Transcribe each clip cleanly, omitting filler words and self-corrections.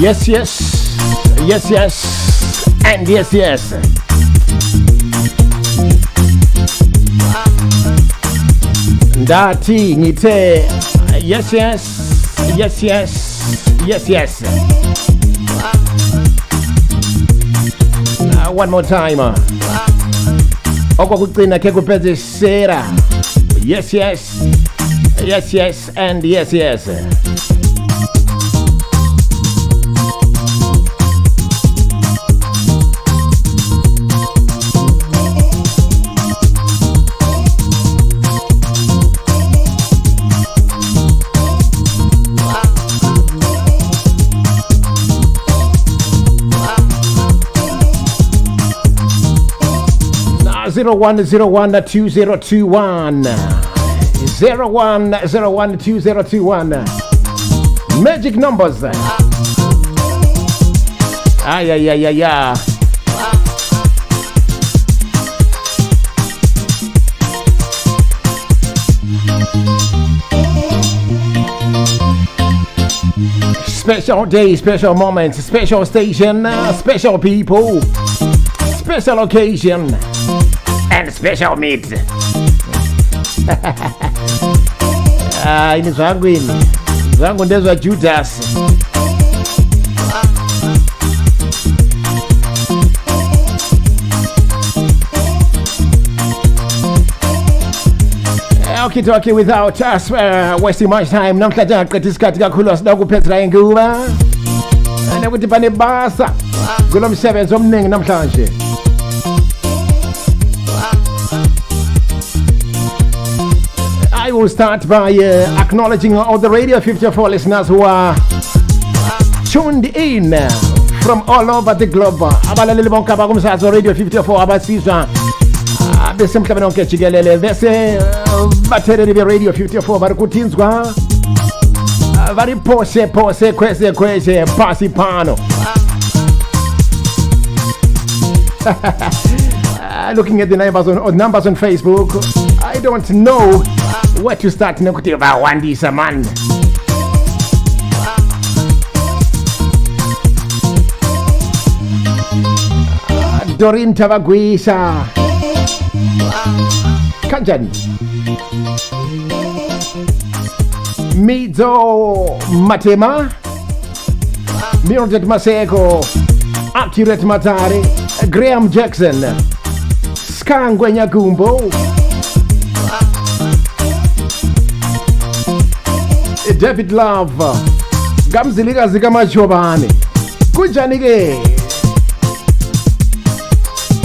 Yes, and yes. Ndati ngithe yes. One more time. Okokugcina ke kupheze sera. Yes, and yes. 01012021 01012021 magic numbers. Yeah. Special day, special moments, special station, special people, special occasion, and special meat. Ini zangu ndezwa Judas. Okay, without us wasting much time, namhlanje ngaqedisa isikhathi kakhulu asida ukuphethela inguba. Nokuthi bane basa kulo msebenzi omningi namhlanje. I will start by acknowledging all the Radio 54 listeners who are tuned in from all over the globe. Abalaleli bonke abakumsakazo Radio 54 abasizwa besemhlabeni wonke jikelele bese batheleli be-Radio 54 bari kuthinzwa bari phose khwese phasi phano. Looking at the numbers on Facebook, I don't know where to start. Nokuthi bawandisa man. Dorin Tabagwisa Kanjani Mizo Matema Mildred Maseko Accurate Matari Graham Jackson Skangwe Nyagumbo David Love Gamziliga Zigamachobani Kunjani ke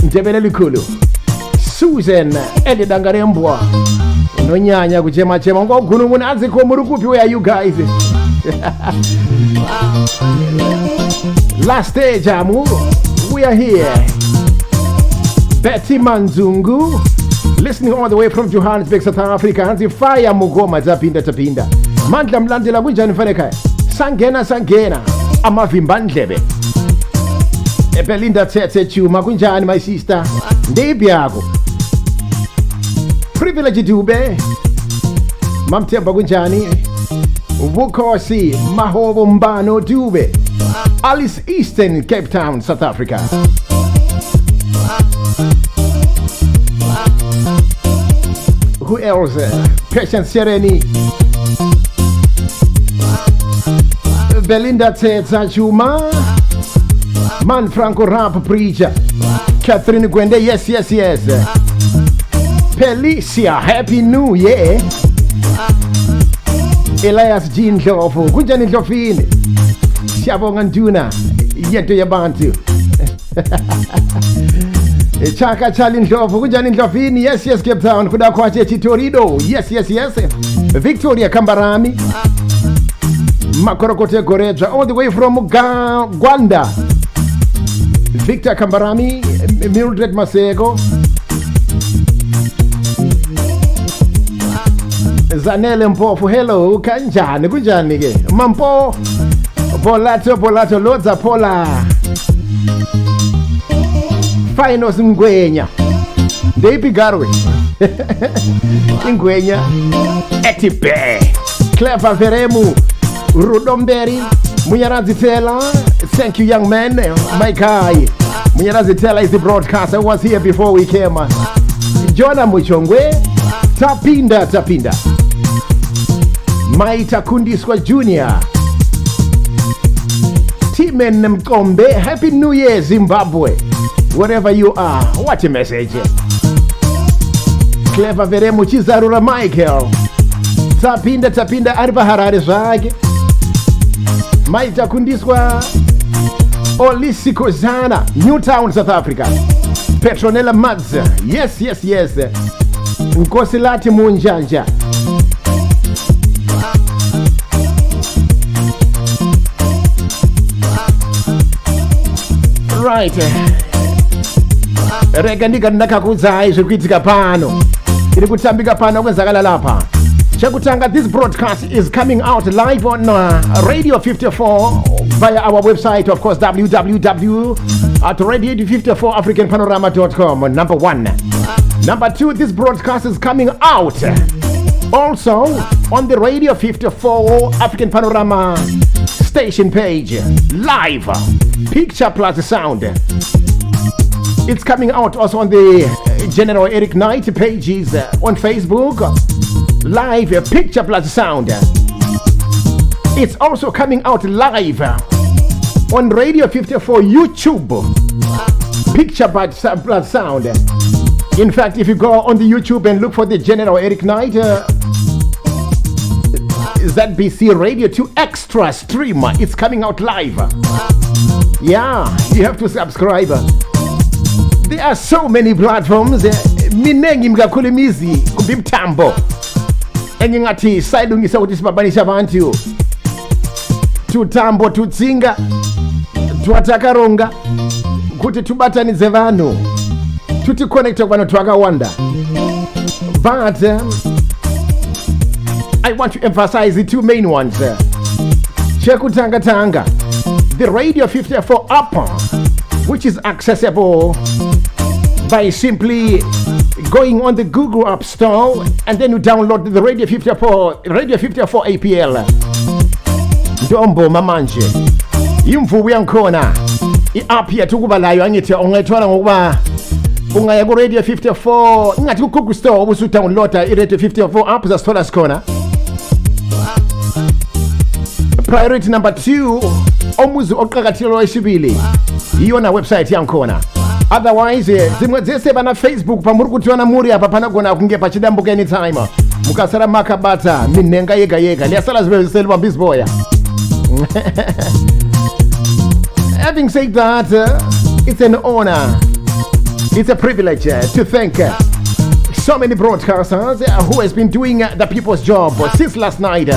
Njebele Likulu Susan Elidangarembwa Nonyanya kuchema ngogunu muna aziko murukupi. Where are you guys? Last stage amu. We are here. Betty Manzungu listening all the way from Johannesburg, South Africa. Hansi fire mugoma tapinda Mandla mlandela kunjani faneka Sangena Amavimba ndlebe Belinda Tete Chuma kunjani my sister Ndebi yako Privilege Dube Mamtemba kunjani Vukosi Mahobo Mbano Dube Alice Easton, Cape Town, South Africa. Who else? Patience Sereni Belinda Tete Chuma Man Franco Rap Preacher Catherine Gwende, yes. Felicia, Happy New Year. Elias Jean Lofu, kunjani Lofini. Siyabonga Nduna, yeto yabantu. Chaka Charlie Lofu, kunjani Lofini. Yes, Cape Town, kudakwache Chitorido. Yes. Victoria Kambarami. Makorokote Goreja, all the way from Gwanda. Victor Kambarami, Mildred Masego, Zanele Mpofu, hello, Kanjani, kunjani ke? Mampo, Polato, Loza Pola, Finos Ngwenya, Depi Garwe, Ngwenya, Etipe, Clever Veremu, Rudomberi, Munyarazi Tela, Thank you, young man. My guy. Munyarazi Tela is the broadcaster who was here before we came. Jonah Muchongwe. Tapinda. Maita Kundiswa Jr. Timen Mkombe. Happy New Year, Zimbabwe. Wherever you are. What a message. Clever Veremu Chizarura Michael. Tapinda Arba Harare Zage. Maita Kundiswa Olisiko Zana, Newtown, South Africa. Petronella Mads. Yes. Nkosilati Munjanja. Right. Rega ndiga ndakakuzai zvikuitika pano. Iri kutambika pano kwenzakala lapha. Chakutanga, this broadcast is coming out live on Radio 54 via our website, of course, www.radio54africanpanorama.com. Number 1. Number 2, this broadcast is coming out also on the Radio 54 African Panorama station page, live, picture plus sound. It's coming out also on the General Eric Knight pages on Facebook, live, picture plus sound. It's also coming out live on Radio 54 YouTube, picture plus sound. In fact, if you go on the YouTube and look for the General Eric Knight ZBC Radio 2 Extra stream, it's coming out live. Yeah, you have to subscribe. There are so many platforms. Minengi mkakulimizi kubimtambo. Engingati sailungisa kuti sibabanisha abantu. Tutambo tutsinga. Tuatakaronga. Kuti tubatanize vanhu. Tuti connect kwano twakawanda. But I want to emphasize the two main ones. Chekutanga, the Radio 54 app, which is accessible by simply going on the Google App Store, and then you download the Radio 54 APL. Dombo mamanje. Imvubu yankona. I-app yatukubalayo angithi ungayithola ngokuba ungaya ku Radio 54 ingathi ku Google Store ubusu downloada i-Radio 54 app zasithola sikhona. Priority number 2, omuzi oqhakathelo wesibili iyona website yankhona. Otherwise zimwe zese bana Facebook pamuri kutiona muri apa pana gona kungepa chidambuka anytime mukasara makabata minenga yega liyasala zibe ziselwa mbizboya. Having said that, it's an honor, it's a privilege to thank so many broadcasters who has been doing the people's job since last night.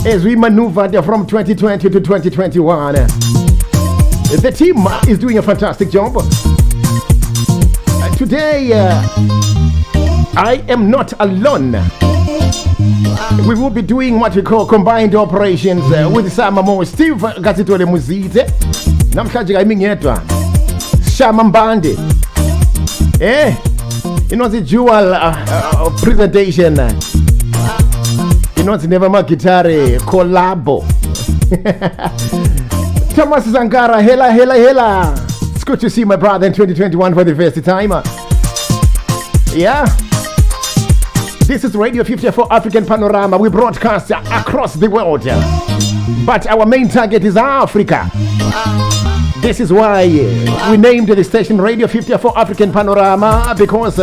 As we maneuvered from 2020 to 2021, the team is doing a fantastic job. Today, I am not alone. We will be doing what we call combined operations with some more Steve Gazitole Muzite. Namshaji Gaimingetwa. Shama Mbande. You know the dual presentation. You know, it's never my guitar collabo. Thomas Zangara, hela. It's good to see my brother in 2021 for the first time. Yeah. This is Radio 54 African Panorama. We broadcast across the world. But our main target is Africa. This is why we named the station Radio 54 African Panorama, because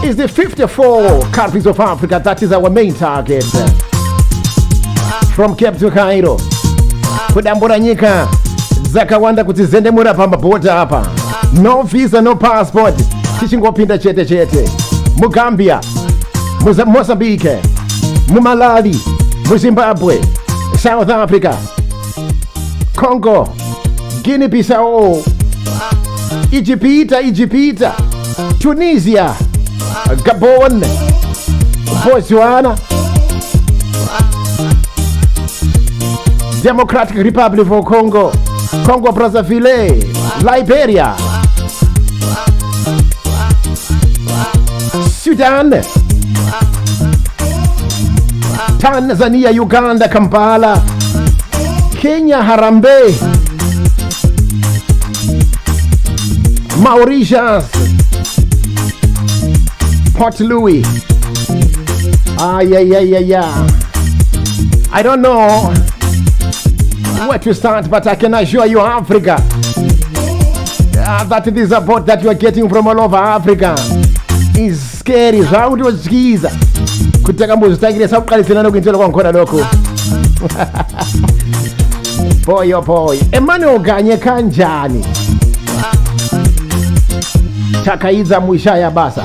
it's the 54 countries of Africa that is our main target. From Cape to Cairo. Kudambura nyika zakawanda kuti zende mura pamba bota hapa. No visa, no passport. Tichingopinda chete. Mugambia, Mozambique, Malawi, Zimbabwe, South Africa, Congo, Guinea-Bissau, Egypt, Tunisia, Gabon, Botswana, Democratic Republic of Congo, Congo Brazzaville, Liberia, Sudan, Tanzania, Uganda, Kampala, Kenya, Harambee, Mauritius, Port Louis. Yeah. I don't know where to start, but I can assure you, Africa, that this support that you are getting from all over Africa is scary. How do you skiza? Kutaka muzitangire sakuqalisana nokuintela kwankona lokho. Boy oh boy. Emmanuel Ganye kanjani? Chakaiza muishaya basa.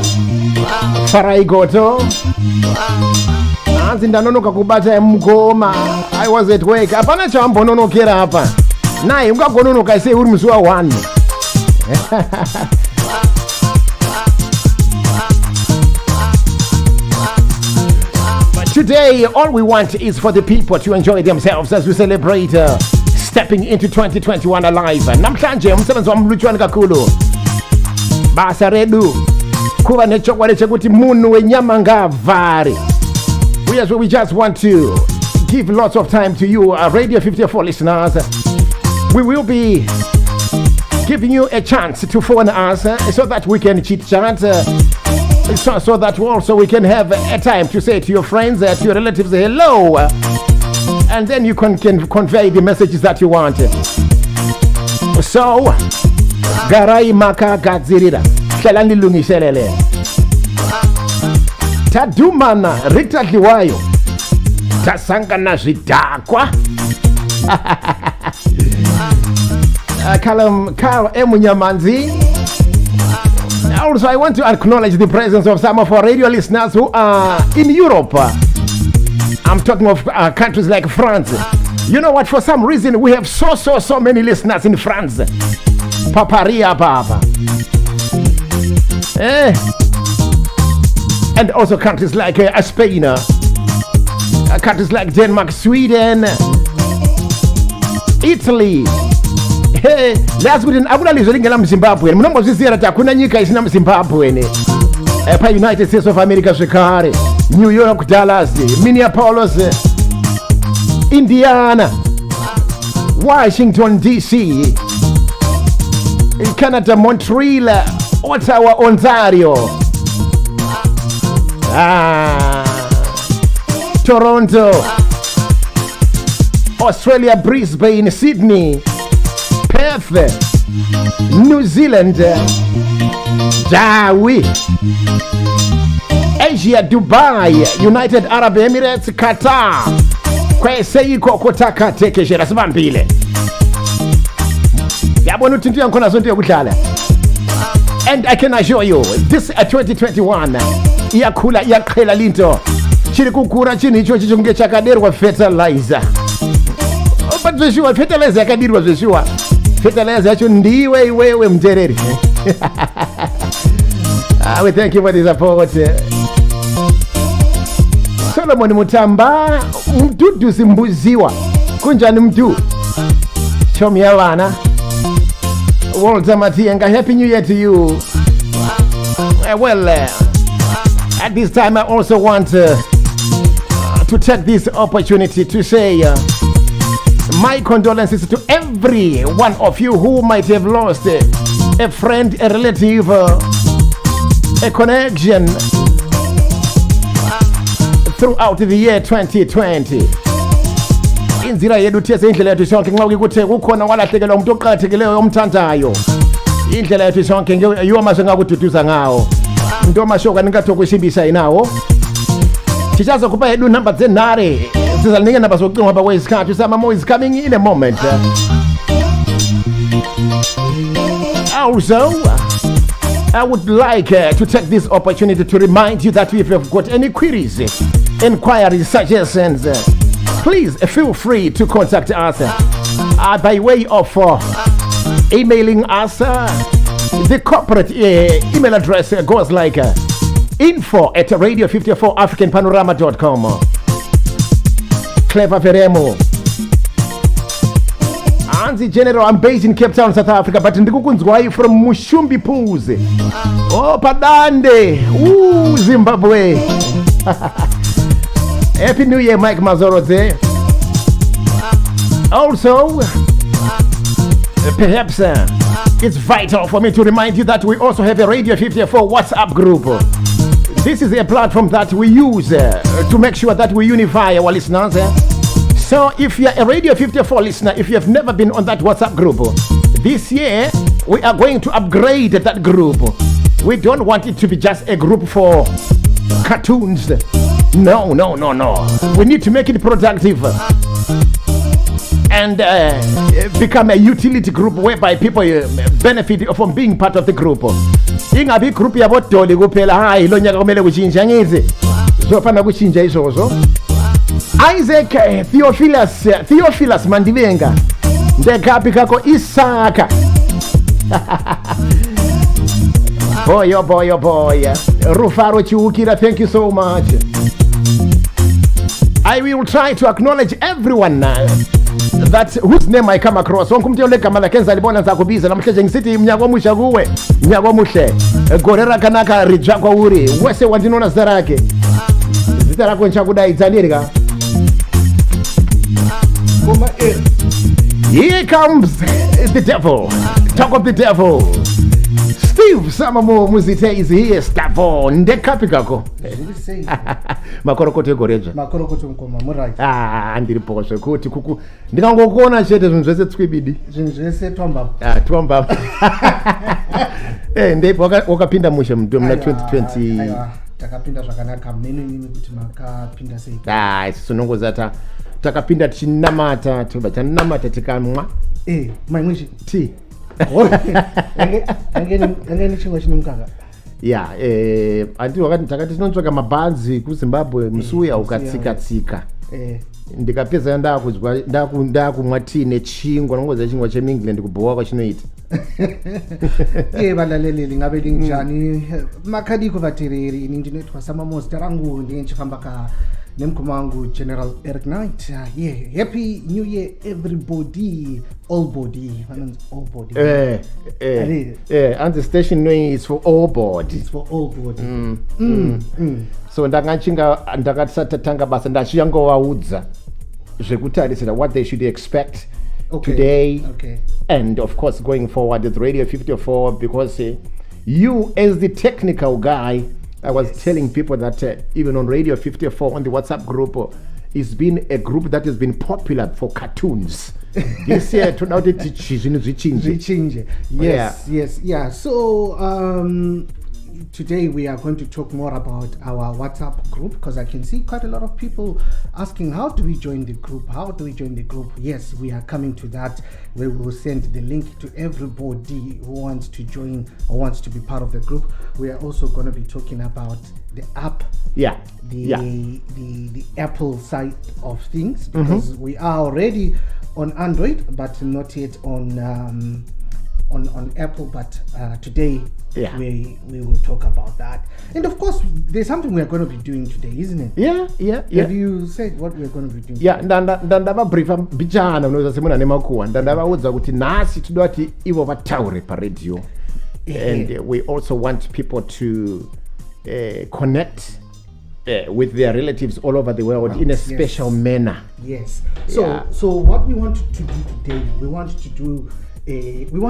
Faraigoto. Anzi ndanonoka kubata mgoma. I was at work. Hapana chambo nonokera hapa. Naye ungagononoka ise uri musi wa 1. But today all we want is for the people to enjoy themselves as we celebrate stepping into 2021 alive. Namhlanje umsebenzi wamlutshwana kakhulu. Basa redu kuba nechokwale chekuti munhu wenyama ngavari. We just want to give lots of time to you, Radio 54 listeners. We will be giving you a chance to phone us so that we can chit-chat, so that also we can have a time to say to your friends, to your relatives, hello, and then you can convey the messages that you want. So, garai maka gadzirira, shalani lungiselele. Tadumana Rita Liwayo tasangana zvidakwa. Carl Emunyamanzi. Also, I want to acknowledge the presence of some of our radio listeners who are in Europe. I'm talking of countries like France. You know what? For some reason, we have so many listeners in France. Paparia Papa. And also countries like Spain, countries like Denmark, Sweden, Italy. Hey, last week I would live in Zimbabwe. Mnamozizira takuna nyika isina Zimbabwe ne. Pa United States of America, Chicago, New York, Dallas, Minneapolis, Indiana, Washington DC, Canada, Montreal, Ottawa, Ontario, Toronto, Australia, Brisbane, Sydney, Perth, New Zealand, Jawi, Asia, Dubai, United Arab Emirates, Qatar. Kwese iko kotaka tekeshera sibambile. Yabona uthi yankona zonke yokudlala. And I can assure you, this 2021 iyakhula iyaqhela linto. Chiri kukura chini icho chichonge chakaderwa fertilizer. But zveshuwa fertilizer yakadirwa zveshuwa. Fertilizer yacho ndiwe iwewe mtereri. We thank you for the support. Solomon Mutamba, mdudu simbuziwa. Kunjani mdu? Chomi yawana. Walter Matienga, Happy New Year to you. At this time I also want to take this opportunity to say my condolences to every one of you who might have lost a friend, a relative, a connection throughout the year 2020. Inzira yedu tiyese indlela yethu sonke nxa ukuthe kukhona walahlekelwa umuntu oqhathekileyo omthandayo. Indlela yethu sonke yiwo masho ngakududuza ngawo. Umuntu omasho kaningatho kusimbisa inawo. Sichaza kupa yedu number zenare. Sizalinge namba zokucinga ngoba kwesikhathi samamo is coming in a moment. Also, I would like to take this opportunity to remind you that if you've got any queries, inquiries, suggestions, please feel free to contact us by way of emailing us. The corporate email address goes like info@radio54africanpanorama.com. Clever Veremo. Anzi General, I'm based in Cape Town, South Africa, but ndikukunzwai from Mushumbi Pools. Oh, Padande. Ooh, Zimbabwe. Happy New Year, Mike Mazoroze. Also, perhaps it's vital for me to remind you that we also have a Radio 54 WhatsApp group. This is a platform that we use to make sure that we unify our listeners. So if you're a Radio 54 listener, if you have never been on that WhatsApp group, this year we are going to upgrade that group. We don't want it to be just a group for cartoons. No. We need to make it productive and become a utility group whereby people benefit from being part of the group. Ingabi group yabodoli kuphela hayi lo nyaka kumele kuchinja ngithi zofana kuchinja izozo. Isaac Theophilus Mandibenga ndekapi kako Isaka. boy Rufaro Chiukira, thank you so much. I will try to acknowledge everyone now that whose name I come across. Wankumtele kama la kenza libona za kubiza na mkeshe ngisi mnyago musha kuwe mnyago mushe gorera kanaka rijakwa uri wese wandinona zarake zitarako nchakuda itanirika. Here comes the devil. Talk of the devil. Steve Samamo Muzite is here. Stavo ndekapi kako. Makorokote goreja. Makorokote mkoma murai. Andiri posho kuti kuku. Ndikangokona chete zvinhu zvese tswibidi. Zvinhu zvese twamba. Twamba. Ndipo wakapinda mushe mna 2020. Aiwa, takapinda zvakanaka mene kuti makapinda sei. Sinongozata takapinda tichinamata tikamwa. Maimwishi. Ti. Angeni chingwa chinomukaka. Yeah, anti wakati takati tinontsvaka mabhanzi kuZimbabwe musuya ukatsika. Ndikapedza ndakuzwa ndakumwa tea nechingwa nongoza chingwa cheMengland kubhowa kwachinoita. Valaleli ngabe linjani makadiko vatereri ini ndinoitwa Samamosi tarangu ndinechifamba ka nemukoma wangu General Eric Knight. Happy New Year everybody, all body. And the station name is for all body. It's for all body. So ndakatsatanga basa ndachingovaudza zvekutarisira what they should expect today. And of course going forward with Radio 54, because you as the technical guy, I was telling people that even on Radio 54 on the WhatsApp group, it's been a group that has been popular for cartoons. This year turned out to change. Yes. So today we are going to talk more about our WhatsApp group, because I can see quite a lot of people asking, how do we join the group? Yes, we are coming to that. We will send the link to everybody who wants to join or wants to be part of the group. We are also going to be talking about the app, the Apple side of things, because we are already on Android but not yet on Apple, but today we will talk about that. And of course there's something we are going to be doing today, isn't it? Yeah. Have you said what we are going to be doing? Ndandava briefa bichana unoza semuna nemakuwa ndandavaudza kuti nhasi toda kuti ivo vataure paradio. And we also want people to connect with their relatives all over the world in a special manner. Yes. So what we want to do today, we want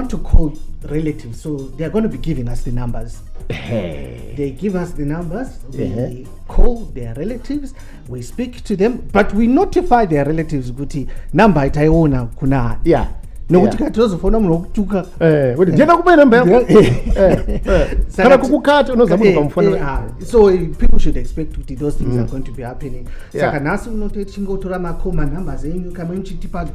to call relatives. So they're going to be giving us the numbers. They give us the numbers. We call their relatives. We speak to them, but we notify their relatives. Guti number itaiona kuna. Nokuti katozofona munhu okutuka kuti ndenda kupa namba yako kana kukukata unoza munhu kamufona. So people should expect that those things are going to be happening. Saka nhasi unototi chingotora makoma numbers enyu kamwe muchitipa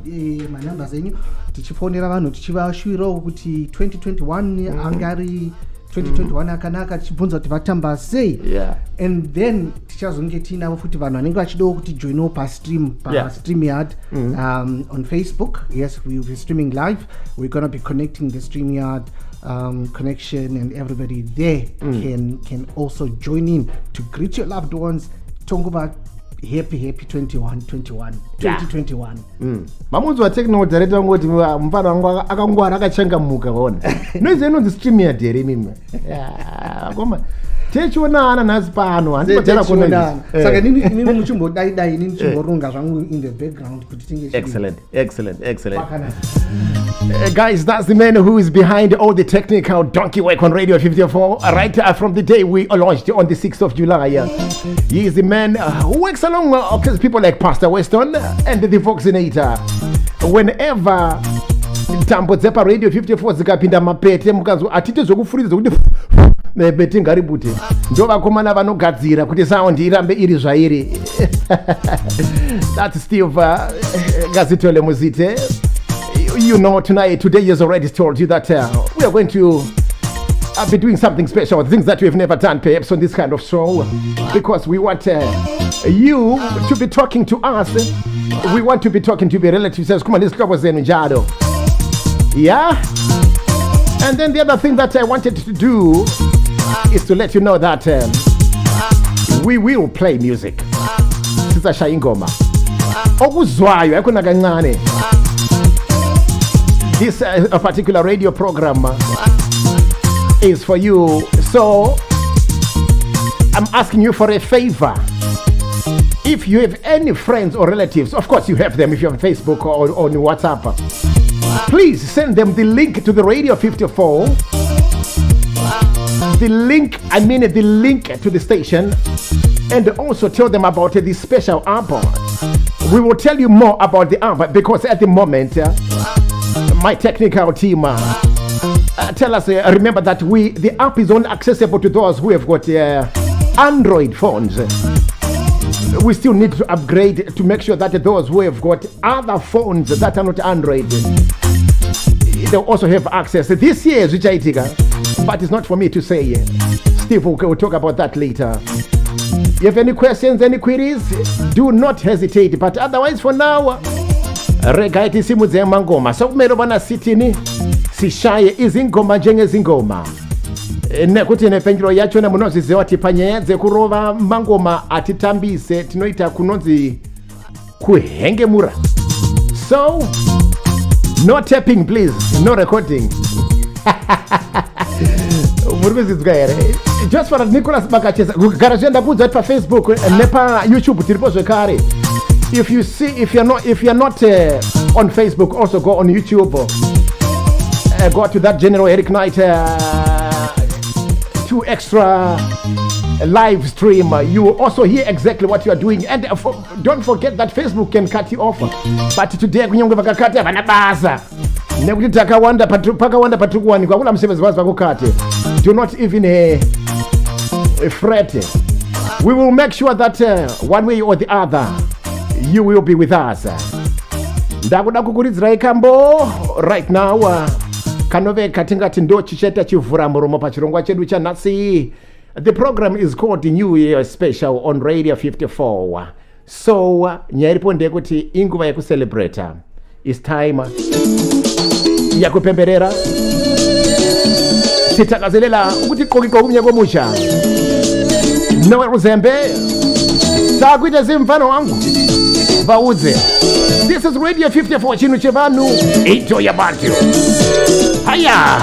manumbers enyu tichifonera vanhu tichivashuvirawo kuti 2021 angari 2021 akanaka tichibvunza kuti vatamba sei. And then tichazonge tinavo futi vanhu vanenge vachidawo kuti joinawo StreamYard on Facebook. Yes, we will be streaming live. We're going to be connecting the StreamYard connection, and everybody there can also join in to greet your loved ones. Talk about happy 2021. Mamunzi wa technology director ngoti mfana wangu akangwara akachangamuka waona. Noize inonzi StreamYard here mimi. Koma Techonana nasipano andipotela kuona saka nini muchimbodai nini chimboronga zvangu in the background kuti tinge excellent guys, that's the man who is behind all the technical donkey work on Radio 54 right from the day we launched on the 6th of July. He is the man who works along people like Pastor Weston and the Voxinator. Whenever tambo dzepa Radio 54 zikapinda mapete mukazo atite zvokufuriza kuti beti ngaribute ndo vakomana vanogadzira kuti sound irambe iri zvairi. That's Steve Gazitole Muzite. You know, today has already told you that we are going to be doing something special, things that we've never done perhaps on this kind of show, because we want you to be talking to us. We want to be talking to your relatives. Come on, this club was in Njado. Yeah? And then the other thing that I wanted to do is to let you know that we will play music. Sisa Shaingoma. Okuzwayo yakuna kancane. This a particular radio program is for you. So I'm asking you for a favor. If you have any friends or relatives, of course you have them if you're on Facebook or on WhatsApp, please send them the link to the Radio 54. The link to the station, and also tell them about this special app. We will tell you more about the app because at the moment my technical team tell us, remember that the app is only accessible to those who have got Android phones. We still need to upgrade to make sure that those who have got other phones that are not Android, they'll also have access. This year is Richaitika, but it's not for me to say. Steve will talk about that later. You have any questions, any queries? Do not hesitate. But otherwise, for now, regaiti simudze mangoma. So kumero bana sitini sishaye izingoma njengezingoma. Nekuti nepengero yacho na munozizewa tipanyedze kurova mangoma atitambise tinoita kunonzi kuhengemura. So no tapping please, no recording. Just for Nicholas Bakacheza garajenda kudza pa Facebook nepa YouTube tiripo zvekare. If you're not on Facebook, also go on YouTube. Go to that General Eric Knight 2 extra live stream. You will also hear exactly what you are doing, and don't forget that Facebook can cut you off. But today kunyongwe vakakata vana basa nekuti pakawanda patikuwanikwa kula msebenzi vazi vakukate. Do not even fret. We will make sure that one way or the other you will be with us. Ndakuda kukuridzirai kambo right now. Kanove katingati ndo chicheta chivhura muromo pachirongwa chedu chanhasi. The program is called the New Year Special on Radio 54. So nyaripo ndekuti inguva yekucelebrate. It's time yakupemberera. Sitakazelela kuti kokiko kumnyako musha. Nowe Ruzembe. Takuita zimfano wangu. Vaudze. This is Radio 54 chinu chevanu. Ito ya bantu. Haya.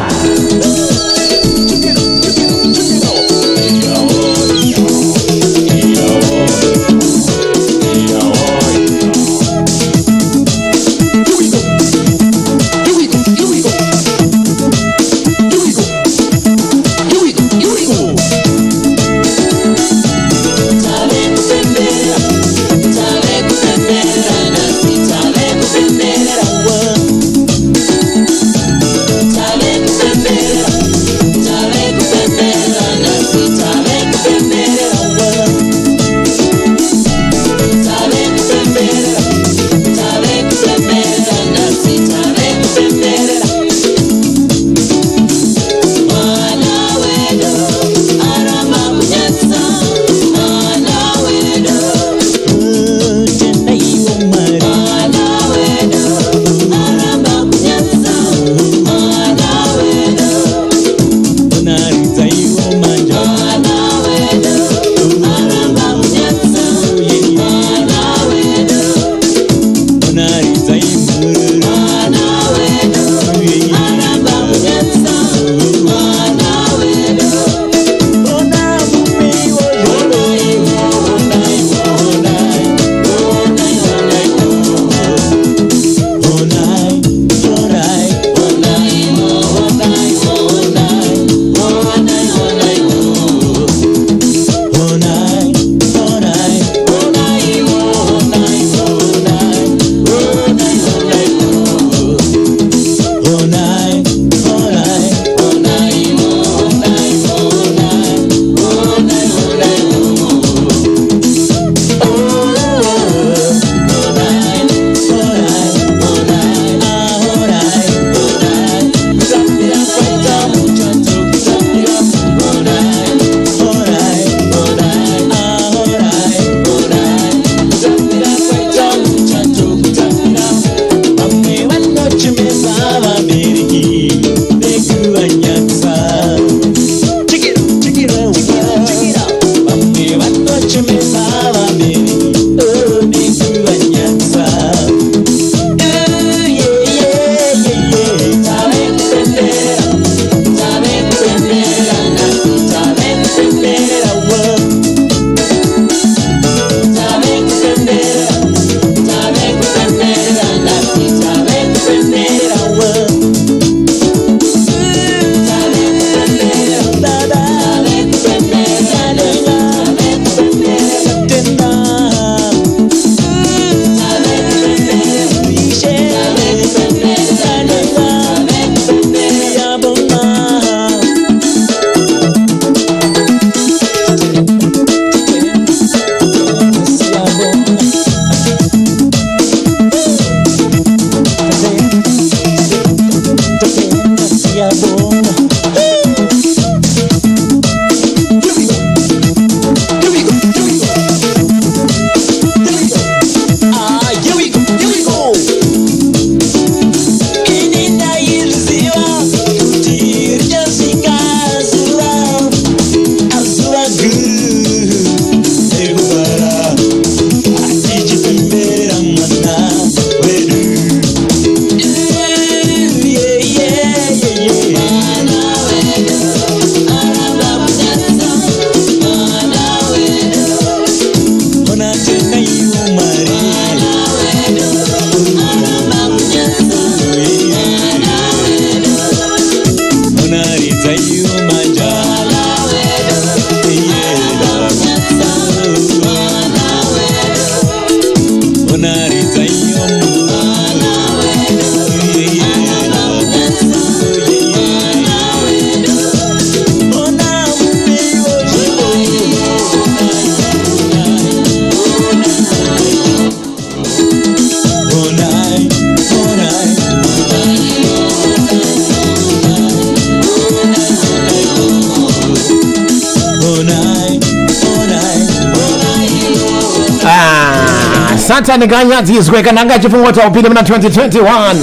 Santa Niganyazi is weka nanga chifungo cha upili mna 2021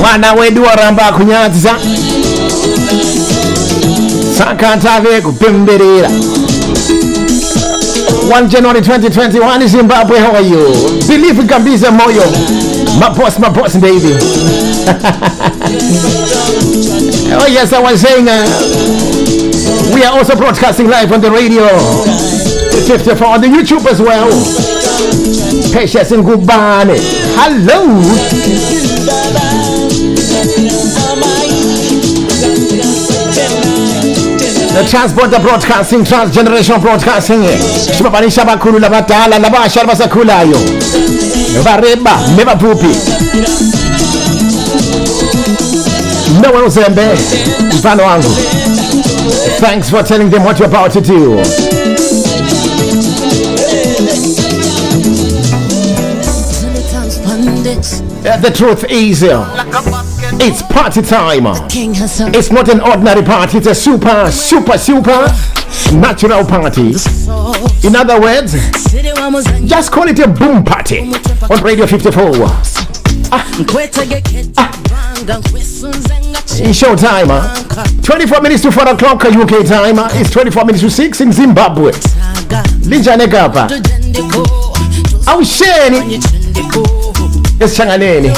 mwana wedu waramba kunyaza sakatave kupemberera 1 January 2021 Zimbabwe, how are you? Believe kabisa moyo my boss baby. Oh yes, I was saying we are also broadcasting live on the radio 54 on the YouTube as well. Patience and Gubane. Hello. The transporter broadcasting, transgenerational broadcasting. Shibabani Shabakulu Labatala, Laba Shabasakulayo. Vareba, never poopy. No one Zembe. Thanks for telling them what you're about to do. The truth is, it's party time. It's not an ordinary party, it's a super natural party. In other words, just call it a boom party on Radio 54. It's show time. 24 minutes to 4 o'clock UK time. It's 24 minutes to 6 in Zimbabwe. Lijanegapa. I'll share it. Yes, Changaneni.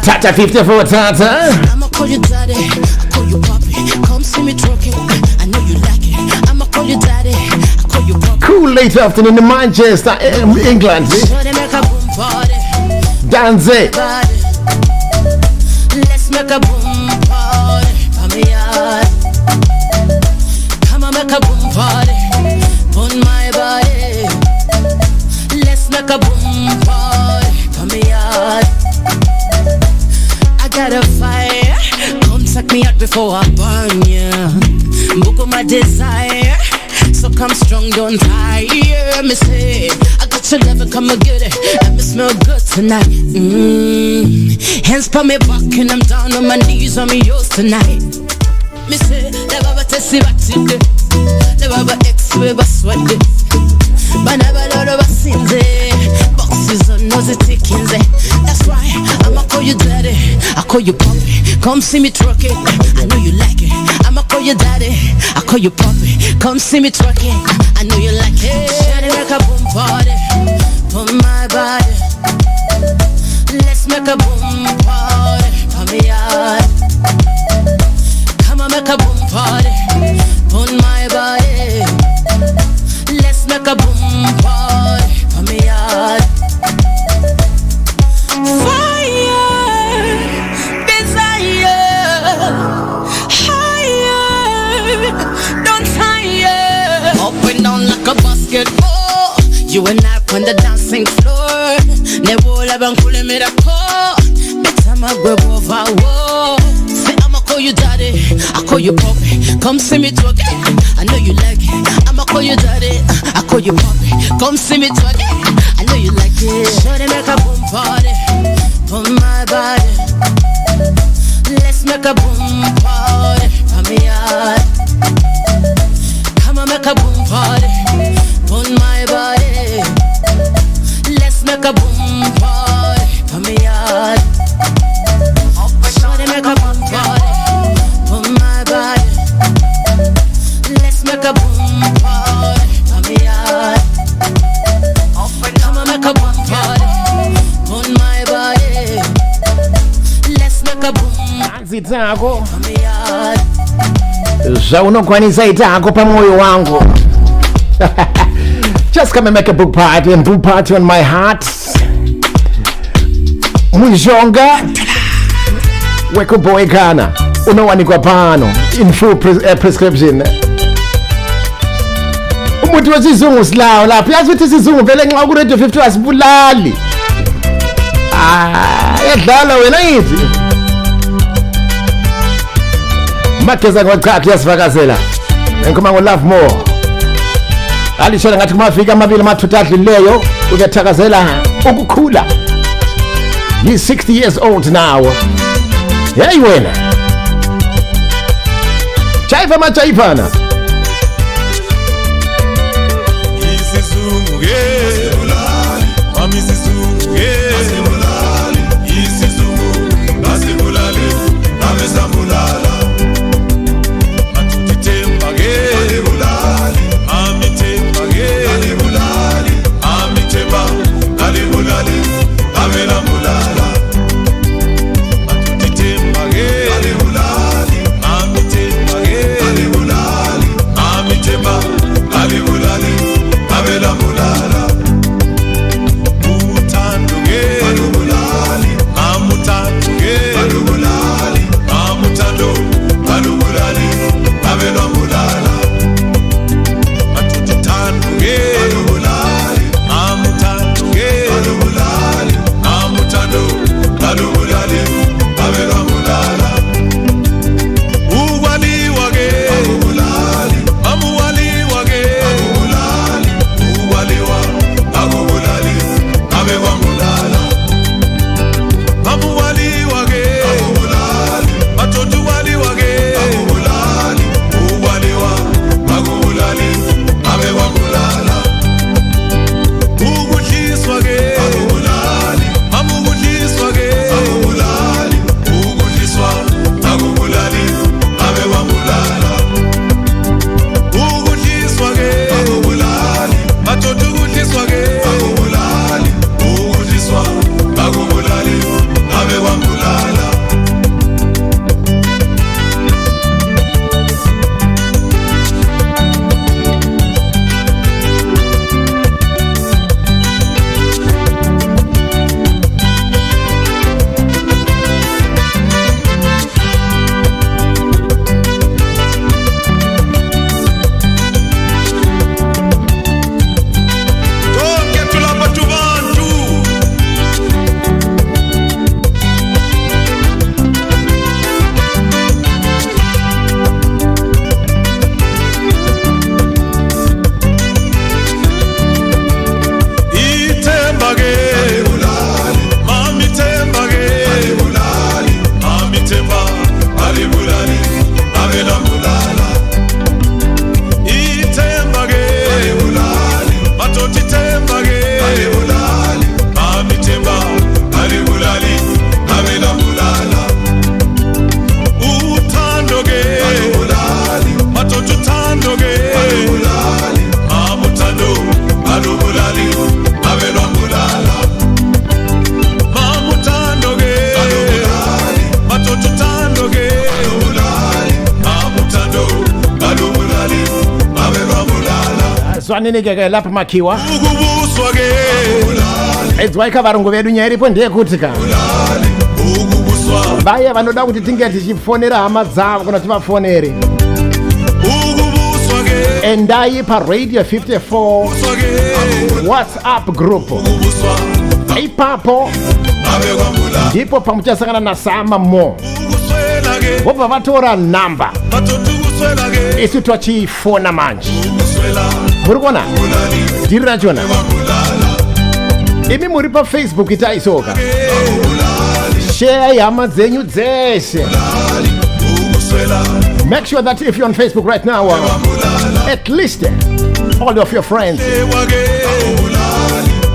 Tata 54 Tata. I'ma call you daddy, I call you papi. Come see me talking, I know you like it. I'ma call you daddy, I call you papi. Cool late afternoon in Manchester, England. Dance it. Let's make a boom party for me yard. Come on, make a boom party on my body. Let's make a boom party for me yard. I got a fire, come take me out before I burn ya. Book of my desire, so come strong, don't tire. Me say, I got your love and come and get it. And me smell good tonight. Hands pa me back and I'm down on my knees on me yours tonight. Me say, never but see what you do. Never but X-way but what it. But never lot of us in there. Boxes on nosy tickings. That's why I'ma call you daddy, I call you papi. Come see me twerking, I know you like it. I'ma call you daddy, I call you papi. Come see me twerking, I know you like it. Daddy, make a boom party for my body. Let's make a boom party for me yard. Come on, make a boom party on my body. Let's make a boom party for me yard. Fire, desire, higher, don't tire. Up and down like a basketball. You and I on the dancing floor. Never ever cool me the call. Better my grab over wall. Say I'ma call you daddy, I call you papi. Come see me twerking, I know you like it. I'ma call you daddy, I call you papi. Come see me twerking, I know you like it. Show them make a boom party for my body. Let's make a boom party for me yard. Come on, make a boom party on my body. Let's make a boom party for me yard. Show them make a boom party for my body. Let's make a boom party for me yard. Come on, make a boom party on my body. Let's make a boom party for me yard. Zaunokwanisa itako pa moyo wangu. just come and make a book party on my heart. Mujonga wekuboekana unowanikwa pano in full prescription. Umuthi wesizungu silawo lapho yazi ukuthi isizungu vele nxa ku radio 50 asibulali. Yadlala wena yithi mageza ngochathi yasivakazela enkhoma ngo love more alishona ngathi kumafika amabili amathathu adlileyo uyathakazela ukukhula. He's 60 years old now. Hey wena chaifa machaifana isizungu asibulali mami isizungu asibulali isizungu asibulali amesambulala atukitemba asibulali amitemba asibulali amitemba asibulali amelambulala atukitemba asibulali amitemba asibulali amitemba asibulali amelambulala mutanduge asibulali amutanduge asibulali amutando asibulali amelambulala atukitanduge asibulali amutanduge asibulali amutando asibulali amelambulala uwaliwage asibulali amuwaliwage asibulali uwaliwa akubulali amekwambulala amuwaliwage asibulali atotuwaliwage asibulali uwaliwa akubulali amekwambulala ukudliswage asibulali amukudliswage asibulali ukudliswa akubulali amekwambulala ukudliswage asibulali atotukudliswage asibulali ukudliswa akubulali amekwambulala tonke tulapha tubantu ithemba-ke mami ithemba-ke mami ithemba alibulali amelambulala ithemba-ke madoda ithemba-ke mami ithemba alibulali amelambulala uthando-ke madoda uthando-ke mama uthando alubulali amelambulala mama uthando-ke madoda uthando-ke mama uthando alubulali amelambulala swanini-ke lapha makhiwa ukubuswa-ke edziwaikhavarungu vedu nyaya iripo ndeyekuti ka ukubuswa vaye vanoda kuti tinge tichifonera hama dzavo kana tivafonere ukubuswa-ke endai paradio 54 whatsapp group ukubuswa ipapo amekwambulala ndipo pamuchasangana na sama mo ukuswela-ke vobva vatora namba madoda ukuswela-ke isu twachifona manje ukuswela muri kuona bulali ndiri rachona amekwambulala imi muri pafacebook itaisoka share hama dzenyu dzeshe ukuswela make sure that if you're on Facebook right now at least all of your friends ewake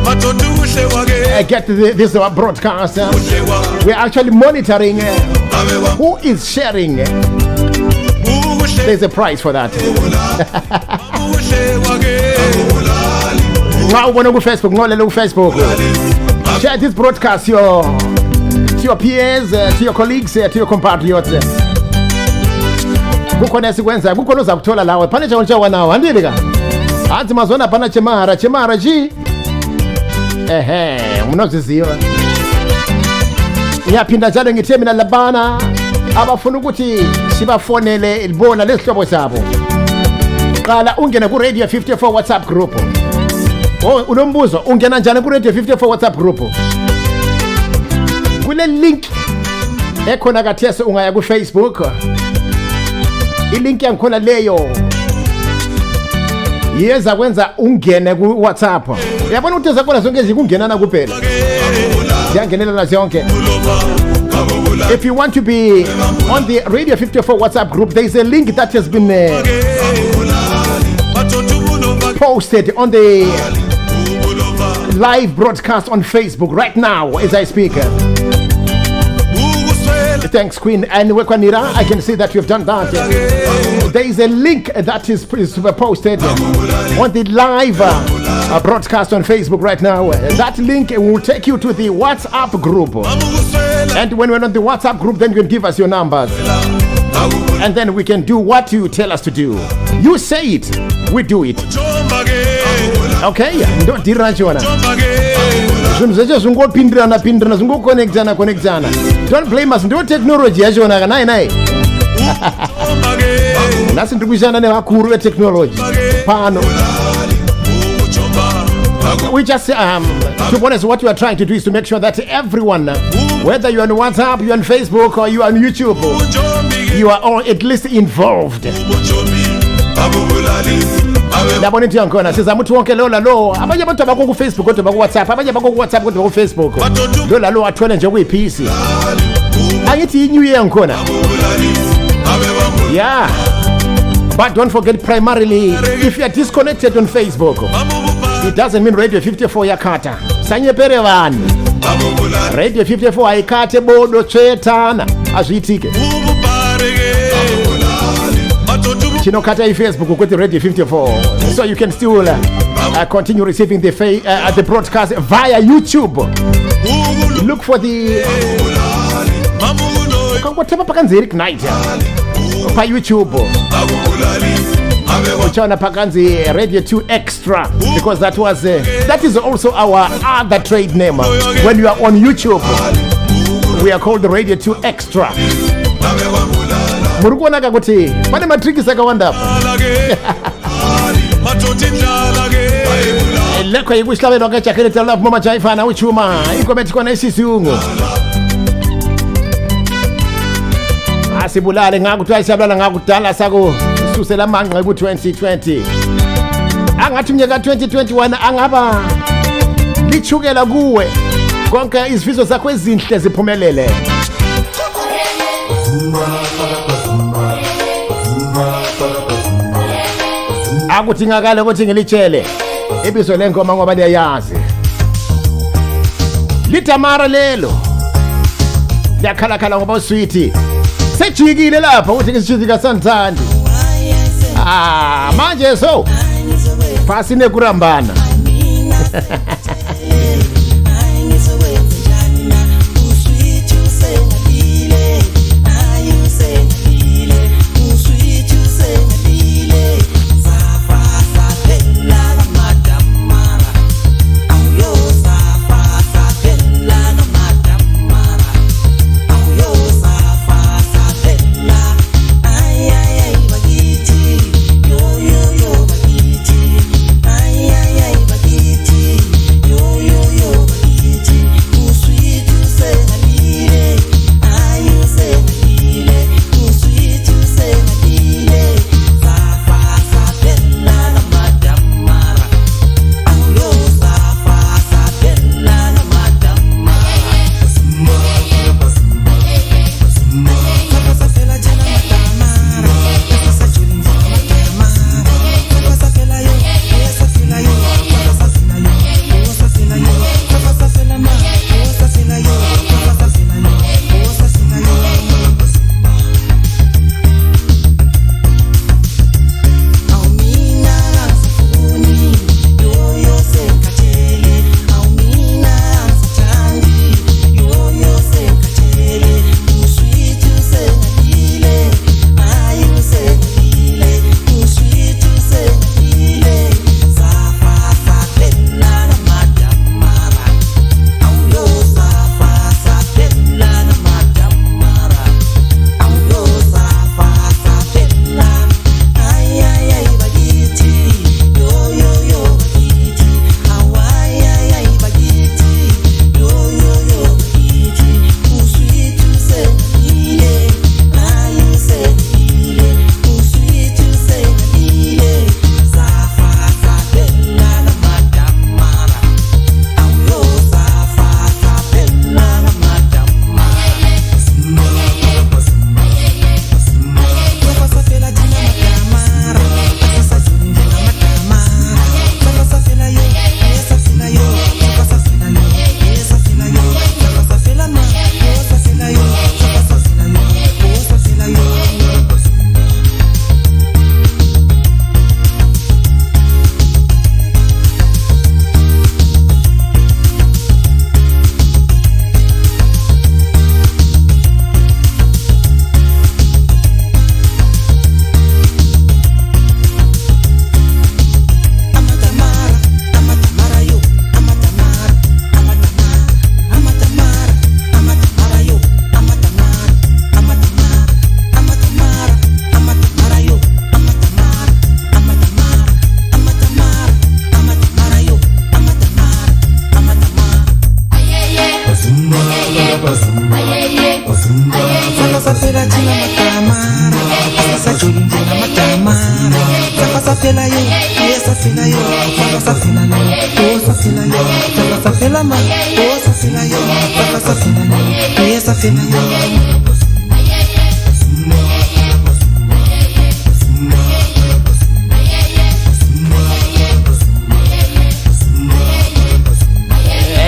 madoda uhlewake get this broadcast. uhlewa We're actually monitoring amekwambulala who is sharing. There's a price for that. Now when you Facebook, no little Facebook. Share this broadcast to your peers, to your colleagues, to your compatriots. Kuko nesikwenza kuko noza kuthola lawe pane chawo chawa nawo andilika Hanzi mazwana hapana chemara chi. Munozviziva. Ngiyaphinda njalo ngithe mina labana abafuna ukuthi sibafonele ibona lesihlobo sabo. Qala ungena ku Radio 54 WhatsApp group. Unombuzo ungena njani ku Radio 54 WhatsApp group? Kule link ekhona kathese ungaya ku Facebook. Ilink yangikhona leyo yeza kwenza ungene ku WhatsApp. Uyabona ukuthi zakona zonke zikungenana kuphela. Ziyangenelana zonke. If you want to be on the Radio 54 WhatsApp group, there is a link that has been posted on the live broadcast on Facebook right now as I speak. Thanks, Queen and Wekwanira. I can see that you've done that. There is a link that is posted on the live broadcast on Facebook right now. That link will take you to the WhatsApp group. And when we're on the WhatsApp group, then you can give us your numbers. And then we can do what you tell us to do. You say it, we do it. Okay? Don't don't blame us. Don't technology. Nothing to be done in technology. We just, to be honest, what we are trying to do is to make sure that everyone, whether you're on WhatsApp, you're on Facebook, or you're on YouTube, you are all at least involved. Ndabona into yankona siza muthi wonke lo la lo abanye abantu abako ku Facebook kodwa baku WhatsApp abanye abako ku WhatsApp kodwa baku Facebook lo la lo athwele nje kuyiphisi angithi new year yankona. Yeah, but don't forget, primarily if you are disconnected on Facebook, it doesn't mean Radio 54 yakata sanyepere vanhu. Radio 54 ayikate bodo tsvetana azviitike. Chinokata Facebook with the Radio 54, so you can still continue receiving the broadcast via YouTube. Look for the whatever pakanzi night by YouTube. Uchana pakanzi Radio 2 Extra, because that is also our other trade name. When you are on YouTube, we are called the Radio 2 Extra. Murukona kakuti pane matriki sakawanda apa. Lekho yikuhlabelwa ngechakheleta love mama jaifana uchuma ikomethi kona isizungu. Asibulale ngakuthi ayisabulala ngakudala sako susela manqa ku 2020. Angathi mnyaka 2021 angaba lichukela kuwe konke izifiso zakho ezinhle ziphumelele. Akudingakala ukuthi ngilitshele ibizo lengoma ngoba liyayazi. Litamara lelo yakhalakhala ngoba usweet sejikile lapha uthi ngisizika santhandi. Manje so fasine kurambana.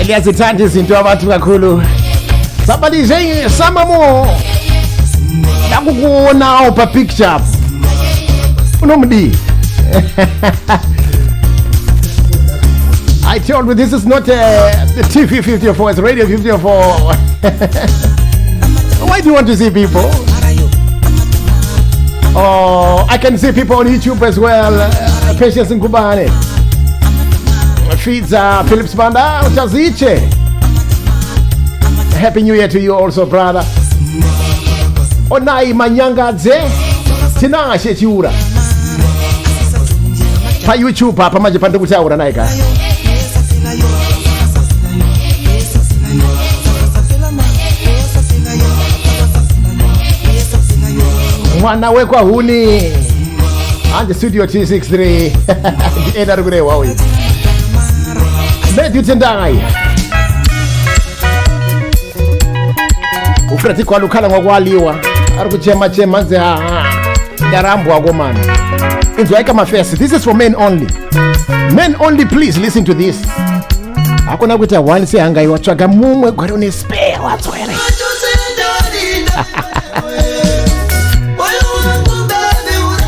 Liyazithanda izinto abantu kakhulu. Sabalize some more. Nakukuona upha picture. Unomdi. I told you this is not the TV 54, it's Radio 54. Why do you want to see people? Oh, I can see people on YouTube as well. Patience in Kubane. Feeds Philips Banda, Utaziche. Happy New Year to you also, brother. Onai Manyanga Ze. Tina Shetiura. Pa YouTube, Papa Majapandu Utaura Naika. Mwana wekwa huni and studio T63 enda rugure wawe Medu tendai Ufrati kwa lukala mwagwaliwa Aruku chema nze Darambu wagomana Into aika mafesi. This is for men only. Men only, please listen to this. Hakuna kuita wani se hanga iwachwaga mumwe kwa rune spare watu wele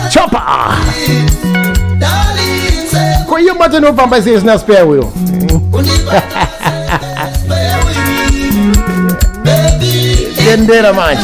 Chopper. Kwa hiyo mata no pamba says na spare wheel. Gendera maji.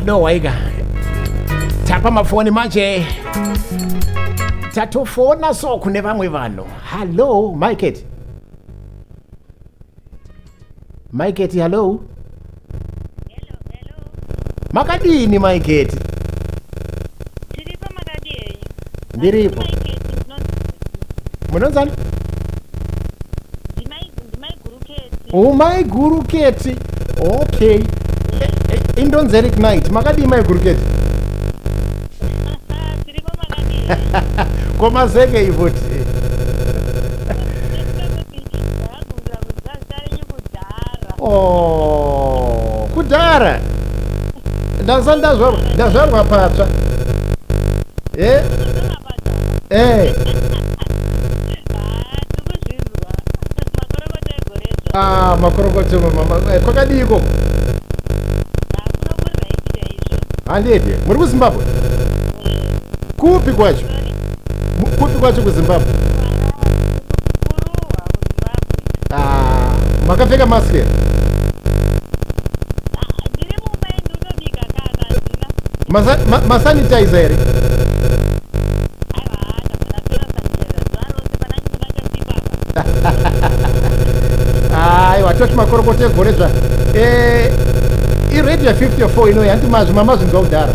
No waiga tapa mafoni manje tatofona so kune vamwe vanhu. Hello Mike hello makadini Mike Tiripo makadini ndiripo munonzani my guruketi okay Indonzeric night makadi my guruketi Tiripo makadini koma zeke ivuti oh kudara ndazvarwa patsva makorokoto kwakadiko handidi muri kuZimbabwe kupi kwacho kuZimbabwe makapfeka mask masanitizer here aiwa toti makorokoto egoredzva iRadio 54 ino yanti mamazvinzwa kudhara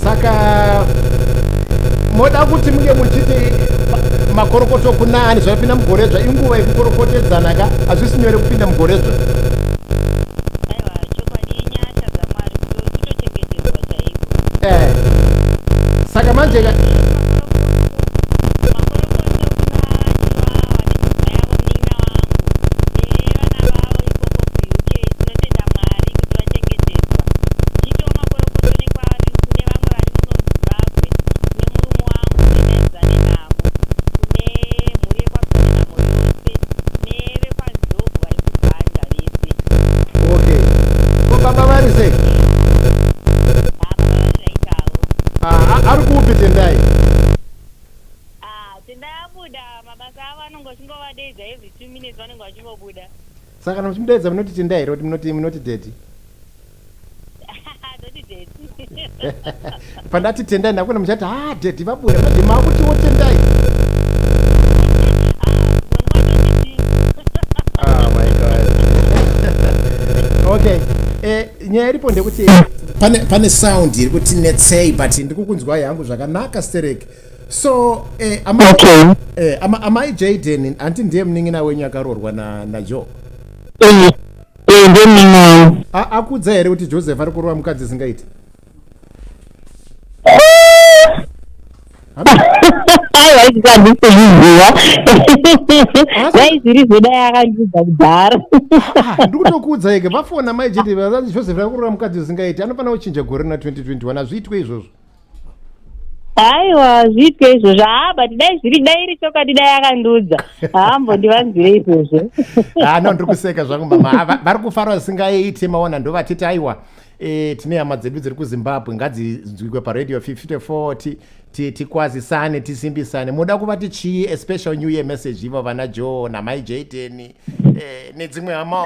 saka moda kuti munge muchiti makorokoto kunani zvapinda mugoredzva inguva yekukorokotedzana ka hazvisi nyore kupinda mugoredzva. Saka manje saka muchimudedza munoti tendai here kuti munoti deti pandati tendai ndakona muchati deti vabuda manje makutiwo tendai. Oh my god. Okay, nyaya iripo ndekuti pane sound iri kuti netsei but ndikukunzwa yangu zvakanaka stereki. So amai Jaden anti ndiye munin'ina wenyu akarorwa naJoe. Ndiye munin'ina. Akudza here kuti Joseph ari kurova mukadzi singaiti? Vaizviri zvedai akandudza kudhara. Ndikutokuudza ike vafona mai Jaden vazati Joseph ari kurova mukadzi singaiti anofanira kuchinja gore na 2021 hazviitwe izvozvo. Aiwa zviitwe izvozvo but dai zviri dai iri chokwadi dai akandudza haambondivanzire izvozvo. No ndiri kuseka zvangu mama vari kufara singaiti maona ndo vatiti aiwa tine hama dzedu dziri kuZimbabwe ngadzidzwikwe paradio 54 tikwazisane tisimbisane. Muda kuvati chii especially new year message ivo vana Joe namai Jaden nedzimwe hama?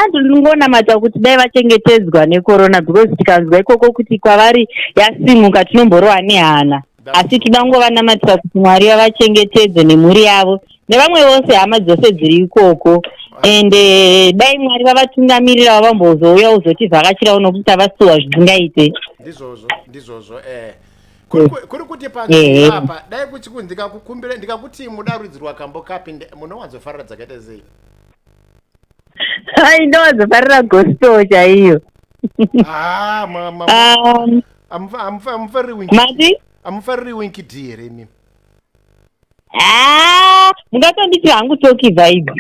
Ndinongonamata kuti dai vachengetedzwa necorona because tikanzwa ikoko kuti kwavari yasimuka tinomborowa nehana asi toda ngovanamatirwa kuti Mwari vavachengetedze nemhuri yavo nevamwe vose hama dzose dziri ikoko ende dai Mwari vavatungamirira vavambozouya uzotivhakachira uno kuti tavasuwa zvisingaite. Ndizvozvo kuri kuti panapa dai kuchiku ndikakukumbira ndikakuti muda rudzi rwakambo kapi munowanzofarira dzakaita sei? Inowanzofarira gospel chaiyo. Amufariri winkidi here imi? Mungatonditi hangu toki vibe.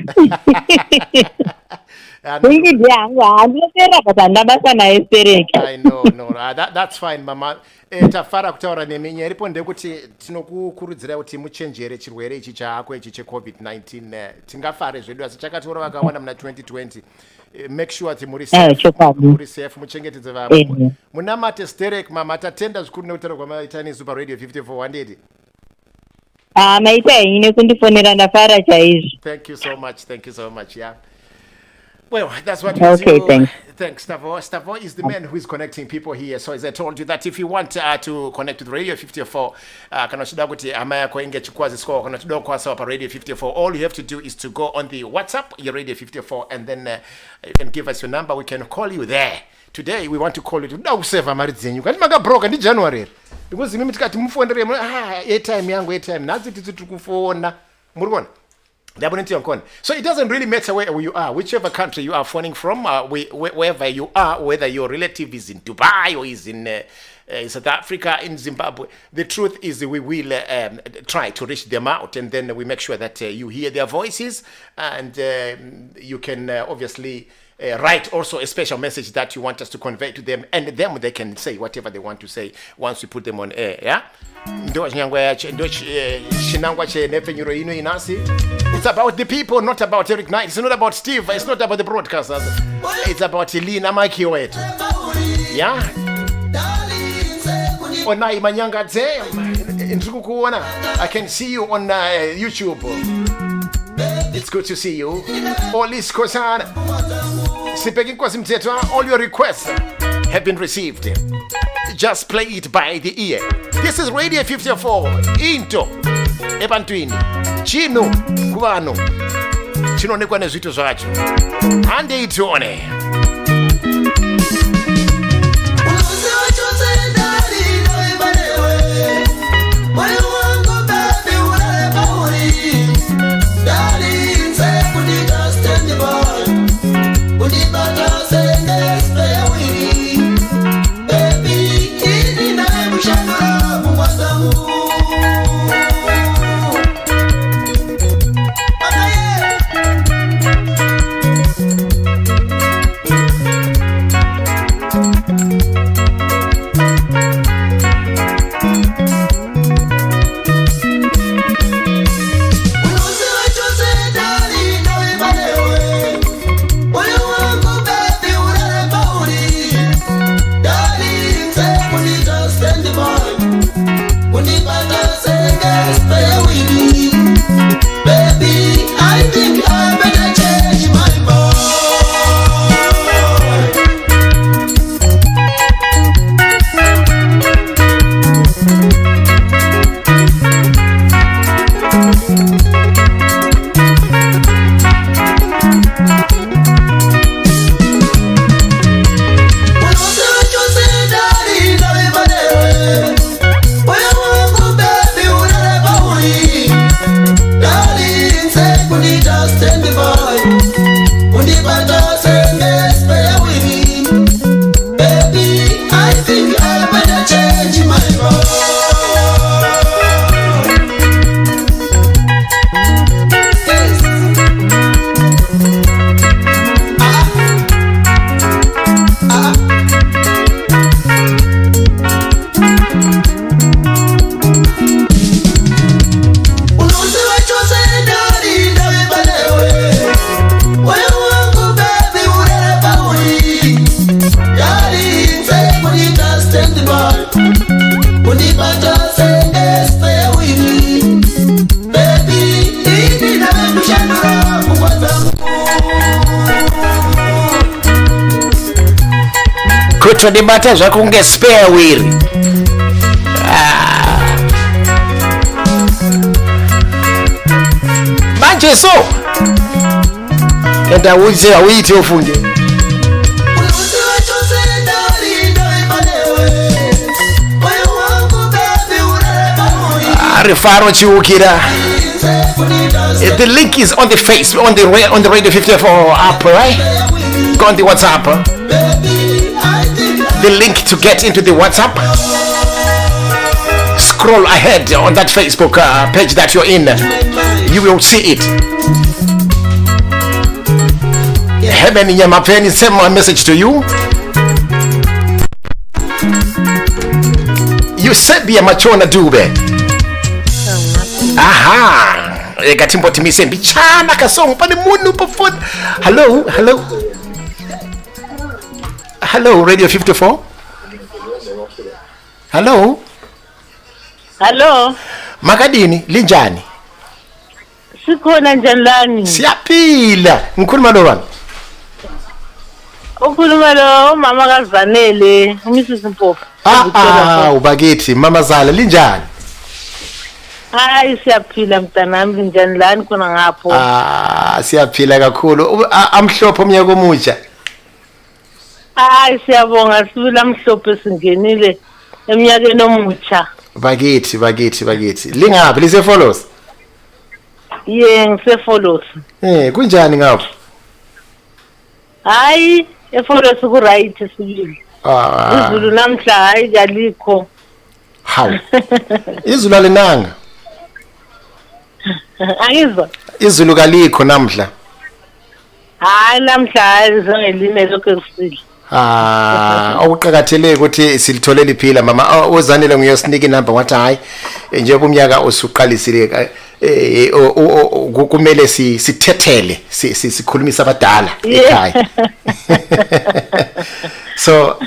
Winkidi hangu handinoteera but handabasa naye stereki. No, that's fine mama. Tafara kutaura nemi nyaya iripo ndekuti tinokukurudzira kuti muchenjere chirwere ichi chaako ichi cheCovid-19 tingafare zvedu asi chakatora vakawanda muna 2020. Make sure kuti muri safe muchengetedze vamwe. Munamate stereki mama tatenda zvikuru neutaro kwamaita nesu paradio 54 wandedi. Maita henyu nekundifonera ndafara chaizvo. Thank you so much, yeah. Well, that's what we do. Thanks, Stavo. Stavo is the man who is connecting people here. So as I told you that if you want to connect with Radio 54, kana shida kuti ama yako inge chukwazi score kana chidogo kwa sawa pa Radio 54, all you have to do is to go on the WhatsApp, your Radio 54, and then you can give us your number. We can call you there. Today we want to call you to kuseva mari dzenyu. Kati makabroka ndi January. Because mimi tikati mufondere airtime yangu airtime nazi tiri kufona. Muri kuona? So it doesn't really matter where you are, whichever country you are phoning from, wherever you are, whether your relative is in Dubai or is in South Africa, in Zimbabwe. The truth is we will try to reach them out, and then we make sure that you hear their voices, and you can obviously write also a special message that you want us to convey to them, and them they can say whatever they want to say once we put them on air. Yeah. It's about the people, not about Eric Knight. It's not about Steve. It's not about the broadcasters. It's about Lina Makiwet. Yeah. Onai Manyanga I can see you on YouTube. It's good to see you. All your requests have been received. Just play it by the ear. This is Radio 54 into Ebantwini Chino Kubano Chino nekwane zvitu zvacho Hande itione Unozi wacho zendari no ibanewe Moyo wangu kutwa debata zvako kunge spare wheel. Manje so enda uze awuyithi ofunde Rifaro Chiukira. The link is on the face on the Radio 54 app, right? Go on the WhatsApp. The link to get into the WhatsApp. Scroll ahead on that Facebook page that you're in. You will see it. Heaven Yamapeni, send my message to you. You said be a machona dube. Aha, ekatimbo timise mbichana kasong pa munu pa phone. Hello Radio 54. Hello Makadini linjani? Sikhona njani lani? Siyaphila. Ngikhuluma lo bani? Ukhuluma lo mama kaZanele, Mrs Mpofu. Ubakithi mama Zala linjani? Hayi siyaphila mntanami linjani lani khona ngapho? Siyaphila kakhulu. Amhlophe umnyaka omutsha. Hayi siyabonga sibila mhlophe singenile eminyakeni omutsha. Bakithi. Lingapi lise follows? Ngise follows. Kunjani ngapho? Hayi efollows ku right sibili. Izulu namhla hayi kalikho. Hawu. Izulu alinanga. Ayizwa. Izulu kalikho namhla. Hayi namhla izangeline lokho kusile. Okuqhakathele ukuthi silithole liphila mama ozanele ngiyosinika inamba wathi hayi njengoba umnyaka osuqalisile kumele sithethele sikhulumisa abadala ekhaya. So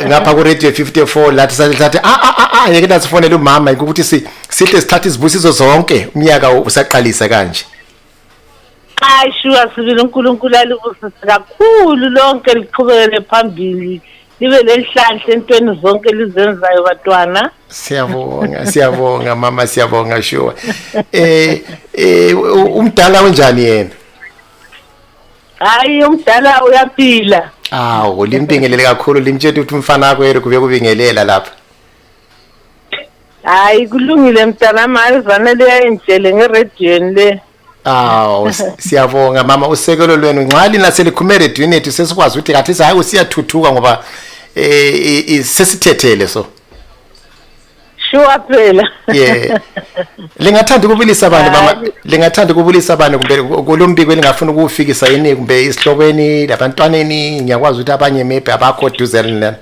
ngapha ku Radio 54 lathi sathi yeke nasifonela umama ukuthi sihle sithatha izibusiso zonke umnyaka usaqalisa kanje. Hayi shuwa sibili uNkulunkulu alibusise kakhulu lonke liqhubekele phambili libe lenhlanhla entweni zonke lizenzayo batwana. Siyabonga mama siyabonga shuwa. Umdala unjani yena? Hayi umdala uyaphila. Limbingelele kakhulu limtshela ukuthi umfana wakho yena kube kubingelela lapha. Hayi kulungile mntana mali Zanele yayintshele ngeradio le. Siyabonga mama usekelo lwenu nxa lina selikhume redweni yethu sesikwazi ukuthi kathi hayi usiyathuthuka ngoba sesithethele so. Sure phela. Lingathanda ukubulisa abantu mama lingathanda ukubulisa abantu kumbe kolombiko elingafuna ukufikisa yini kumbe isihlobeni labantwaneni ngiyakwazi ukuthi abanye maybe abakho duzeli nani.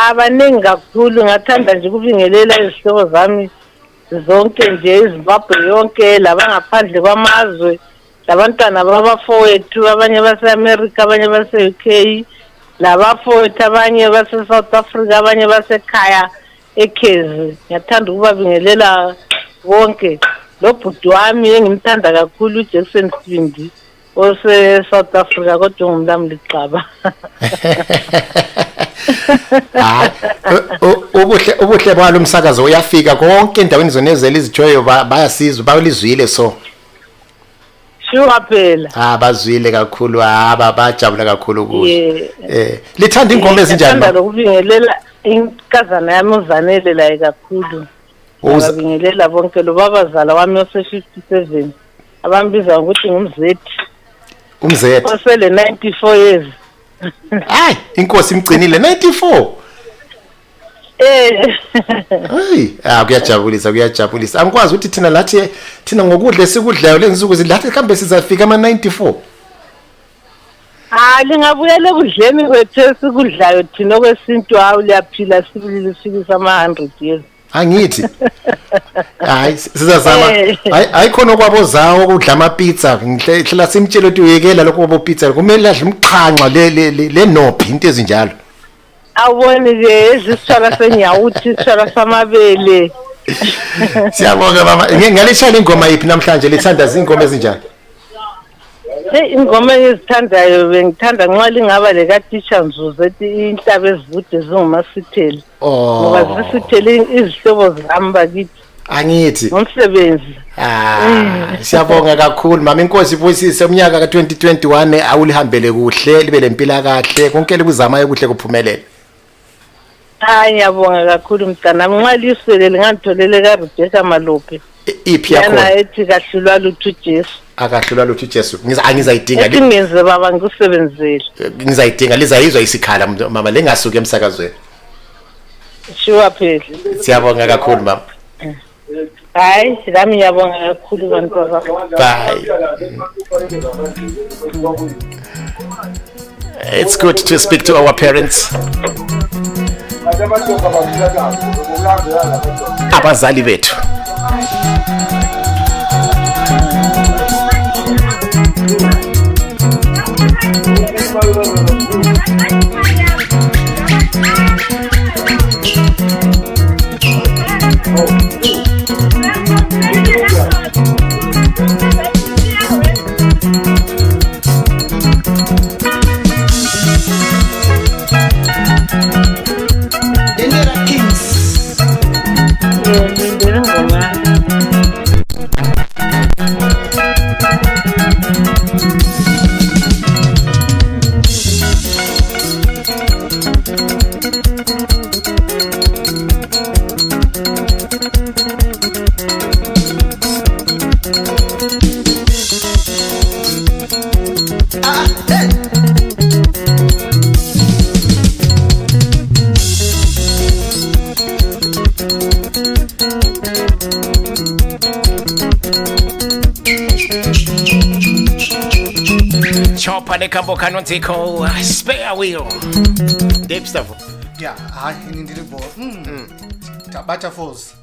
Abaningi kakhulu ngathanda nje ukubingelela izihlobo zami zonke nje iZimbabwe yonke labangaphandle kwamazwe labantwana babafowethu abanye base America abanye base UK labafowethu abanye base South Africa abanye basekhaya eKezi. Ngiyathanda ukubabingelela bonke lo bhuti wami engimthanda kakhulu uJackson Sibindi ose South Africa kodwa ngumlamli Xaba. Ubuhle balo umsakazo uyafika konke endaweni zonezela izijoyo bayasizwa bayolizwile so. Sure phela. Bazwile kakhulu bajabula kakhulu kuhle. Lithanda ingoma ezinjani? Ngithanda ukubingelela inkazana yami uZanele la kakhulu. Ngibingelela bonke lo babazala wami ose 57 abambiza ukuthi ngumzethi. Umzethi. Osele 94 years. Hayi inkosi imgcinile 94. Kuyajabulisa angikwazi ukuthi thina ngokudla esikudlayo lenzuku zilathi kambe sizafika ama 94. Lingabuyele kudleni kwethu esikudlayo thina kwesintu liyaphila sibili sifikisa ama 100 years. Angithi hayi sizazama hayi khona kwabozawo ukudla ama pizza ngihlela simtshela ukuthi uyekela lokho kwabo pizza kumele adle umqhanqa le nophi into ezinjalo. Awuboni ke ezisithala senyawuthi isithala samabele. Siyabonga mama ngalishaya ingoma yipi namhlanje lithanda izingoma ezinjani? ingoma ezithandayo bengithanda nxa lingaba lekaTisha Nzuzu ethi inhlaba ezivude zingumasitheli ngoba zisithele izihlobo zami bakithi angithi ngomsebenzi. Siyabonga kakhulu mama, inkosi ibusise umnyaka ka2021 awulihambele kuhle libe lempila kahle konke likuzamayo kuhle kuphumelele. Ngiyabonga kakhulu mntanami, nxa liswelele ngangitholele kaRebecca Malope iphi yakho yana ethi kahlulwa lutho Jesu. Akahlulwa lutho Jesu. Angizayidinga ngenze baba ngikusebenzele. Ngizayidinga lizayizwa isikhala mama lengasuka emsakazweni. Sure phela. Siyabonga kakhulu mama. Hayi nami ngiyabonga kakhulu bantwana. Bye. It's good to speak to our parents. Abazali bethu. Kambo Kanotiko, spare wheel. Deep stuff. Yeah, in the board. Tabata Falls.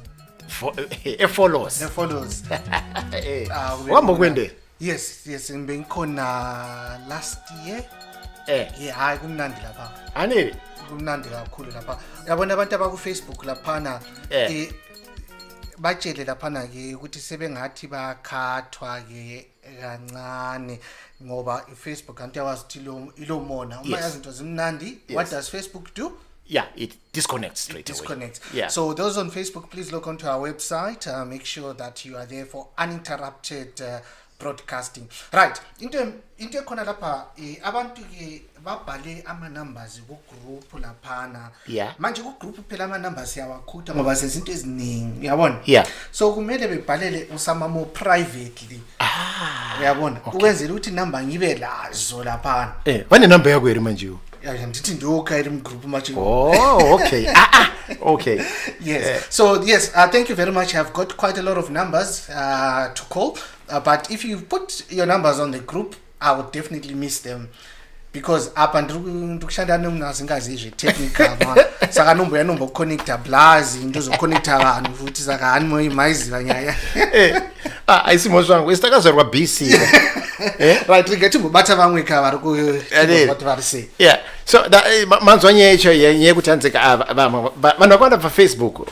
It follows. It follows. Yes, in Bencona last year. I couldn't lapha. Ani? Kumnandi kakhulu lapha. Yabona abantu abaku Facebook laphana batshele laphana ke ukuthi sebengathi bakhathwa ke kancane ngoba iFacebook kanti yawazi ukuthi ilo mona uma yazinto zimnandi. What does Facebook do? Yeah, it disconnects straight away. Yeah. So those on Facebook, please log onto our website. Make sure that you are there for uninterrupted broadcasting. Right. Into khona lapha abantu ke babhale ama numbers ku group laphana. Yeah. Manje ku group phela ama numbers yawakhutha ngoba sezinto eziningi. Uyabona? Yeah. So kumele bebhalele usama more privately. Uyabona? Ukwenzela ukuthi number ngibe lazo laphana. Wane number yakho yeri manje? Ndithi ndiyokha group manje. Oh, okay. Okay. Yes. So yes, thank you very much. I've got quite a lot of numbers to call. But if you put your numbers on the group, I would definitely miss them because up and ndukushanda nomnazingazi nje technical saka number connector blazi into zo connector abantu futhi saka hani moyi mayiziba nyaya ayisimozwangu isitakazerwa BC. Right, we get to batha vamwe ka vari ku what vari say. Yeah. So manzwa nyecho yenye kutanzika vanhu vakwanda pa Facebook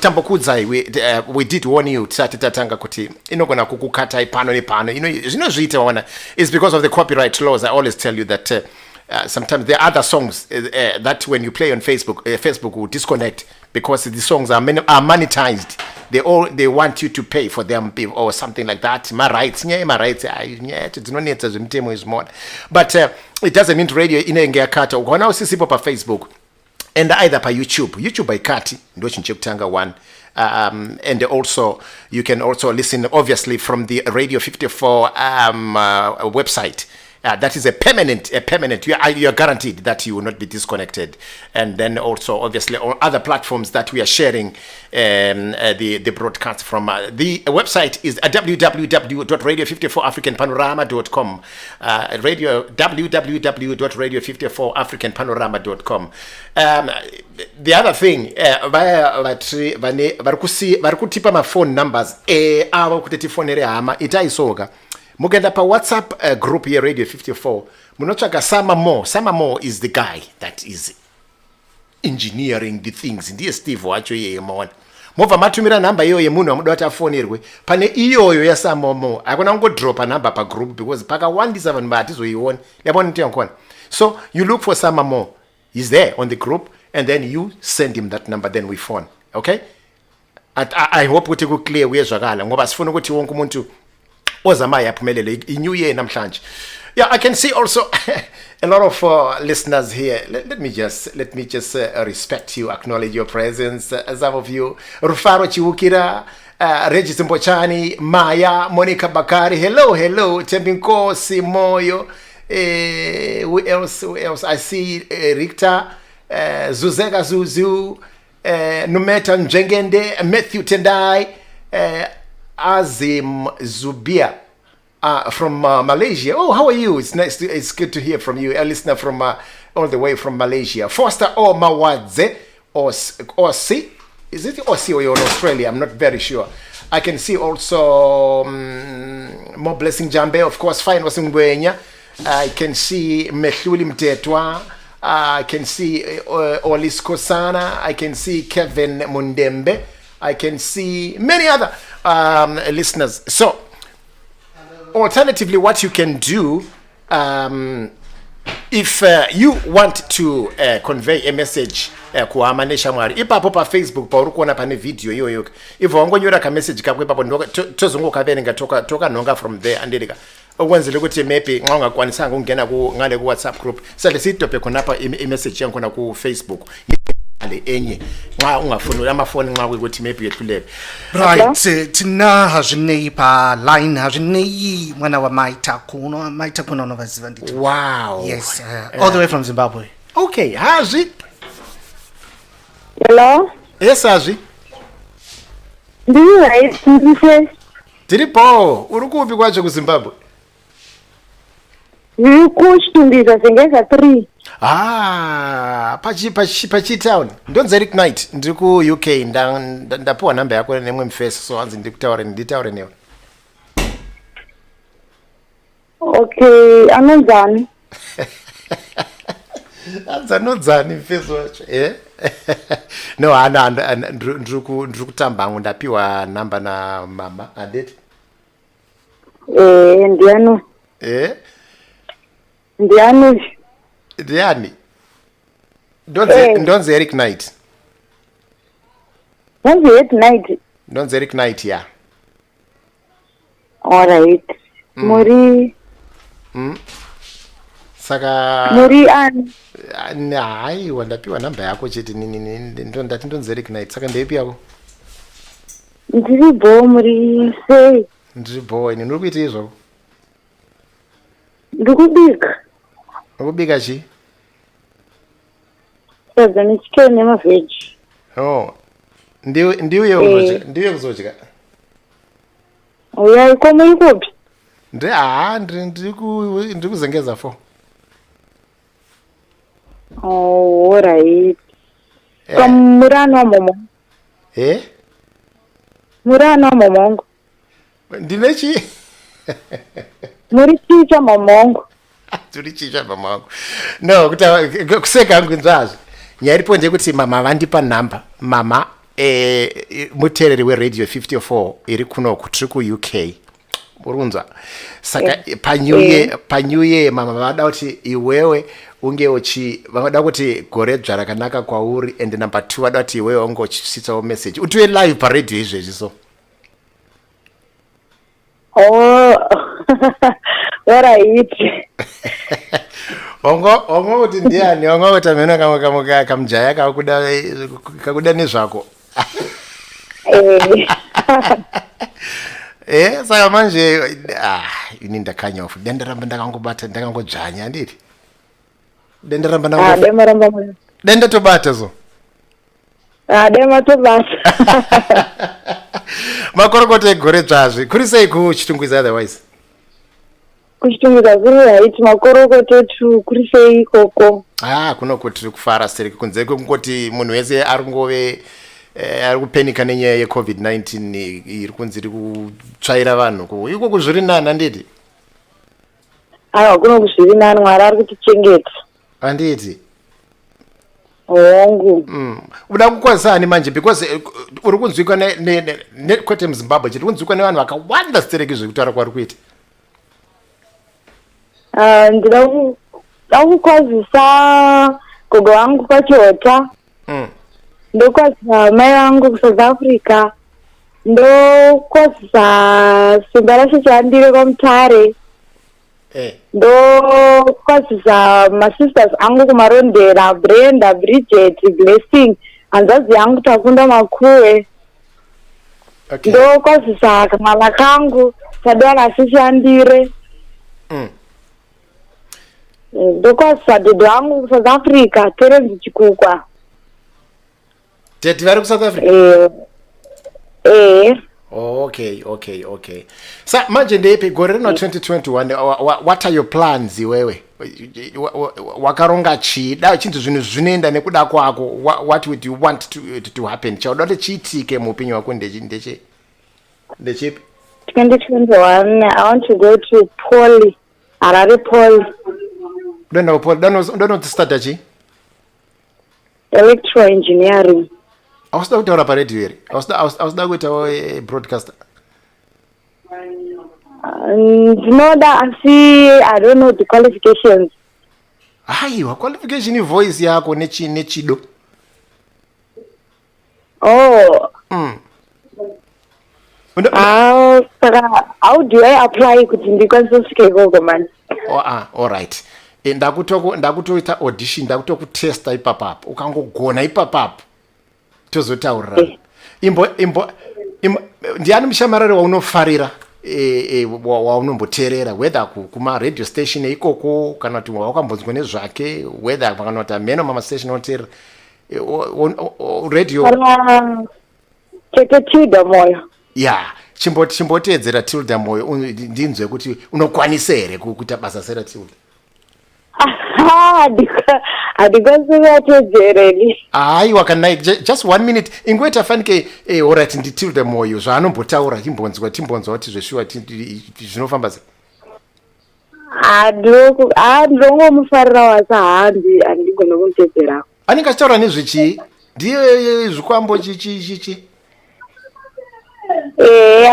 tambo kudzai we did warn you tisati tatanga kuti inogona kukukata ipano nepano zvinozviita waona is because of the copyright laws. I always tell you that sometimes there are other songs that when you play on Facebook Facebook will disconnect because the songs are monetized. They want you to pay for them or something like that. My rights, dzinonetsa zvemutemo izvimona. But it doesn't mean radio inenge yakata. Ukaona usisipo pa Facebook and either pa YouTube haikati ndo chinhu chekutanga one. And also you can also listen obviously from the Radio 54 website. That is a permanent. You are guaranteed that you will not be disconnected. And then also, obviously, on other platforms that we are sharing the broadcast from. The website is www.radio54africanpanorama.com. www.radio54africanpanorama.com. The other thing, vari kutipa ma phone numbers. Ava kuti tifone hama itaisoka. Mugenda pa WhatsApp group here Radio 54. Munotsvaga Sama More is the guy that is engineering the things. Ndiye Steve wacho yeye mona. mobva matumira nhamba iyoyo yemunhu wamuda kuti afonerwe pane iyoyo yasamomo hakuna kungodropa nhamba pagroup because pakawandisa vanhu hatizoioni yabona kuti yankona. So you look for some more, he's there on the group and then you send him that number, then we phone. Okay, I hope kuti ku clear uyezwakala ngoba sifuna ukuthi wonke umuntu ozamayo aphumelele inew year namhlanje. Yeah, I can see also a lot of listeners here. Let me just respect you, acknowledge your presence. Some of you, Rufaro Chiwukira, Regis Mpochani, Maya, Monica Bakari. Hello, Tembinko Simoyo. Who else? I see Rikta, Zuzega Zuzu, Numeta Njengende, Matthew Tendai, Azim Zubia. From Malaysia. Oh, how are you? It's good to hear from you. A listener from all the way from Malaysia. Foster O Mawadze or C. Is it Aussie or you're in Australia? I'm not very sure. I can see also more Blessing Jambe, of course, Fine Wasungwenya. I can see Mehluli Mtetwa. I can see Olis Kosana. I can see Kevin Mundembe. I can see many other listeners. So, alternatively, what you can do, if you want to convey a message kuhamanisha mwari ipapo pa Facebook pa urikuona pane video iyoyo ivo wangonyora ka message kakwe papo tozongoka venenga toka nonga from there andika okwenzele ukuthi maybe nxa ungakwanisanga ukungena ngale ku WhatsApp group sale sitope khonapha i-message yakhona ku Facebook enye nxa ungafuni amafoni nxa ukuthi maybe yehluleke. Right, tina hazvinei pa line hazvinei mwana wa maita kuno novaziva ndito. Wow. Yes, all the way from Zimbabwe. Okay, Hazi. Hello? Yes, Hazi. Ndiri Tiripo, urikupi kwacho ku Zimbabwe? Ndiri kuchitumbiza sengeza 3. Pachi town. Ndonze Eric Knight, ndiri ku UK ndapuwa namba yako nemwe mfesi so hanzi nditaure newe. Okay, anonzani. Anzanodzani mfesi wacho, No, ndiri kutamba hangu ndapiwa namba na mama, andeti? Ndiano. Ndiani? Ndonze Eric Knight. Ndonze Eric Knight, yeah. All right. Muri. Saka. Muri an. Hai, wandapiwa namba yako cheti ndati ndonze Eric Knight. Saka ndepi yako? Ndiri bo muri sei. Ndiri bo, ndiri kuita izvo. Ndikubika. Ukubika chi? Sadza nechikeni nemaveji. Oh. Ndiuye kuzodya. Uyai komu ikupi? Ndiri kuzengeza 4. Oh, right. Murano wa momo. Murano wa momongo. Ndinechi? Muri chicha momongo. Turi chicha mamangu. No, kuseka hangu nzazvo. Nyaripo ndekuti mama vandipa namba. Mama mutereri we radio 54 iri kuno kutiri ku UK. Urunza. Saka panyuye mama vada kuti iwewe unge vada kuti gore dzvarakanaka kwauri and number 2 vada kuti iwewe unge uchisitsawo message. Utiwe live pa radio izvezvi so. Oh. What I eat. Ongo kuti ndiani, ongo kuti amena kamujaya kakuda nezvako. Saka manje ini ndakanyofu dendaramba ndakangobata ndakangodzvanya ndiri. Dendaramba ndakangobata. Denda tobata so. Dema tobata. Makorokota egore dzvazvi. Kuri sei kuchitungwiza otherwise? Kuchitungwiza kuri haiti makorokota kuri sei ikoko. Kuno kuti tiri kufara seri kunze kungoti munhu wese ari kungove ari kupenika nenyaya yeCovid-19 iri kunzi iri kutsvaira vanhu. Ikoko zviri nani handiti? Kuno zviri nani, Mwari ari kutichengeta. Handiti? hongu uda kukwazani manje because uri kunzwikwa kwete muZimbabwe chete kunzwikwa nevanhu vakawanda zitereki zvekutaura kwari kuita ndida kukwazisa gogo wangu kwachiota ndokwazisa mai vangu kuSouth Africa ndokwazisa simba rashe chandire kwaMutare ndokwazisa masisters angu kumarondera Brenda, Bridget, Blessing hanzvadzi yangu takunda Makuwe ndokwazisa kamwana kangu tadala asishandire ndokwazisa dhodho wangu kuSouth Africa Terence Chikukwa tete vari kuSouth Africa okay sa manje ndeipi gore rino 2021 what are your plans iwewe wakaronga chii da chintu zvinhu zvinoenda nekuda kwako what would you want to happen chauda kuti chiitike muupenyu wako ndechipi 2021 I want to go to Poly Harare Poly don't start chii electroengineering ausida kutaura paredhiyo here ausida kuitawo broadcaster ndinoda asi I don't know the qualifications aiwa qualification voice yako nechido how do I apply kuti ndikwanise kusvika ikoko mani all right ndakutoita audition ndakutokutesta ipapapo ukangogona ipapapo tozotaurira ndiani mushamarari waunofarira waunomboteerera whether kuma-radio station ikoko kana kuti wakambonzwa nezvake whether kana kuti ameno mamastation oteerera radio chete Tilda Moyo chimboteedzera Tilda Moyo ndinzwe kuti unokwanisa here kuita basa sera Tilda handikwanisivatedzereni aiwa kana just 1 minute ingoita fanike alright ndiTilda Moyo zvaanombotaura timbonzwa kuti zveshuwa zvinofamba sei ndinongomufarira wasa handigona kumutedzerako anenge achitaura nezvechii ndiye zvikwambo chichi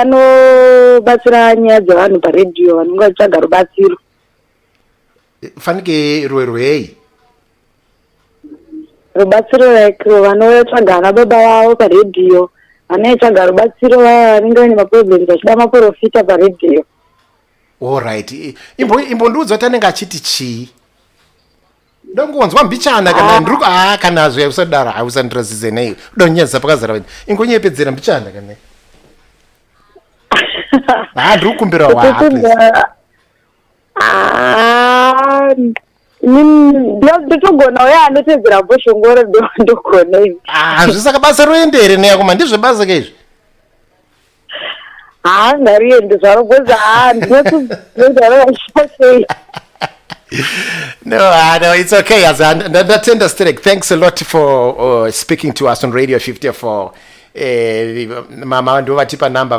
anobatsira nyaya dzevanhu paredhiyo vanenge vachitsvaga rubatsiro fanike rwei rubatsiro like vanotsvaga ana baba vavo paredhiyo vanoitsvaga rubatsiro vaya vanenge vane maproblems vachida maprofita paredhiyo alright imbondiudza kuti anenge achiti chii ndongonzwa mbichana kana ndiri kana zve usadara ausandirazise nei udonyadzisa pakazara vanhu ingonyepedzera mbichana kana ndiri kukumbira ndotogona uya andotedzera mboshongoro ndogona zvisaka basa roendere neyakoma ndizve basa kaizvi ngariende zvarogoza ndinotozoaroashasei No, it's okay. Ndatenda Sterek. Thanks a lot for speaking to us on Radio 54. Mama ndo vatipa namba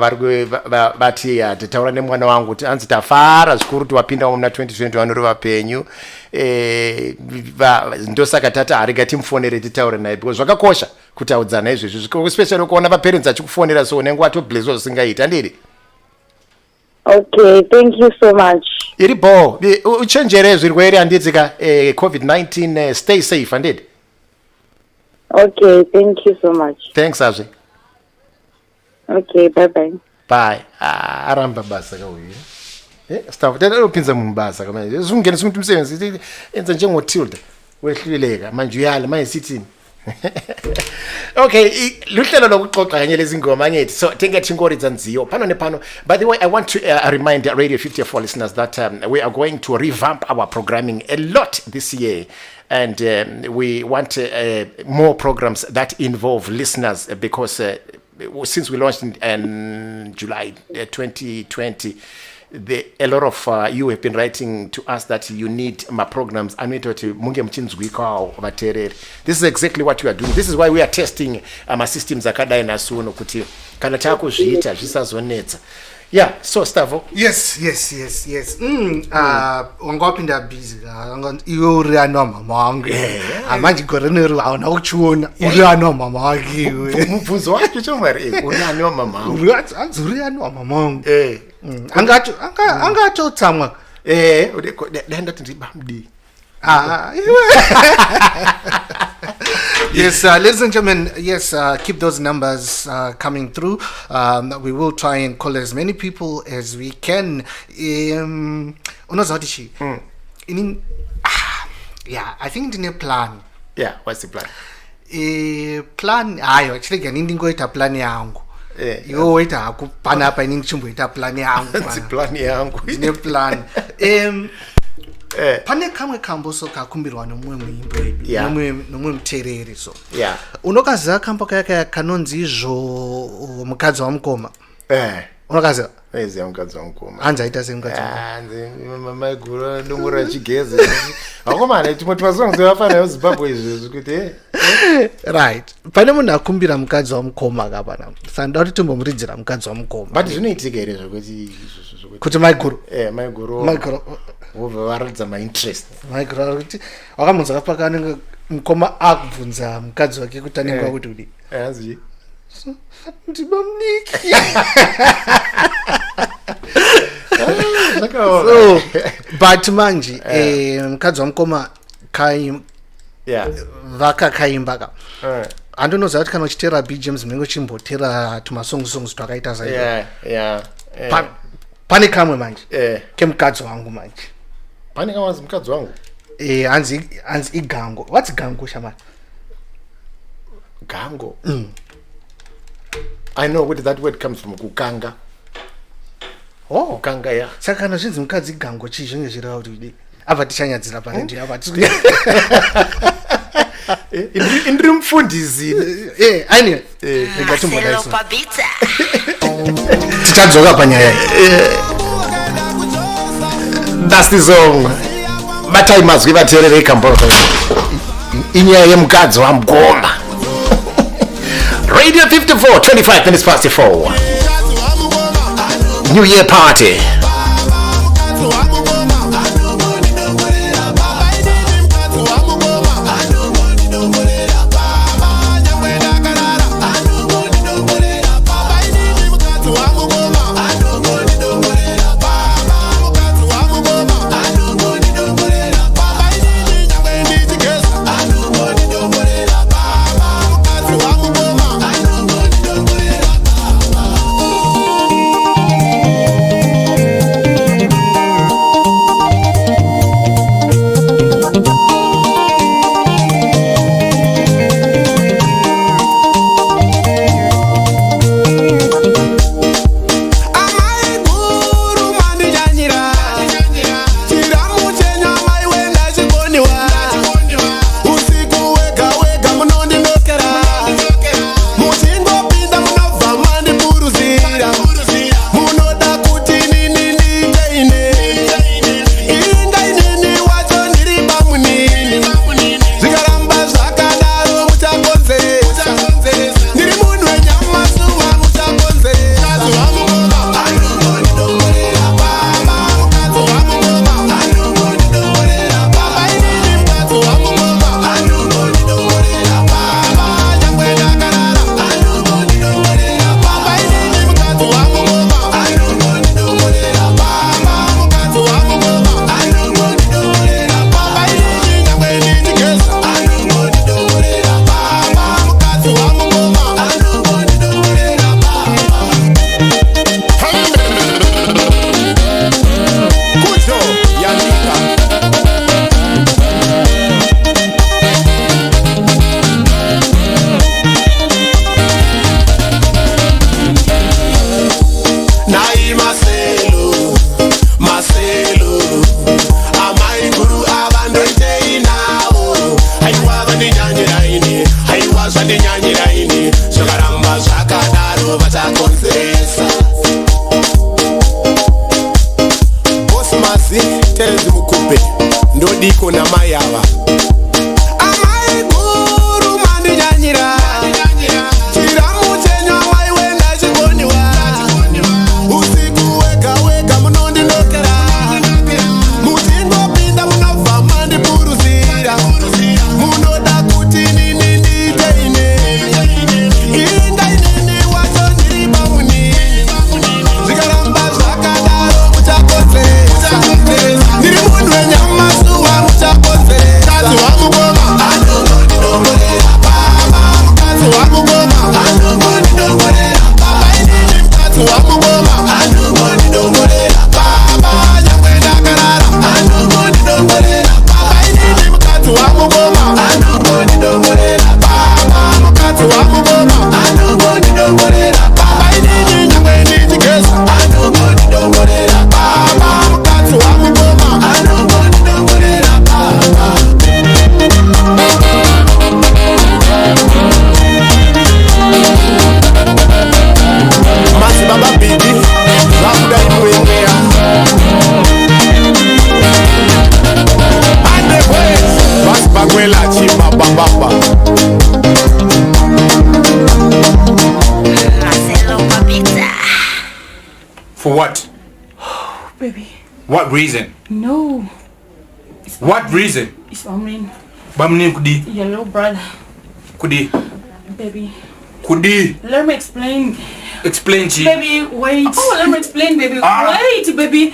vati tataura nemwana wangu kuti anzi tafara zvikuru kuti wapinda muna 2021 uri vapenyu ndosaka tata arega timufonere titaure naye because zvakakosha kutaudzana izvezvi especially kuona vaparents achikufonera so unenge watoblesswa zvisingaiti andiri. Okay, thank you so much. Iripo uchenjere zvirwere anditsika COVID-19 stay safe andidi. Okay, thank you so much. Thanks Azwi. Okay, bye bye. Bye. Aramba basa kauye. Staff tata upinza mumbasa kama zungene simuntu umsebenzi enza njengo Tilda wehluleka manje uyala manje sithini. Okay, luhlelo lokuxoxa kanye lezi ngoma ngithi so tengethi inkori zanziyo phano nepano. By the way, I want to remind Radio 54 listeners that we are going to revamp our programming a lot this year, and we want more programs that involve listeners because since we launched in July 2020, a lot of you have been writing to us that you need my programs. This is exactly what we are doing. This is why we are testing my systems akadai nasuno kuti kana chako zviita zvisazonetsa. Yeah, so Stavo. Yes. Wangopinda busy. You uri anoma mama wangu. Manje gorenero hauna kuchiona. Uri anoma mama wangu. Mvuzo wake chomari uri anoma mama wangu. Uri anoma mama wangu. Angacho tsamwa. Denda tindibamdi. Yes, ladies and gentlemen, yes, keep those numbers coming through. We will try and call as many people as we can. Unozawadishi. Yeah, I think in a plan. Yeah, what's the plan? Plan, actually, ndingoita plan yangu. Yo waita kupana hapa ini chimboita plan yangu. It's plan yangu. Ine plan. Pane kamwe kamboso kakumbirwa nomwe muimbo edu nomwe muterere so unokaziva kambo kaya kanonzi izvo mukadzi wamukoma unokaziva mukadzi wamukoma hanzi aita semukadzi maiguru domura chigezi akomana tumwe tumasongs vafana vezimbabwe izvezvi kuti right pane munhu akumbira mukadzi wamukoma kapana sanda kuti tombomuridzira mukadzi wamukoma but zvinoitika here zvokuti kuti maiguru wobva varatidza mainterest maiguru kuti wakamudza kapaka anenge mukoma akubvunza mukadzi wake kuti anenge wakuti kudi hanzi ndibamniki so but manje mukadzi wamukoma vakakaimba ka handinoziva kuti kana uchitera bgms munenge uchimbotera tumasongs twakaita saizvo pane kamwe manje kemukadzi wangu manje pane kamwe anzi mukadzi wangu hanzi igango. What's gango, Shaman? Gango? I know where that word comes from. Kukanga. Oh, kukanga, yeah. Saka na shinzi mkazi gango chishi nge shira hau tuwidi. Ava tishanya zila parendi ava tuwidi. Indri mfundizi. Aini. Marcelo Pabita. Tichadzoka panyaya. That's the song. Matai mazwi vaterere kamboto. Inyaya yemukadzi wamugoma. Radio 54, 25 minutes past 4. New Year party. Usiku What reason? No. What reason? It's Bamrin. Bamrin kudi. Your little brother. Kudi. Baby. Kudi. Let me explain. Explain, Chi. Baby, wait. Oh, let me explain, baby. Wait, baby.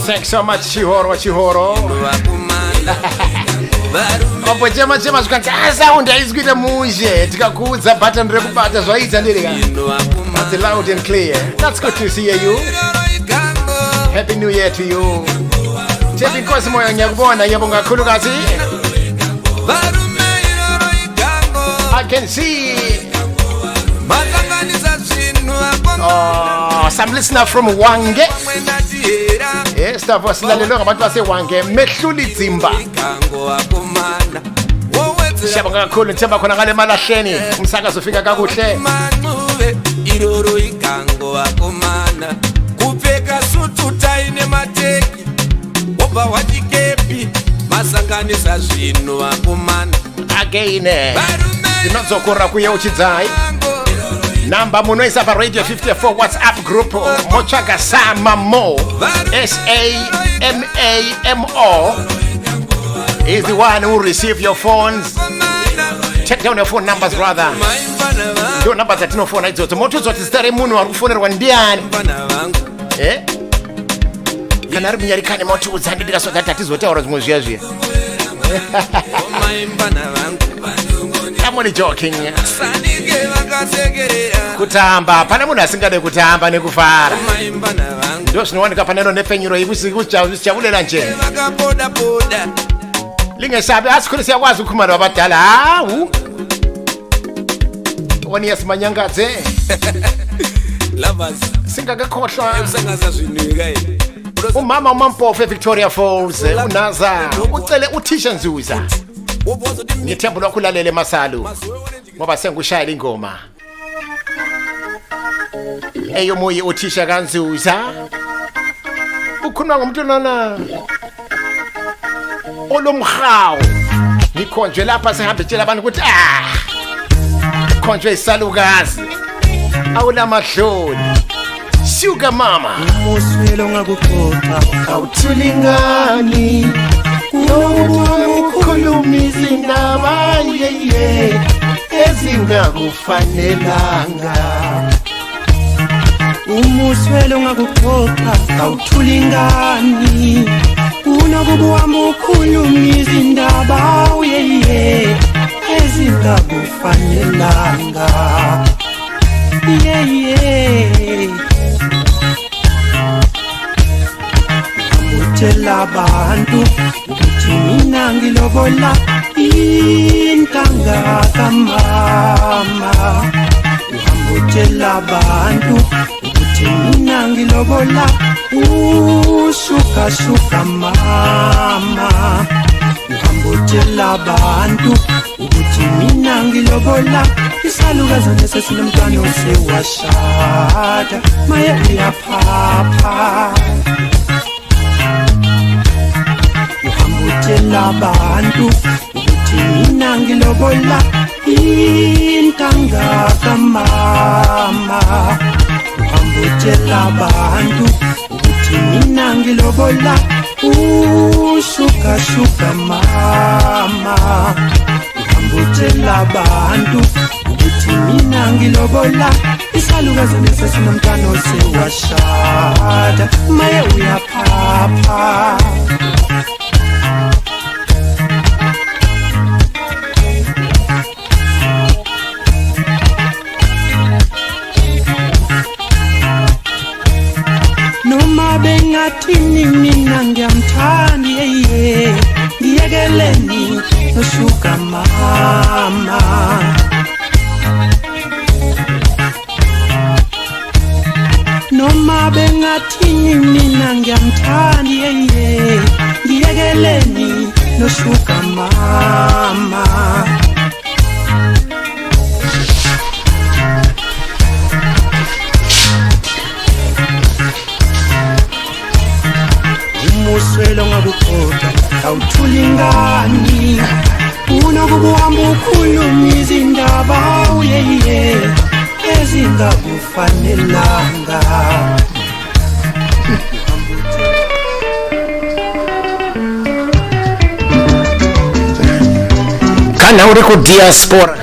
Thanks so much, Chihoro. Mambo chema zvikati sound haisikuita muje tikakuudza button rekubata zvaita ndirika. That's loud and clear. That's good to see you. Happy New Year to you. Chepi kosi moyo nyakubona yabonga khulu kasi. I can see some listener from Wange. Yes, stuff was lalelo ngabantu base Wange mehluli dzimba. Siyabonga kakhulu ngithemba khona ngale malahleni umsakazo ufika kakuhle. Iroro ikango akomana kupeka sutu taine mateki oba wajikepi masanganisa zvinhu vakomana again tinozokura kuye uchidzai namba munoisa paradio 54 WhatsApp group motsvaga Samamo SAMAMO is the one who receive your phones. Check down your phone numbers rather. Your numbers that no phone idzoto motozoti stare munhu ari kufonerwa ndiani kana ari munyarikane motiudza ndidira so that atizotaura zvimwe zviya zviya. I'm only joking. Kutamba pana munhu asingade kutamba nekufara ndo zvinowanika panero nepfenyuro ikusichavulera njeni lingesabe asikurisi yakwazi kukhumana wabadala hawu wani yasimanyangadze singakakhohlwa umama umampofu eVictoria Falls unaza ucele uthisha Nzuza ngithemba lokulalela eMasalu ngoba sengushayela ingoma eyo moye uthisha kaNzuza ukhuluma ngomuntu lona olomhawu nikhonjwe lapha sihambe tshela abantu ukuthi khonjwe isalukazi awulamahloni sugar mama umuswelo ngakukhopha awuthulingani ukhuluma izindaba yeye ezingakufanelanga umuswelo ngakukhopha awuthulingani unokubuhamba ukhuluma izindaba yeye ezingakufanelanga yeye tell abantu ukuthi mina ngilobola intanga kamama uhambutshela abantu ukuthi mina ngilobola ushuka mama uhambutshela abantu ukuthi mina ngilobola isalukazi sesinomntwana osewashada maye uyaphapha uhambutshela abantu ukuthi mina ngilobola intanga kamama uhambutshela abantu ukuthi mina ngilobola ushuka mama uhambutshela abantu ukuthi mina ngilobola isalukazi sesinomntwana osewashada maye uyaphapha noma bengathini mina ngiyamthanda yeye ngiyekeleni noshuka mama noma bengathini mina ngiyamthanda yeye ngiyekeleni noshuka mama umuswelo ngakukhopha awuthulingani unokubuhamba ukhuluma izindaba yeye ezingakufanelanga kana uri kudiaspora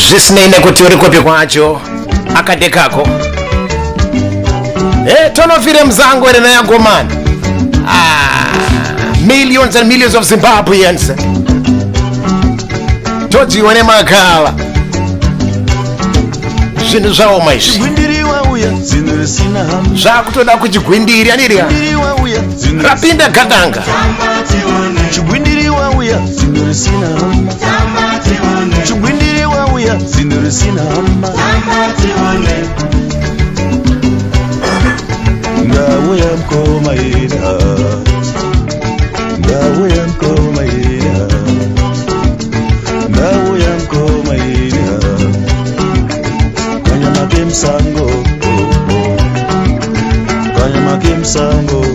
zvisinei nekuti uri kupi kwacho akade kako tonofire muzango ere nayagomana millions and millions of Zimbabweans todziwa nemakava zvinhu zvaoma izvi zvakutoda kuchigwindiri aniria rapinda gadanga chigwindiri wauya zino risina hama chigwindiri wauya zino risina hama ngauya mkoma ina ngauya mkoma ina ngauya mkoma ina kanyama kimsango kanyama kimsango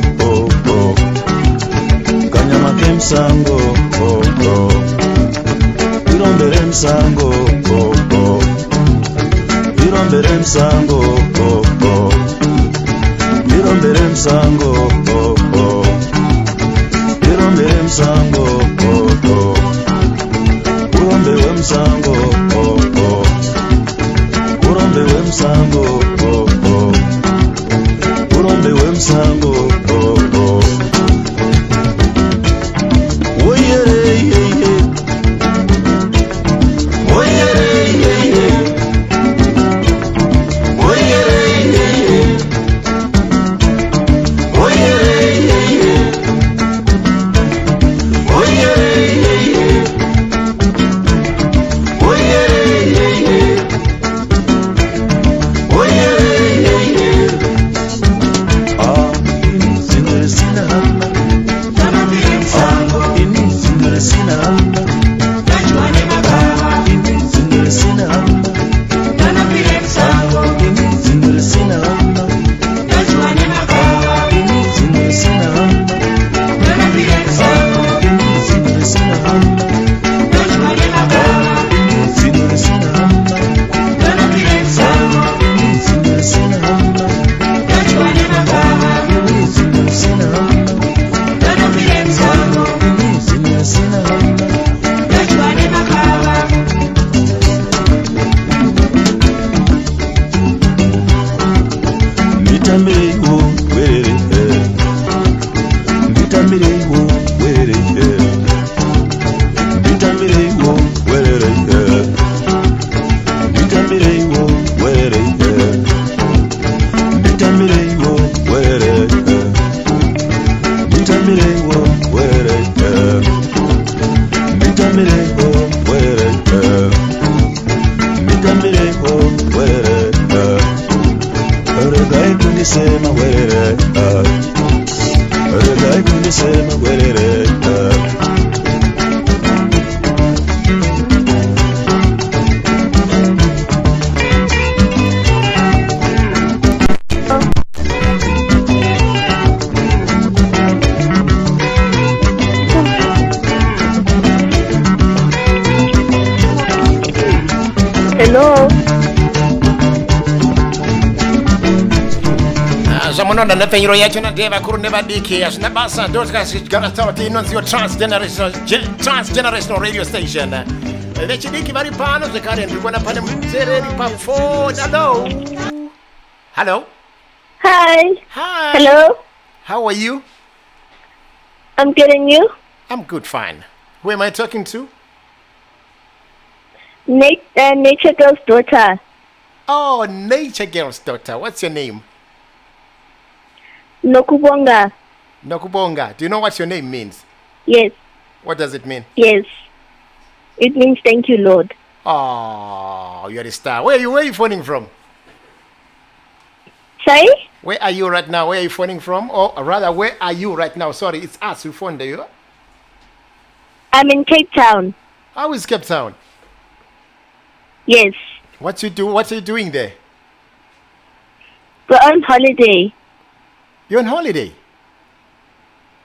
kanyama kimsango msango ndirombere msango ndirombere msango urombe wemsango urombe wemsango urombe wemsango zamononda nepfenyuro yacho nadheva kuru nevadiki hazvina basa ndotikasvigara taura kuti inonziwa transgenerational radio station. Vechidiki vari pano zvekare ndiri kuona pane muteereri pafoni. Hello. Hi. Hi. Hello. How are you? I'm getting you. I'm good, fine. Who am I talking to? Nature Girl's daughter. Oh, Nature Girl's daughter. What's your name? Nokubonga. Nokubonga. Do you know what your name means? Yes. What does it mean? Yes. It means thank you, Lord. Oh, you're a star. Where are you phoning from? Sorry? Where are you right now? Where are you phoning from? Or rather, where are you right now? Sorry, it's us who phoned you. I'm in Cape Town. How is Cape Town? Yes. What are you doing there? We're on holiday. You're on holiday?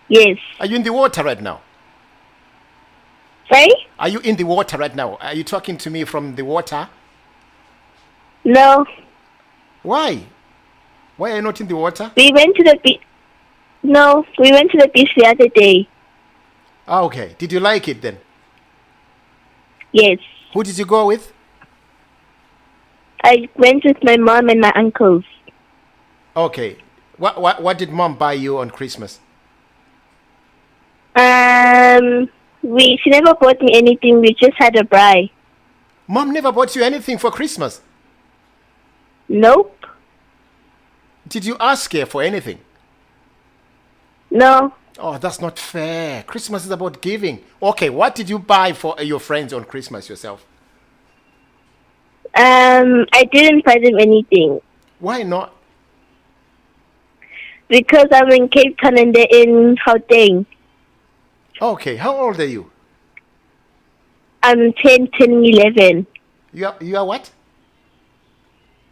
Yes. Are you in the water right now? Sorry? Are you in the water right now? Are you talking to me from the water? No. Why? Why are you not in the water? We went to the beach. No, we went to the beach the other day. Oh, okay. Did you like it then? Yes. Who did you go with? I went with my mom and my uncles. Okay. What did mom buy you on Christmas? She never bought me anything. We just had a braai. Mom never bought you anything for Christmas? Nope. Did you ask her for anything? No. Oh, that's not fair. Christmas is about giving. Okay, what did you buy for your friends on Christmas yourself? I didn't buy them anything. Why not? Because I'm in Cape Town and they're in Gauteng. Okay, how old are you? I'm 10, turning 11. You are what?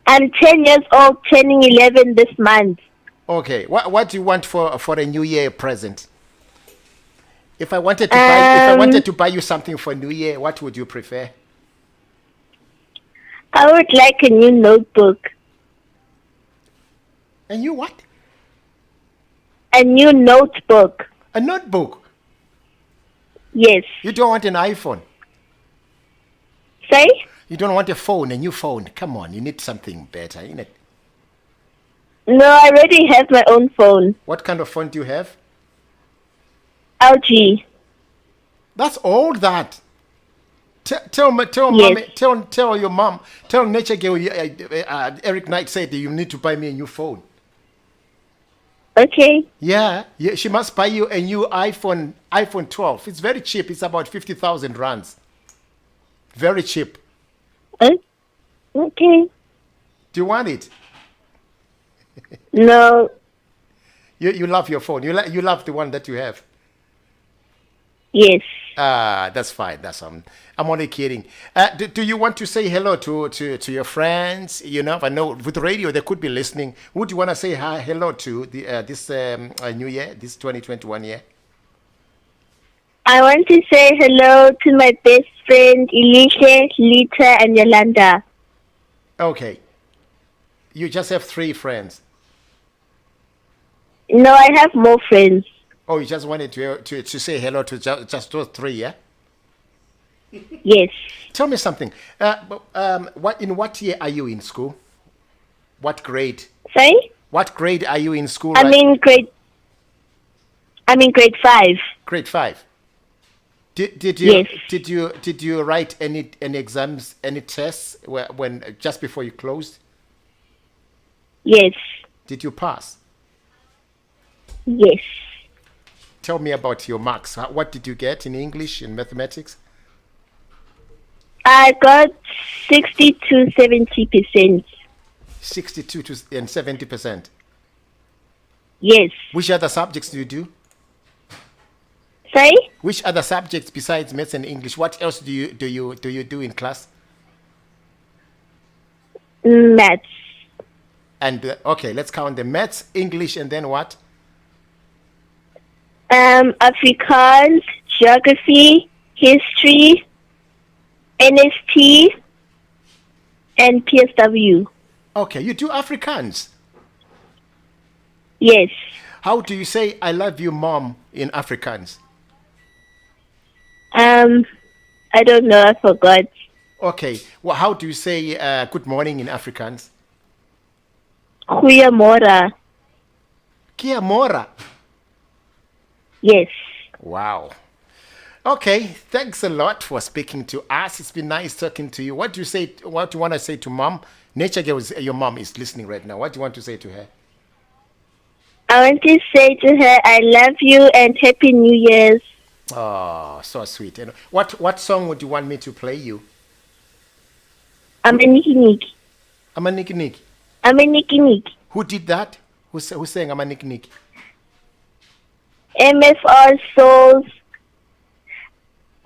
I'm 10 years old, turning 11 this month. Okay, what do you want for a New Year present? If I wanted to buy you something for New Year, what would you prefer? I would like a new notebook. A new what? A new notebook. A notebook? Yes. You don't want an iPhone? Say? You don't want a new phone. Come on, you need something better, innit? No, I already have my own phone. What kind of phone do you have? LG. That's all that. Tell your mom, tell Nature Girl, Eric Knight said that you need to buy me a new phone. Okay. Yeah, she must buy you a new iPhone 12. It's very cheap. It's about 50,000 rands. Very cheap. Okay. Do you want it? No. You love your phone. You love the one that you have. Yes. That's fine. I'm only kidding. Do you want to say hello to your friends? You know, I know with the radio they could be listening. Would you want to say hello to this new year, this 2021 year? I want to say hello to my best friend Elisha, Lita, and Yolanda. Okay. You just have 3 friends. No, I have more friends. Oh, you just wanted to say hello to just those 3, yeah? Yes. Tell me something. In what year are you in school? What grade? Sorry? What grade are you in school? I'm in grade 5. Grade 5. Did you write any exams, any tests when just before you closed? Yes. Did you pass? Yes. Tell me about your marks. What did you get in English and mathematics? I got 60 to 70%. 62 and 70%. Yes. Which other subjects do you do? Sorry? Which other subjects besides maths and English? What else do you do in class? Maths. And okay, let's count the maths, English, and then what? Afrikaans, geography, history, NST, and PSW. Okay, you do Afrikaans? Yes. How do you say "I love you, Mom" in Afrikaans? I don't know. I forgot. Okay. Well, how do you say "good morning" in Afrikaans? Goeiemorgen. Goeiemorgen. Yes. Wow. Okay. Thanks a lot for speaking to us. It's been nice talking to you. What do you say? What do you want to say to Mom? Nature Girl, your mom is listening right now. What do you want to say to her? I want to say to her, I love you and Happy New Year's. Oh, so sweet. And what song would you want me to play you? Amaniki Niki. Amaniki Niki. Amaniki Niki. Who did that? Who sang Amaniki Niki? MFR Souls,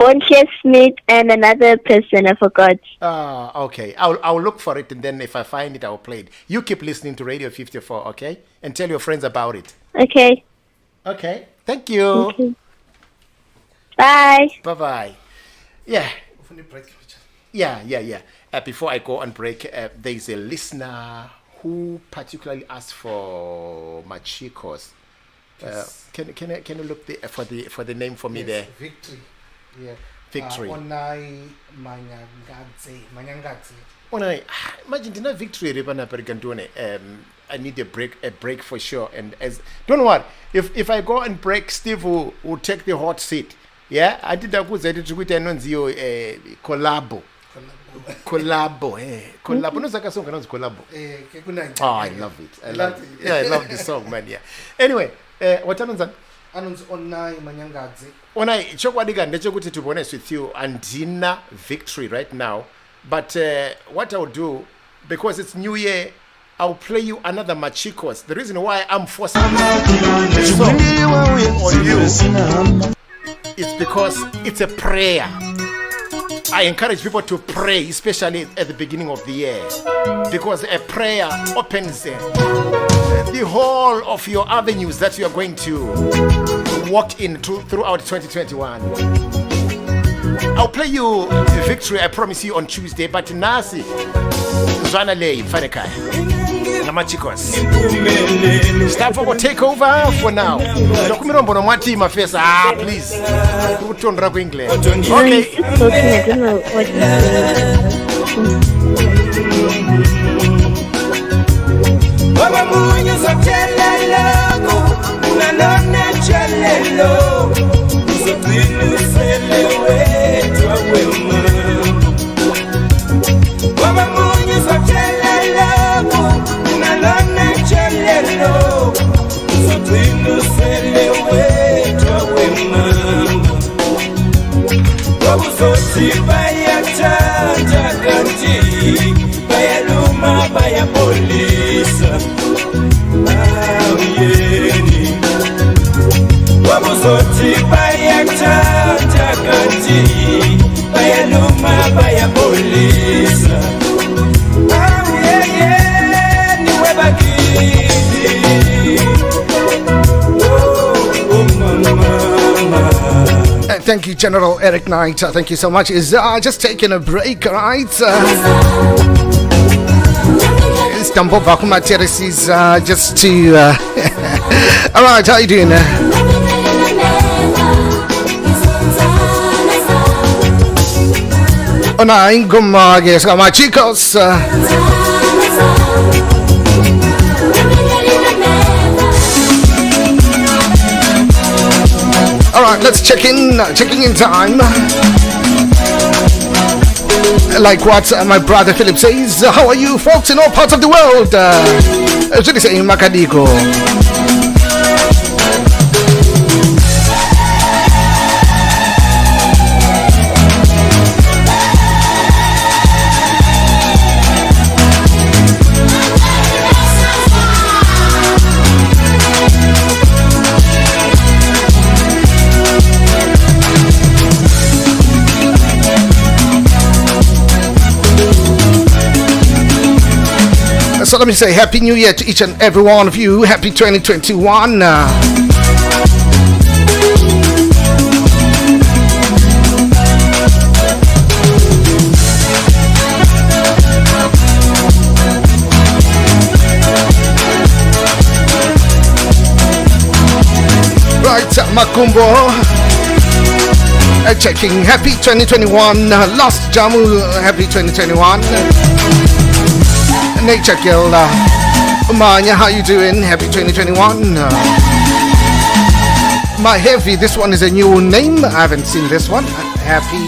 Bonche Smith, and another person I forgot. Okay. I'll look for it, and then if I find it, I'll play it. You keep listening to Radio 54, okay? And tell your friends about it. Okay. Okay. Thank you. Okay. Bye. Bye-bye. Yeah. Yeah. Before I go on break, there's a listener who particularly asked for Machikos. Can you look for the name for me there? Victory. Yeah. Victory. Onai Manyangadze. Onai, imagine dina Victory ribana perigandone. I need a break for sure. And don't worry, if I go and break, Steve will take the hot seat. Yeah, I did that with collabo. Collabo. No saka song kanazi collabo. Oh, I love it. I love the song, man. Yeah. Anyway, what anonza? Anonza Onai Manyangadze. Onai, chokwadika ndechekuti to be honest with you, andina Victory right now. But what I'll do, because it's New Year, I'll play you another Machikos. The reason why I'm forcing this song on you is because it's a prayer. I encourage people to pray, especially at the beginning of the year, because a prayer opens the whole of your avenues that you are going to walk in throughout 2021. I'll play you Victory, I promise you, on Tuesday, but Nasi Zwana Lei Fanekai. Machikos. It's time for a takeover for now. Dokumirombo no mwati mafesa. Please. Utondra ku English. Okay. I don't know what you're saying. Baba munyo sotelelo, unanona chelelo, uzopinu selewe twa wema. Baba munyo sotelelo, unanona chelelo, uzopinu selewe twa wema. Baba soti baya tata kanti, baya luma baya polisa. Wabuzoti baya tata kanti, baya luma baya polisa. Niwe bagidi. Thank you, General Eric Knight. Thank you so much. Is just taking a break, right? Stumble back on my terraces just to. All right, how you doing? Ona ingoma yes, my chicos. All right, let's checking in time. Like what my brother Philip says, how are you folks in all parts of the world? Should I say Makadiko? So let me say Happy New Year to each and every one of you. Happy 2021. Right, Makumbo. Checking Happy 2021. Last Jamu, Happy 2021. Nature Girl, Manya, how you doing? Happy 2021. My Heavy, this one is a new name. I haven't seen this one. Happy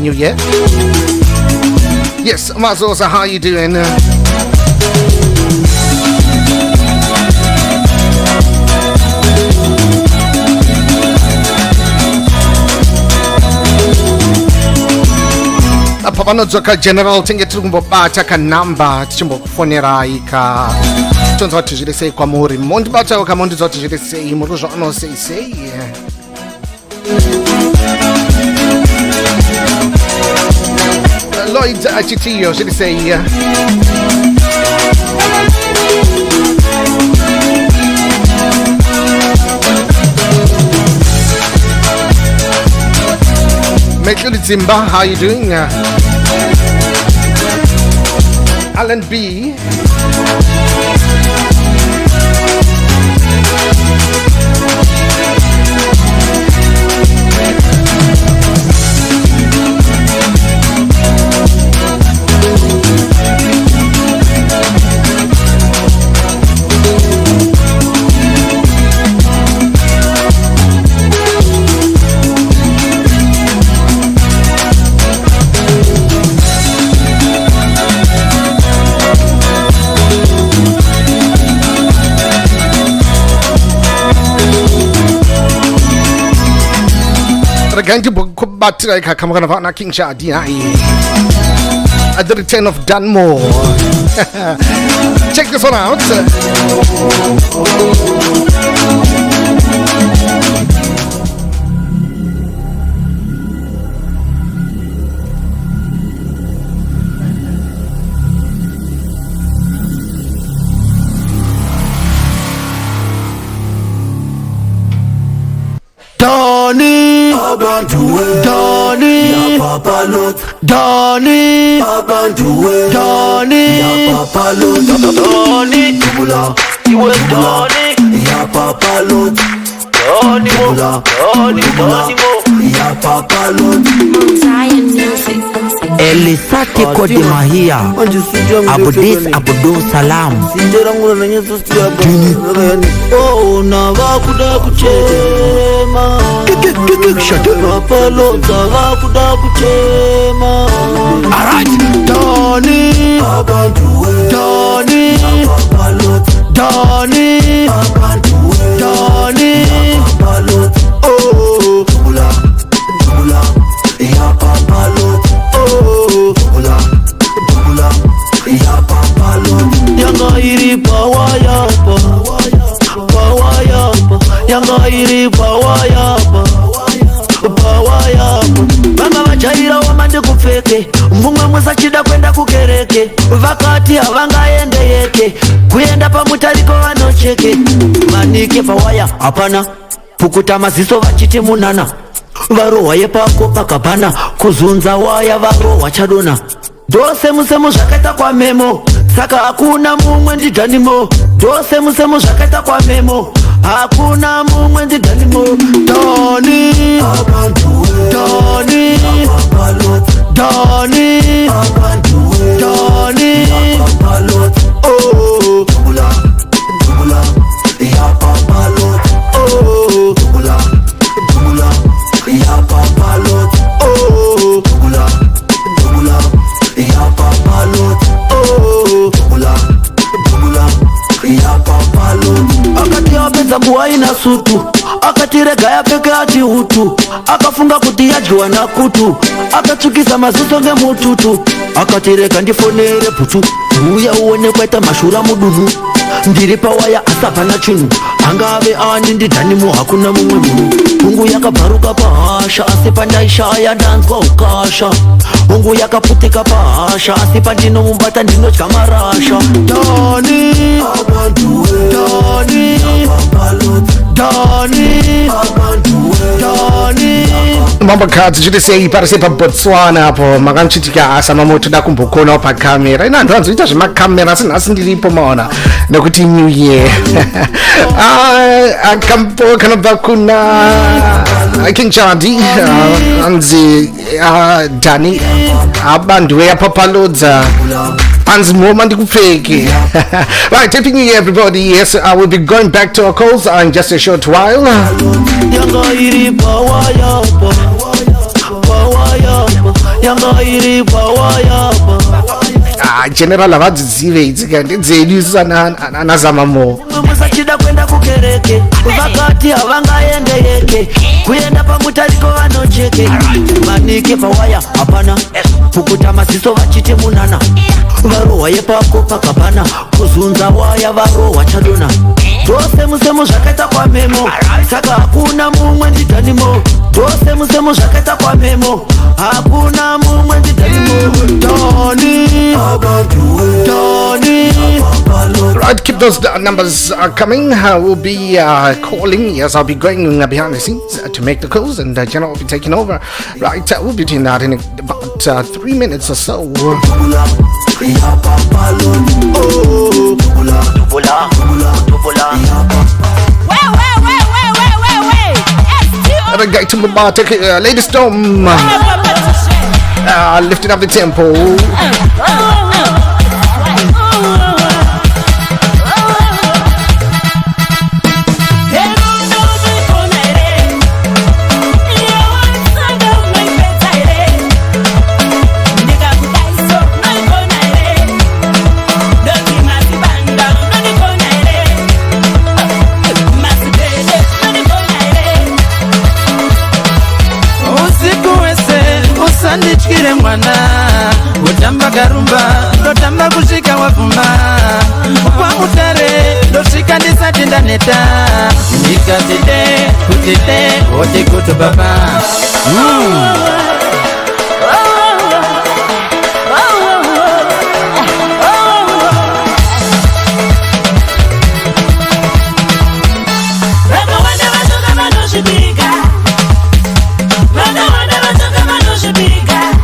New Year. Yes, Mazosa, how you doing? Papanozoka General tingetumbo bata ka number tichimbo kufonera ika tonzo tijire sei kwa muri mondi bata ka mondi zoti tijire sei murujo no sei Lloyd Achitio should say Zimba, how you doing? Alan B. Going to back like a Kamakana King Shadi at the return of Danmore. Check this one out. Donny, Donny, Yapapalot Doni Abanduwe Doni Yapapalot Doni Dubula Iwe Doni Yapapalot Doni Mo Doni Doni Mo Yapapalot Elisati Kodi Mahia Abudis Abudu Salam Oh na wakuda kuchema Yapapalot wakuda kuchema Alright Doni Abanduwe Doni Yapapalot Doni Doni Yapapalot Oh Dubula Dubula Yapapalot Oh Dubula Dubula Yapapalot Yanga iri bawa yapa Yanga iri bawa yapa Vanga vajaira wamande kupfeke Mvumwe musachida kwenda kukereke Vakati havangaende yeke Kuenda pamutariko vanocheke Manike pawaya hapana Pukuta maziso vachiti munana Varowa yepako pakapana Kuzunza waya varowa chadona Dose musemu zvakaita kwa memo Saka hakuna mumwe ndiganimo Dose musemu zvakaita kwa memo Hakuna mumwe ndiganimo Doni Doni Doni Doni Oh Dubula Dubula Yapapalot Oh Dubula Dubula Yapapalot Oh Dubula Dubula Yapapalot Oh Dubula Dubula Yapapalot Akati yapedza buwa ina sutu Akatirega yapeke ati hutu Akafunga kuti yadyiwa na kutu Akatsukisa maziso ngemututu Akatirega ndifonere putu Uya uone kwaita mashura mudunu Ndiri pawaya asapana chinu Angave ani ndidhanimo hakuna mumwe munhu Hungu yakabharuka pahasha Asi pandaishaya ndanzwa ukasha Hungu yakaputika pahasha Asi pandinomumbata ndinodya marasha Doni Doni Doni Doni Mambo kati chiti sei parese pa Botswana hapo makanchitika asa mamoto da kumbokona pa kamera ina ndo anzoita zvema kamera sinasi ndiripo maona nekuti new year akampo kanobva kuna King Chadi anzi Dani abanduwe yapapalodza anzi moma ndikupfeke. Right, happy new year everybody. Yes, I will be going back to our calls in just a short while. Yanga iri bawa yapa Yanga iri bawa yapa General avadzizive idzika ndedzedu anazama mo musachida kwenda kukereke vakati havangaende yeke kuenda pamutariko vanocheke manike pawaya hapana pukuta maziso vachiti munana varohwa yepako pakapana kuzunza waya varohwa chadona Dose musemu zvakaita kwa memo Saka hakuna mumwe ndidhanimo Dose musemu zvakaita kwa memo Hakuna mumwe ndidhanimo Doni Doni Right, keep those numbers coming. We'll be calling. Yes, I'll be going behind the scenes to make the calls, and General will be taking over. Right, we'll be doing that in about 3 minutes or so. Guy to Mumbai, take it, Lady Storm. Lifting up the tempo. Sandichkire mwana Utamba karumba Ndotamba kushika wafumba Kwa mutare Ndoshika nisati ndaneta Nikatide Kutide Wote kutu baba Big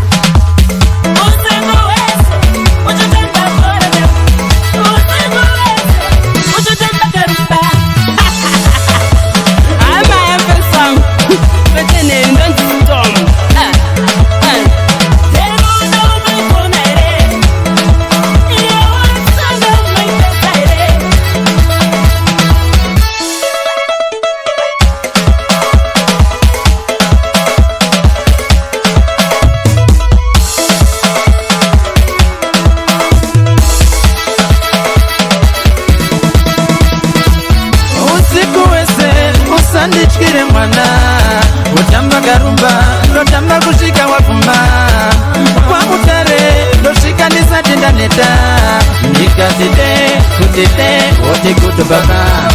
wote kutu baba.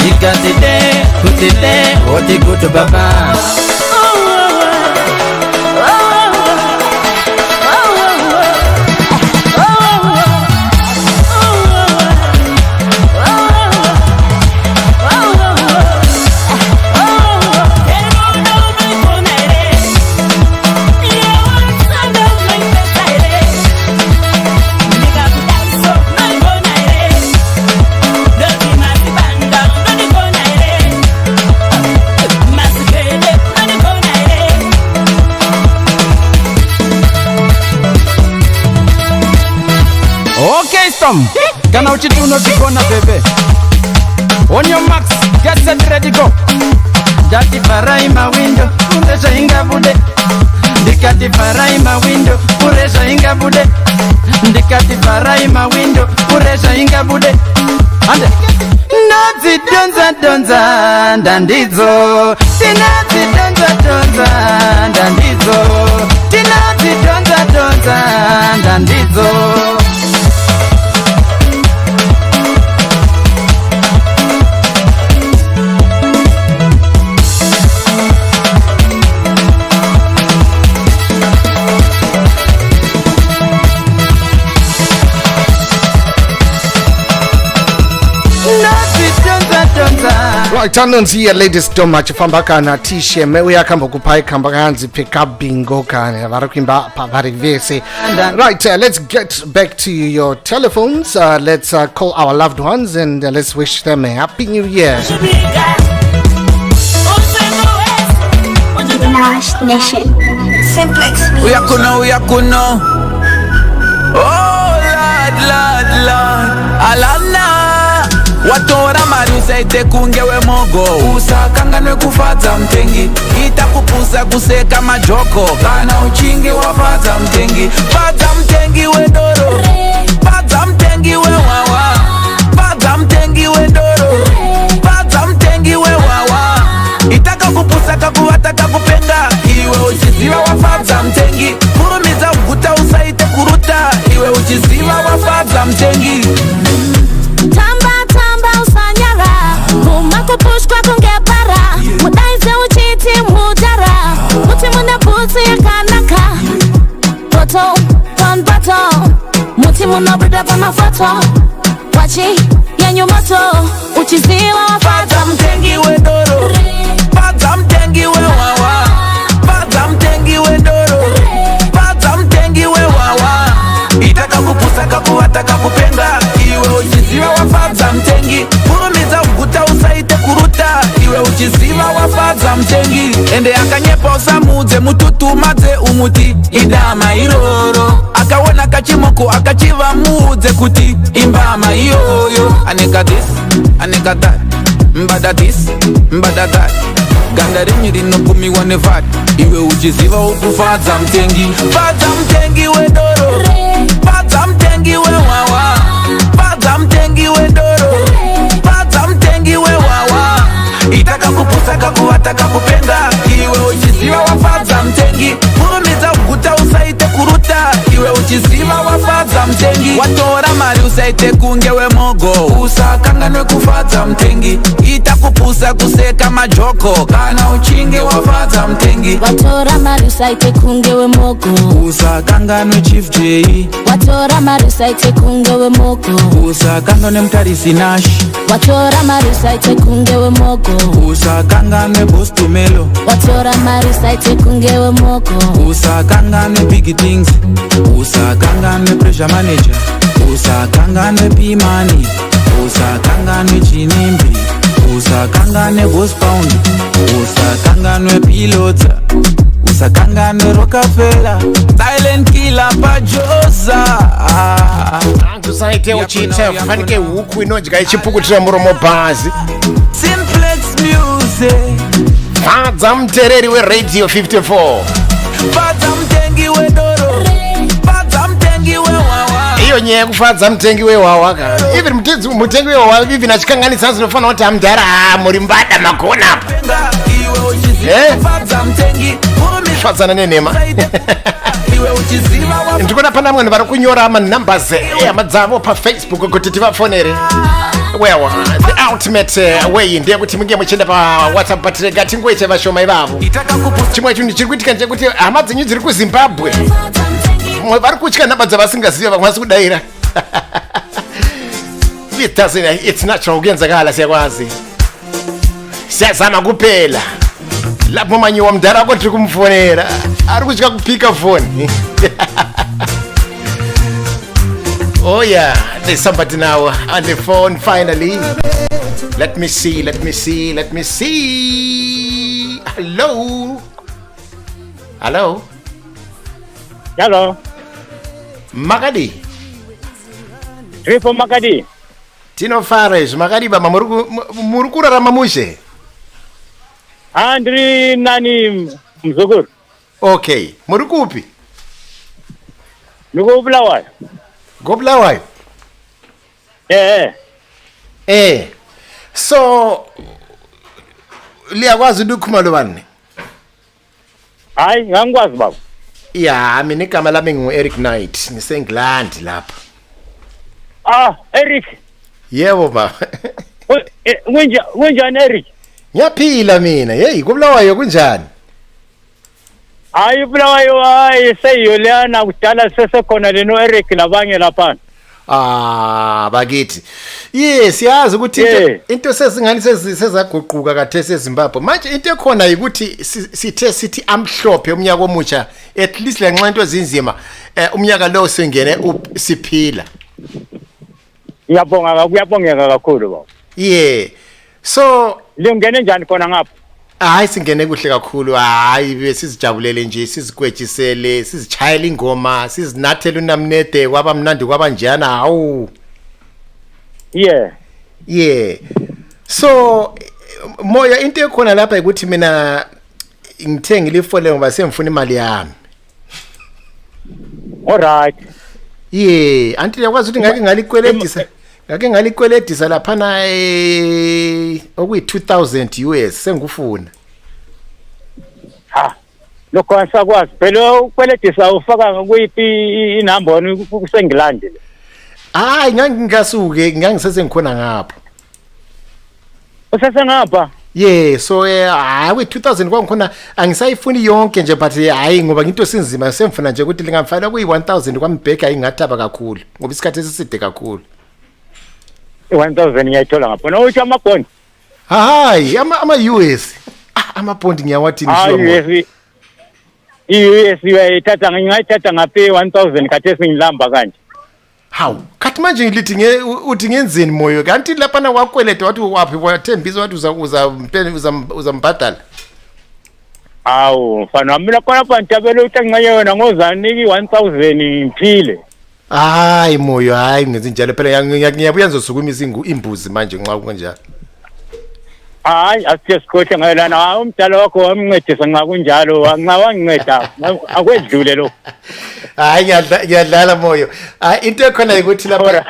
Nikatete, kutete, wote kutu baba. Kana uchituno tikona bebe. On your marks, get set, ready, go. Dati farai ma window, uresha inga bude. Dikati farai ma window, uresha inga bude. Dikati farai ma window, uresha inga bude. Ande. Nazi donza dandizo. Tinazi donza dandizo. Tinazi donza dandizo. Right, anonziya ladies doma chifamba kana tishe mewe yakamba kupai kamba kanzi pick up bingo kana varikuimba pavari vese. Right, let's get back to your telephones. Let's call our loved ones and let's wish them a happy new year. Nash Nation. Simplex. We are kuno. Oh Lord, Alana. Watora mari usaite kungewe mogo. Usakanganwe kufadza mtengi. Itakupusa kuseka majoko. Kana uchingi wafadza mtengi. Fadza mtengi we doro. Fadza mtengi we wawa. Fadza mtengi we doro. Fadza mtengi we wawa. Itaka kupusa kakuwata kakupenga. Iwe uchiziwa wafadza mtengi. Kurumiza ukuta usaite kuruta. Iwe uchiziwa wafadza mtengi. Kupushwa kungepara mudaize uchiti mudara muti muna busi yakanaka boto ton bato muti muna brida pa mafoto wachi yenyu moto uchiziwa wafata mtengi we doro fata mtengi we wawa fata mtengi we doro fata mtengi we wawa itaka kupusa kakuwata kakupenga iwe uchiziwa wafata mtengi kurumiza ukuta usaite kuruta iwe uchiziva wafadza mtengi ende akanyepa usamudze mututumadze umuti idama iroro akaona kachimoko akachiva muudze kuti imbama iyoyo aneka this aneka that mbada this mbada that ganda rinyi rinopumiwa nevat iwe uchiziva ukufadza mtengi fadza mtengi wedoro fadza mtengi wewawa fadza mtengi wedoro fadza mtengi wewawa itaka kupusa kakuwata kakupenga iwe uchiziva wafadza mtengi kurumiza ukuta usaite kuruta iwe uchiziva wafadza mtengi watora mari usaite kungewe mogo usakanganwe kufadza mtengi itakupusa kuseka majoko kana uchinge wafadza mtengi watora mari usaite kungewe mogo usakanganwe chief J watora mari usaite kungewe mogo usakanganwe mtarisi Nash watora mari usaite kungewe mogo usakanganwe boss Tumelo watora mari usaite kungewe mogo usakanganwe big things usakanganwe pressure manager usakanganwe P-Money usakanganwe Chinimbi usakanganwe boss Pound usakanganwe Pilota usakanganwe Rockefeller silent killer pajoza tusaite uchite fanike huku inodya ichipukutira muromo bhazi Simplex music fadza mutereri weRadio 54 fadza mtengi wedoro fadza mtengi wewawa iyo nyaya yekufadza mutengi wewawa ka even mutengi wewawa even achikanganisa zvinofana kuti amudhara muri mbada magona apa fazana nenema ndikona pana mwana vari kunyora numbers amadzavo pa Facebook kuti tivafonere. Well, the ultimate way ndeyekuti munge muchienda pa WhatsApp patirega tingoite vashoma ivavo. Chimwe chinhu chiri kuitika ndechekuti hama dzenyu dziri kuZimbabwe vari kutya nhamba dzavasingaziva vamwe vasi kudaira. It's natural kuyenzakala siyakwazi. Siyazama kupela lapho manye wamdala wako tiri kumufonera ari kutya kupika foni. Oh yeah, there's somebody now on the phone finally. Let me see. Hello. Magadi. Triple Magadi. Tino Fares, Magadi ba murukura ramamushe. Andri nani mzuguru. Okay, murukupi? Nuko Bulawayo. Go Bulawayo? So liyakwazi ukukhuluma bani? Hayi, ngangikwazi baba. Yeah, mina igama lami ngu-Eric Knight, ngiseNgilandi lapha. Eric. Yebo baba. Kunjani Eric? Ngiyaphila mina. Hey, kuBulawayo kunjani? Hayi Bulawayo hayi seyiyolana kudala sesekhona leno Eric labanye lapha. Bakithi. Yes, yazi ukuthi into sesingani sezaguquka kathese eZimbabwe. Manje into ekhona ukuthi sithe sithi amhlophe umnyaka omutsha at least lenxa into ezinzima umnyaka lo sengene siphila. Kuyabongeka kakhulu baba. Yeah. So lingene njani khona ngapha? Hayi singene kuhle kakhulu. Hayi besizijabulele nje sizigwejisele sizichayela ingoma sizinathela unamnede kwaba mnandi kwaba njana hawu. Yeah. So moya into ekhona lapha ukuthi mina ngithe ngilifole ngoba semfuna imali yami. Alright. Yeah, anti yakwazi ukuthi ngake ngalikweledisa lapha na okuyi 2000 US sengufuna. Lokho asakwazi phela ukweledisa ufaka ngokuyiphi inamba kuseNgilandi. Hayi ngangingasuke ngangisese ngikhona ngapha. Usese ngapha? Yeah, so hayi 2000 kwangikhona angisayifuni yonke nje but hayi ngoba into sinzima semfuna nje ukuthi lingamfana kuyi 1000 kwambheka ingathaba kakhulu ngoba isikhathi esiside kakhulu. 1000 ngiyayithola ngapha. Uthi amabond? Hayi ama US. Amabond ngiyawathi nisho. US uyayithatha ngingayithatha ngaphi 1000 khathesi ngilamba kanje. Haw, kathi manje ngilithi uthi ngenzeni moyo kanti lapha na kwakwelede wathi waphi wathembisa wathi uzambhadala. Awu, mfana mina khona pha ntabele uthi ngingaye yona ngozaniki 1000 ngiphile. Hayi moyo hayi ngenze njalo phela ngiyabuya ngizosukumisa imbuzi manje nxa kunjalo. Hayi asithe sikhohle ngayelana umdala wakho wamncedisa nxa kunjalo nxa wanginceda akwedlule lo. Hayi ngiyadlala moyo. Into ekhona ukuthi lapha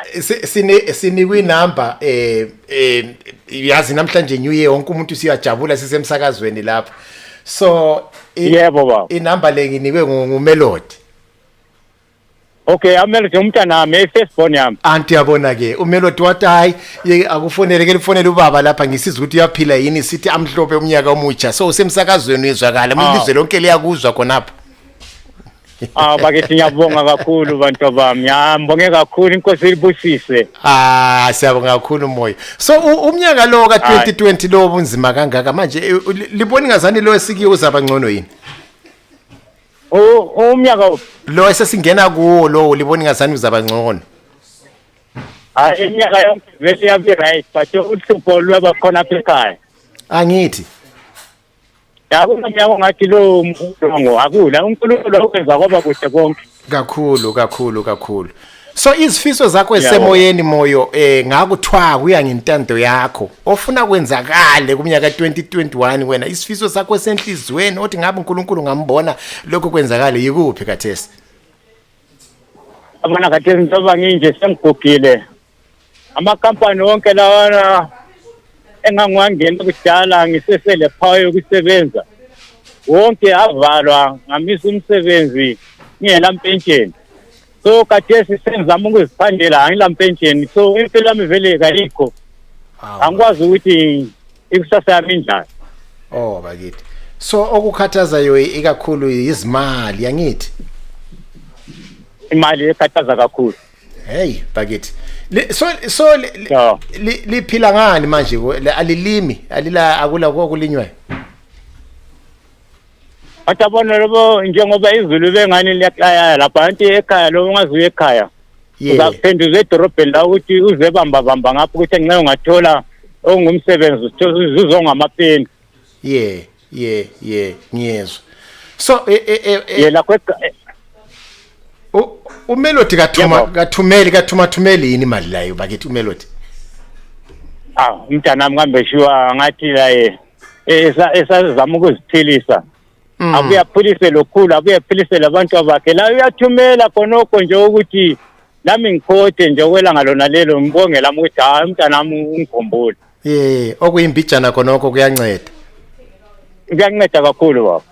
sinikwi number yazi namhlanje new year wonke umuntu siyajabula sisemsakazweni lapha. So yebo baba. Inumber le nginikwe nguMelody. Okay, amelodi umntana nami efirstborn yami. Anti yabona ke uMelodi wathi hayi akufonele ke lifonele ubaba lapha ngisiza ukuthi uyaphila yini sithi amhlophe umnyaka omutsha so usemsakazweni uyezwakala ilizwe lonke liyakuzwa khonapha. Bakithi ngiyabonga kakhulu bantu bami. Ngiyabonge kakhulu inkosi ilibusise. Siyabonga kakhulu moyo. So umnyaka lo ka 2020 lo bunzima kangaka manje libona ngazani lo esikiwe uzaba ngcono yini? Umnyaka lo esesingena kuwo lo libona ngazani uzaba ngcono? Iminyaka yonke vele yabe right but uhlupho lwaba khona apha ekhaya. Angithi Yakho ngathi lo ngo akula uNkulunkulu ukwenza kwaba kuhle konke. Kakhulu. So izifiso zakho esemoyeni moyo ngakuthwa kuya ngentando yakho ofuna kwenzakale kumnyaka 2021 wena isifiso sakho esenhlizweni othi ngabe uNkulunkulu ngambona lokho kwenzakale yikuphi kathesi? Abana kathesi ntoba nginje sengigugile. Amakampani wonke lawana engangwangena kudala ngisesele phayo ukusebenza wonke avalwa ngamisa umsebenzi ngela pension. So khathesi senzama ukuziphandela ngila pension. So impela yami vele kayikho. Angikwazi ukuthi ikusasa yami njani. Oh bakithi. So okukhathazayo ikakhulu izimali yangithi. Imali ekhathaza kakhulu. Hey bakithi. Liphila ngani manje alilimi akula kokulinywa. Atabona lobo njengoba izulu bengani liyaxaya lapha anti ekhaya lo ungazuye ekhaya. Uzaphenduza edorobheni la ukuthi uzebamba ngapha ukuthi nxa ungathola ongumsebenzi uzongamapeni. Ngiyezwa. So yela uMelody kathumeli yini imali layo bakithi uMelody? Umntanami kambe shiwa ngathi la esazama ukuziphilisa. Abuye aphilise lokhulu, abuye aphilise labantu abakhe. La uyathumela khonoko nje ukuthi nami ngikhothe nje okwelanga lona lelo ngibongela ukuthi umntanami ungikhumbule. Okuyimbijana khonoko kuyanceda. Kuyanceda kakhulu baba.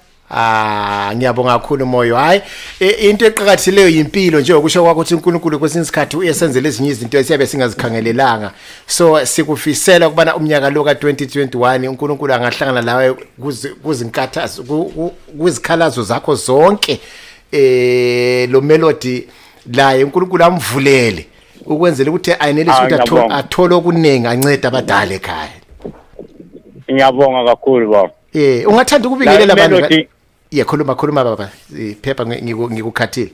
Ngiyabonga kakhulu moyo. Hayi into eqhakathisileyo impilo nje okusho kwakuthi uNkulunkulu kwesinye isikhathi uyesenzela ezinye izinto esiyabe singazikhangelelanga. So sikufisela ukubana umnyaka lo ka2021 uNkulunkulu angahlangana lawe kuzinkathazo kuzikhalazo zakho zonke. Lo Melody laye uNkulunkulu amvulele ukwenzela ukuthi ayenelise ukuthi athole okunengi ancede abadala ekhaya. Ngiyabonga kakhulu baba. Ungathanda ukubingelela abantu. Khuluma baba. Phepha ngikukhathile.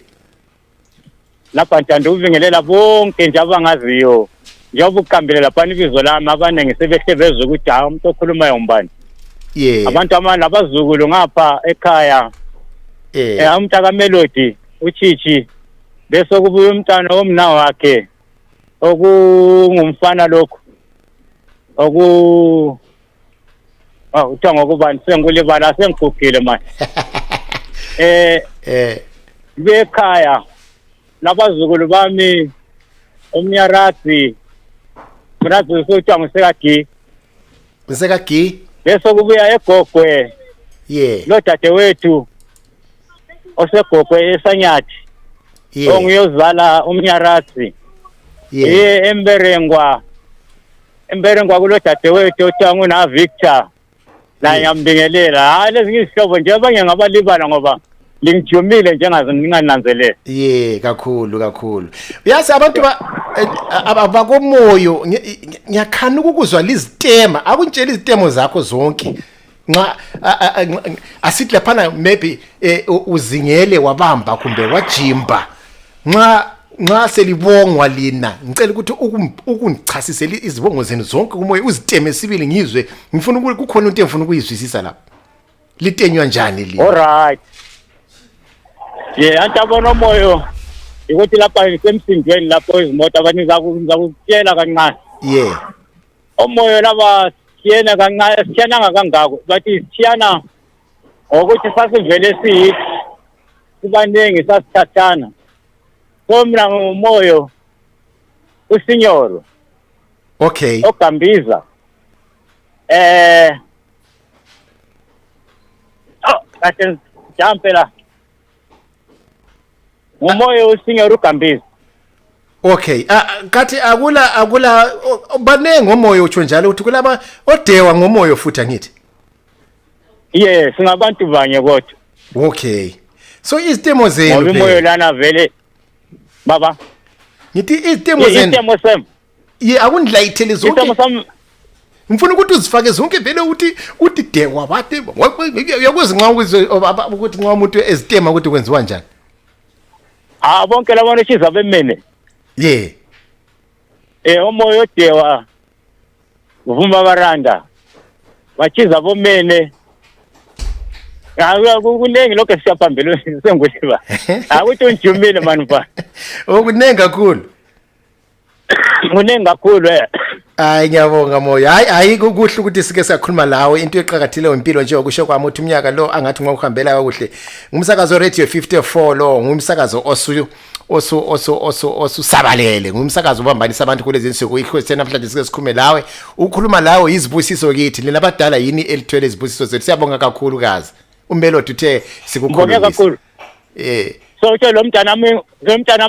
Lapha ngithanda ukubingelela bonke nje abangaziyo. Njengoba uqambile lapha ibizo lami abanenge sebehlebeza ukuthi umuntu okhuluma yombani. Abantu amanye abazukulu ngapha ekhaya. Umntaka Melody uchichi bese kubuya umntana omna wakhe okungumfana lokho. Uthango ngokubani sengulibala sengigugile manje. Bekhaya labazukulu bami umnyarazi mrazi usuthango sekagi bese kubuya egogwe lo dadewethu osegogwe esanyathi ongiyozala umnyarazi emberengwa kulo dadewethu othango na Victor la ngiyambingelela lezi ngizihlobo nje abanye ngabalibala ngoba lingijumile njengaze ngingananzelele. Kakhulu. Uyazi abantu abakomoyo ngiyakhana ukuzwa lizitema akuntshela izitemo zakho zonke. Nxa asithi laphana maybe uzingele wabamba kumbe wajimba. Nxa selibongwa lina ngicela ukuthi ukungichasisele izibongo zenu zonke kumoya uziteme sibili ngizwe ngifuna ukuthi kukhona into engifuna ukuyizwisisa lapha litenywa njani li. Alright. Antabona moyo ukuthi lapha isemsindweni lapho izimoto abanye zakutshela kancane. Omoyo laba siyena kancane siyana ngakangako bathi siyana ukuthi sasivele siyithi sibanenge sasithathana. Somla ngomoyo usinyoro. Okay. Ogambiza. Kathi jampela. Ngomoyo usinyoro ugambiza. Okay. Kathi akula banenge ngomoyo utsho njalo ukuthi kulaba odewa ngomoyo futhi angithi. Singabantu banye kodwa. Okay. So izitemo zenu phela. Ngomoyo lana vele baba ngithi izitemo zenu izitemo sem akundlayithele zonke izitemo sami ngifuna ukuthi uzifake zonke vele uthi dekwa bathi uyakwazi nxa ukuthi nxa umuntu ezitema ukuthi kwenziwa njani bonke labantu chiza bemene omoyo dewa uvuma baranda bachiza bomene kunengi lokho siyaphambili senguliba akuthi unjumile manufana okunengi kakhulu kunengi kakhulu hayi ngiyabonga moyo hayi kuhle ukuthi sike siyakhuluma lawe into eqhakathile impilo nje okusho kwami uthi umnyaka lo angathi ngokuhambela kakuhle ngumsakazo radio 54 lo ngumsakazo osusabalele ngumsakazo obambanisa abantu kulezi insuku ikhwesthi namhlanje sike sikhume lawe ukhuluma lawe izibusiso kithi lina abadala yini elithwele izibusiso zethu siyabonga kakhulu kazi umelody uthe sikukhulumisa so utsho lo mntana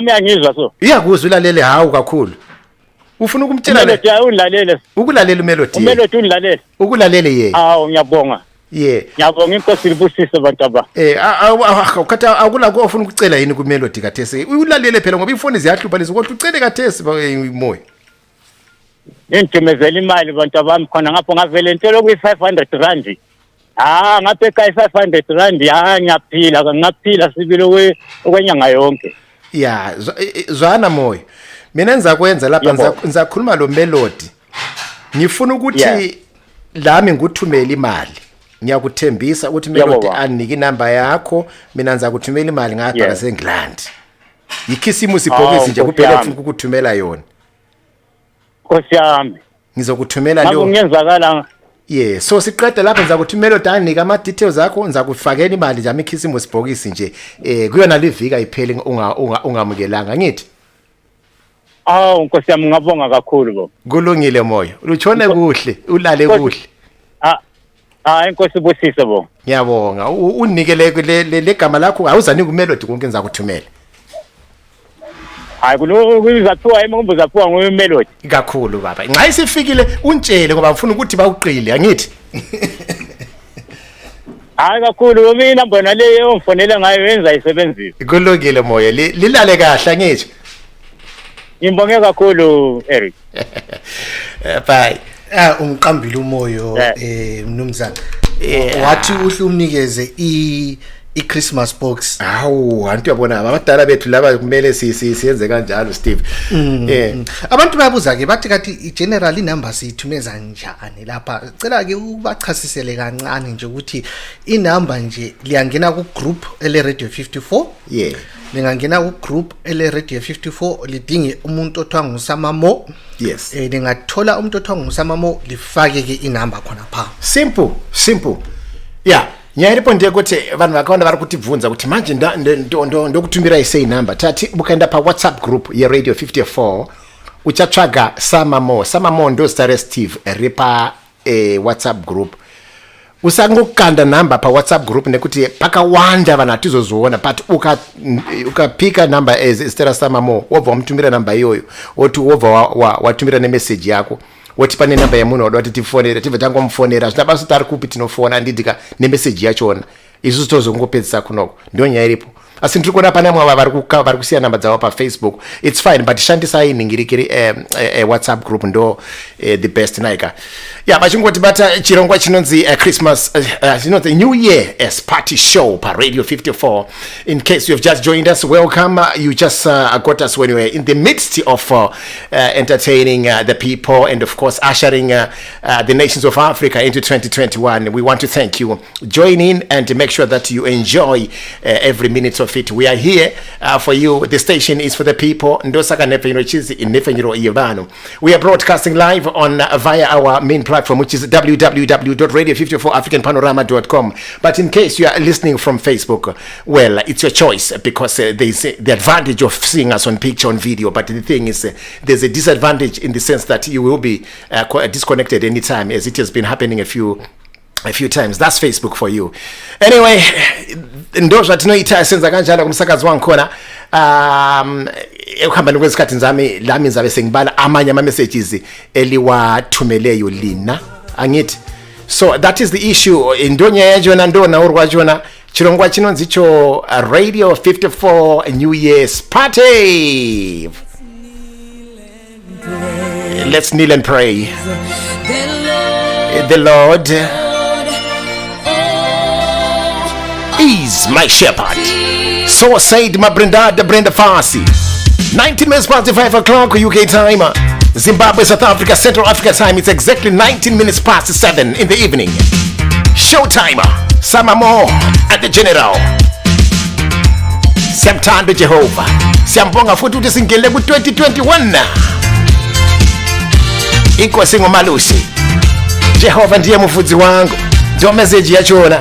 uyangizwa so iyakuzwa ulalele hawu kakhulu ufuna ukumtshela umelody unilalele ukulalela umelody unilalele ukulalele yeye ngiyabonga ngiyabonga inkosi libusise bantu aba ukhatha akula ko ufuna ukucela yini kumelody kathesi ulalele phela ngoba ifoni ziyahlupha lezi kodwa ucele kathesi moya ngidumezela imali bantu abami khona ngapho ngavele ntelo kuyi500 rand ngapha ekhaya 500 rand ngiyaphila sibile okwenyanga yonke zwana moya mina ngizakwenza lapha ngizakhuluma lo melody ngifuna ukuthi lami nguthumela imali ngiyakuthembisa ukuthi melody anike inamba yakho mina ngizakuthumela imali ngapha ngaseNgland yikhisimusi ibhokisi nje kuphela ufuna ukukuthumela yona Nkosi yami ngizokuthumela lo ngiyenzakala so siqede lapha ngizakuthumela udanika ama details akho ngizakufakela imali nje amikhisimusi ibhokisi nje kuyona livika iphele ungamukelanga ngithi Nkosi yami ngabonga kakhulu bo kulungile moya utshone kuhle ulale kuhle inkosi busise bo ngiyabonga unikele legama lakho awuzanika umelody konke ngizakuthumela kuzaphiwa imombo zaphiwa ngomelody kakhulu baba nxa isifikile untshele ngoba ngifuna ukuthi bawuqile angithi kakhulu mina mbona leyo ngifonela ngayo yenza isebenzise kulungile moya lilale kahle ngithi Ngibonge kakhulu Eric bye umqambile umoyo mnumzana wathi uhle umnikeze i-Christmas box hawu antu yabona abadala bethu laba kumele siyenze kanjalo Steve abantu bayabuza ke bathi kathi general number siyithumeza njani lapha cela ke ubachasisele kancane nje ukuthi inamba nje liyangena ku group ele radio 54 lingangena ku group ele radio 54 lidinge umuntu othwa nguSamamo lingathola umuntu othwa nguSamamo lifake ke inamba khona pha simple nyayiriponde kuti vanhu vakaona vari kutibvunza kuti manje ndokutumbira isei number tati bukaenda pa WhatsApp group ye radio 54 uchatsvaga Samamo ndo zita Steve ripa WhatsApp group usangokanda number pa WhatsApp group nekuti pakawanda vanhu atizozoona but ukapika number zita Samamo wobva wamutumbira number iyoyo woti wobva watumira nemessage yako woti pane namba yemunhu wada kuti tifonere tibva tangomufonera zvina basa tari kupi tinofona andidika nemessage yachona isusu tozongopedzisa kunoko ndio nyaya iripo asi ndiri kuona pane mwava vari kusiya namba dzavo paFacebook it's fine but shandisai ningirikiri WhatsApp group ndo the best naika vachingotibata chirongwa chinonzi Christmas chinonzi New Year as party show pa Radio 54. In case you have just joined us, welcome. You just got us when we were in the midst of entertaining the people and of course ushering the nations of Africa into 2021. We want to thank you. Join in and make sure that you enjoy every minute of it. We are here for you. The station is for the people. We are broadcasting live on via our main platform, which is www.radio54africanpanorama.com. But in case you are listening from Facebook, well, it's your choice because there's the advantage of seeing us on picture, on video. But the thing is, there's a disadvantage in the sense that you will be disconnected anytime, as it has been happening a few times. That's Facebook for you. Anyway, ndo zvatinoita senza kanjalo kumsakazi wankhona ekuhambeni kwesikhathi nzami lami nzabe sengibala amanye ama messages eliwathumeleyo lina angithi. So that is the issue. Indonya yajona ndona urwajona chirongwa chinonzi cho Radio 54 New Year's party. Let's kneel and pray. The Lord is my shepherd. So said my Brenda Farsi. 19 minutes past 5 o'clock UK time. Zimbabwe, South Africa, Central Africa time. It's exactly 19 minutes past 7 in the evening. Showtime. Samamo at the General. Siyamthanda Jehova. Siyambonga futhi ukuthi singele ku 2021. Inkosi ngomalusi. Jehova ndiye mufudzi wangu. Ndio message yachona.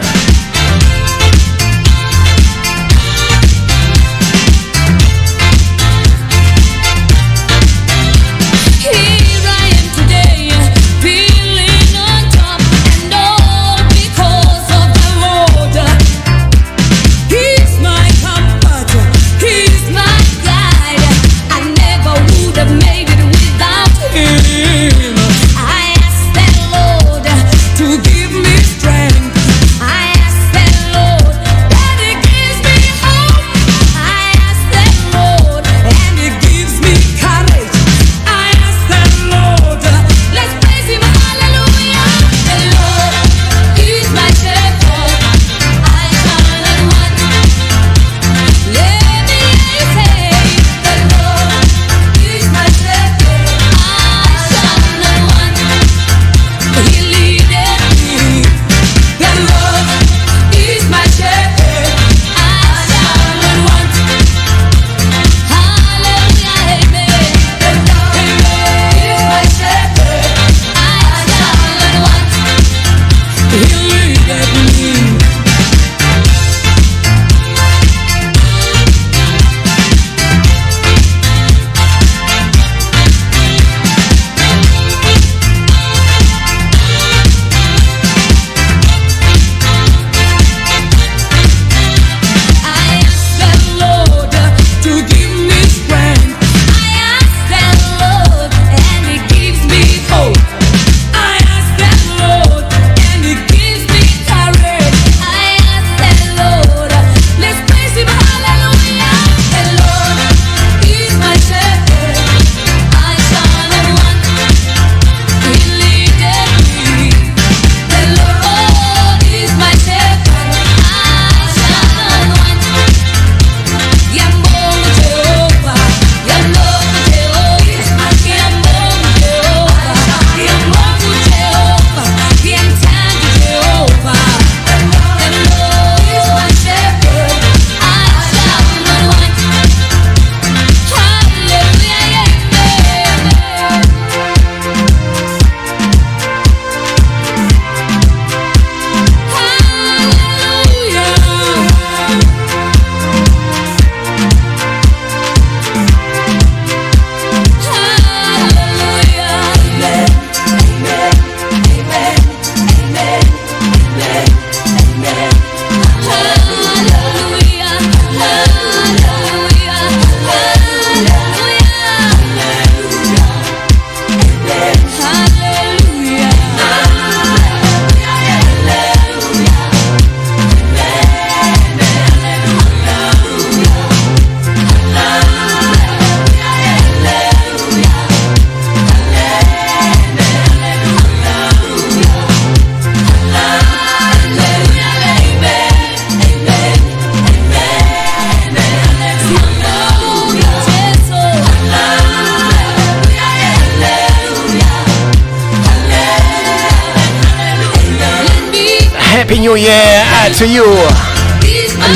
Happy New Year to you.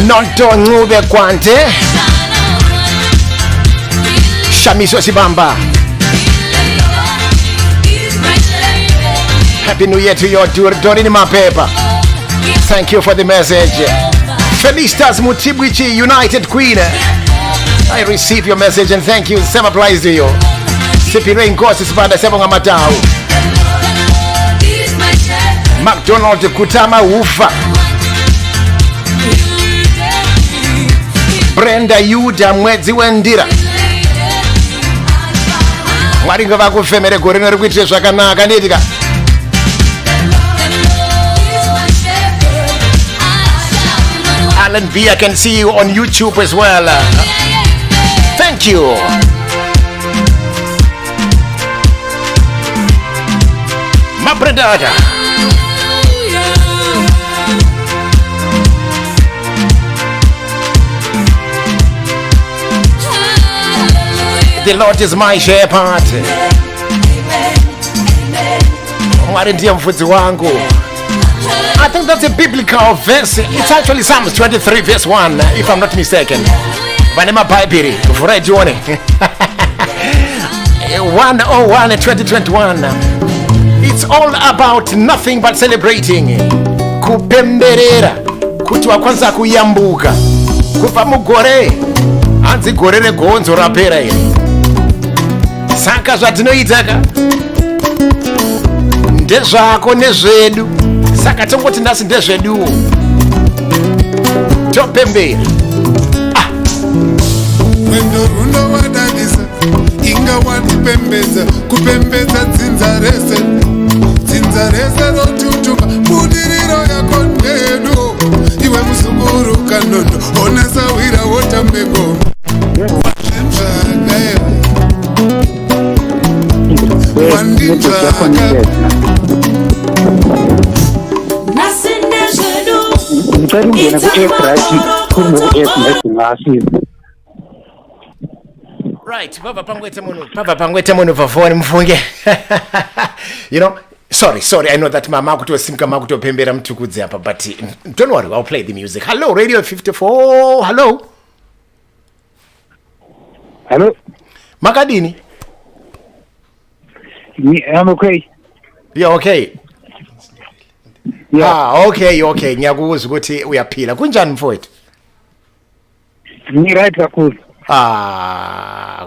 Nonto Ngube Kwante. Shamiso Sibamba. Happy New Year to you, Dorini Mapepa. Thank you for the message. Felicitas Mutibwichi, United Queen. I receive your message and thank you. Same applies to you. Sipire Nkosi Sibanda Sebonga Matau. McDonald Kutama Ufa. Brenda Yuda Mwezi Wendira. Mwaringa vakufemere gore nerikuitire zvakanaka netika. Alan V, I can see you on YouTube as well. Thank you. My brother. The Lord is my shepherd. I think that's a biblical verse. It's actually Psalms 23 verse 1, if I'm not mistaken. Vanema Bible, 101 2021. It's all about nothing but celebrating. Kupemberera, kutwa kwanza kuyambuka. Kuva mugore, anzi gorere gonzo rapera iri. Saka zvatinoitaka ndezvako nezvedu. Saka tongoti ndasi ndezveduwo. Topembera. Wendo runo wadadisa inga watipembedza kupembedza dzinza rese rotutuka budiriro yako ndedu iwe musunguru kanono onesa wira wotambeko wandinzvaka Right, Papa Pangwete Munu for phone mfunge. You know, sorry, I know that mama kuto simka makuto pembera mtukudze hapa, but don't worry, I'll play the music. Hello, Radio 54. Hello. Makadini? I'm okay. You're okay? Yeah. Okay. Ngiyakuza ukuthi uyaphila. Kunjani mfowethu? Ni right kakhulu.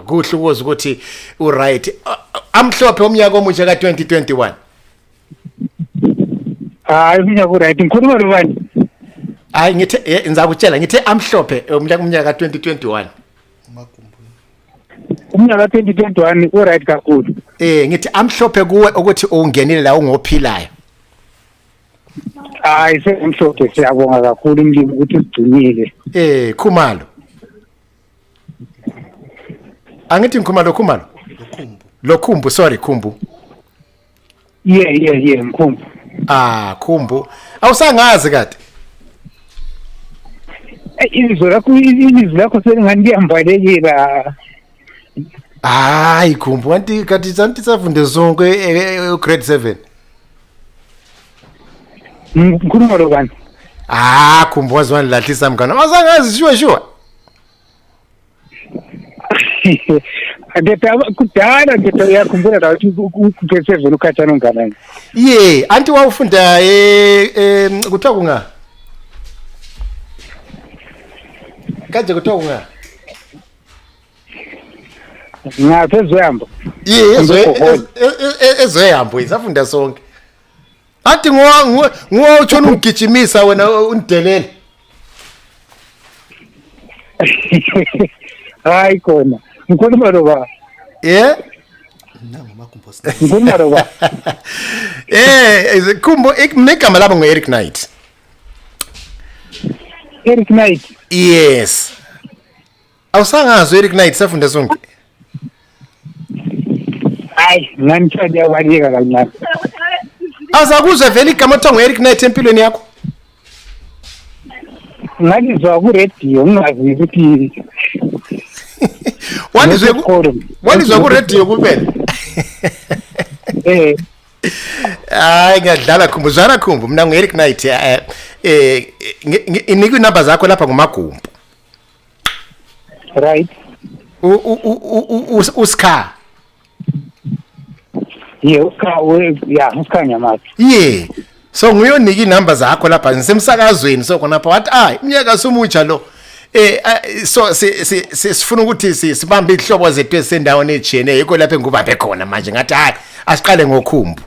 Kuhle ukuza ukuthi u right. Amhlophe umnyaka omutsha ka 2021. Iminyaka ku right. Ngikhuluma lobani? Ngithe ngizakutshela ngithi amhlophe umnyaka ka 2021. Umnyaka ka 2021 u right kakhulu. Ngithi amhlophe kuwe ukuthi ungenile la ungophilayo. Semhlophe siyabonga kakhulu umlimi ukuthi sigcinile. Khumalo. Angithi Khumalo. Lokhumbu, sorry, Khumbu. Yeah, Mkhumbu. Khumbu. Awusangazi kade. Izwi lakho selingandiyambalekela. Khumbu, kanti kati santisafunde zonke grade 7. Ngikhuluma lobani? Khumbu wazwani lahlisa mngana. Awusangazi sure. Kudala ngiyakhumbula la ukuthi ku7 ukhathana unganani. Anti wawufunda kuthiwa kunga. Kaje kuthiwa kunga. Ngaphezwehamba. Ezoyambo isafunda sonke. Athi ngotshona ugijimisa wena undelele. Hayi khona. Ngikhuluma loba. Ngikhuluma loba. Khumbo igama labo ngoEric Knight. Eric Knight. Yes. Awusangazi Eric Knight safunda sonke. Ngani yabaleka kancane. Azakuzwe vele igama thongo Eric Knight empilweni yakho. Ngalizwa ku radio ngingazi ukuthi Walizwa ku radio kuphela. Hayi ngiyadlala Khumbu, zwana Khumbu, mina ngu-Eric Knight. Inika inamba zakho lapha ngumagumbu. Right. Uskha. Uskha Nyamata. Yeah. So nguyonika inamba zakho lapha ngisemsakazweni so khona lapha wathi iminyaka somutsha lo. So sifuna ukuthi sibambe ihlobo zethu esendaweni ejene yikho lapha engubambe khona manje ngathi asiqale ngoKhumbu.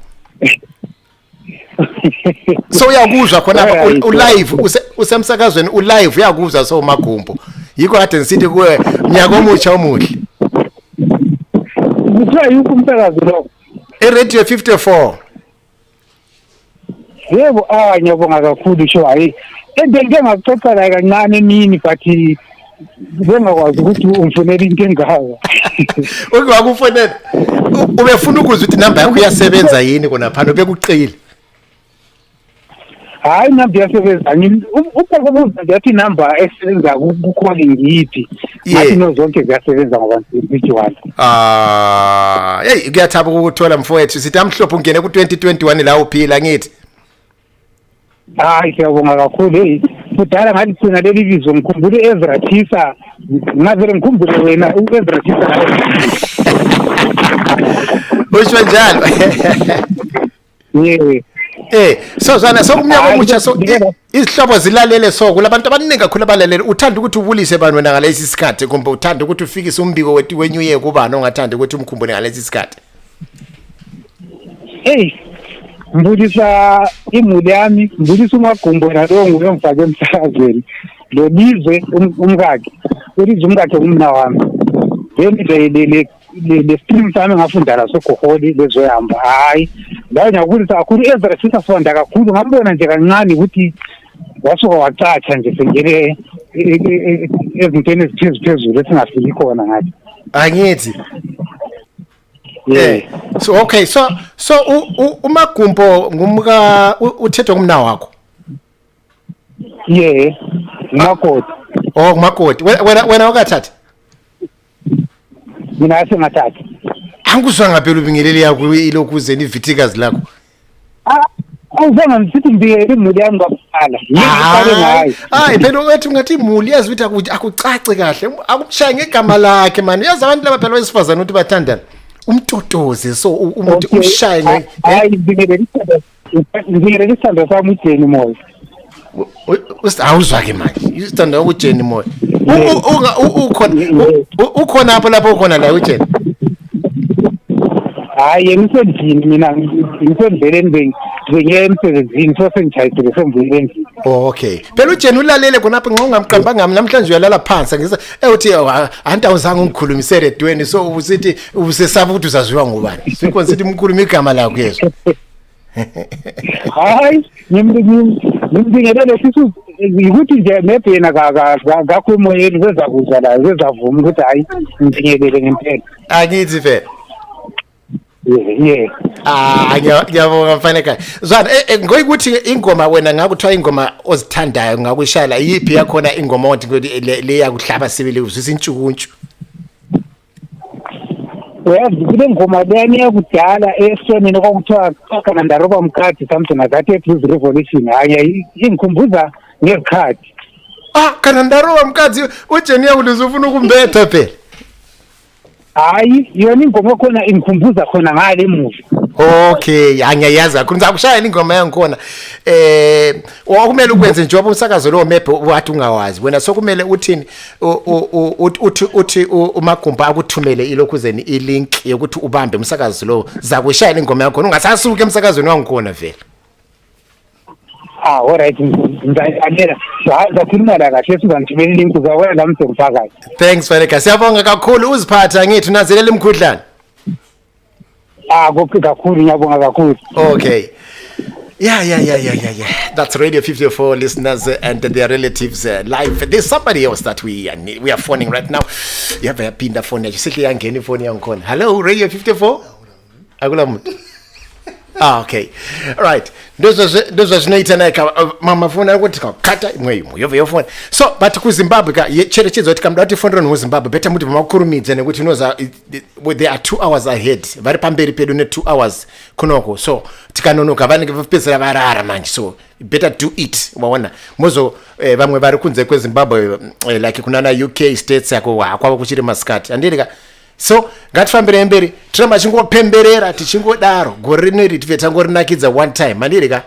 So uyakuzwa khona lapha ulive usemsakazweni ulive uyakuzwa so Magumbu. Yikho kade ngisithi kuwe mnyaka omutsha omuhle. Kuthiwa yikho umsakazo lo. Radio 54. Yebo ngiyabonga kakhulu sho hayi. Ngeke ngakucoca la kancane nini but ngengakwazi ukuthi umfonela into engayo. Uke wakufonela. Ubefuna ukuzwa ukuthi number yakho iyasebenza yini kona phana bekuqile. Hayi number iyasebenza. Ubheka ngathi number esebenza ku-calling yithi. Athi no zonke ziyasebenza ngoba ngithi hey kuyathaba ukuthola mfowethu sithi amhlophe ungene ku2021 la uphila ngithi. Hayi siyabonga kakhulu kudala ngathi sina leli bizo ngikhumbule Ezra Thisa ngavele ngikhumbule wena uEzra Thisa usho njalo so zana sokumnyaka omutsha so izihlobo zilalele so kulabantu abaningi kakhulu abalalele uthanda ukuthi ubulise bani wena ngalesi sikhathi kumbe uthanda ukuthi ufikise umbiko wetu weNew Year kubani ongathanda ukuthi umkhumbule ngalesi sikhathi. Mbulisa imuli yami, mbulisa uMagumbo nalo nguye ngifake emsakazweni. Lo bizwe umkakhe. Ulize umkakhe umna wami. Le stream sami ngafunda la sogoholi lezoyamba. Hayi. La ngiyakubulisa kakhulu Ezra Thisa sonda kakhulu ngambona nje kancane ukuthi wasuka wacatsha nje sengene ezintweni eziphezulu esingafiki khona ngathi. Angithi. Yeah. So okay, so uMagumbo ngumka uthethwa kumna wakho. Yeah. Makoti. Makoti. Wena ukathatha? Mina asengathatha. Angizwa ngaphela ubingeleli yakho ilokuze nivitikazi lakho. Awuzange ngisithi mbiyele imuli yami kwaphela. Ngicale ngayo. Phela wethi ungathi imuli yazi ukuthi akucace kahle. Akushaya ngegama lakhe man. Uyazi abantu laba phela wesifazana ukuthi bathandana. Umtotoze so umuntu umshaye hayi ngibingelela isithando sami uJeni Moyo. Awuzwa ke manje isithando uJeni Moyo. Ukhona lapho ukhona la uJeni. Hayi ngisendlini mina ngisendleleni ngiye emsebenzini so sengijayisile semvuyile endlini. Okay. Phela uJeni ulalele khonapha ngongamqamba ngami namhlanje uyalala phansi ngiza uthi anti awuzange ungikhulumisele edweni so usithi usesaba ukuthi uzaziwa ngubani. Sikho nsithi umkhuluma igama lakho yeso. Hayi ngimdingelele sisu ukuthi nje nebhena ngakho emoyeni bezakuzwa la bezavuma ukuthi hayi ngidingelele ngempela. Angithi phela. Yeah. Ngiyabonga mfaneka. Zwana ngoyikuthi ingoma wena ngakuthiwa ingoma ozithandayo ngakushayela yipi yakhona ingoma othi le yakuhlaba sibili uzisa intshukuntshu. Uyazi kule ngoma leni yakudala esonini kwakuthiwa akanandaroba mkhathi something akathi eBlues Revolution hayi ingikhumbuza ngezikhathi. Kanandaroba mkhathi uJeni yakuluza ufuna ukumbetha phela. Hayi yona ingoma khona ingikhumbuza khona ngale movie. Okay angiyazi akho ngizakushaya ingoma yangikhona wakumele ukwenze njengoba umsakazo lo map wathi ungawazi wena sokumele uthini uthi uMagumbo akuthumele ilokhuzeni ilink yokuthi ubambe umsakazo lo zakushaya ingoma yakho ungasasuka emsakazweni wangikhona vele. Alright ngizayela zakhuluma la kahle sizangithumela ilink uzawela la msengifakayo. Thanks Faneka siyabonga kakhulu uziphatha ngithi unazelela imkhudlana. Kakhulu ngiyabonga kakhulu. Okay. Yeah. That's Radio 54 listeners and their relatives live. There's somebody else that we are phoning right now. You have a pinda phone. You sit here and phone yangikhona. Hello Radio 54. Akula muntu. Okay. Right. Those zvinoita naika mamafoni ari kuti kakata imwe yofona. So but ku Zimbabwe ka cherechedzo kuti kamda kuti fondero no Zimbabwe beta muti vamakurumidza nekuti inoza they are 2 hours ahead. Vari pamberi pedu ne 2 hours kunoko. So tikanonoka vanenge vapedzera varara manje. So better do it. Waona. Mozo vamwe vari kunze kwe Zimbabwe like kunana UK states yako kwava kuchiri maskati. Andirika so ngatifambire mberi tiramba chingopemberera tichingodaro gore rineri tife tangorinakidza one time mandirika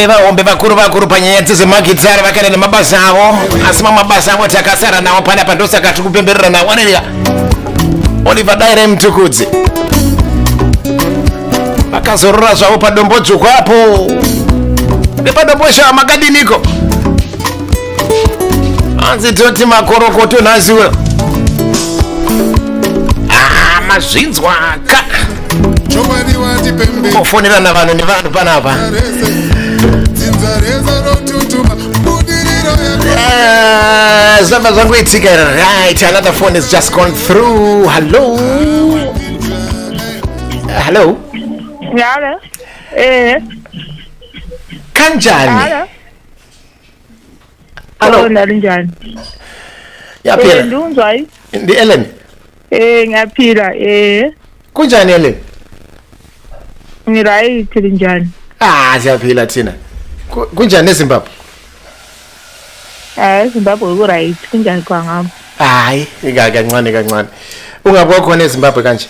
vaombe vakuru panyaya dzezvemagitsari vakaenda nemabasa avo asi mamabasa avo takasara nawo panapa ndosaka tiri kupemberera nawo anerika Oliver Daire Mtukudzi vakazorora zvavo padombo dzvuku apo nepadombo shava makadiniko hanzi toti makorokoto nhasiwe mazvinzwa ka kufonera vanhu nevanhu panapa zvamba zvangoitika. Right, another phone has just gone through. Hello. Hello. Kanjani? Hello. Kanjani? Yaphila. Ndunzwa. Ndi Ellen. Ngaphila. Kunjani Ellen? Right, njani? Siyaphila thina. Kunjani eZimbabwe? eZimbabwe ku right kunjani kwa ngami? Hayi, kancane. Ungabe khona eZimbabwe kanje?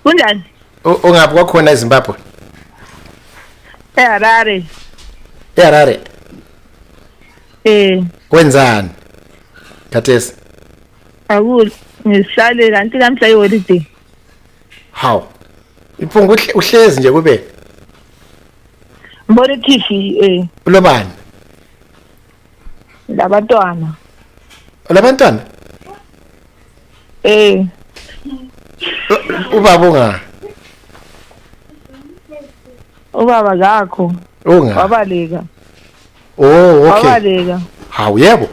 Kunjani? Ungapi kwakhona eZimbabwe? eHarare. eHarare. Kwenzani? Khathesi. Akula ngihlale kanti kamhla iholiday. How? Iphungu uhlezi nje kube. Mbone TV Ulobani? Labantwana. Labantwana? Ubaba unga? Ubaba zakho. Unga? Wabaleka. Oh, okay. Wabaleka. Hawu yebo.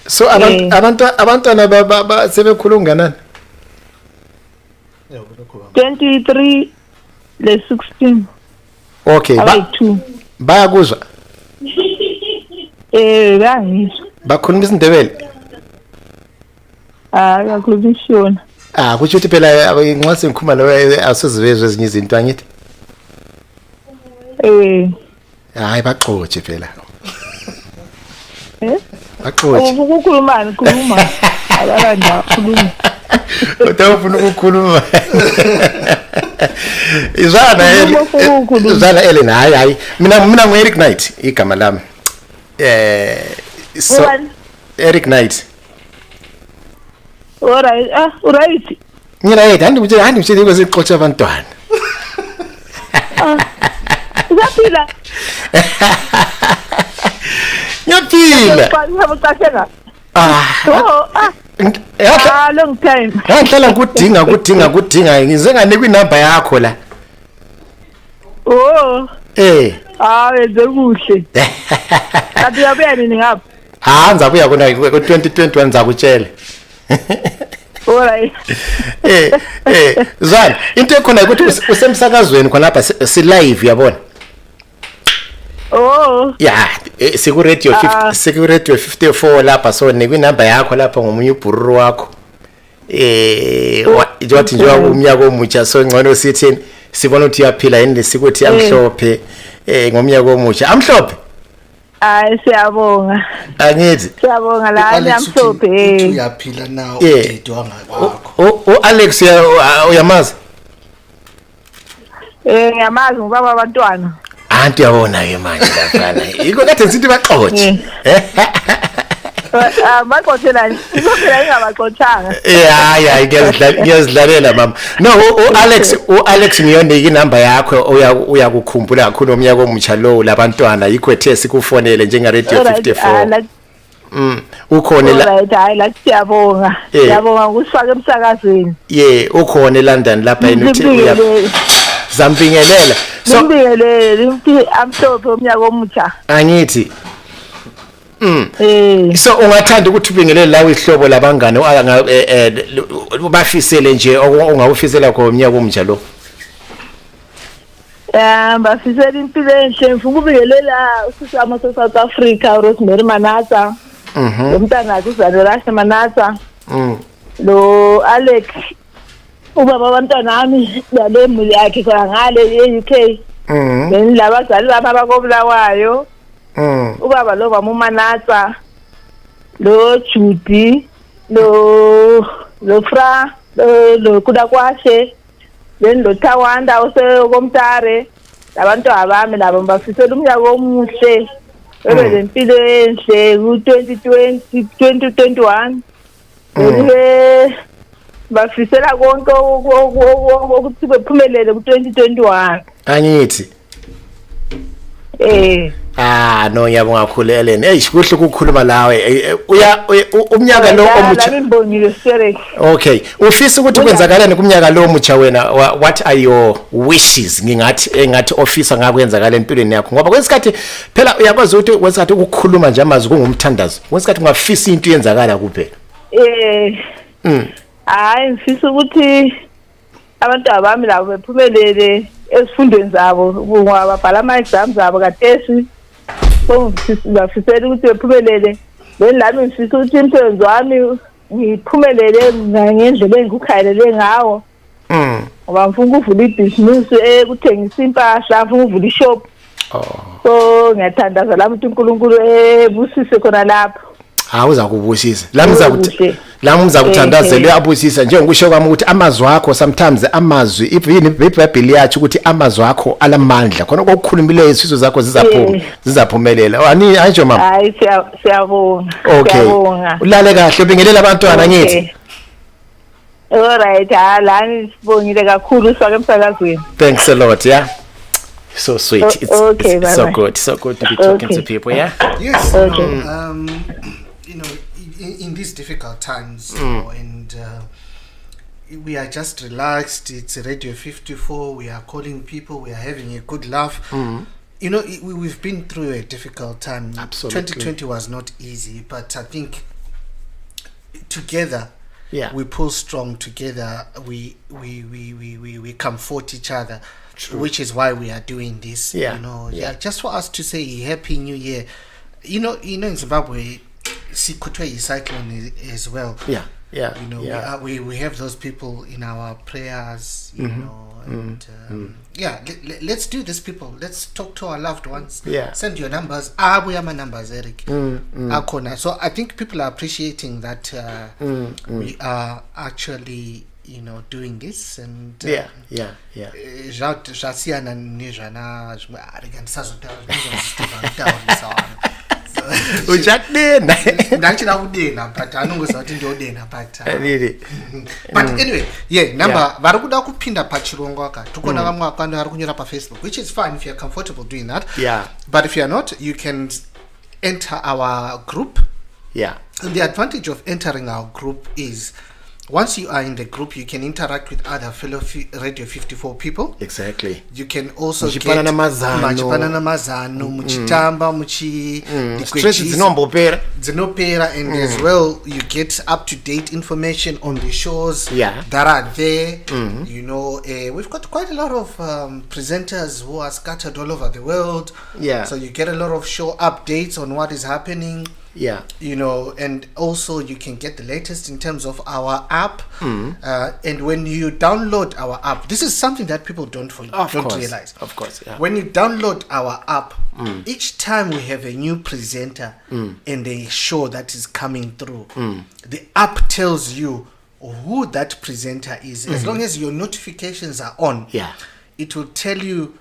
So abantwana baba sebekhulunga nani? 23 le 16. Okay, bayakuzwa. Bayangizwa. Bakhuluma isiNdebele? Akakhuluma isiShona. Kusho ukuthi phela nxa ngikhuluma nawe asizivezwe ezinye izinto angithi? Hayi baxotshe phela. Baxotshe. Ukukhulumani khuluma. Abalanda khuluma. Utawufuna ukukhuluma. Izana Ellen hayi mina ngu-Eric Knight igama lami. So Eric Knight. Alright, right. Ngirayed andimtshela kwesixoxa abantwana. Uyaphila? Ngiyaphila. Long time. Ngihlala kudinga ngize nganikwa inamba yakho la. Wenze kuhle. Kanti uyabuya nini ngapha? Ngizabuya ku-2021 ngizakutshela. Alright. Zwana, into ekhona ukuthi usemsakazweni khona lapha si live yabona. Yeah, siku radio 54 lapha so nikwe number yakho lapha ngomunye ubhururu wakho. Wathi nje umnyaka omutsha so ngcono sithini sibona ukuthi uyaphila yini sikuthi amhlophe ngomnyaka omutsha. Amhlophe? Siyabonga. Angithi. Siyabonga la amhlophe. Uyaphila now udidwa ngakwakho. Alex uyamazi? Ngiyamazi ngubaba abantwana. Anti yabona ke manje lafana. Yiko kade ngithi baxoxe. Baxoxela nje. Phela ingabaxoxanga. Hayi ngiyazidlalela mama. No Alex ngiyonika inamba yakho uyakukhumbula kakhulu omnyaka omutsha lo labantwana yikho ethe sikufonele njenga radio 54. Ukhona la. Alright, hayi la siyabonga. Siyabonga ukusifaka emsakazweni. Ukhona eLondon lapha enuthi Zambingelela. So Zambingelela amhlophe omnyaka omutsha. Angithi. So ungathanda ukuthi ubingelele lawo ihlobo labangane bafisele nje ongawufisela khona umnyaka omutsha lo. Bafisela impilo enhle ngifuna ukubingelela usisama South Africa Rosemary Manasa. Umntana wakhe uZanelashe Manasa. Lo Alex ubaba abantwana ami lale muli yakhe khona ngale eUK. Labazali baba bakobulawayo. Ubaba lo bamumanatsa lo Judy lo Fra lo kudakwashe lo Tawanda osekomtare labantu abami labo bafisela umnyaka omuhle bebe lempilo enhle ku-2020 2021 bafisela konke ukuthi bephumelele ku-2021. Angithi no ngiyabonga kakhulu Ellen. Kuhle ukukhuluma lawe. Umnyaka lo omutsha. Okay. Ufisa ukuthi kwenzakalani kumnyaka lo omutsha wena? What are your wishes? Ngingathi ofisa ngakwenzakala empilweni yakho. Ngoba kwesikhathi phela uyakwazi ukuthi kwesikhathi ukukhuluma nje amazi kungumthandazo. Kwesikhathi ungafisa into yenzakala kuphela. Hayi ngifisa ukuthi abantu abami labo bephumelele ezifundweni zabo ngababhala ama-exams abo kadesi so ngifisela ukuthi bephumelele then lami ngifisa ukuthi umsebenzi wami ngiphumelele ngendlela engikukhayelele ngawo ngoba ngifuna ukuvula ibhizinisi ekuthengisa impahla ngifuna ukuvula ishop so ngiyathandaza lami ukuthi uNkulunkulu ebusise khona lapho. Uza kubusisa la umza kuthandazela uyabusisa njengokusho kwami ukuthi amazwi akho sometimes amazwi iBhayibheli yathi ukuthi amazwi akho alamandla khona kokukhulumileyo isifiso zakho zizaphumelela ani hayijo mama hayi siyabonga okay ulale kahle ubingelela abantwana ngithi alright lani sibongile kakhulu sake emsakazweni thanks a lot yeah so sweet it's so good to be talking to people yeah yes you know in these difficult times and we are just relaxed. It's Radio 54. We are calling people. We are having a good laugh. You know, we've been through a difficult time. Absolutely. 2020 was not easy, but I think together we pull strong. Together we comfort each other. True. Which is why we are doing this. You know, just for us to say Happy New Year. You know, in Zimbabwe, Sikutwe cyclone as well. You know, we have those people in our prayers, you know, and let's do this, people. Let's talk to our loved ones. Send your numbers. We have my numbers, Eric. So I think people are appreciating that we are actually, you know, doing this and but anyway number vari kuda kupinda pachirongwa ka tukona vamwe vakanda vari kunyora paFacebook, which is fine if you're comfortable doing that, but if you're not, you can enter our group. And the advantage of entering our group is once you are in the group, you can interact with other fellow Radio 54 people. Exactly. You can also get mazano muchitamba dzinopera and as well you get up to date information on the shows that are there. You know, we've got quite a lot of presenters who are scattered all over the world. So you get a lot of show updates on what is happening. You know, and also you can get the latest in terms of our app. And when you download our app, this is something that people don't realize. Of course, when you download our app, each time we have a new presenter and a show that is coming through, the app tells you who that presenter is. As long as your notifications are on, it will tell you,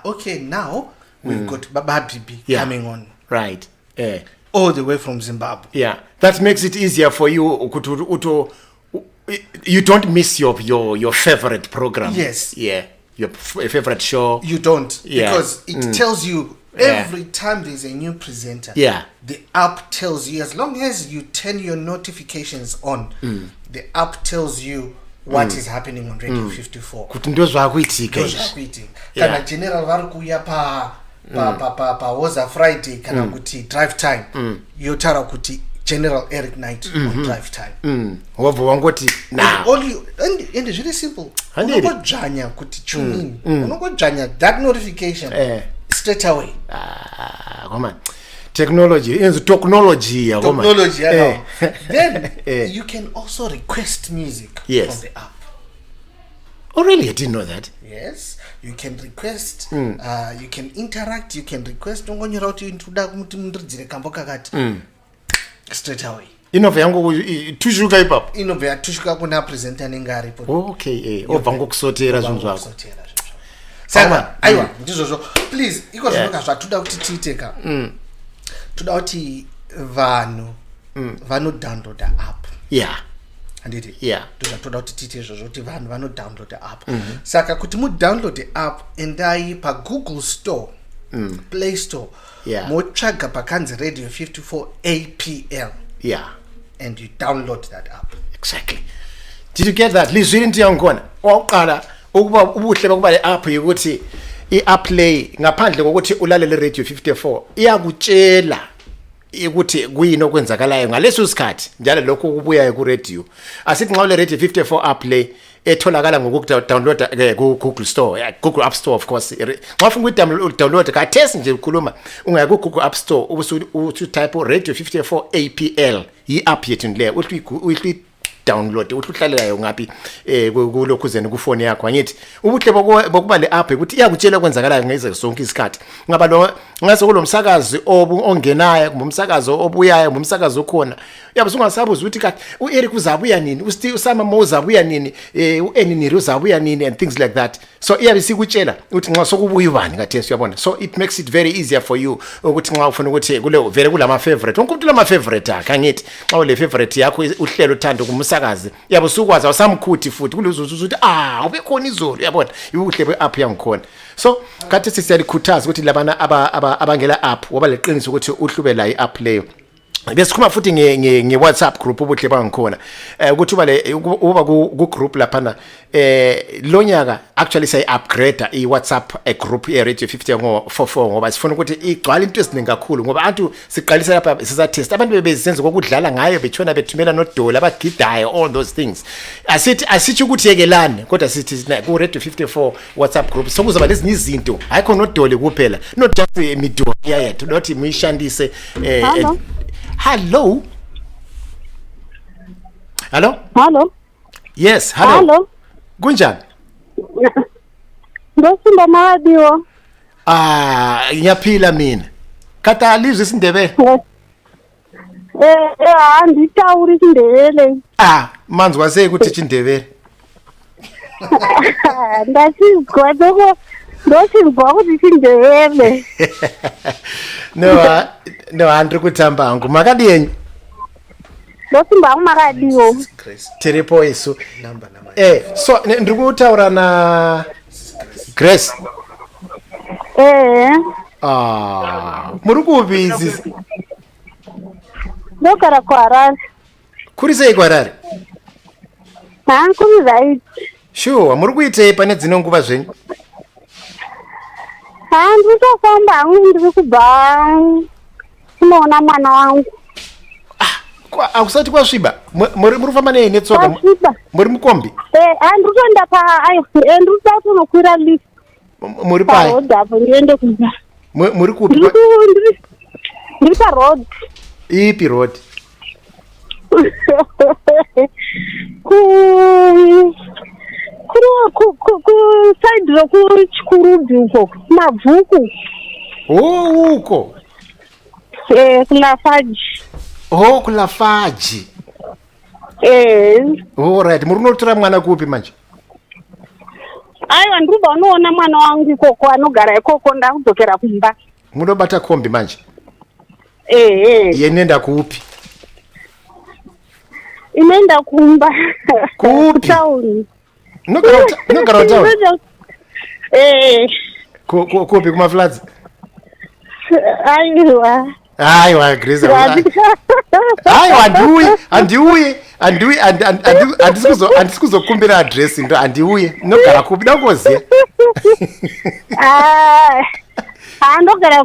okay, now we've got Baba Bibi coming on. Right. All the way from Zimbabwe. That makes it easier for you. You don't miss your favorite program. Your favorite show. You don't, because it tells you every time there's a new presenter. The app tells you, as long as you turn your notifications on, the app tells you what is happening on Radio 54. Kana general varukuya pa was Friday kana kuti drive time yotara kuti General Eric Knight on drive time now all you and it's really simple unogojanya kuti tune in unogojanya that notification straight away. Come on, technology then you can also request music from the app. Oh really? I didn't know that. Yes, you can request, you can interact, you can request straight away. Inove yangu tushuka ipapo. Inove yatushuka kuna presenter nengari po. Okay, obvango kusotera zvinhu zvako. Saka aiwa ndizvozvo. Please, iko zvinonga zvatuda kuti tiiteka. Tuda kuti vanhu download the app. Handiti? Toda kuti tiite izvozvo kuti vanhu download the app. Saka kuti download the app endai pa Google Store, Play Store. Motsvaga pakanzi Radio 54 APL. And you download that app. Exactly. Did you get that? Lizwini ndiyangona. Waqala ukuba ubuhle bokuba le app yokuthi i-app play ngaphandle kokuthi ulalele Radio 54 iyakutshela ukuthi kuyini okwenzakalayo ngaleso sikhathi njalo lokho kubuya ku radio. Asithi nxa ule Radio 54 app play etholakala ngokudownload ku Google Store, Google App Store of course. Nxa ufuna ukudownload ka test nje ukhuluma ungaya ku Google App Store uthi type Radio 54 APL i-app yethu le uthi download uhlalela ngapi kulokhu zeni ku phone yakho angithi ubuhle bokuba le app ukuthi iyakutshela kwenzakala ngeze sonke isikhathi ngaba lo ngase kulomsakazi ongenayo kumsakazo obuyayo ngumsakazo okhona yabo sungasabuza ukuthi kathi uEric uzabuya nini uSama Mo uzabuya nini uEnini uzabuya nini and things like that so iyabe sikutshela ukuthi nxa sokubuya ubani kathesi uyabona so it makes it very easier for you ukuthi nxa ufuna ukuthi vele kulama favorite wonke umuntu lama favorite akhe angithi xa ule favorite yakho uhlelo uthanda kumsakazi yabo sukwazi awusamkhuthi futhi kulezuzu ukuthi ube khona izolo uyabona ubuhle be-app yangikhona so kathi sisiyalikhuthaza ukuthi labana abangela app waba leqiniso ukuthi uhlube la i-app leyo besikhuma futhi nge WhatsApp group ubuhle bangikhona ukuthi uba ku group laphana lonyaka actually say upgrade i WhatsApp group ye Radio 50 ngo44 ngoba sifuna ukuthi igcwala into esiningi kakhulu ngoba abantu siqalisa lapha siza test abantu bebezenza kokudlala ngayo betshona bethumela nodola abagidayo all those things asithi ukuthi yekelane kodwa sithi ku Radio 54 WhatsApp group sokuzoba lezi izinto ayikho nodole kuphela not just imido yethu not imishandise Hello. Hello? Hello. Yes, hello. Hello. Kunjani? Ngosimba madiwo. Ngiyaphila mina. Kata lives isindebele. Anditauri isindebele. Manzi wase ukuthi isindebele. Ndasizwa dokho ndosimba ukuthi isindebele. No andri kutamba ngo makadiyenyi Losimba umakadiwo Terepo eso so ndiri kutaura na Grace muri kupi izi ndogara kuHarare kuri sei kuHarare kuri right sure muri kuitei pane dzino nguva zvenyu ndikufamba ndiri kubva kunoona mwana wangu akusati kwasviba muri kufamba nei netsoka muri mukombi ndiri kuenda ndiri kuda kunokwira lift muri pai apo ndiende kumba muri kupi ndiri paroad ipi road ku side rokuchikurubi uko mabvuku uko kulafaji kulafaji right muri kunotora mwana kupi manje aiwa ndiri kubva unoona mwana wangu ikoko anogara ikoko ndakudzokera kumba munobata kombi manje yenienda kupi inoenda kumba kupi kutauni nogara utauni kupi kumafladzi aiwa Grace aiwa andisikuzokumbira address ndo andiuye nogara kupi dangoziya ndogara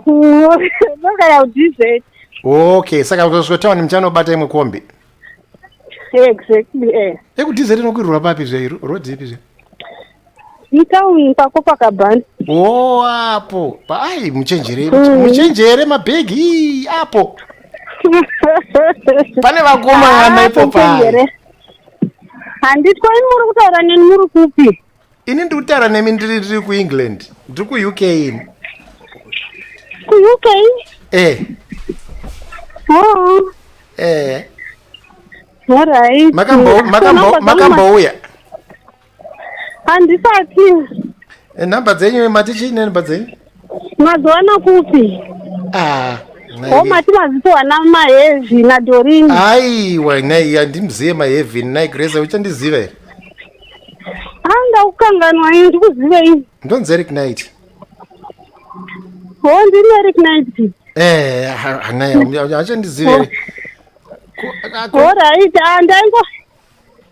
kuDZ okay saka uzosvotawani muchanobata imwe kombi exactly ekuDZ inokwirwa papi zvai road ipi zvai mtauni pako pakabhani apo muchenjere mabhegi apo pane vakomana ipo pai handitwa ini muri kutaura neni muri kupi ini ndiri kutaura nemi ndiri kuEngland ndiri kuUK ini kuUK alright makambouya handisati namba dzenyu mati chiine namba dzenyu mazowana kupi mati mazipowana mahevhi nadorini aiwa nai handimzive mahevhi nai Grace uchandiziva here ndakukanganwa ini ndikuzivei ndonzi Eric Knight ndiri Eric Knight nai achandiziva here alright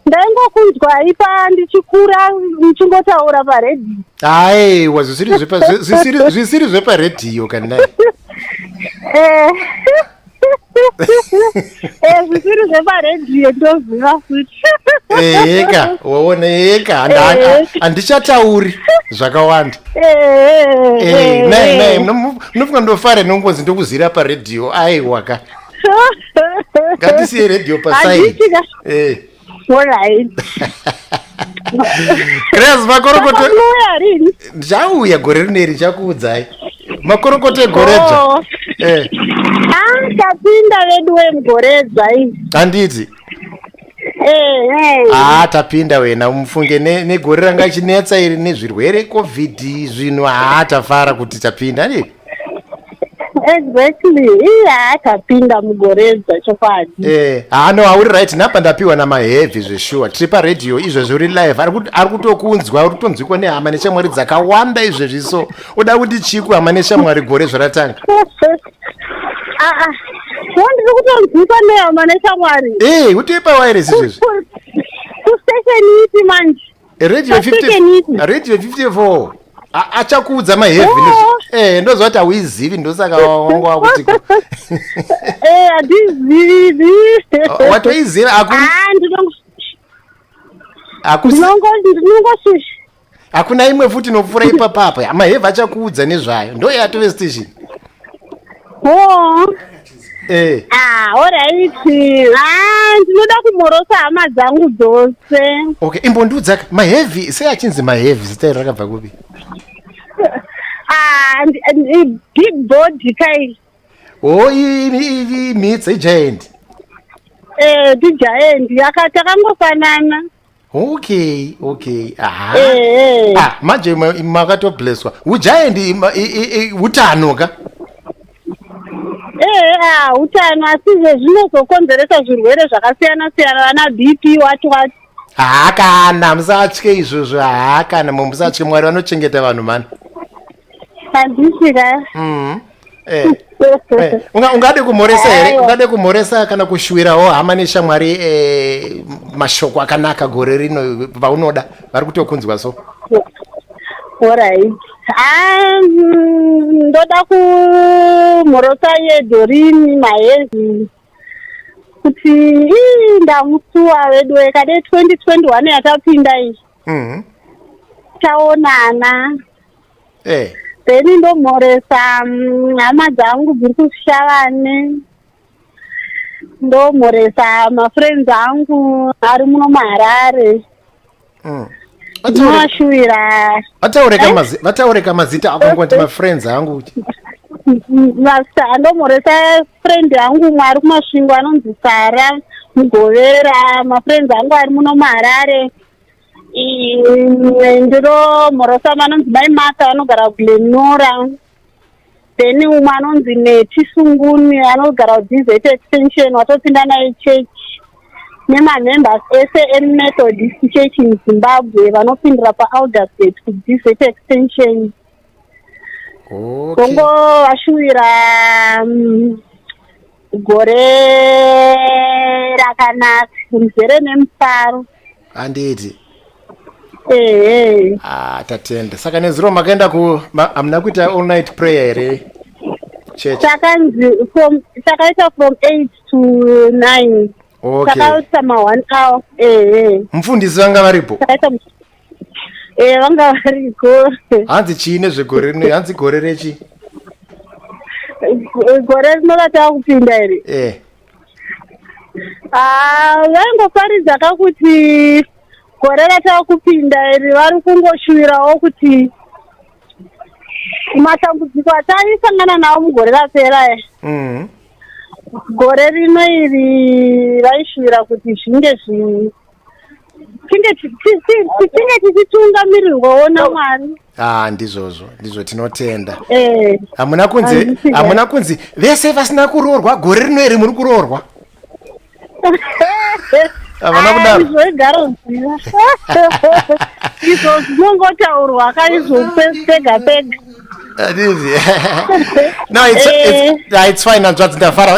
ndaingokunzwa ipa ndichikura ndichingotaura paredhiyo aiwa zvisiri zveparedhiyo kanai zvisiri zveparedhiyo ndoziva futi eka waona eka handichatauri zvakawanda nai munofunga ndofara nongozi ndokuzira paredhiyo aiwa ka ngatisiye redhiyo pasaidi Alright. Grace makorokoto. Ndauya gore rineri chakuudzai. Makorokoto goredza. Tapinda vedu vemugoredzwa izvi. Handiti. Tapinda wena mufunge negore ranga chinetsa iri nezvirwere COVID zvino tafara kuti tapinda ne. Exactly. Tapinda mugoredzwa chokwadi. No, auri right napa ndapiwa namaheavy zveshuwa. Tiri paredhiyo izvezvi uri live. Ari kutokunzwa uri kutonzwikwa nehama neshamwari dzakawanda izvezvi so. Uda kuti chiku hama neshamwari gore zvaratanga. Ndiri kutonzwikwa nehama neshamwari. Utoipa wireless izvezvi. Kustation ipi manje? Radio 54. Achakuudza maheavy nezvi. Ndozvati hauizivi ndosaka wangwa kuti. Handizivi. Watoiziva ndinongoshushi. Hakuna imwe futi inopfuura ipapapa. Maheavy achakuudza nezvayo. Ndo yatove station. Alright. Ndinoda kumorosa hama dzangu dzose. Okay, imbondiudza maheavy sei achinzi maheavy zita iri rakabva kupi? Big body kai. Meets a giant. The giant yakatangofanana. Okay. Manje makatoblesswa. Ugiant utano ka? Utano asi zvinozokonzeresa zvirwere zvakasiyana-siyana vana BP wati. Kana musatye izvozvo. Kana musatye, Mwari vanochengeta vanhu mani. Handisika. Ungade kumhoresa here? Ungade kumhoresa kana kushwirawo hama neshamwari mashoko akanaka gore rino vaunoda vari kutokunzwa so? Alright. Ndoda kumhorosa yeDorini maheavy kuti ndamusuwa vedu kade 2021 yatapinda izvi. Taonana. Then ndomhoresa hama dzangu dziri kushavane. Ndomhoresa mafriends angu ari muno muHarare. Ndinoashuvira. Vataureka mazita ako ngoti mafriends angu. Ndomhoresa friend yangu umwe ari kumasvingo anonzi Sara Mugovera. Mafriends angu ari muno muHarare. Ndinomhorosa manonzi Mai Martha anogara kuGlenora. Then umwe anonzi Neti Sunguni anogara kuDZ Extension watopinda naye church. Nemamembers ese eMethodist Church in Zimbabwe vanopindira paAldersgate kuDZ Extension. Kongo vashuvira gore rakanaka rizere nemufaro. Handiti. Tatenda. Saka nezuro makaenda hamuna kuita all night prayer here church? Takaita from 8 to 9. Takaita ma 1 hour. Mufundisi vanga varipo? Vanga variko. Hanzi chiine zvegore rino? Hanzi gore rechi? Gore rinokatava kupinda here. Vaingoparidza kakuti gore ratava kupinda iri vari kungoshuvirawo kuti matambudziko ataisangana nawo mugore rapera gore rino iri vaishuvira kuti zvinge tinge tichitungamirirwawo naMwari. Ndizvo tinotenda. Hamuna kunzi vese vasina kuroorwa gore rino iri muri kuroorwa. Havana kudaro. Izvogara uziva. Izvo zvinongotaurwa kaizvo pega pega. No, it's fine.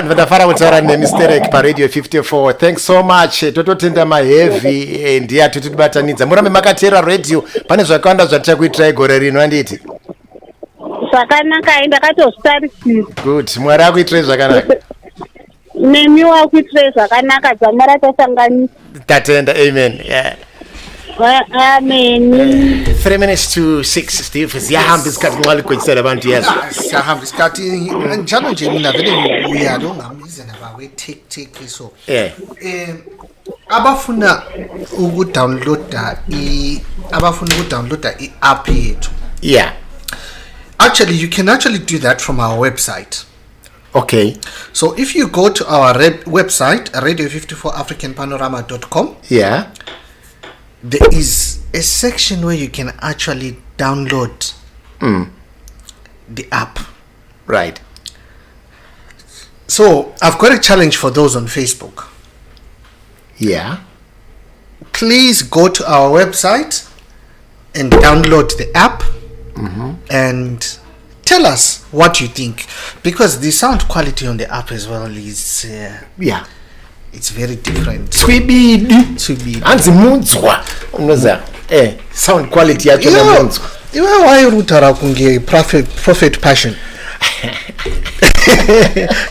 Ndafara kutaura neMisterek paRadio 54. Thanks so much. Tototenda maheavy ndiye totitibatanidza. Murambe makateera radio. Pane zvakawanda zvatichakuitirai gore rino handiti? Zvakanaka, ndakatozvitarisira. Good. Mwari akuitirai zvakanaka. Nemi wakuitirai zvakanaka dzamara tasanganisa. Tatenda. Amen. Yeah. Amen. 3 minutes to 6, Steve. Siyahamba isikhathi nqwali kwetsela abantu yazi. Siyahamba isikhathi njalo nje mina vele uya lo ngamize nabawe tik so. abafuna ukudownloada i-app yethu. Yeah. Actually, you can actually do that from our website. Okay. So if you go to our website, radio54africanpanorama.com, yeah, there is a section where you can actually download the app. Right. So I've got a challenge for those on Facebook. Yeah. Please go to our website and download the app and tell us what you think, because the sound quality on the app as well is it's very different. Sound quality iwe wairutara kunge prophet passion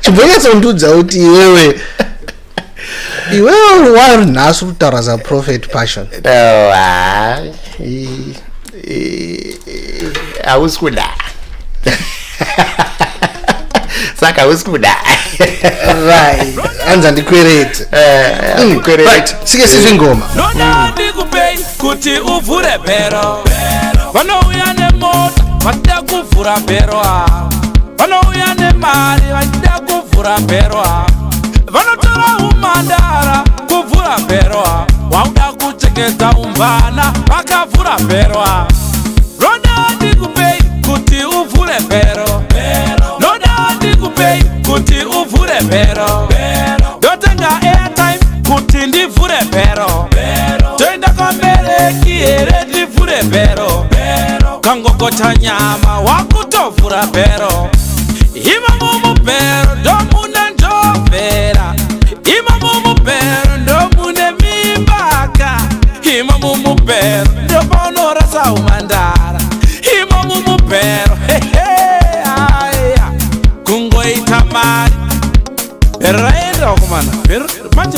chimbonyatsoundudza kuti iwewe wari nhasi kutaura za prophet passion. hausi kuda saka hausi kuda right anza ndikwerete right sike sizwe ngoma nona ndikupei kuti uvhure bhero vanouya nemota vachida kuvhura bhero vanouya nemari vachida kuvhura bhero vanotora umandara kuvhura bhero wauda kuchengedza umbana vakavhura bhero nona ndikupei kuti uvhure bhero nona ndikupei kuti uvhure bhero ndotenga airtime kuti ndivhure bhero toenda kwabereki here ndivhure bhero kangogota nyama wakutovhura bhero imomo mubhero ndomune njovhera imomo mubhero ndomune mimbaka imomo mubhero ndopaunorasa umandara imomo mubhero kungoita mari bhero raenda wakomana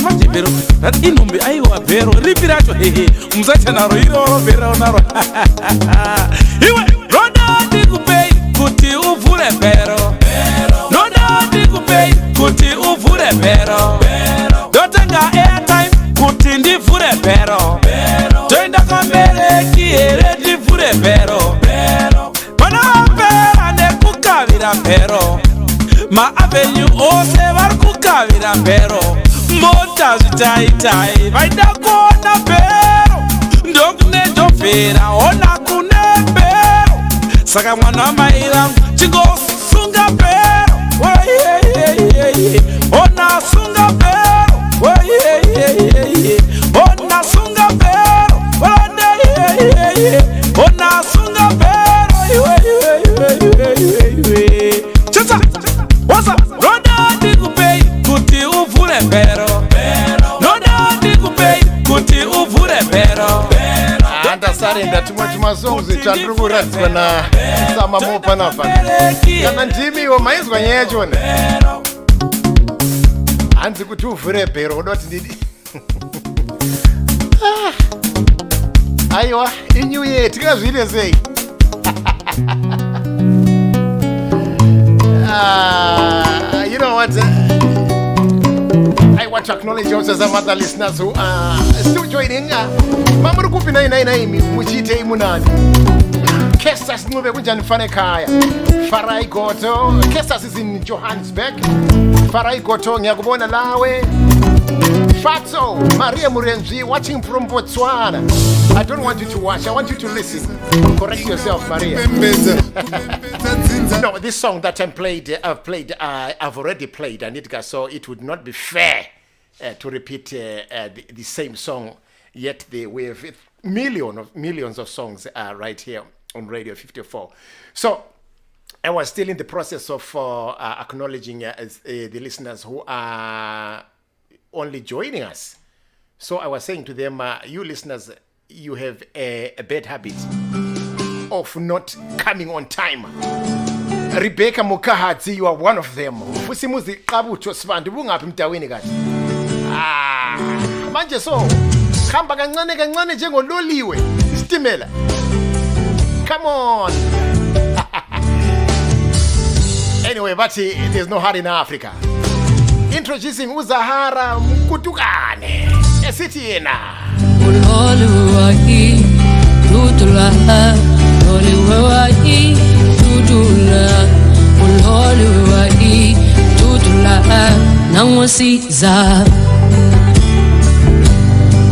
manje bhero inhumbi aiwa bhero ripi racho musaita naro iroro bhero naro iwe roda ndikupei kuti uvhure bhero roda ndikupei kuti uvhure bhero ndotenga airtime kuti ndivhure bhero toenda kwabereki here ndivhure bhero vanapera nekukavira bhero maavenyu ose vari kukavira bhero mota zvitaitai vaida kuona bhero ndokune njovhera ona kune bhero saka mwana wamai vangu chingosunga bhero ona sunga bhero ona sunga bhero ona sunga bhero chisa wasa roda ndikupei kuti uvhure bhero roda ndikupei kuti uvhure bhero ndasarenda tumwe tumasongs twandiri kuradzwa na samamopa nafana kana ndimiwo maizwa nyaya yachona hanzi kuti uvhure bhero uda kuti ndidi aiwa inew year tingazviite sei you know what? I want to acknowledge also some other listeners who are still joining. Mamuru kupi 999 muchite imunani. Kestas nube kunjani fane kaya. Farai Goto. Kestas is in Johannesburg. Farai Goto ngiyakubona lawe. Fatso, Maria Murenzi, watching from Botswana. I don't want you to watch, I want you to listen. Correct yourself, Maria. No, this song that I've already played, Anitka, so it would not be fair to repeat the same song. Yet we have millions of songs right here on Radio 54. So I was still in the process of acknowledging the listeners who are only joining us. So I was saying to them, you listeners, you have a bad habit of not coming on time. Rebecca Mukahatsi, you are one of them. Fusimuzi kabucho svandu bungapi mtaweni kati. Manje so khamba kancane njengololiwe stimela. Come on. Anyway, but there's no hurry in Africa. Introducing Uzahara Mkutukane. City na. Uloliwai tutula Uloliwai tutula Uloliwai tutula Nangwasiza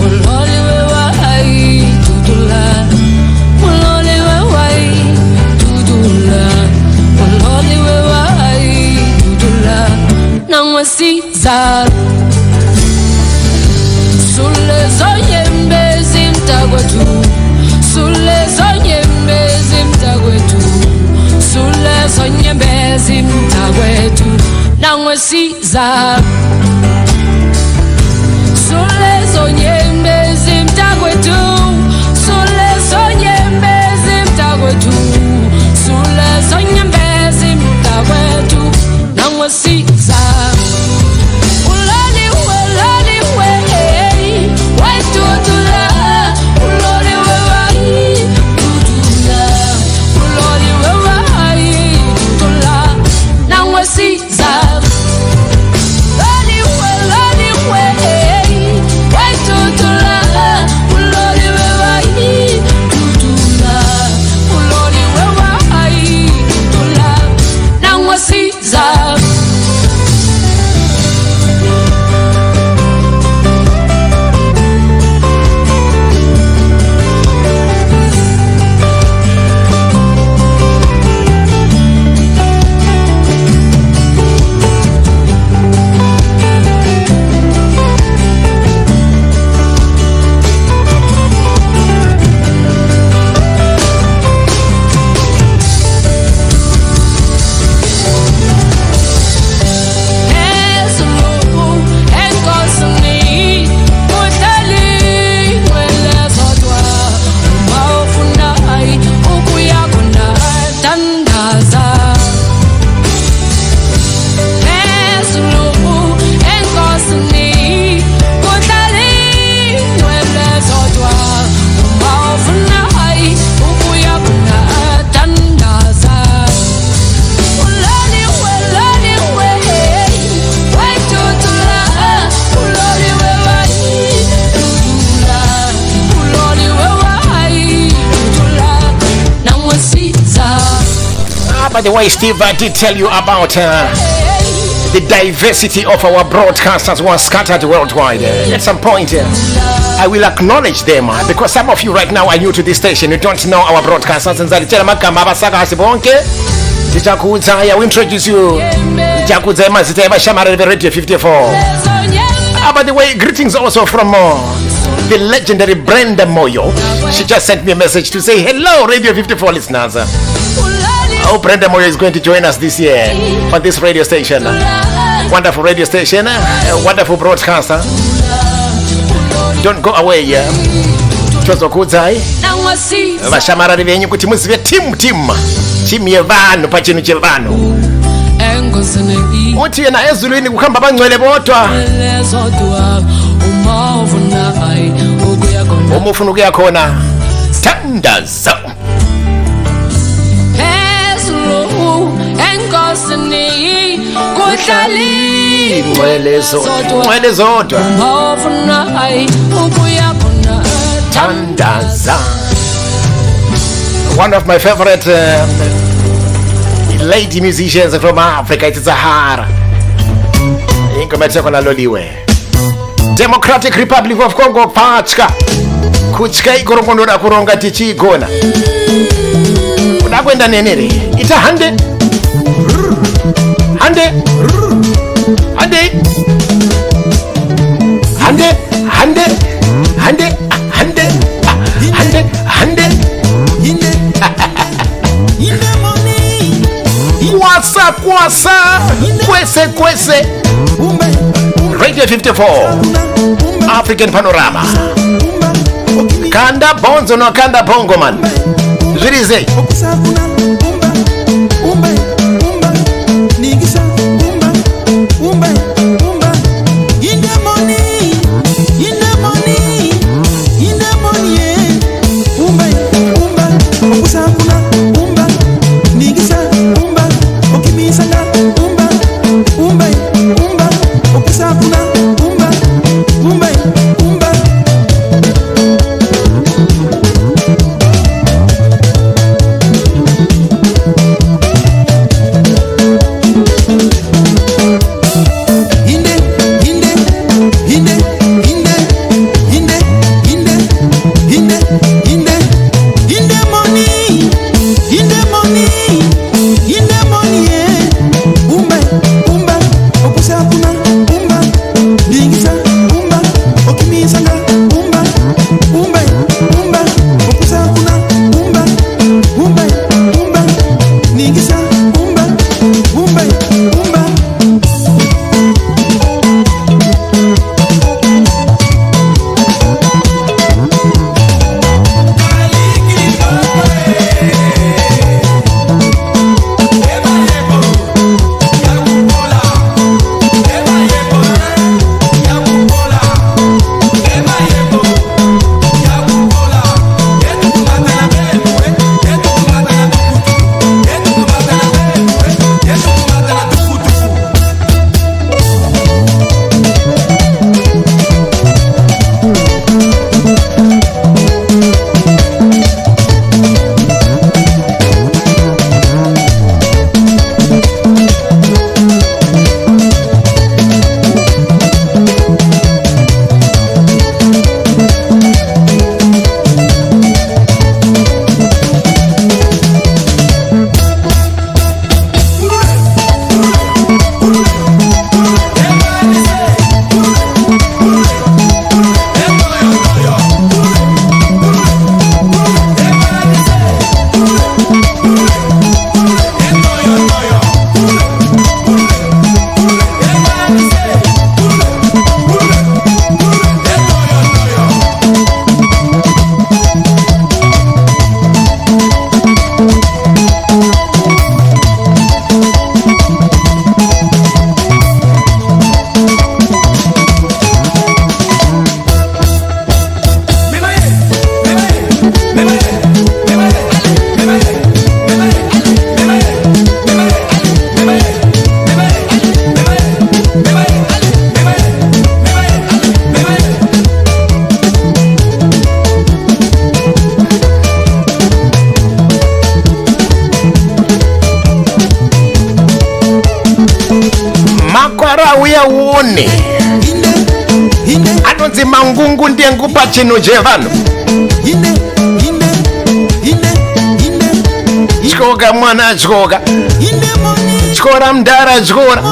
Uloliwai tutula Uloliwai tutula Uloliwai tutula Nangwasiza Sule zonyembe zimtagwetu Sule zonyembe zimtagwetu Sule zonyembe zimtagwetu Nangwesiza Sule zonyembe zimtagwetu Sule zonyembe zimtagwetu Sule zonyembe zimtagwetu Nangwesiza By the way, Steve, I did tell you about the diversity of our broadcasters who are scattered worldwide. At some point, I will acknowledge them because some of you right now are new to this station. You don't know our broadcasters. And I will introduce you. Radio 54. By the way, greetings also from the legendary Brenda Moyo. She just sent me a message to say hello, Radio 54 listeners. Oh, Brenda Moyo is going to join us this year on this radio station. Wonderful radio station, wonderful broadcaster. Don't go away. Chozo kudzai. Vashamarari venyu kuti muzive timu yevanhu pachinu chevanhu. Uti yena ezulwini kukhamba bangcwele bodwa. Umufuna ukuya khona. Tandaza. Kuhlali ngwele zodwa Tandaza. One of my favorite lady musicians from Africa, it's Zahara. Inkometeko na loliwe. Democratic Republic of Congo pachka kuchka ikorongondo na kuronga tichigona unakwenda nenere ita hande kwasa kwese Radio 54 African Panorama kanda bonzo no kanda bongo man zirize makwara uya uone anonzi mangungu ndiye ngupa chino chevanhu tyoka mwana tyoka tyora mudhara tyora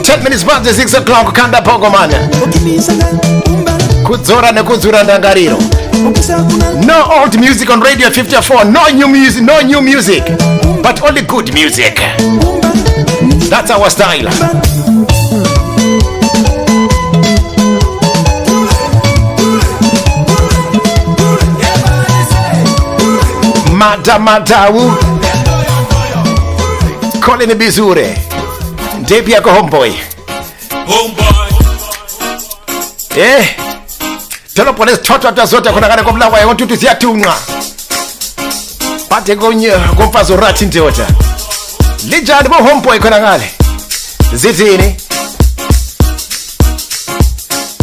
10 minutes past 6 o'clock kanda pogomanya kudzora nekudzura ndangariro. No old music on Radio 54, no new music, but only good music. That's our style. Madau Colin Bizure Debi yako homeboy Telopole toto zote kuna kane komla wa yontutu ziatunga Pate gonye komfazo rati nteota Lijani bo homeboy kuna ngale Zitini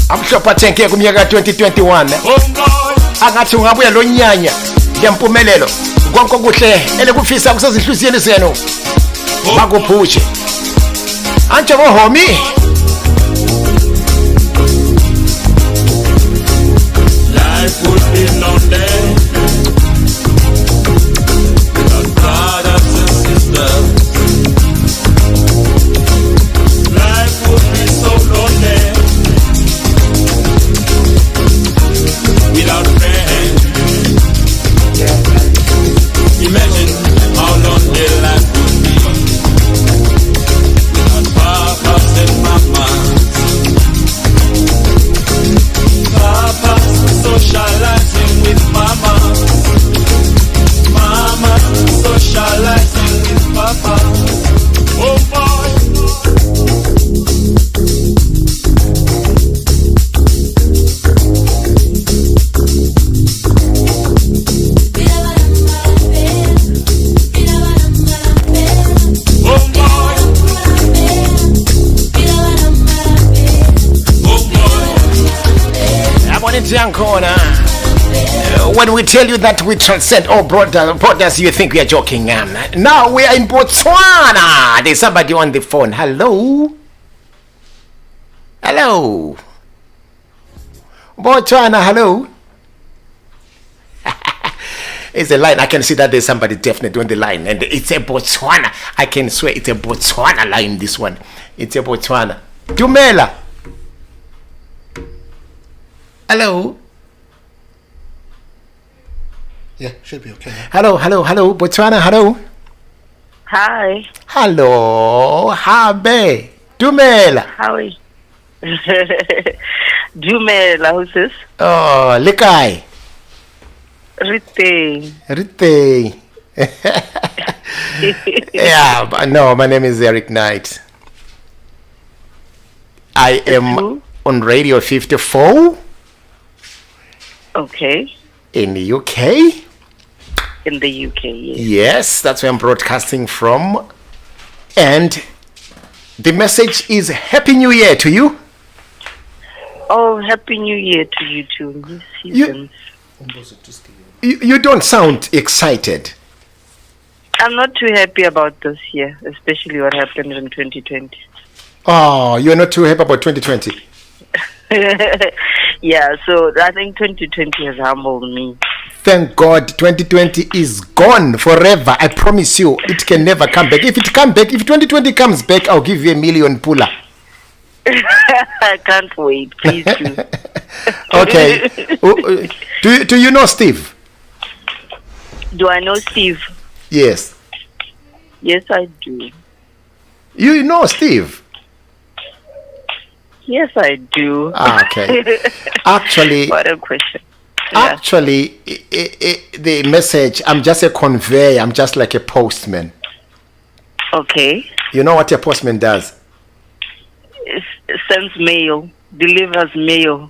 Amshopa chenke kumiyaga 2021 Agatunga buya lo nyanya Yampumelelo konke kuhle elekufisa kusezihlusiyeni senu makuphushe anje bohomi life would be lonely without brothers and sisters. Life would be so lonely without friends. Imagine how lonely life would be without papas and mamas. Papas socializing with mamas, mamas socializing with papas. Oh boy. When we tell you that we transcend all borders, you think we are joking. Now we are in Botswana. There's somebody on the phone. Hello? Hello? Botswana, hello? It's a line. I can see that there's somebody definitely on the line. And it's a Botswana. I can swear it's a Botswana line, this one. It's a Botswana. Dumela. Hello? Yeah, should be okay. Hello. Botswana, hello. Hi. Hello. Habe. Dumela. How are you? Dumela, who's this? Oh, Lekai. Rite. Yeah, but no, my name is Eric Knight. I am on Radio 54. Okay. In the UK? In the UK, yes. Yes, that's where I'm broadcasting from. And the message is Happy New Year to you. Oh, Happy New Year to you too. New seasons. You don't sound excited. I'm not too happy about this year, especially what happened in 2020. Oh, you're not too happy about 2020? Yeah, so I think 2020 has humbled me. Thank God 2020 is gone forever. I promise you, it can never come back. If 2020 comes back, I'll give you $1 million puller. I can't wait. Please do. Okay. Do you know Steve? Do I know Steve? Yes. Yes, I do. You know Steve? Yes, I do. Okay. Actually, what a question. Actually, the message, I'm just a conveyor. I'm just like a postman. Okay. You know what a postman does? It sends mail, delivers mail.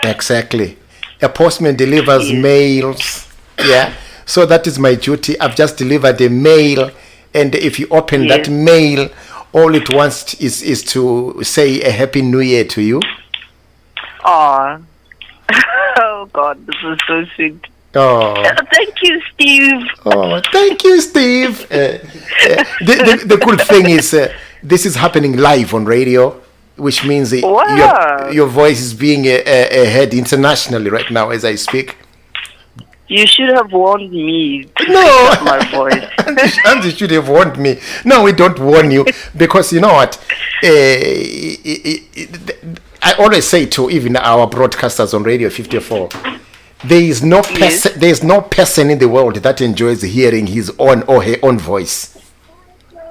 Exactly. A postman delivers mails. Yeah. So that is my duty. I've just delivered a mail. And if you open that mail, all it wants is to say a Happy New Year to you. Aww. Oh God, this is so sweet. Oh. Thank you, Steve. Oh, thank you, Steve. The cool thing is, this is happening live on radio, which means your voice is being heard internationally right now as I speak. You should have warned me. No, my voice. Andy should have warned me. No, we don't warn you because you know what? I always say to even our broadcasters on Radio 54, there is no person in the world that enjoys hearing his own or her own voice.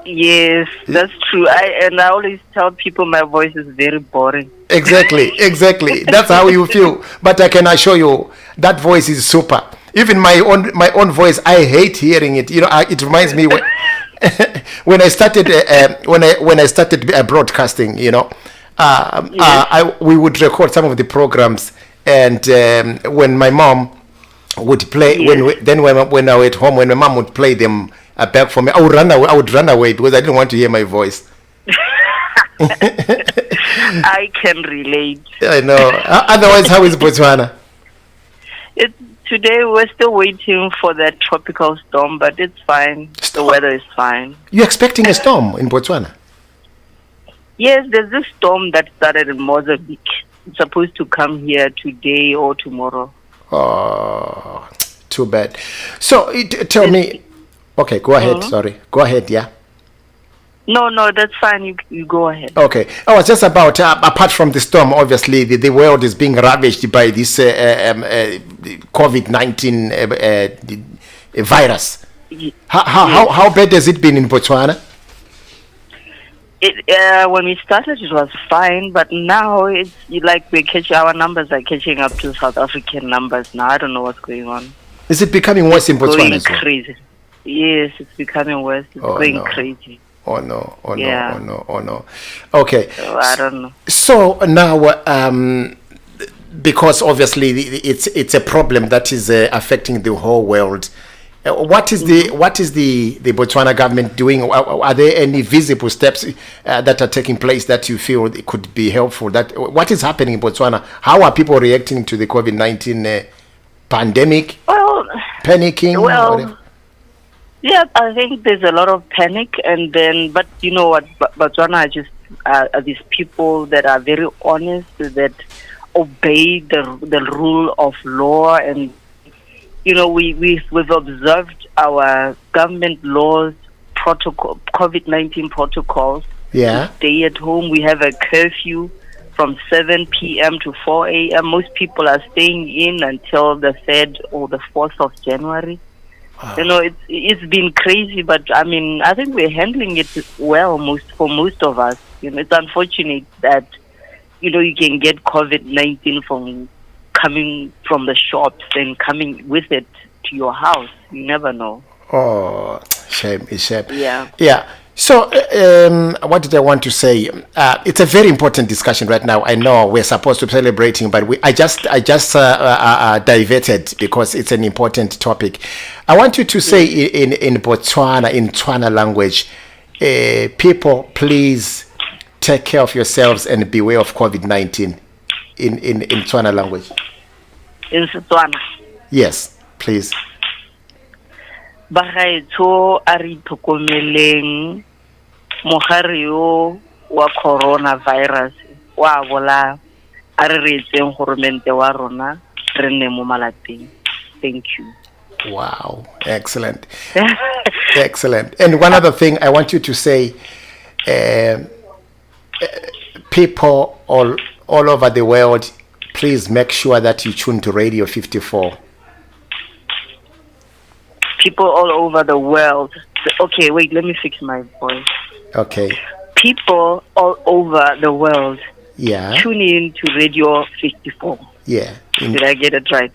Yes, that's true. I always tell people my voice is very boring. Exactly. That's how you feel. But I can assure you that voice is super. Even my own voice, I hate hearing it. You know, it reminds me when I started when I started broadcasting. You know, we would record some of the programs, and when my mom would play, when I was at home, when my mom would play them back for me, I would run away because I didn't want to hear my voice. I can relate. I know. Otherwise, how is Botswana? Today we're still waiting for that tropical storm, but it's fine. The weather is fine. You're expecting a storm in Botswana? Yes, there's this storm that started in Mozambique. It's supposed to come here today or tomorrow. Oh, too bad. So tell me. Okay, go ahead. Sorry. Go ahead, yeah. No, that's fine. You go ahead. Okay. I was just about, apart from the storm, obviously, the world is being ravaged by this COVID-19 virus. How bad has it been in Botswana? When we started, it was fine, but now it's like our numbers are catching up to South African numbers now. I don't know what's going on. Is it becoming worse in Botswana as well? Crazy. Yes, it's becoming worse. It's going crazy. Oh no! Okay. I don't know. So now, because obviously it's a problem that is affecting the whole world. What is the Botswana government doing? Are there any visible steps that are taking place that you feel could be helpful? What is happening in Botswana? How are people reacting to the COVID-19 pandemic? Well, panicking. Well. Yeah, I think there's a lot of panic, but you know what, Botswana are these people that are very honest, that obey the rule of law, and you know we've observed our government laws, COVID-19 protocols. Yeah. Stay at home. We have a curfew from 7 p.m. to 4 a.m. Most people are staying in until the 3rd or the 4th of January. You know, it's been crazy, but I mean, I think we're handling it well for most of us. You know, it's unfortunate that, you know, you can get COVID-19 from coming from the shops and coming with it to your house. You never know. Oh, shame. Yeah. So, what did I want to say? It's a very important discussion right now. I know we're supposed to be celebrating, but I just diverted because it's an important topic. I want you to say in Botswana, in Tswana language, people, please take care of yourselves and beware of COVID-19 in Tswana language. In Setswana? Yes, please. Bagaetsho a re ithokomeleng mogare yo wa coronavirus wa bola a re etseng gore mente wa rona re nne mo malapeng. Thank you. Wow, excellent. Excellent. And one other thing I want you to say, people all over the world, please make sure that you tune to Radio 54. People all over the world. Okay, wait, let me fix my voice. Okay. People all over the world. Yeah. Tune in to Radio 54. Yeah. Did I get it right?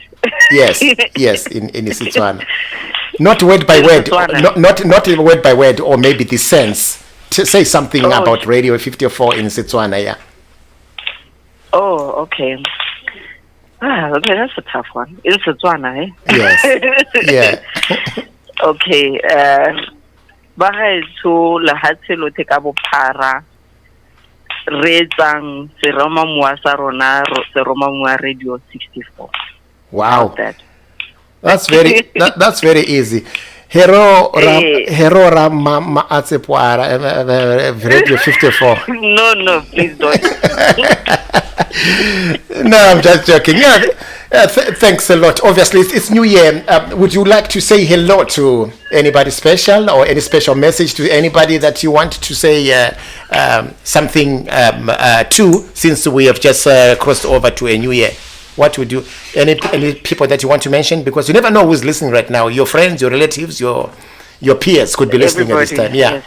Yes, in Setswana. Not word by word, not word by word, or maybe the sense. To say something about Radio 54 in Setswana, yeah. Oh, okay. Okay, that's a tough one. In Setswana, eh? Yes. Yeah. Okay. Bagaetsho lehatshe lotlhe ka bophara re etsang seromammoa sa rona seromammoa Radio 64. Wow. That's very easy. Hero Ram Mama Atsepwara Radio 54. No, please don't. No, I'm just joking. Yeah, thanks a lot. Obviously, it's New Year. Would you like to say hello to anybody special or any special message to anybody that you want to say something to, since we have just crossed over to a new year? What would you, any people that you want to mention? Because you never know who's listening right now. Your friends, your relatives, your peers could be listening at this time. Yeah. Yes.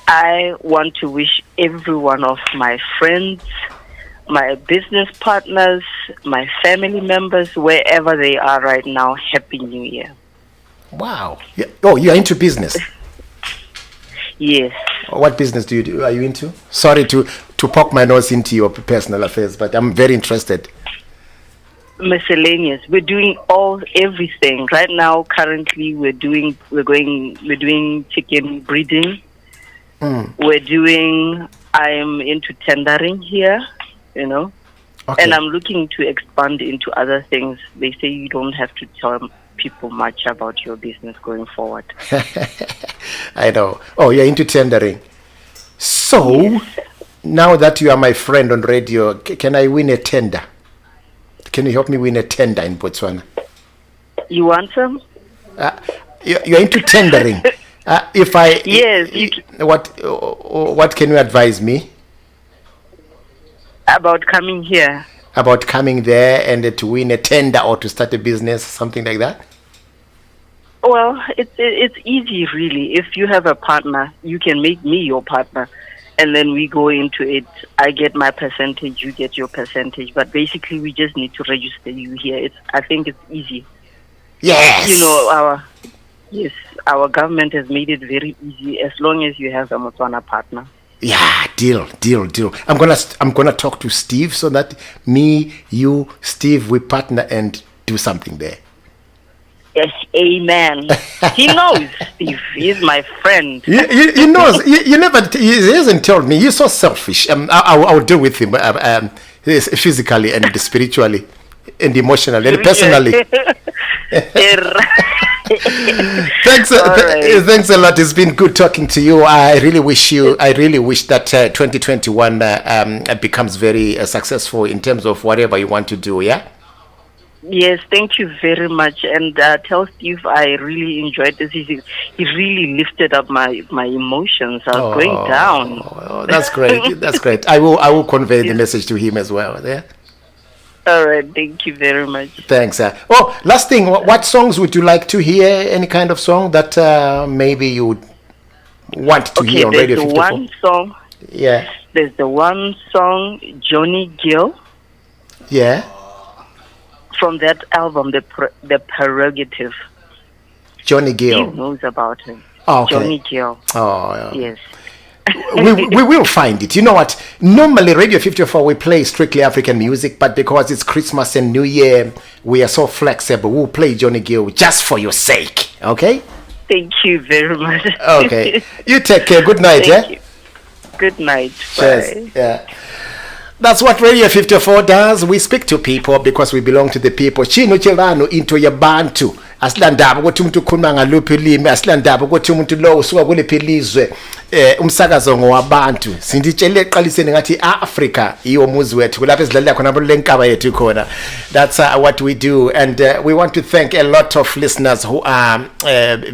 I want to wish every one of my friends, my business partners, my family members, wherever they are right now, Happy New Year. Wow. Yeah. Oh, you are into business? Yes. What business are you into? Sorry to poke my nose into your personal affairs, but I'm very interested. Miscellaneous. We're doing everything right now. Currently, we're doing chicken breeding. I'm into tendering here, okay. And I'm looking to expand into other things. They say you don't have to tell people much about your business going forward. I know. Oh, you're into tendering. So, yes. Now that you are my friend on radio, can I win a tender? Can you help me win a tender in Botswana? You want some? You're into tendering. Yes. What can you advise me? About coming here. About coming there and to win a tender or to start a business, something like that? Well, it's easy, really. If you have a partner, you can make me your partner. And then we go into it. I get my percentage, you get your percentage. But basically, we just need to register you here. I think it's easy. Yes. Our government has made it very easy as long as you have a Motswana partner. Yeah, deal. I'm gonna talk to Steve so that me, you, Steve, we partner and do something there. Yes, amen. He knows, Steve. He's my friend. He knows. He hasn't told me. You're so selfish. I'll deal with him physically and spiritually and emotionally and personally. Thanks a lot. It's been good talking to you. I really wish that 2021 becomes very successful in terms of whatever you want to do. Yeah. Yes, thank you very much. And tell Steve I really enjoyed this. He really lifted up my emotions. I was going down. Oh, that's great. That's great. I will convey the message to him as well. Yeah. All right. Thank you very much. Thanks. Last thing. What songs would you like to hear? Any kind of song that maybe you would want to hear on Radio 54? There's one song. Yeah. There's the one song, Johnny Gill. Yeah. From that album, The Prerogative. Johnny Gill. Steve knows about him. Oh, okay. Johnny Gill. Oh, yeah. Yes. we will find it. You know what? Normally, Radio 54, we play strictly African music, but because it's Christmas and New Year, we are so flexible. We'll play Johnny Gill just for your sake. Okay? Thank you very much. Okay. You take care. Good night, Thank you. Good night. Cheers. Bye. Yeah. That's what Radio 54 does. We speak to people because we belong to the people. Chino chilano into your bantu. Asilandaba ukuthi umuntu ukhuluma ngaluphi ilimi, asilandaba ukuthi umuntu lo usuka kuliphi ilizwe, umsakazo ngowabantu. Sinditshele eqaliseni ngathi Africa iyo muzi wethu kulapha ezilalela khona lenkaba yethu khona. That's what we do, and we want to thank a lot of listeners who are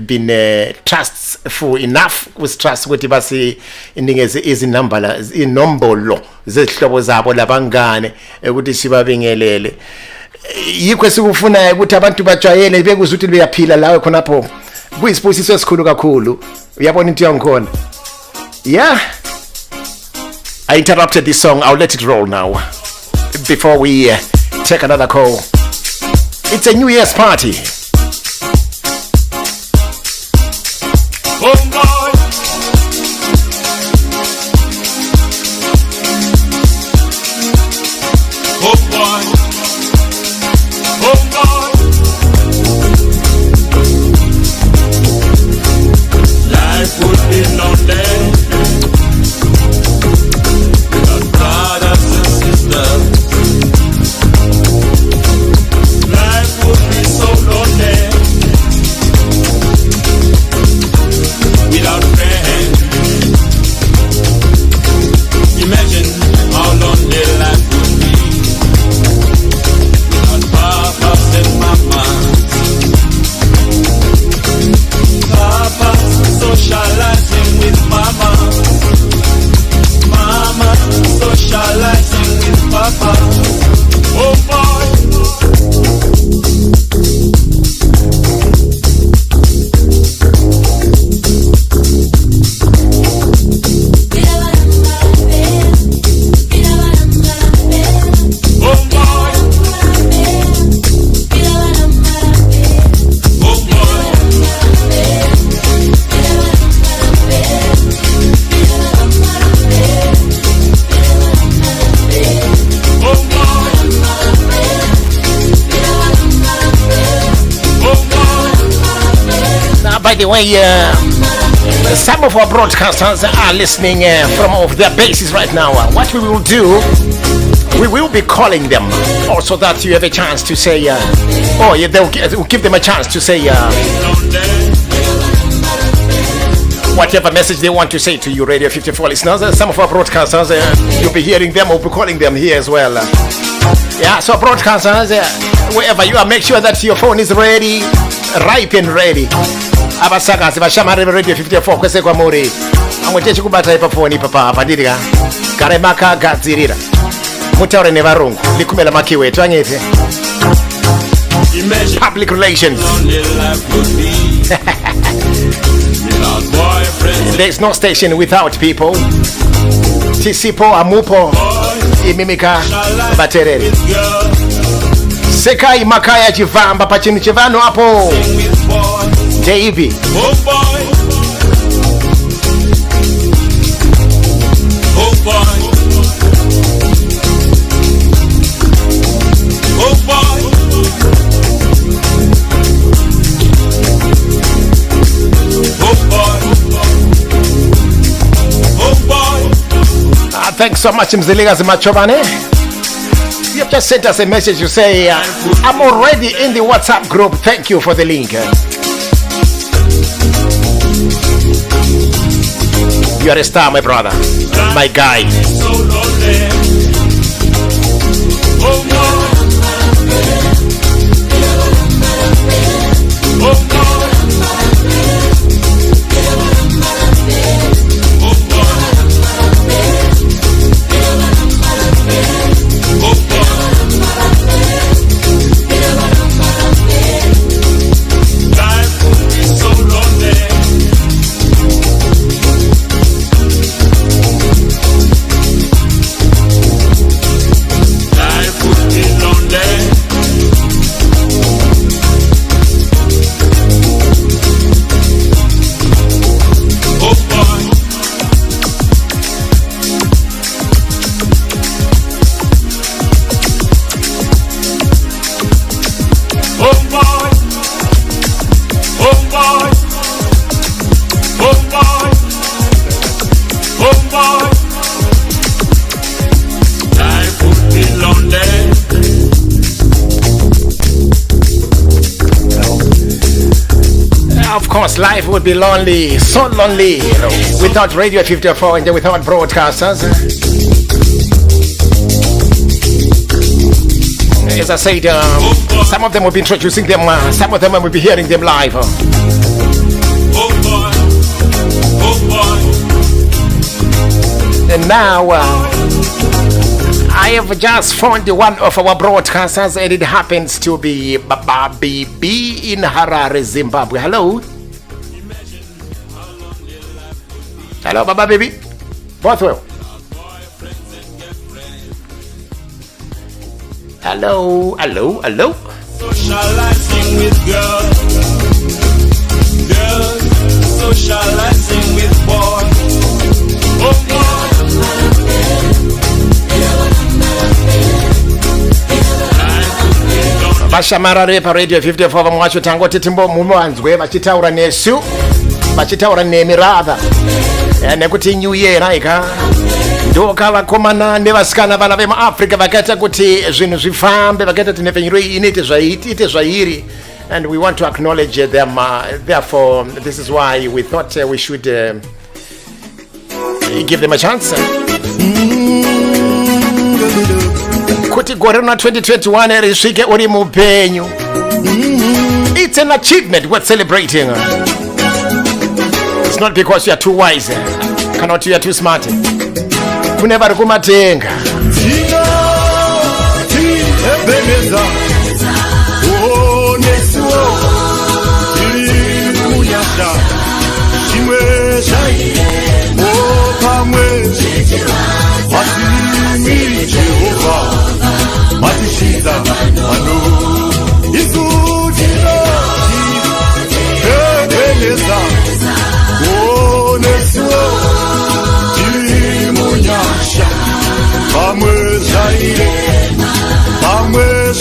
been trustful enough with trust ukuthi basi inikeze inombolo zehlobo zabo labangane ukuthi sibabingelele. Yikho sikufuna ukuthi abantu bajwayele bekuze ukuthi beyaphila lawe khonapho kuyisibusiso esikhulu kakhulu. Uyabona into yangikhona. Yeah, I interrupted this song. I'll let it roll now before we take another call. It's a New Year's party. Oh boy. Oh boy. Life would be lonely without brothers and sisters. Life would be so lonely. the way, some of our broadcasters are listening from off their bases right now. What we will do, we will be calling them also that you have a chance to say, we'll give them a chance to say whatever message they want to say to you, Radio 54 listeners. Some of our broadcasters, you'll be hearing them or be calling them here as well. Yeah, so broadcasters, wherever you are, make sure that your phone is ready, ripe and ready. Abasakazi bashamare Radio 54 kwese kwa muri. Angote chikubata ipa phone papa padiriga. Kare maka gadzirira. Mutaure ne varungu likumela makiwe twangete. Public relations. There's no station without people. Tisipo amupo imimika batereri. Sekai makaya chivamba pachini chivano hapo. JB. Oh boy. Oh boy. Oh boy. Oh boy. Oh boy. Thanks so much, Mziliga Zimachobane. You have just sent us a message to say, I'm already in the WhatsApp group. Thank you for the link. You are a star, my brother, my guy. Of course, life would be lonely, so lonely, without Radio 54 and without broadcasters. As I said, some of them will be introducing them, some of them will be hearing them live. And now, I have just found one of our broadcasters, and it happens to be Baba BB in Harare, Zimbabwe. Hello. Hello, Baba BB. Bothwell. Hello, hello, hello. Socializing with girls, girls socializing with boys. Oh boy. Vashamarare pa Radio 54 vamwacho tango titimbo mumanzwe vachitaura nesu vachitaura nemi rather nekuti new year raika ndoka vakomana nevasikana vana vemuAfrica vakaita kuti zvinhu zvifambe vakaita kuti nhepfenyuro iyi inoite zvairi, and we want to acknowledge them. Therefore, this is why we thought we should give them a chance. Kuti gore na 2021 risvike uri mupenyu. It's an achievement worth celebrating. It's not because you are too wise, cannot you are too smart. Kune vari kumatenga. Vamos sair, vamos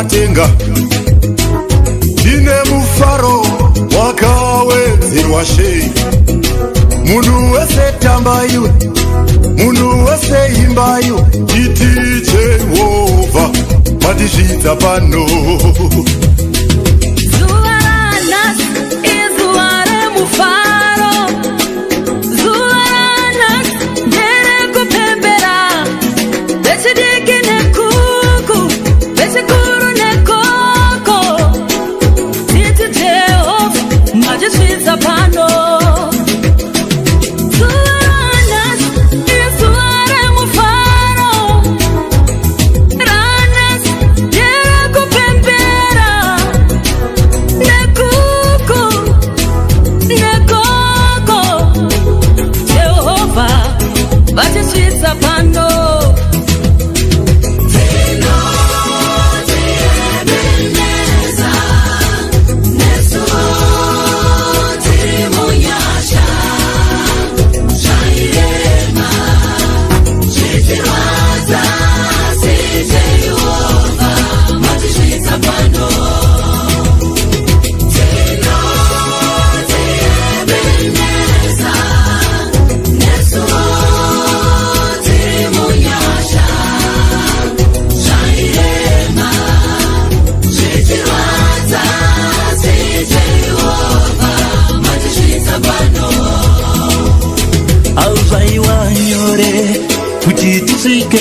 watatenga tine mufaro wakawedzerwa shei munhu wese tambayo munhu wese imbayo iti Jehovha matizvidza pano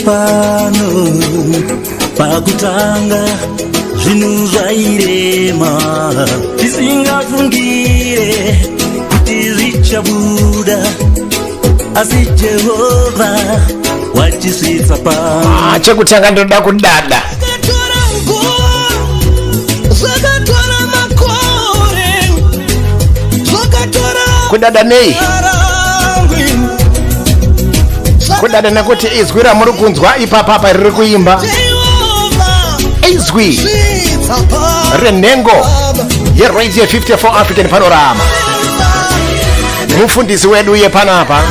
pano pakutanga zvinhu zvairema tisingafungire kuti zvichabuda asi Jehovha watisvitsa pano chekutanga ndoda kudada zvakatora makore zvakatora kudada nei kudada nekuti izwi ramuri kunzwa ipapapa riri kuimba izwi renhengo yeradio 54 African Panorama mufundisi wedu uye panapa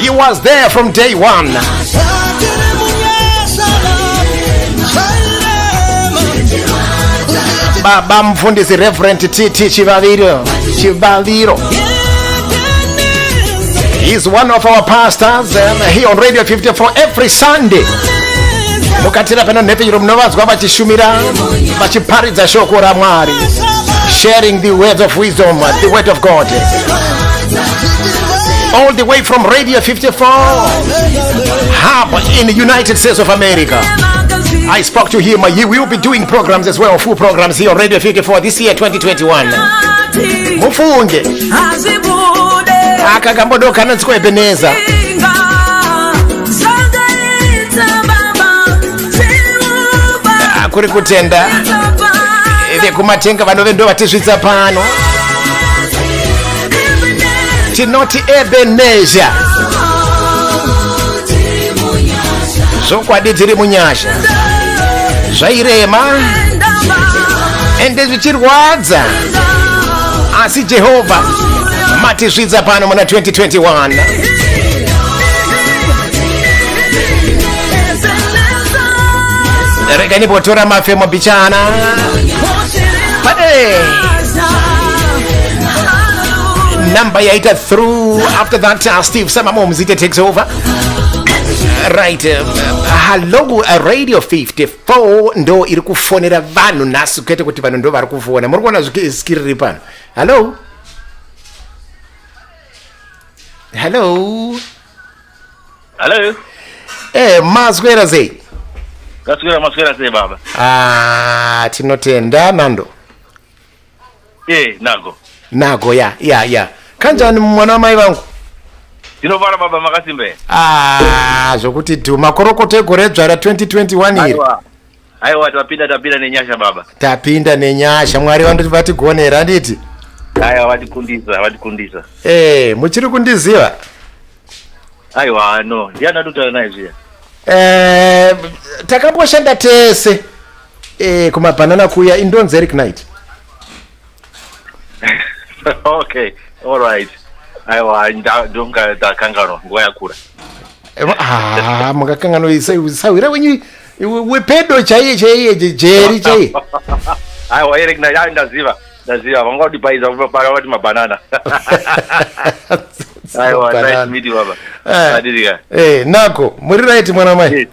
he was there from day one baba mufundisi Reverend TT Chivaviro He's one of our pastors here on Radio 54 every Sunday. Mukatira pano nepiro munovazwa vachishumira vachiparidza shoko raMwari, sharing the words of wisdom, the word of God. All the way from Radio 54 hub in the United States of America. I spoke to him. He will be doing programs as well, full programs here on Radio 54 this year 2021. Mufunge akakambodoka nanziko Ebeneza kuri kutenda vekumatenga vanove ndo vatizvitsa pano tinoti Ebeneza zvokwadi tiri munyasha zvairema ende zvichirwadza asi Jehovha matizvidza pano muna 2021 rega nipotora mafemo bichana pade number yaita through after that Steve Samamomzite takes over right hello Radio 54 ndo iri kufonera vanhu nasu kwete kuti vanhu ndo vari kufona muri kuona zvikiriri pano hello maswera sei maswera sei baba tinotenda nando nago ya kanjani mwana wamai vangu tinovara baba makasimbe zvokuti dhuma korokoto egore dzvara 2021 iri aiwa tapinda nenyasha baba tapinda nenyasha Mwari vandoti vatigonera nditi aiwa vatikundisa muchiri kundiziva aiwa no ndiana dutaura naye zviya takamboshanda tese kumabhanana kuya indonzi Eric Knight okay all right aiwa ndonga takanganwa nguva yakura mukakangano sawira wenyu wepedo chaiye jeri chaiye. Aiwa Eric ndaziva vangoti paiza pakati mabanana. Aiwa nice meet you baba. Adirika. Nako muri right mwana mai.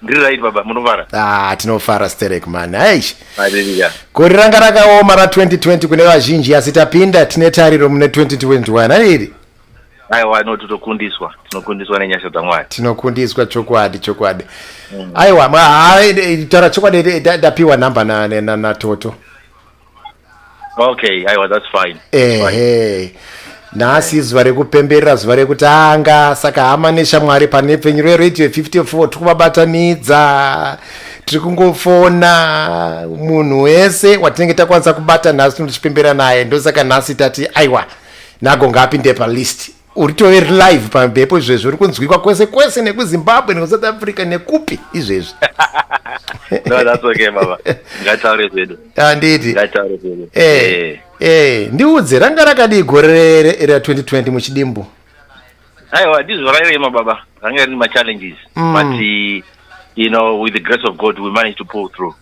Ndiri right baba munofara. Tinofara sterek man. Aish. Adirika. Gori ranga rakaoma ra 2020 kune vazhinji asi tapinda tine tariro mune 2021 ayiri. Aiwa tinokundiswa nenyasha dzaMwari. Tinokundiswa chokwadi. Aiwa tara chokwadi dapiwa namba na Toto. Okay, aiwa that's fine. Nasi zuva rekupemberera zuva rekutanga saka hama neshamwari pane penyu reRadio 54 tikuvabatanidza tiri kungofona munhu wese watinenge takwanisa kubata nhasi tichipembera naye ndosaka nhasi tati aiwa nago ngapinde palist uri tove live pamhepo izvezvi uri kunzwikwa kwese nekuZimbabwe nekuSouth Africa nekupi izvezvi. No, that's okay baba. Ngataure zvedu. Handiti. Ngataure zvedu. Ndiudze ranga rakadi gore ra 2020 muchidimbu. Aiwa ndizvorarema baba. Ranga rine challenges but you know with the grace of God we managed to pull through.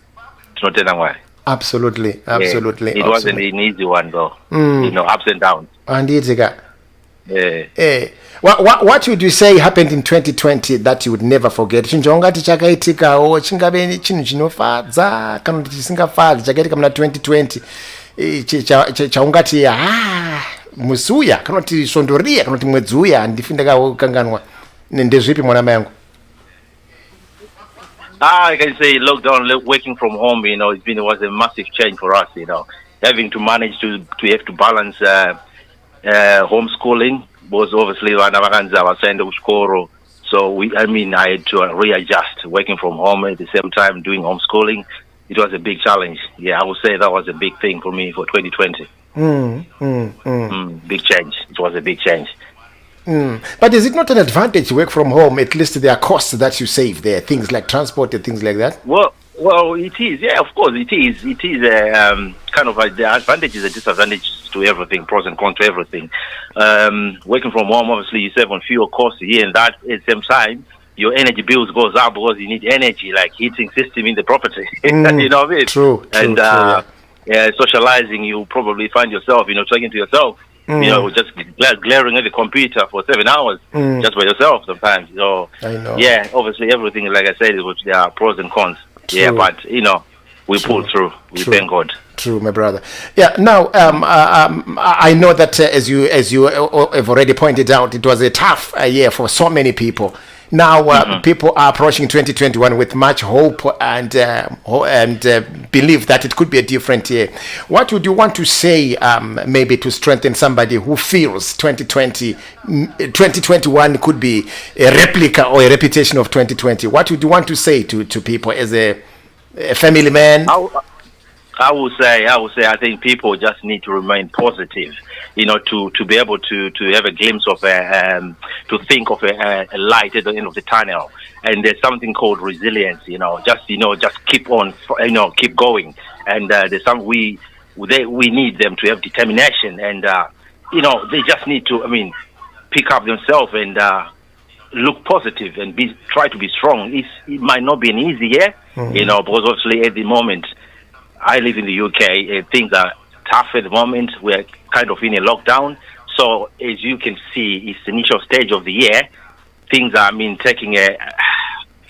Tinotenda Mwari. Absolutely. It wasn't an easy one though. You know, ups and downs. Handiti ka. What would you say happened in 2020 that you would never forget? Chinjongati chakaitikawo chingave chinhu chinofadza kana kuti chisingafadzi chakaitika muna 2020 chaungati musuya kana kuti svondoriya kana kuti mwedzi uya handifi ndakakanganwa ndezvipi mwana mai yangu? I can say lockdown, working from home, you know, it was a massive change for us, you know, having to manage to have to balance homeschooling. Was obviously so I had to readjust working from home at the same time doing homeschooling. It was a big challenge. Yeah, I would say that was a big thing for me for 2020. Big change. It was a big change. But is it not an advantage to work from home? At least there are costs that you save there, things like transport and things like that. Well, it is. Yeah, of course, it is. It is kind of the advantages and disadvantages to everything, pros and cons to everything. Working from home, obviously, you save on fuel costs here and that. At the same time, your energy bills goes up because you need energy, like heating system in the property. You know what I mean? True. And socializing, you probably find yourself, you know, talking to yourself. You know, just glaring at the computer for 7 hours just by yourself sometimes. So, I know. Yeah, obviously, everything, like I said, there are pros and cons. True. Yeah, but you know, we pulled through. We thank God. True, my brother. Yeah. Now, I know that as you have already pointed out, it was a tough year for so many people. Now, people are approaching 2021 with much hope and believe that it could be a different year. What would you want to say, maybe to strengthen somebody who feels 2021 could be a replica or a repetition of 2020? What would you want to say to people as a family man? I would say I think people just need to remain positive, you know, to be able to have a glimpse of to think of a light at the end of the tunnel. And there's something called resilience, just keep on, keep going. And there's some we need them to have determination, and they just need to pick up themselves and look positive and try to be strong. It might not be an easy year, because obviously at the moment I live in the UK. Things are tough at the moment. We're kind of in a lockdown. So as you can see, it's the initial stage of the year. Things are, taking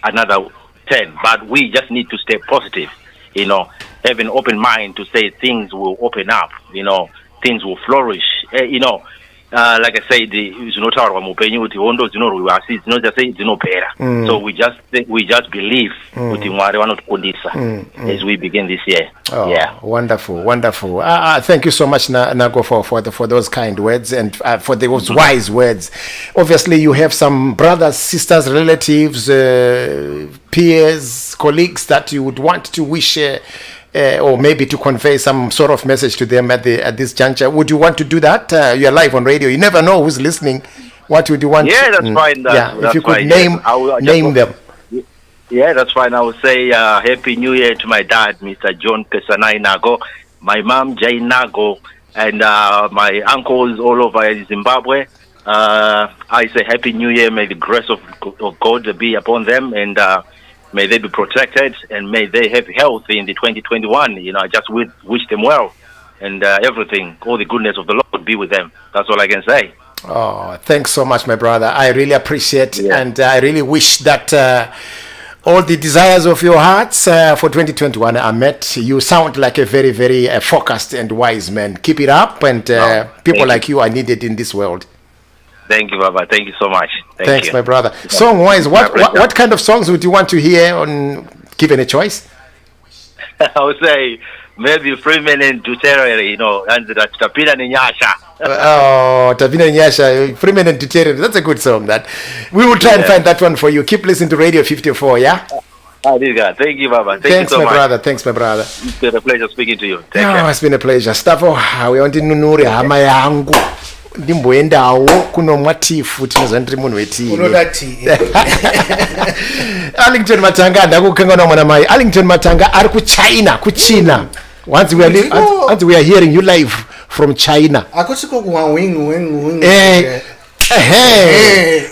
another 10. But we just need to stay positive, have an open mind to say things will open up, things will flourish. Like I said, so we just believe as we begin this year. Oh, yeah, wonderful. Thank you so much, Nago, for those kind words and for those wise words. Obviously, you have some brothers, sisters, relatives, peers, colleagues that you would want to wish. Or maybe to convey some sort of message to them at this juncture. Would you want to do that? You're live on radio. You never know who's listening. What would you want? Yeah, that's fine. If you could name them. Yeah, that's fine. I would say Happy New Year to my dad, Mr. John Kesanai Nago, my mom, Jay Nago, and my uncles all over Zimbabwe. I say Happy New Year. May the grace of God be upon them, and may they be protected, and may they have health in the 2021. I just wish them well, and everything, all the goodness of the Lord be with them. That's all I can say. Oh, thanks so much, my brother. I really appreciate, and I really wish that all the desires of your hearts for 2021 are met. You sound like a very, very focused and wise man. Keep it up, and people like you are needed in this world. Thank you, Baba. Thank you so much. Thanks, you. My brother. Song-wise, what kind of songs would you want to hear on given a choice? I would say maybe Freeman and Duterre, and that Tapina Nyasha. Oh, Tapina Nyasha, Freeman and Duterre. That's a good song. That we will try and find that one for you. Keep listening to Radio 54, yeah? Thank you, Baba. Thanks, you so my much. brother. Thanks, my brother. It's been a pleasure speaking to you. Take care. It's been a pleasure. Stavo, we want to nunuri hama yangu. Ndimboendawo kunomwa tea futhi nezandri munhu wetii. Unoda tea. Arlington Matanga ndakukanganwa mwana mai. Arlington Matanga ari kuchina. Once we are hearing you live from China. Akutiko kuwing.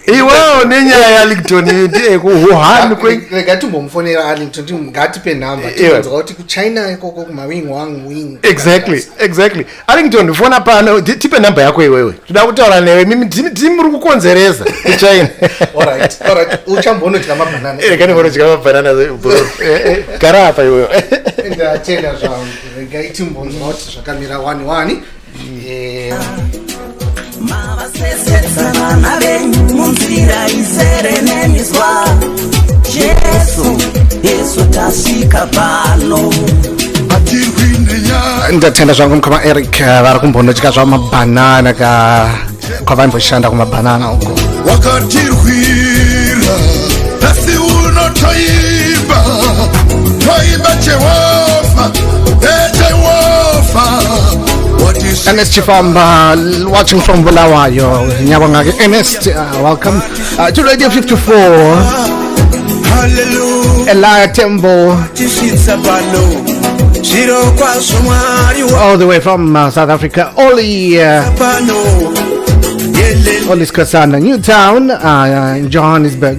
Iwewe nenyaya yaArlington ku Wuhan ngati mbomfonera Arlington ngati pe number tinonzwa kuti ku China ikoko kuma wing. Exactly. Arlington fona pano tipe number yako iwewe. Toda kutaura newe mimi ndimuri kukonzeresa ku China. Alright. Uchambono chikama banana. Kani bono chikama banana gara apa iwewe. Ndachela zvangu ngaiti mbonoti zvakamira 1-1. Mavasesetsana navenyu munzira izere nemizwa Jesu tasvika pano ndatenda zvangu mukama Eric vari kumbonotya zvamabhanana kwavaimboshanda kumabhanana uko wakatirwira asi unotoimba Jehovah Ernest Chifamba, watching from Bulawayo. Ernest, welcome to Radio 54. Hallelujah. Elia Tembo, all the way from South Africa. Oli Skasana, Newtown, in Johannesburg.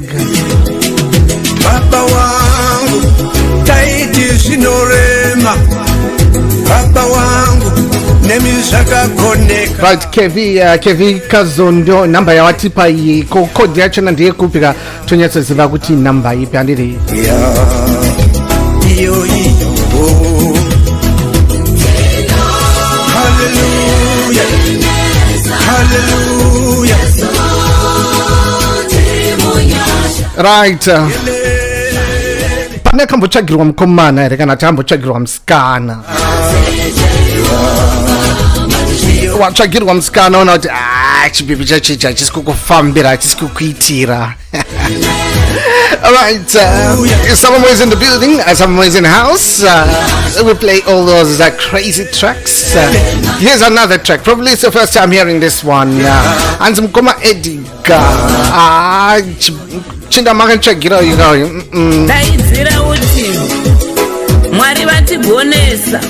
Right, Kevi Kazondo, number ya watipa hii, kodi yacho na ndiye kupika, tunyesa ziva kuti number hii, piandiri. Right, pane kambo chagirwa mkomana, kana tambo chagirwa mskana. Watsvagirwa musikana ona kuti chipipi chachicha hachisi kukufambira hachisi kukuitira. Alright, someone was in the building, someone was in the house. We play all those crazy tracks. Here's another track, probably it's the first time hearing this one. Anzimkoma Edgar. Chinda makantsvagira daidzira uti Mwari vatibonesa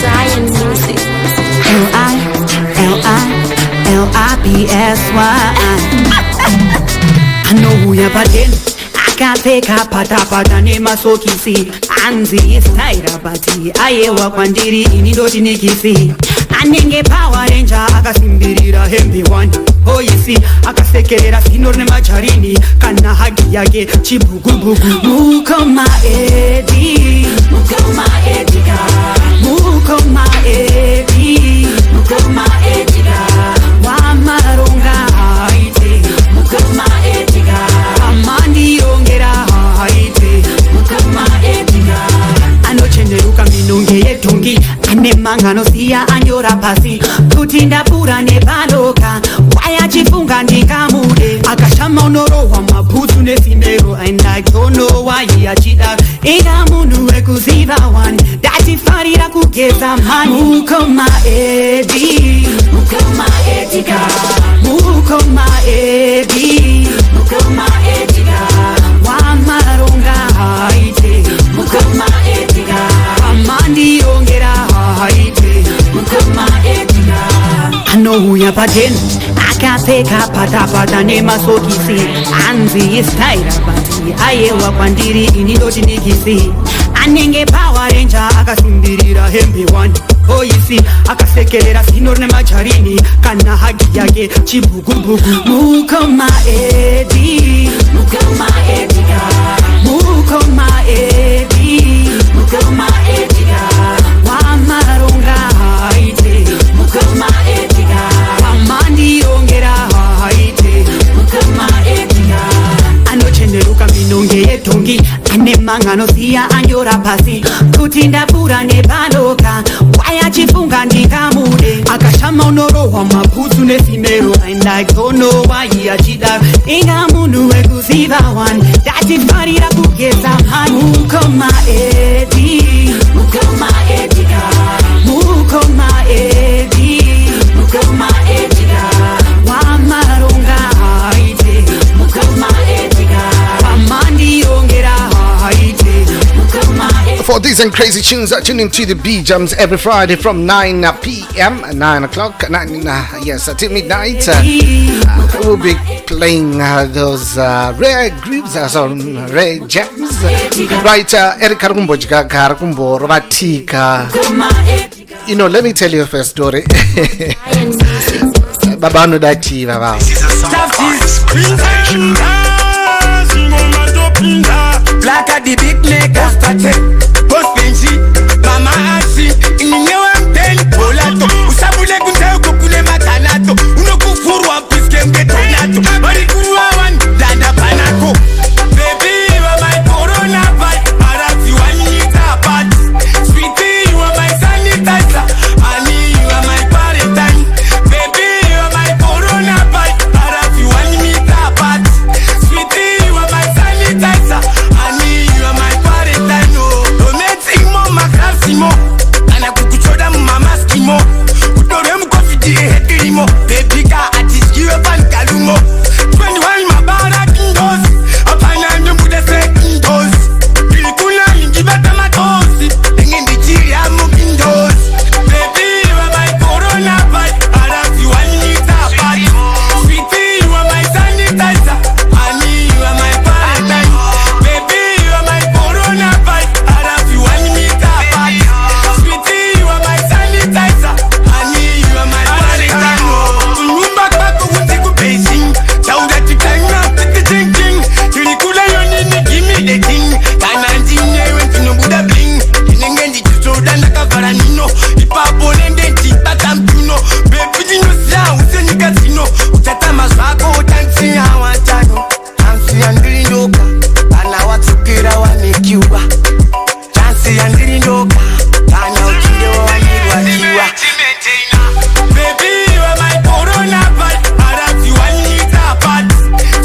Zion Music L-I-L-I-L-I-P-S-Y Anouya padeni akapfeka patapata nemasokisi anzi istaira pati ayewa kwandiri ini ndoti nikisi anenge Power Ranger akasimbirira hembe wani oisi akasekerera zino nemajarini kana hagi yake chibugubugu Mukoma Edi Mukoma Ediga Mukoma Edi Mukoma Ediga Wamaronga haite Mukoma Ediga Amandi ongera haite Mukoma Ediga Anochenderuka minunge yetungi ane mangano siya anyora pasi kuti ndapura nepaloka wayachifunga ndikamude akashama unorohwa mabhutsu nesimero and I don't know why achida ina munhu wekuziva wani ndatifarira kugeza mani Mukoma Edi Mukoma Ediga Mukoma Edi Mukoma Ediga Wamaronga haite Mukoma Ediga Amandi ongera haite Mukoma Ediga Anouya padeni akapfeka patapata nemasokisi anzi istaira pati pati aiwa kwandiri ini ndoti nikisi anenge Power Ranger akasimbirira hembe 1 oisi akasekerera zino rine majarini kana hagi yake chibugubugu mukoma edi mukoma ediga mukoma edi mukoma ediga wamaronga haite mukoma ediga wamandiongera haite mukoma ediga anochenderuka minonge yetongi ane manganoziya anyora pasi kuti ndapura nepanoka wayachifunga ndikamude akashama unorohwa mabhutsu nesimero and I don't know why achida inga munhu wekuziva one ndatifarira kugeza mani mukoma edi mukoma ediga mukoma edi mukoma ediga wamaronga haite mukoma ediga wamandiongera haite mukoma ediga. For these and crazy tunes that tune into the B Jams every Friday from 9 p.m. 9 o'clock, till midnight. We'll be playing those rare grooves, rare jams. Right, Eric Karakumbo, Robatika. You know, let me tell you a first story. Babano Dati, Baba. Black at the big nigga started. Post Benji, Mama Ashi, Inyewa Mteni, Polato, Usabule Kunteo Kukule Matanato, Unokufuru wa Piske Mgetonato, Marikuru wa Wan, Dada Panako. Baby, you are my corona bite, Arafi Wanita Pat. Sweetie, you are my sanitizer, Honey, you are my paradise. Baby, you are my corona bite, Arafi Wanita Pat. Sweetie, you are my sanitizer, Honey, you are my paradise. Makasimo, ana kukuchoda mama skimo, utore mkofiti ehekirimo, bebika atiskiwe pankalumo, 21 mabara kindos, apana nyumbude se kindos, ilikuna ingibata matosi, engendi chiri amu kindos, baby you are my corona bite, arafi wanita bite, sweetie you are my sanitizer, honey you are my paradise, baby you are my corona bite, arafi wanita. Sweetie, you are my sanitizer. Honey, you are my paradise. Rumba kwako unziku Beijing. Tauda tikanya, tiki-ting-ting. Tulikula yonini, give me the thing. Kana ntinye, wentino buda bling. Inengendi tusoda nakavara nino. Ipapo nende ntipata mtuno. Baby, dino siya, useni kasino. Utata mazwako, utansi ya watano. Tansi ya ndirindoka. Ana watsukira wanekiwa. Tansi ya ndirindoka. Baby, you are my corona bite, Arafi Wanita Pat.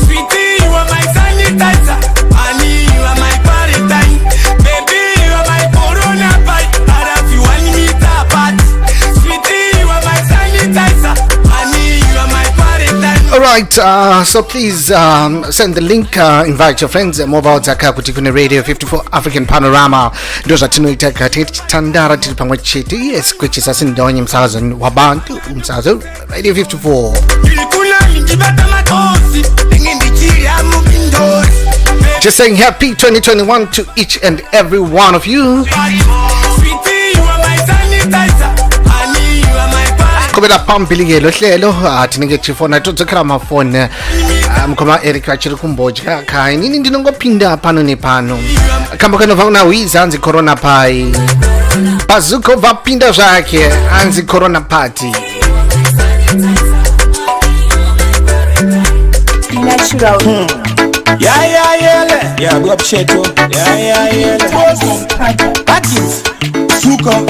Sweetie, you are my sanitizer, Honey, you are my paradise. Baby, you are my corona bite, Arafi Wanita Pat. Sweetie, you are my sanitizer, Honey, you are my paradise. Alright, so please send the link, invite your friends, mobile zaka kutikune Radio 54 African Panorama. Doza tinoitaka tandara tilipangwa cheti, yes, kwechi sasi ndonye msazo wabantu, msazo Radio 54. Just saying happy 2021 to each and every one of you. Kubela pampili lo hlelo atinike chifona todzokera mafoni mkoma Eric achiri kumboja kai nini ndinongopinda pano nepano kamba kanova una wiza anzi corona pai bazuko vapinda zvake anzi corona party natural yeah go up sheto yeah Parties suka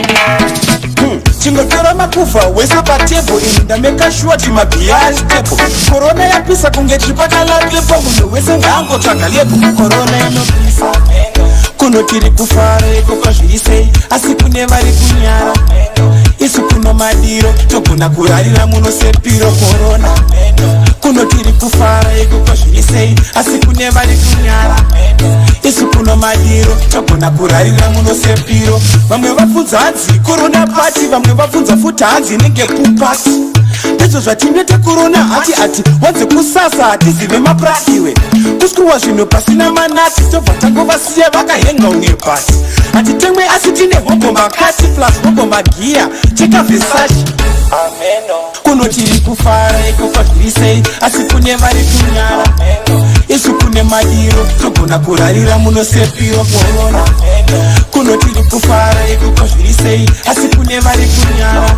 Chingotora makufa wesa patebo inda make sure timabia step corona yapisa kunge chipatala lepo munhu wese ngango tsvaga lepo corona inopisa kunotiri kufara ikoka zvirisei asi kune vari kunyara isu kuno madiro togona kurarira muno sepiro corona kunotiri kufara ikoka zvirisei asi kune vari kunyara isu kuno madiro togona kurarira muno sepiro vamwe vapfunza hanzi corona party vamwe vapfunza futi hanzi inenge pool party ndizvo zvatinete korona ati wanze kusasa hatizive mapurasiwe kusikuwa zvinhu pasina manati tobva tangovasiya vakahenga unge pasi hatitemwe asi tine hobo makati plus hobo magiya cheka vesachi kunotiri kufara ikokwa zviri sei asi kune vari kunyara isu kune madiro togona kurarira munosepiro korona kunotiri kufara ikokwa zviri sei asi kune vari kunyara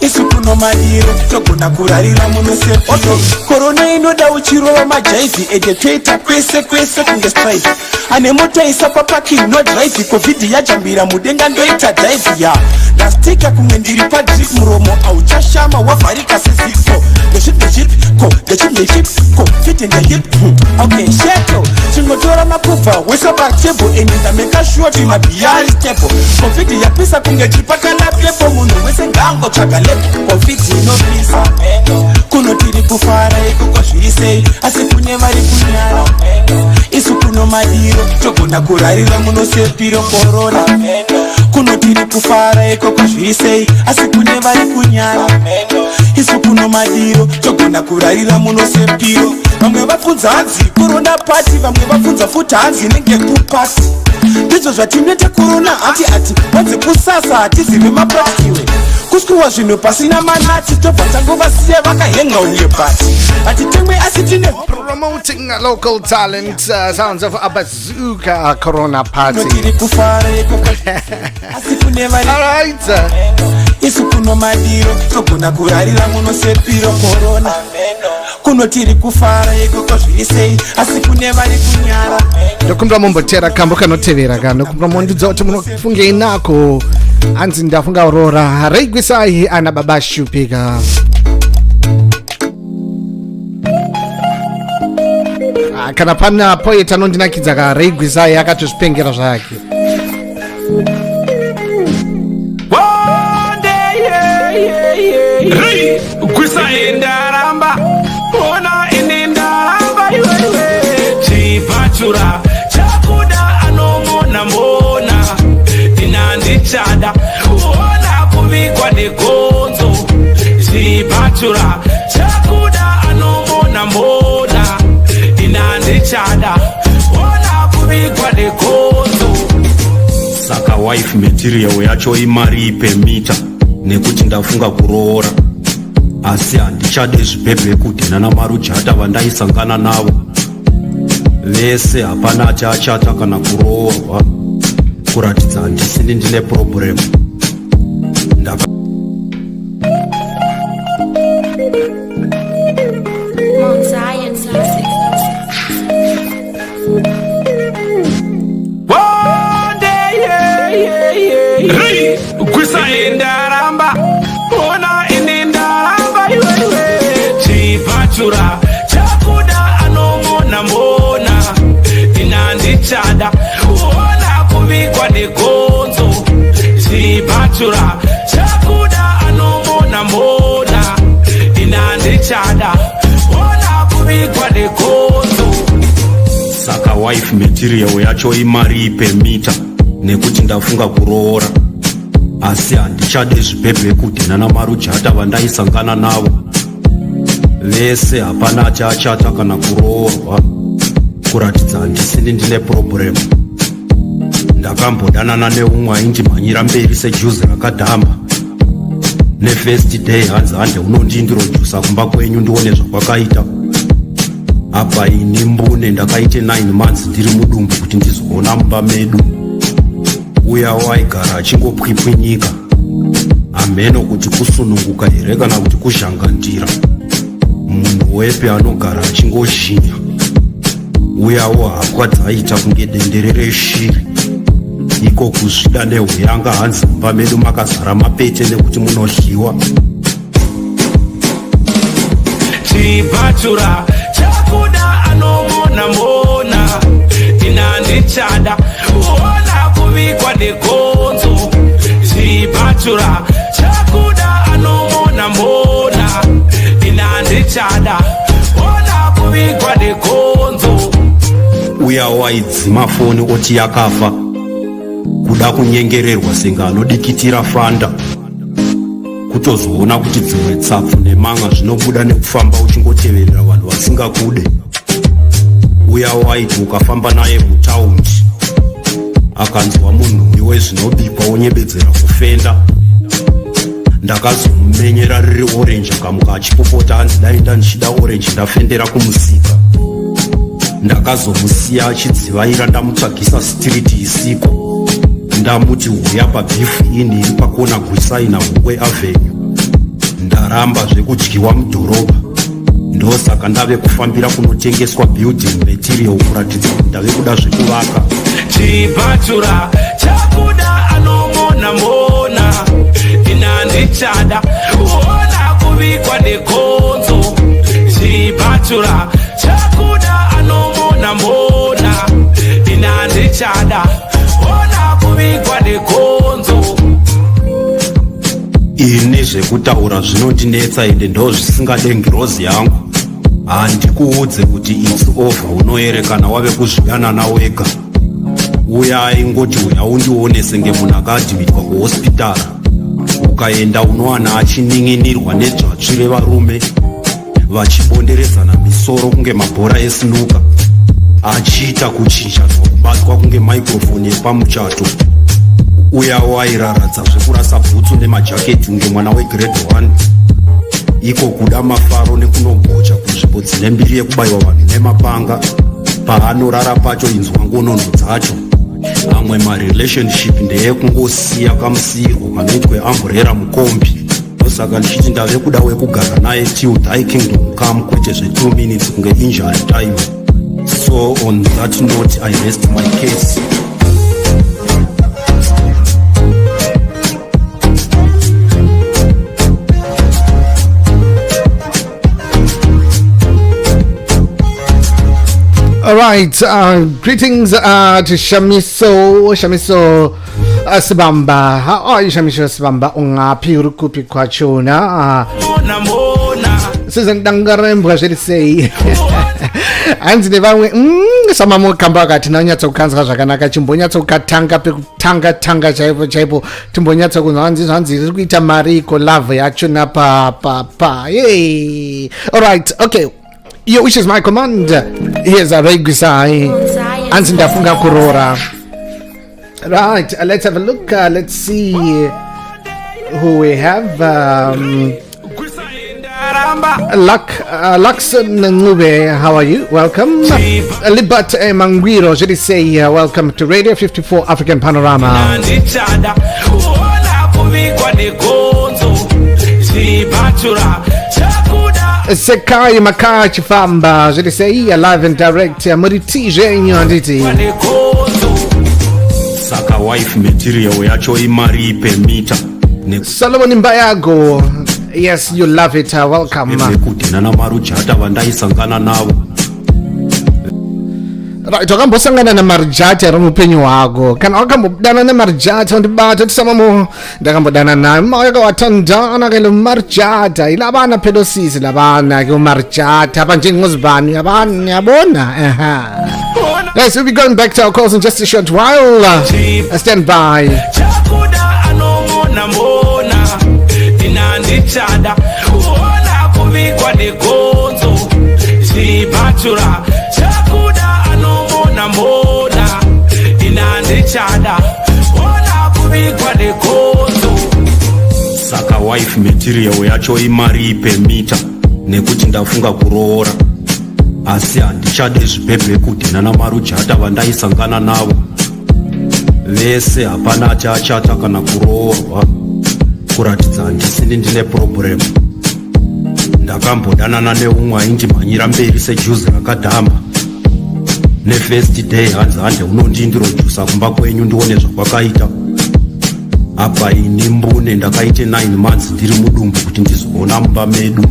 isu kuno madiro togona kurarira munosepiro korona inoda uchirova majaivhi ede toita kwese kunge strive ane mota isapa parking no drive covid yajambira mudenga ndoita drive ya ndastika kumwe ndiri padrip muromo auchashama wavharika sezipo okay sheto chinotora makuva wesabatable enindameka shoti mabiyari stable covid yapisa kunge chipakalapepo munhu wese ngango tsvaga lepo covid inopisa kunotiri kufara ikoko zviri sei asi kune vari kunyara isu kuno madiro togona kurarira munosepiro korona kunotiri kufara ikoko zviri sei asi kune vari kunyara isu kuno madiro togona kurarira munosepiro vamwe vapfudza hanzi korona pati vamwe vapfudza futi hanzi nenge kupati ndizvo zvatinete korona ati wanze kusasa hatizive mapatiwe kusikuwa zvinhu pasina manati tobva tangovasiya vakahenga unye pati hatitemwe asi tine promoting local talent sounds of a bazooka corona party. Alright. Isu kuno madiro togona kurarira munosepiro korona kunotiri kufara ikoko zviri sei asi kune vari kunyara ndokumbira mumbotera kambo kanotevera kana ndokumbira mondudza kuti munofungei nako hanzi ndafunga aurora reigwisai ana baba shupika kana pana poet anondinakidza ka reigwisai akatozvipengera zvake Kwisaendaramba ona inendaramba iwewe chipachura chakuda anomona mona inandichada ona kuvikwa negonzo chipachura chakuda anomona mona inandichada ona kuvikwa negonzo saka wife material yacho imari pemita nekuti ndafunga kuroora asi handichade zvibhebhe kudhena namarujata vandaisangana navo vese hapana achachata kana kuroorwa kuratidza handisini ndine problem kwisaendaramba ona inendaramba iwewe chipachura chakuda anomona mona inandichada ona kuvikwa negonzo chipachura chakuda anomona mona inandichada ona kuvikwa negonzo saka wife material yacho imari pemita nekuti ndafunga kuroora asi handichade zvibhebhe kudhena namarujata vandaisangana navo vese hapana achachata kana kuroorwa kuratidza handisini ndine problem ndakambodanana neumwe aindimhanyira mberi sejuzi rakadhamba nefirst day hanzi hande unondindirojusa kumba kwenyu ndione zvakwakaita apa ini mbune ndakaite 9 months ndiri mudumbu kuti ndizoona mumba medu uya waigara achingopwipwinyika hameno kuti kusununguka here kana kuti kuzhangandira munhu wepe anogara achingozhinya uyawo hapwa dzaita kunge dendere reshiri iko kuzvida nehuyanga hanzi mumba medu makazara mapete nekuti munohliwa chipachura chakuda anomona mona inandichada ona kuvikwa negonzo chipachura chakuda anomona mona inandichada ona kuvikwa negonzo uya waidzima foni oti yakafa kuda kunyengererwa senge anodikitira fanda kutozoona kuti dzimwe tsapfu nemanga zvinobuda nekufamba uchingoteverera vanhu vasingakude. Uya waiti ukafamba naye mutaundi akanzwa munhu wezvinobikwa onyebedzera kufenda, ndakazomumenyera riri orange akamuka achipopota anzi dai ndichida orange ndafendera kumusika. Ndakazomusiya achidzivaira ndamutsvagisa street isiko, ndamuti huya pabeef inn iri pakona gusaina Hungwe Avenue. Ndaramba zvekudyiwa mudhorobha, ndosaka ndave kufambira kunotengeswa building material kuratidza kuti ndave kuda zvekuvaka. Chibatura chakuda anomona mona inandichada uona kuvikwa nekonzo. Chibatura chakuda anomona mona inandichada uona kuvikwa nekonzo. Ini zvekutaura zvinondinetsa ende ndo zvisingade ngirozi yangu. Handikuudze kuti it's over unoerekana wave kuzviyanana wega. Uya ingoti uya undione senge munhu akaadhimitwa kuhospitara, ukaenda unowana achinin'inirwa nedzvatsvi revarume vachibonderedzana misoro kunge mabhora esinuka, achiita kuchinjadzwa kubatwa kunge maikrofoni yepamuchato. Uya wairaradza zvekurasa bhutsu nemajaketi kunge mwana wegrade 1, iko kuda mafaro nekunogocha kunzvimbo dzine mbiri yekubayiwa vanhu nemapanga. Paanorara pacho inzwa ngonono dzacho. Amwe marelationship ndeyekungosiya kamusiyirwo kanoitwe umbrella mukombi. Ndosaka ndichiti ndave kuda wekugara naye till thy kingdom come, kwete zve2 minutes kunge injury time. So on that note I rest my case. Alright, greetings to Shamiso Sibamba. How are you, Shamiso Sibamba? Ungapi urukupi kwa chuna. Susan Dangarembwa, je say. Anzi nevawe sama mukamba kati nanyatsa kukanza zvakanaka, chimbonyatsa kukatanga pekutanga chaipo timbonyatsa kunzi zvanzi kuita mari ko love yacho pa. Yay. Alright, okay. Your wish is my command. Here's a regusai. Anzi ndafunga kurora. Right, let's have a look. Let's see who we have. Lux Nube, how are you? Welcome. Libat Manguiro, should I say welcome to Radio 54 African Panorama. Sekai Maka Chifamba, je say live and direct. Muriti Jenyo Anditi. Saka wife material yacho imari permita. Solomon Mbayago, yes, you love it. Welcome. Nana maruchata vandaisangana navo. Right, wakambosangana na marjati ari mupenyu wako. Kana wakambodana na marjati undibata tisamamu ndakambodana naye moyo watandana kele marjata ila bana pedosisi labana ke marjata apa njengozibani yabani yabona. Yes, we'll be going back to our calls in just a short while. Stand by. Chakuda anomona mona inandichada uona kuvikwa nekonzo. Chibatura chakuda anomona mona inandichada uona kuvikwa nekonzo. Saka wife material yacho imari permita nekuti ndafunga kuroora. Asi handichade zvibhebhe kuti nana marujata vandaisangana navo vese hapana achachata kana kuroorwa, kuratidza handisini ndine problem. Ndakambodanana neumwe aindimhanyira mberi sejuzi rakadhamba. Nefirst day hanzi hande unondindirojusa kumba kwenyu ndione zvakwakaita. Apa ini mbune ndakaite 9 months ndiri mudumbu kuti ndizoona mumba medu.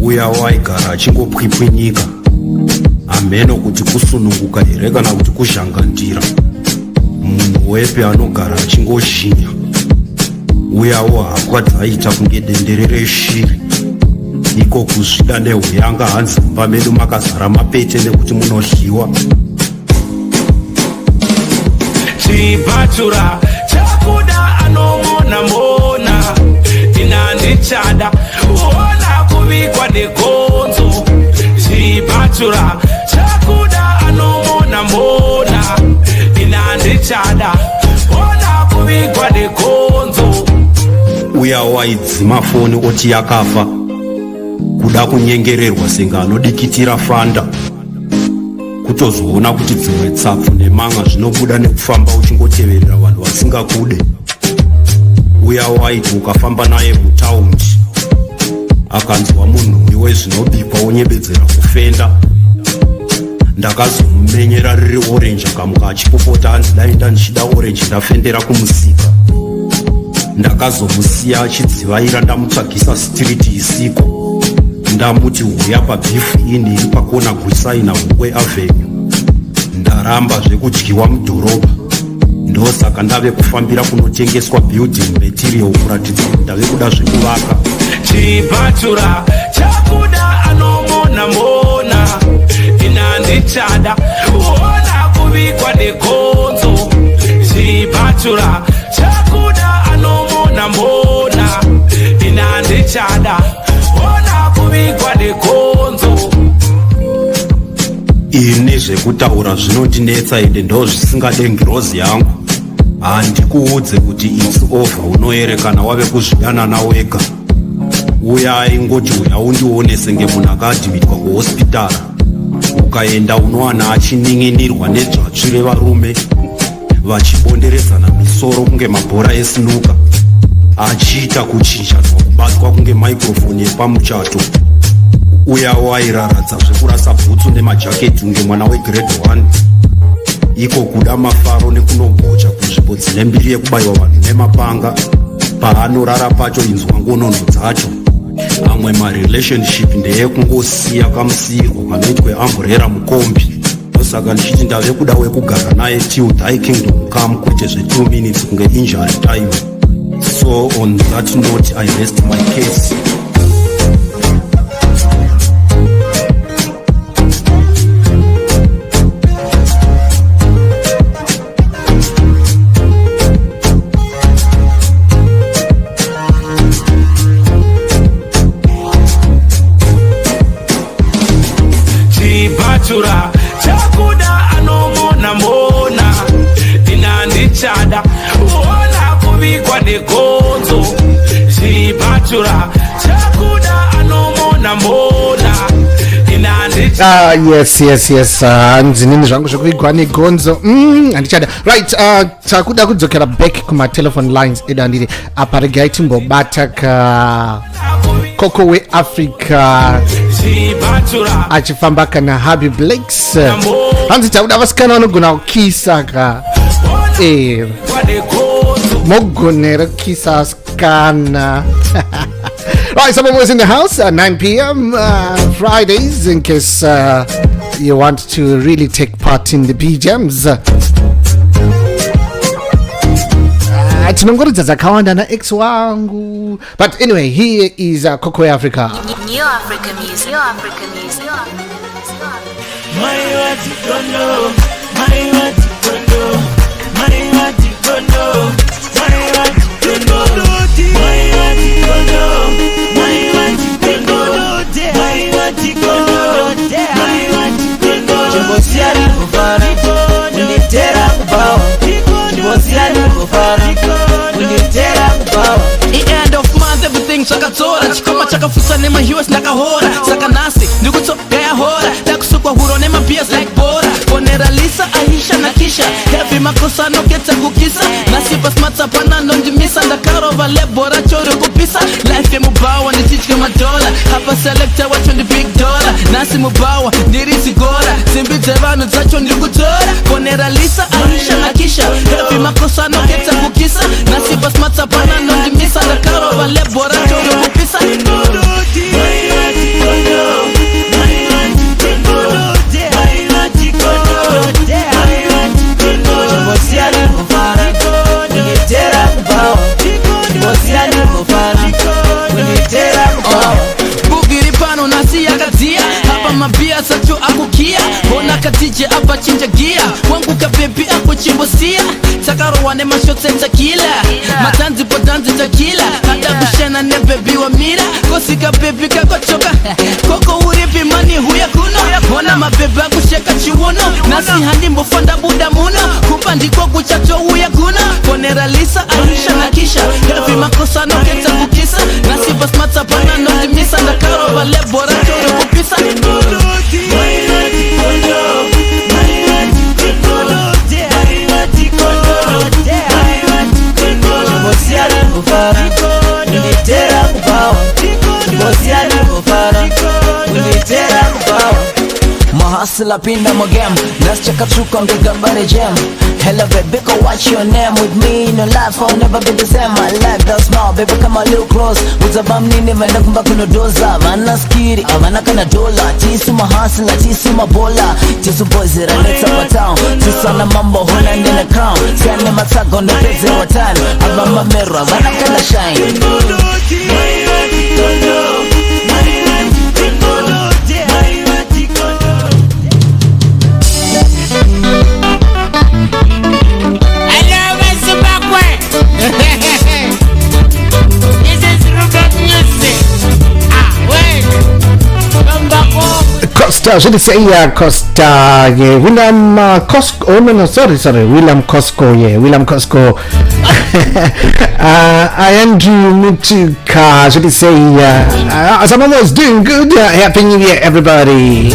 Uya waigara achingopwipwinyika, ameno kuti kusununguka here kana kuti kuzhangandira. Munhu wepe anogara achingozhinya. Uyawo hapwa dzaita kunge dendere reshiri. Iko kuzvida nehuyanga hanzi mumba medu makazara mapete nekuti munohliwa. Chibatura chakuda anomona mona inandichada kuona kuvikwa negonzo zvibatura chakuda anomona mona inandichada kuona kuvikwa negonzo. Uya waidzima foni oti yakafa kuda kunyengererwa senga anodikitira fanda kutozoona kuti dzimwe tsapfu nemanga zvinobuda nekufamba uchingoteverera vanhu vasingakude. Uya waiti ukafamba naye mutaundi akanzwa munhu wezvinobikwa onyebedzera kufenda, ndakazomumenyera riri orenji akamuka achipopota anzi dai ndandichida orenji ndafendera kumusika. Ndakazomusiya achidzivaira ndamutsvagisa street isiko, ndamuti huya pabhifu ini iri pakona gusaina Hungwe Avenue. Ndaramba zvekudyiwa mudhorobha, ndosaka ndave kufambira kunotengeswa building material kuratidza kuti ndave kuda zvekuvaka. Chibatura chakuda anomona mona inandichada kuona kuvikwa negonzo. Chibatura chakuda anomona mona inandichada kuona kuvikwa negonzo. Ini zvekutaura zvinondinetsa ende ndo zvisingade ngirozi yangu. Handikuudze kuti it's over unoerekana wave kuzvidanana wega. Uya aingoti uya undione senge munhu akaadhimitwa kuhospitara, ukaenda unowana achinin'inirwa nedzvatsvi revarume vachibonderedzana misoro kunge mabhora esinuka, achiita kuchichadzwa kubatwa kunge maikrofoni yepamuchato. Uya wairaradza zvekurasa bhutsu nemajaketi kunge mwana wegrade 1, iko kuda mafaro nekunogocha kunzvimbo dzine mbiri yekubayiwa vanhu nemapanga. Paanorara pacho inzwa ngonono dzacho. Amwe marelationship ndeyekungosiya kamusiyirwa kanoitwe amburera mukombi. Saka ndichiti ndave kuda wekugara naye till thy kingdom come, kwete zve2 minutes kunge injury time. So on that note I rest my case. Chibatura chakuda anomona mona inandichada kuona kuvikwa negonzo. Chibatura chakuda anomona mona inandichada. Yes. Nzinini zvangu zvekuvigwa negonzo. Andichada. Right, takuda kudzokera back kuma telephone lines edandiri. Apa regai timbobata ka Koko we Africa achifamba kana Happy Blakes. Hanzi takuda vasikana vanogona kukisa ka mogonera kisa skana. Right, someone was in the house at 9 p.m. Fridays, in case you want to really take part in the PJams. Tinongoridza dzakawanda na ex wangu. But anyway, here is Koko Africa. New Africa music. The end of month everything chakatora chikoma chakafusa nema US nakahora saka nasi ndikutoka ya hora takusukwa huro nema PS like bora ponera Lisa Aisha na Kisha heavy makosa no keta kukisa nasi bas matsapana no ndimisa ndakaro vale bora chori kupisa life ya mubawa ni teach kama dola hapa selector wacho ndi big dollar nasi mubawa ndirisi gora simbi zevano zacho ndikutora ponera Lisa Aisha na Kisha heavy makosa no keta kukisa nasi bas matsapana no ndimisa ndakaro vale bora chori kupisa Bugiri pano nasi yakadzia hapa mabia sacho akukia bona katije apa chinja gia wangu kabebi ako chimbosia takarowane mashotse takila matanzi potanzi takila hata kushana ne bebi wa mira kosika bebi kakochoka koko uripi mani huya kuno ona mabebe akusheka chiwono nasi handi mbofanda buda muno kupandikwa kuchacho huya kuno ponera lisa aisha na kisha hevi makosa no keta kukisa nasi basmata pana no dimisa ndakaro vale bora choro kupisa Mahasla pinda mo game, let's check out through come get by the jam. Hello baby, go watch your name with me. No life, I'll never be the same. My life that's small, baby, come a little close. With a bum nini, when I come back on the doza. Vanna skiri, avana kana dola. Tisu mahasla, tisu mabola. Tisu boys, it let's up a town. Tisu na mambo, hona in the crown. Send them a tag on the bed, zero time. Abama mirror, vanna kana shine. Costa, je disais Costa, yeah, William Costco. Oh no, sorry, William Costco, yeah, William Costco. Andrew Mutuka, je disais, someone was doing good. Happy New Year, everybody.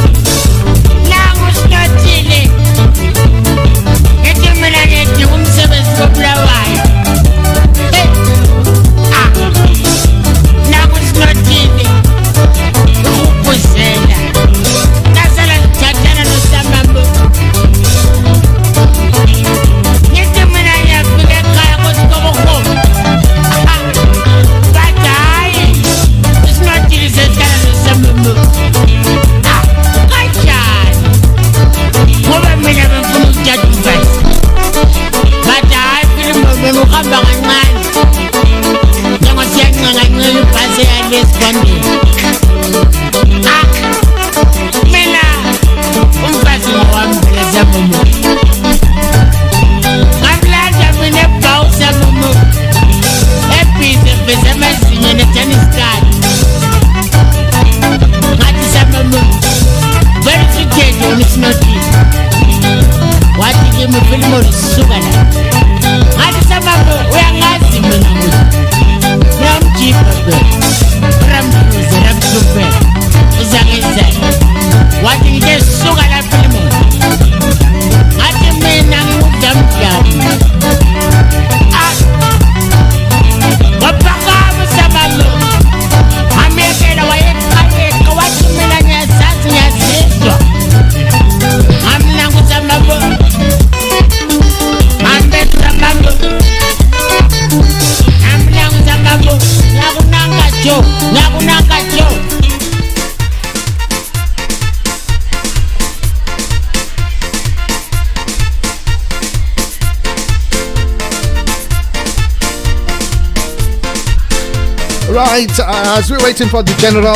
Right, as we're waiting for the general,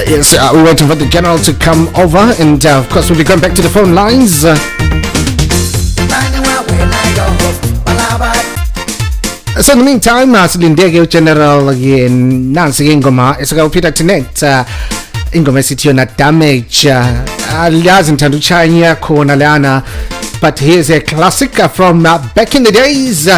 yes, we're waiting for the general to come over, and of course we'll be going back to the phone lines. So in the meantime, silindeke general nansi ingoma esakawuphita connect ingoma esithi yona damage aliyazi ngithanda ukuchanya khona lana, but here's a classic from back in the days.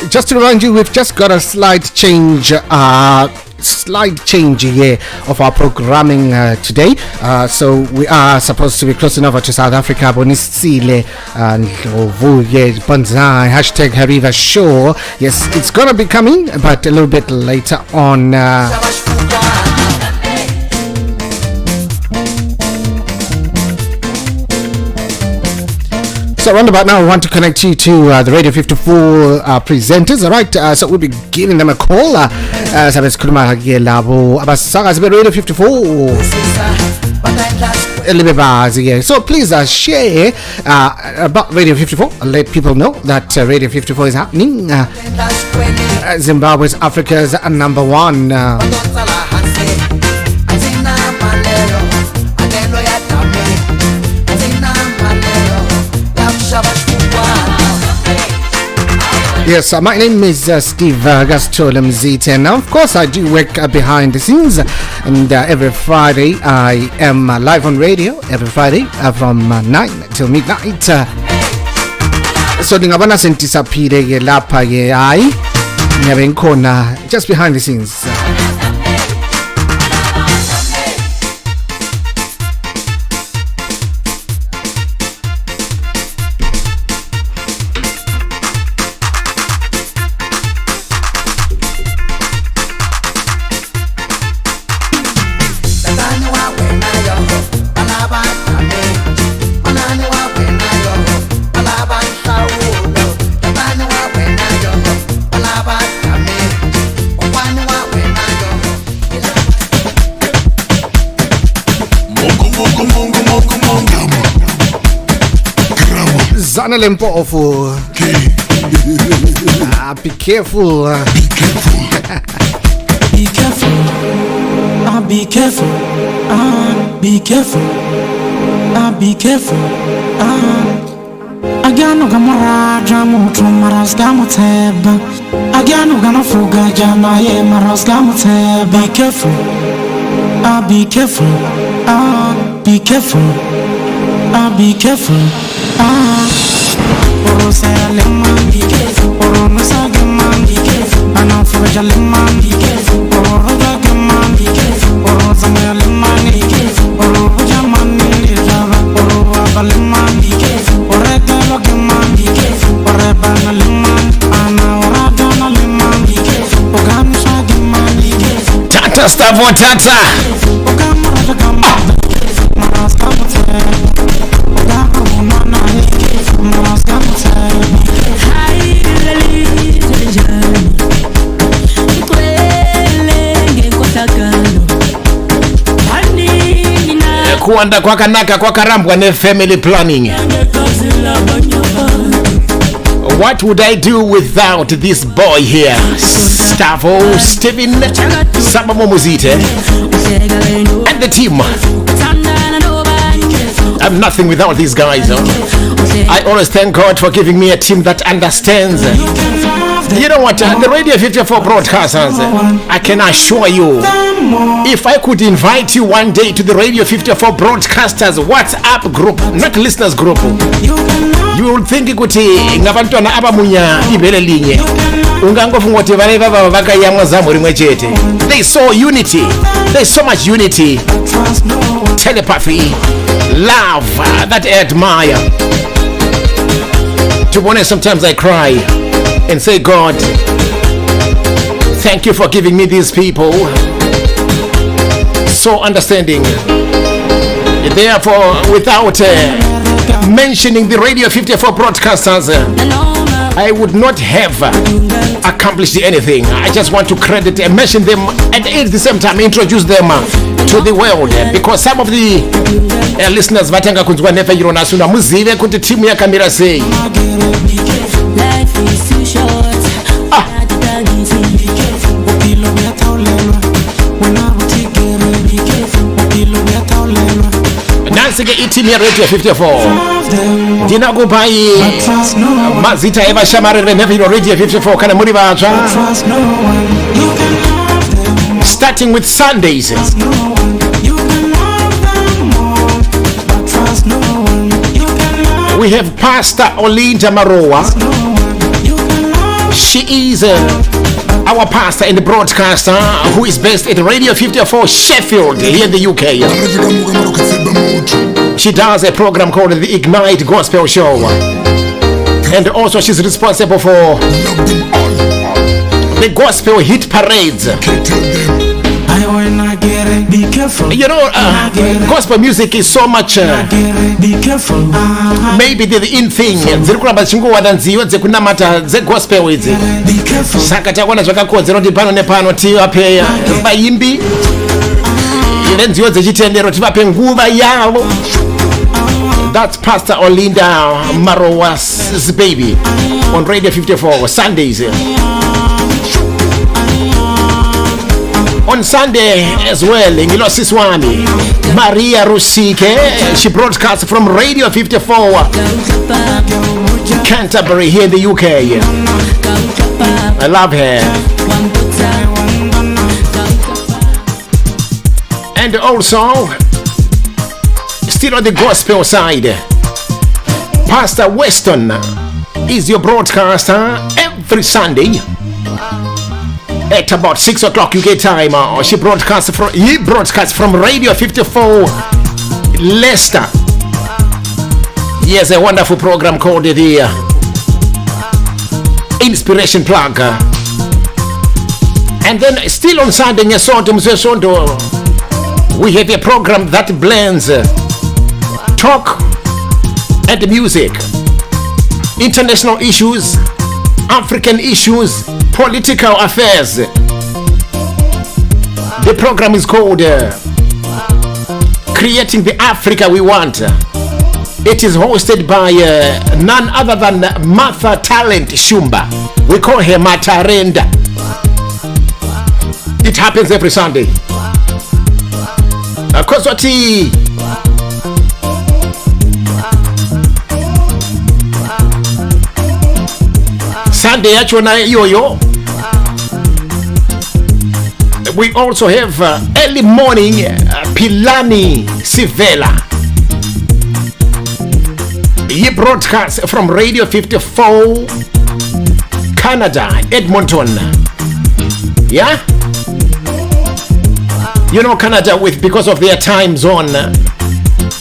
Just to remind you, we've just got a slight change here of our programming today. So we are supposed to be crossing over to South Africa. Bonisile and Banzai hashtag Hariva Show. Yes, it's gonna be coming, but a little bit later on. So around about now, I want to connect you to the Radio 54 presenters. All right, so we'll be giving them a call. Radio 54. So please share about Radio 54. Let people know that Radio 54 is happening. Zimbabwe's Africa's number one. Yes, my name is Steve Gastolam Zita, and of course I do work behind the scenes, and every Friday I am live on radio, every Friday from 9 till midnight. So ngabana sentisapile ke lapha ke hayi ngiyabe ngikhona just behind the scenes. Zana Lempofu. Be careful. Be careful. Be careful. Be careful. Be careful. Agano gamara jamu tumaras gamuteba. Agano gana fuga jana ye maras gamuteba. Be careful. Be careful. Be careful. Be careful. Oro saya leman, be careful. Oro nusa geman, be careful. Ana fuga leman, be careful. Oro roga geman, be careful. Oro zamaya leman, be careful. Oro bujaman ni rava. Oro waba leman, be careful. Oro telo geman, be careful. Oro bana leman, ana ora dana leman, be careful. Oga nusa geman, be careful. Tata stavo tata. Oga mara geman, be careful. Mara stavo tata. Oga mara be careful. Mara stavo tata. Kuanda kwakanaka kwakarambwa ne family planning. What would I do without this boy here? Stavo, Steven, Sabamo Muzite, and the team. I'm nothing without these guys. I always thank God for giving me a team that understands. You know what? The Radio 54 broadcasters, I can assure you, if I could invite you one day to the Radio 54 broadcasters WhatsApp group, not listeners group, you would think kuti ngabantwana abamunya ibele linye ungangofunga kuti vale baba vakayamwa zamu rimwe chete. They saw unity. There's so much unity, telepathy, love that I admire. To be honest, sometimes I cry and say, God, thank you for giving me these people. So understanding. Therefore, without mentioning the Radio 54 broadcasters, I would not have accomplished anything. I just want to credit and mention them and at the same time introduce them to the world, because some of the listeners vatanga kunzwa never yirona suna muzive kuti timu yakamira sei. Life is too short. Be careful. nasi ke iteam ya Radio 54 ndinakupa mazita evashamariri venhevhiro Radio 54 kana muri vatsva, starting with Sundays. We have Pastor Olinda Marowa. She is our pastor and broadcaster who is based at Radio 54 Sheffield here in the UK. She does a program called the Ignite Gospel Show, and also she's responsible for the gospel hit parades. You know, gospel music is so much maybe the in thing. Zirikuramba chingowada nziyo dzekunamata dzegospel idzi. Saka takuona zvakakodzera kuti pano nepano tivape vaimbi nenziyo dzechitendero tivape nguva yavo. That's Pastor Olinda Marowa's baby on Radio 54 Sundays. On Sunday as well, Ngilosi Swami, Maria Rusike, she broadcasts from Radio 54 Canterbury here in the UK. I love her. And also, still on the gospel side, Pastor Weston is your broadcaster every Sunday at about 6 o'clock UK time. He broadcasts from Radio 54 Leicester. He has a wonderful program called the Inspiration Plug. And then still on Sunday, we have a program that blends talk and music, international issues, African issues, political affairs. The program is called Creating the Africa We Want. It is hosted by none other than Martha Talent Shumba. We call her Matarenda. It happens every Sunday. Koswati Sunday yachona yoyo. We also have early morning Pilani Sivela. He broadcasts from Radio 54 Canada, Edmonton. Yeah? You know Canada because of their time zone.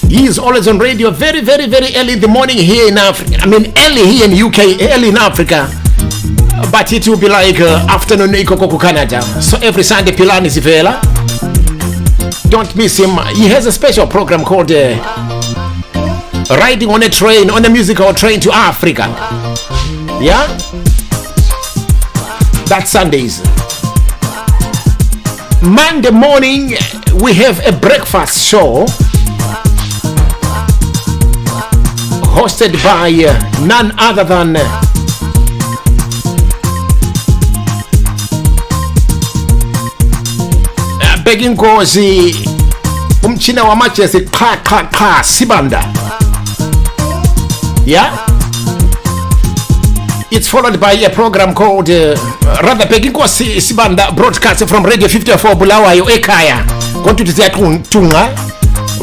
He is always on radio very, very, very early in the morning here in Africa. I mean early here in UK, early in Africa. But it will be like afternoon Ikoko Canada. So every Sunday Pilani Sivela. Don't miss him. He has a special program called Riding on a Train, on a musical train to Africa. Yeah? That's Sundays. Monday morning we have a breakfast show hosted by none other than begging kozi umchina wa machesi kha Sibanda. Yeah? It's followed by a program called rather begging kozi Sibanda broadcast from Radio 54 Bulawayo Ekaya. Going to the Tunga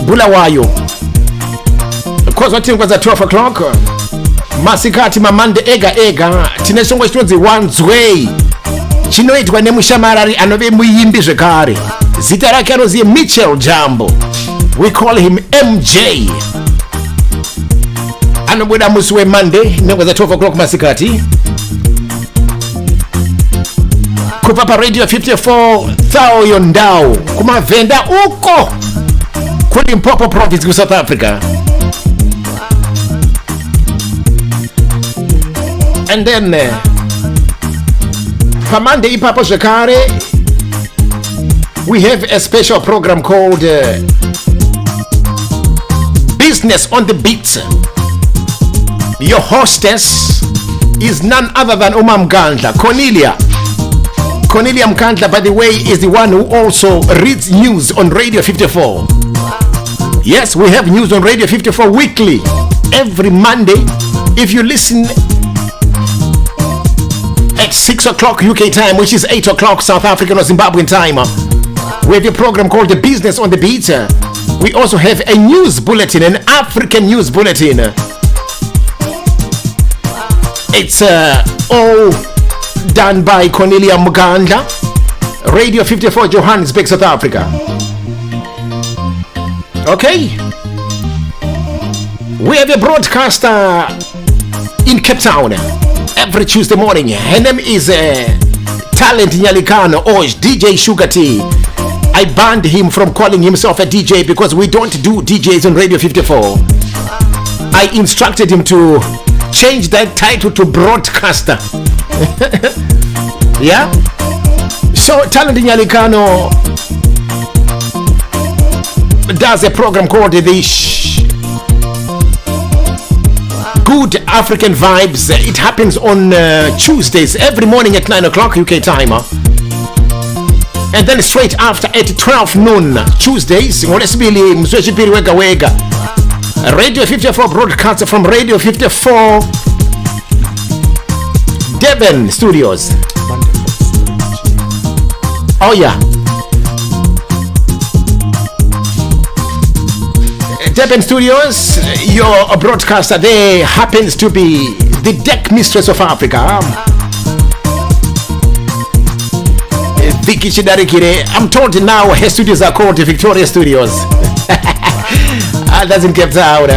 Bulawayo. Because what was at 12 o'clock? Masikati mamande ega tinesongo chitonzi one's way. Chinoitwa nemushamarari anove muimbi zvekare. Zita rake anoziye Mitchell Jambo. We call him MJ. Anobuda musi weMonday nengo za 12 o'clock masikati. Kubva pa Radio 54 Yondao kumavenda uko kuli Mpopo province ku South Africa. And then for Monday ipapo zvekare we have a special program called Business on the Beat. Your hostess is none other than Uma Mkandla, Cornelia Mkandla, by the way, is the one who also reads news on Radio 54. Yes, we have news on Radio 54 weekly, every Monday. If you listen at 6 o'clock UK time, which is 8 o'clock South African or Zimbabwean time, we have a program called The Business on the Beat. We also have a news bulletin, an African news bulletin. It's all done by Cornelia Muganda, Radio 54 Johannesburg, South Africa. Okay, we have a broadcaster in Cape Town every Tuesday morning. Her name is Talent Nyalikano or DJ Sugar T. I banned him from calling himself a DJ because we don't do DJs on Radio 54. I instructed him to change that title to broadcaster. Yeah, so Talent Nyalikano does a program called the Good African Vibes. It happens on Tuesdays every morning at 9 o'clock UK time, and then straight after at 12 noon Tuesdays Radio 54 broadcasts from Radio 54 Devon Studios. Oh yeah, Devon Studios. Your broadcaster there happens to be the deck mistress of Africa, Vicky Chidarikire. I'm told now her studios are called the Victoria Studios. That's in Cape Town.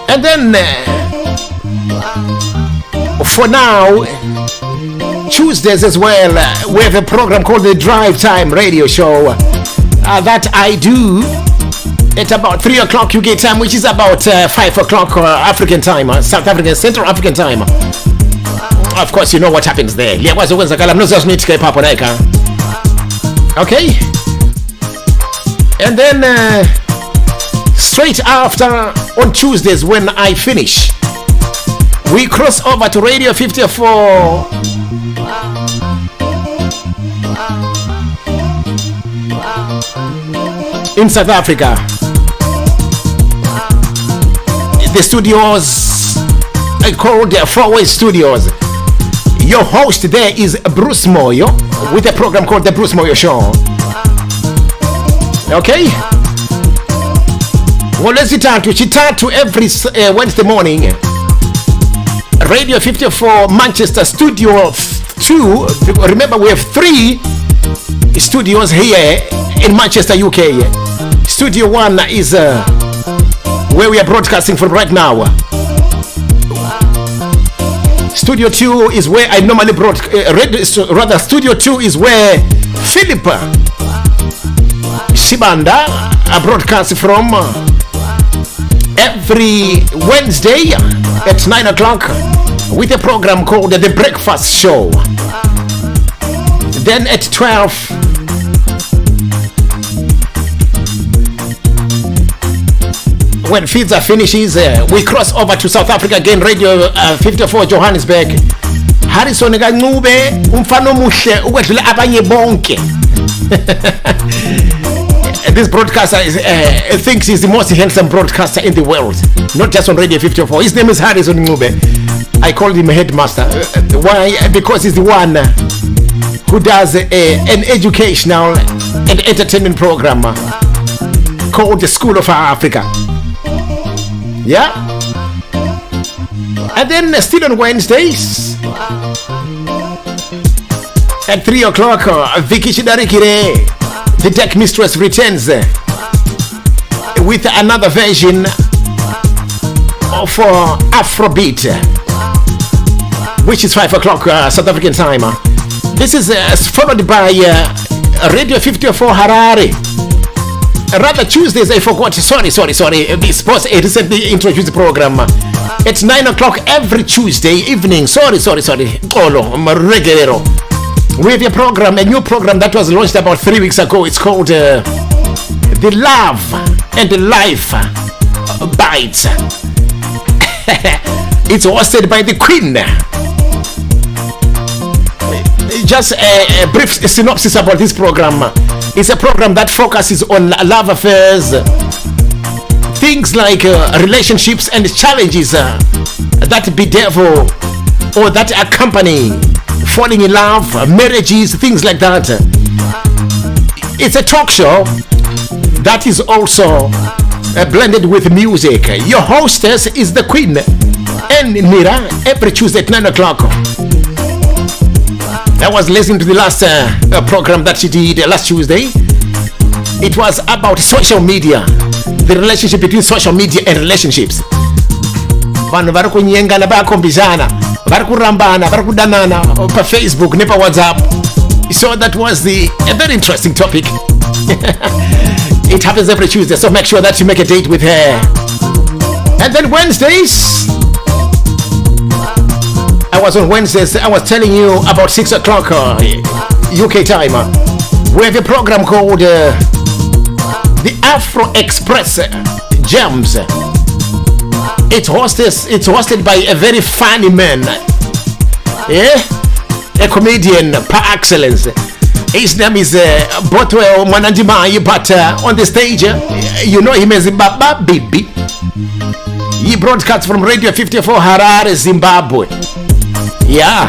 And then for now, Tuesdays as well, we have a program called the Drive Time Radio Show that I do at about 3 o'clock UK time, which is about 5 o'clock African time, South African, Central African time. Of course, you know what happens there. Okay, and then straight after on Tuesdays when I finish, we cross over to Radio 54 in South Africa. The studios are called the Four-Way Studios. Your host there is Bruce Moyo with a program called The Bruce Moyo Show. Okay? Well, let's start to every Wednesday morning. Radio 54 Manchester Studio 2. Remember, we have 3 studios here in Manchester, UK. Studio 1 is where we are broadcasting from right now. Studio 2 is where I normally broadcast. Studio 2 is where Philip Shibanda broadcasts from every Wednesday at 9 o'clock with a program called The Breakfast Show. Then at 12, when Fidza finishes, we cross over to South Africa again, Radio 54 Johannesburg. Harrison Gancube, umfana omuhle ukwedlula abanye bonke. This broadcaster thinks he's the most handsome broadcaster in the world, not just on Radio 54. His name is Harrison Ncube. I called him a headmaster. Why? Because he's the one who does an educational and entertainment program called the School of Africa. Yeah? And then still on Wednesdays at 3 o'clock, Vicky Chidarikire, the Deck Mistress, returns with another version of Afrobeat, which is 5 o'clock South African time. This is followed by Radio 54 Harare. Rather, Tuesdays, I forgot. Sorry. Sports recently introduced the program at 9 o'clock every Tuesday evening. Sorry. Olo, Maregero. We have a program, a new program that was launched about 3 weeks ago. It's called The Love and the Life Bites. It's hosted by the Queen. Just a brief synopsis about this program. It's a program that focuses on love affairs, things like relationships and challenges that bedevil or that accompany falling in love, marriages, things like that. It's a talk show that is also blended with music. Your hostess is the Queen and Nira every Tuesday at 9 o'clock. I was listening to the last program that she did last Tuesday. It was about social media, the relationship between social media and relationships. Vanhu vari kunyengana vakombizana, vari kurambana, vari kudanana pa Facebook nepa WhatsApp. So that was a very interesting topic. It happens every Tuesday, so make sure that you make a date with her. And then Wednesdays, I was on Wednesdays, I was telling you about 6 o'clock UK time. We have a program called the Afro Express Gems. It's hosted by a very funny man. Yeah? A comedian par excellence. His name is Botwell Mwanandimai, but on the stage, you know him as Baba Bibi. He broadcasts from Radio 54 Harare, Zimbabwe. Yeah.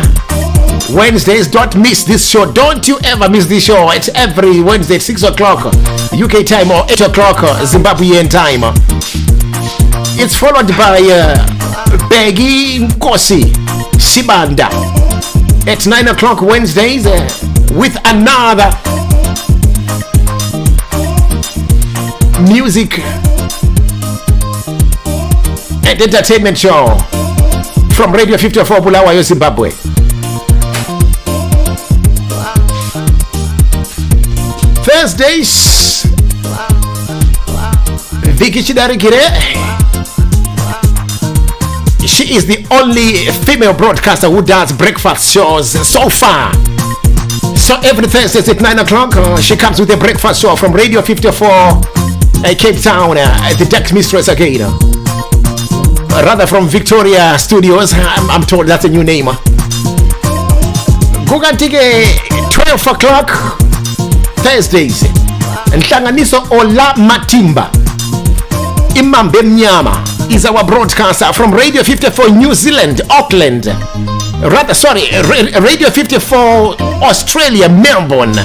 Wednesdays, don't miss this show. Don't you ever miss this show. It's every Wednesday at 6 o'clock UK time or 8 o'clock Zimbabwean time. It's followed by Peggy Nkosi Sibanda at 9 o'clock Wednesdays with another music and entertainment show from Radio 54 Bulawayo, Zimbabwe. Thursdays, Vicky Chidarikire. She is the only female broadcaster who does breakfast shows so far. So every Thursday at 9 o'clock, she comes with a breakfast show from Radio 54 Cape Town, the Deck Mistress again. Rather from Victoria Studios, I'm told that's a new name. Gugantike 12 o'clock Thursdays. Nhlanganiso Ola Matimba Imambe Mnyama is our broadcaster from Radio 54 New Zealand, Auckland. Radio 54 Australia, Melbourne.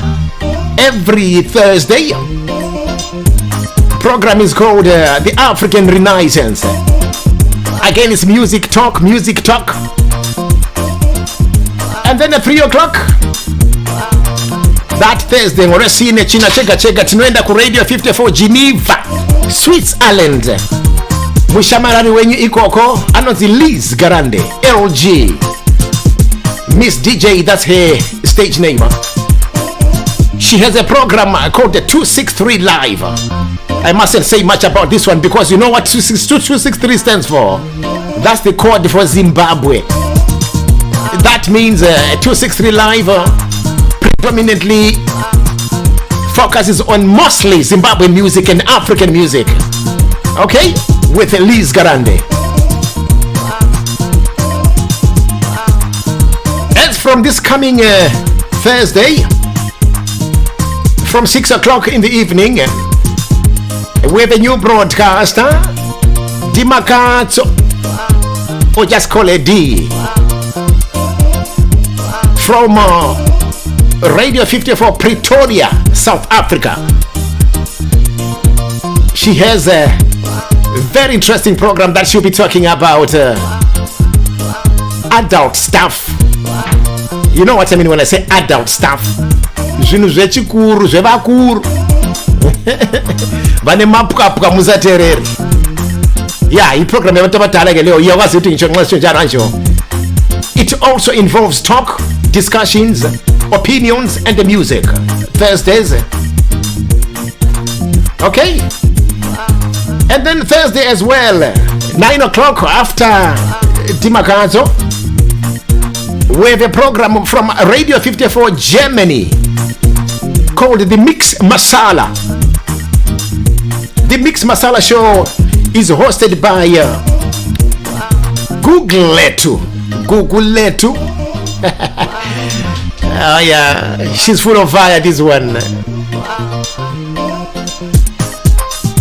Every Thursday. Program is called the African Renaissance. Again, it's music talk. And then at 3 o'clock that Thursday, Moresine China Chega tinoenda ku Radio 54 Geneva, Switzerland. Mushamarari wenyu ikoko anonzi Liz Garande, LG. Miss DJ, that's her stage name. She has a program called the 263 Live. I mustn't say much about this one because you know what 263 stands for? That's the code for Zimbabwe. That means 263 Live predominantly focuses on mostly Zimbabwean music and African music. Okay? With Liz Garande. As from this coming Thursday, from 6 o'clock in the evening, we have a new broadcaster, Dimakatso, or just call it D, from Radio 54 Pretoria, South Africa. She has a very interesting program that she'll be talking about adult stuff. You know what I mean when I say adult stuff? Zvinhu zvechikuru zvevakuru vane mapwapwa musatereri. Yeah, iyi program yavatavadhala ke leo iyakwazi kuti ngichonxa characho. It also involves talk, discussions, opinions and the music. Thursdays. Okay? And then Thursday as well, 9 o'clock after Dimakazo, we have a program from Radio 54 Germany called The Mix Masala. The Mix Masala show is hosted by Google Letu. Oh yeah, she's full of fire, this one.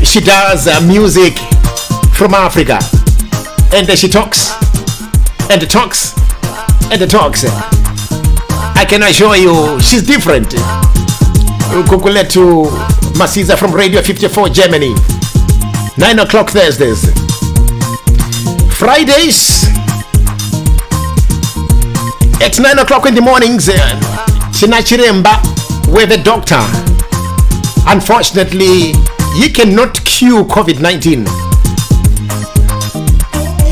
She does music from Africa, and she talks and talks and talks. I can assure you she's different. Kukuletu Masiza from Radio 54 Germany. 9 o'clock Thursdays. Fridays at 9 o'clock in the mornings, Chinachiremba with the doctor. Unfortunately, you cannot cure COVID-19.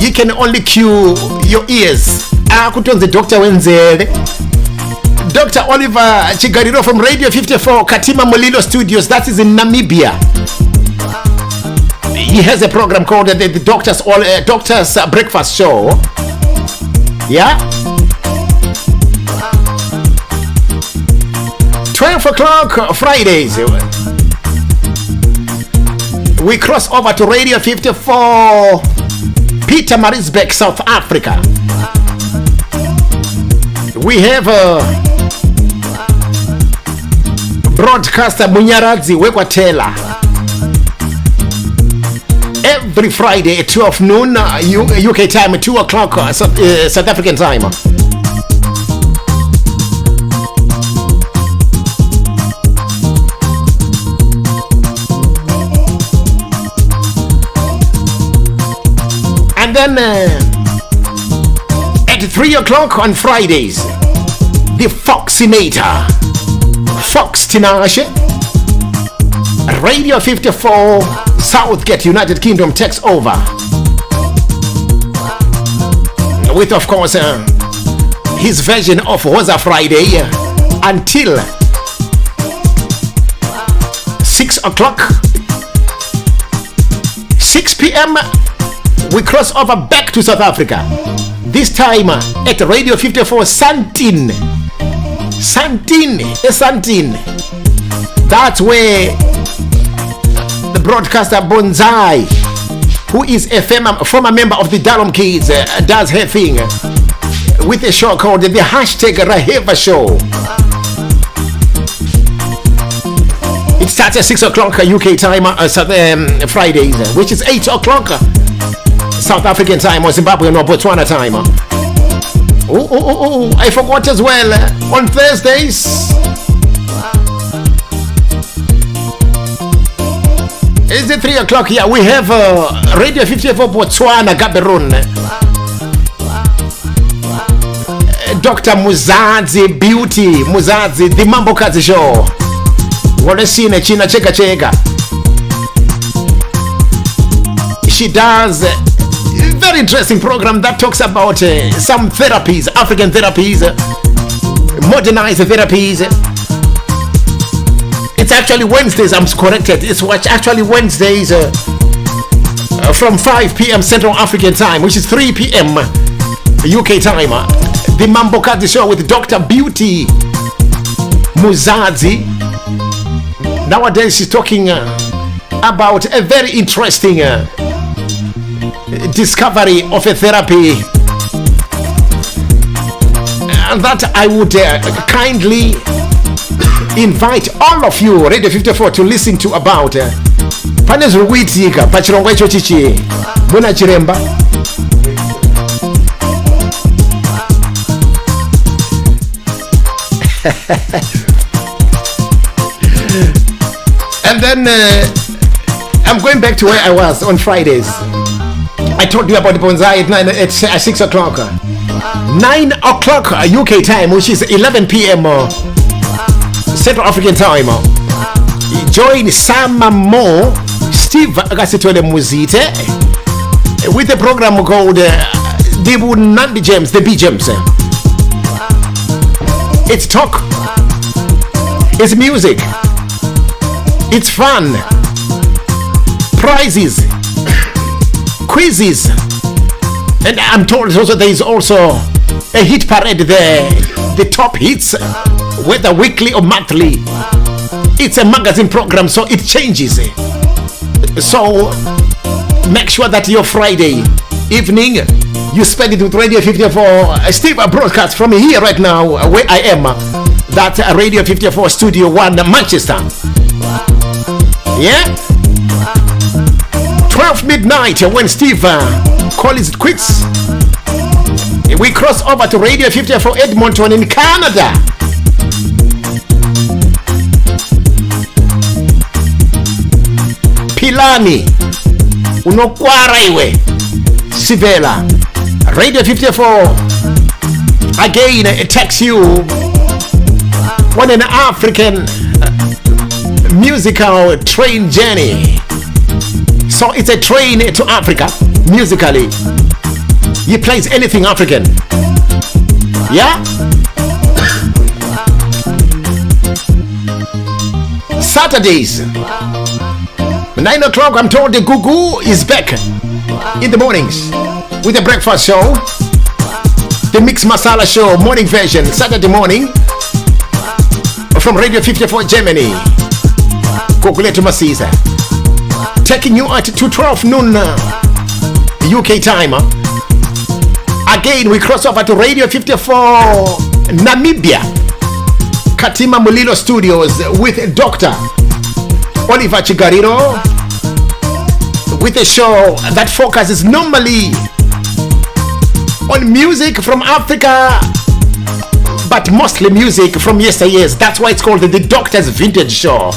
You can only cure your ears. The doctor Wednesday. Dr. Oliver Chigariro from Radio 54 Katima Molilo Studios, that is in Namibia. He has a program called the Doctor's Breakfast Show. Yeah? 12 o'clock Fridays. We cross over to Radio 54 Peter Marisbeck, South Africa. We have broadcaster Munyaradzi Wekwatela every Friday at 12 noon UK time, 2 o'clock South African time. And then at 3 o'clock on Fridays, the Foxinator, Fox Tinashe, Radio 54 Southgate, United Kingdom takes over. With, of course, his version of Waza Friday until 6 o'clock. 6 p.m. we cross over back to South Africa. This time at Radio 54 Santin. That's where the broadcaster Bonsai, who is a former member of the Durham Kids, does her thing with a show called the #Raheva Show. It starts at 6 o'clock UK time, Fridays, which is 8 o'clock South African time, or Zimbabwean or Botswana time. Oh, I forgot as well, on Thursdays, is it 3 o'clock here? We have Radio 54 Botswana Gaberone. Dr. Muzadzi Beauty, Muzadzi, the Mambo Kazi Show. What is seen China Cheka. She does a very interesting program that talks about some therapies, African therapies, modernized therapies. It's actually Wednesdays, I'm corrected. It's actually Wednesdays from 5 p.m. Central African time, which is 3 p.m. UK time. The Mambo Kazi Show with Dr. Beauty Muzadzi. Nowadays she's talking about a very interesting discovery of a therapy that I would kindly invite all of you, Radio 54, to listen to about. Pane zviri kuitika pachirongwa icho chichi muna chiremba. And then I'm going back to where I was on Fridays. I told you about the bonsai at 6 o'clock. 9 o'clock UK time, which is 11 p.m. Central African time. Join Sama Mo, Steve Agasitole Muzite with a program called the Nandi Gems, the B Gems. It's talk, it's music, it's fun, prizes, quizzes, and I'm told also there is also a hit parade there, the top hits, whether weekly or monthly. It's a magazine program, so it changes. So make sure that your Friday evening you spend it with Radio 54. Steve broadcast from here right now where I am, that Radio 54 Studio 1 Manchester. Yeah? 12 midnight when Steve calls it quits. We cross over to Radio 54 Edmonton in Canada. Pilani unokwara iwe Sivela. Radio 54 again, it takes you on an African musical train journey. So it's a train to Africa musically. He plays anything African. Yeah? Saturdays 9 o'clock, I'm told the Gugu is back in the mornings with the breakfast show, the Mix Masala show, morning version, Saturday morning from Radio 54 Germany. Google to Masisa, taking you at 12 noon UK time. Again, we cross over to Radio 54 Namibia, Katima Mulilo Studios with Dr. Oliver Chigariro, with a show that focuses normally on music from Africa, but mostly music from yesteryears. That's why it's called the Doctor's Vintage Show.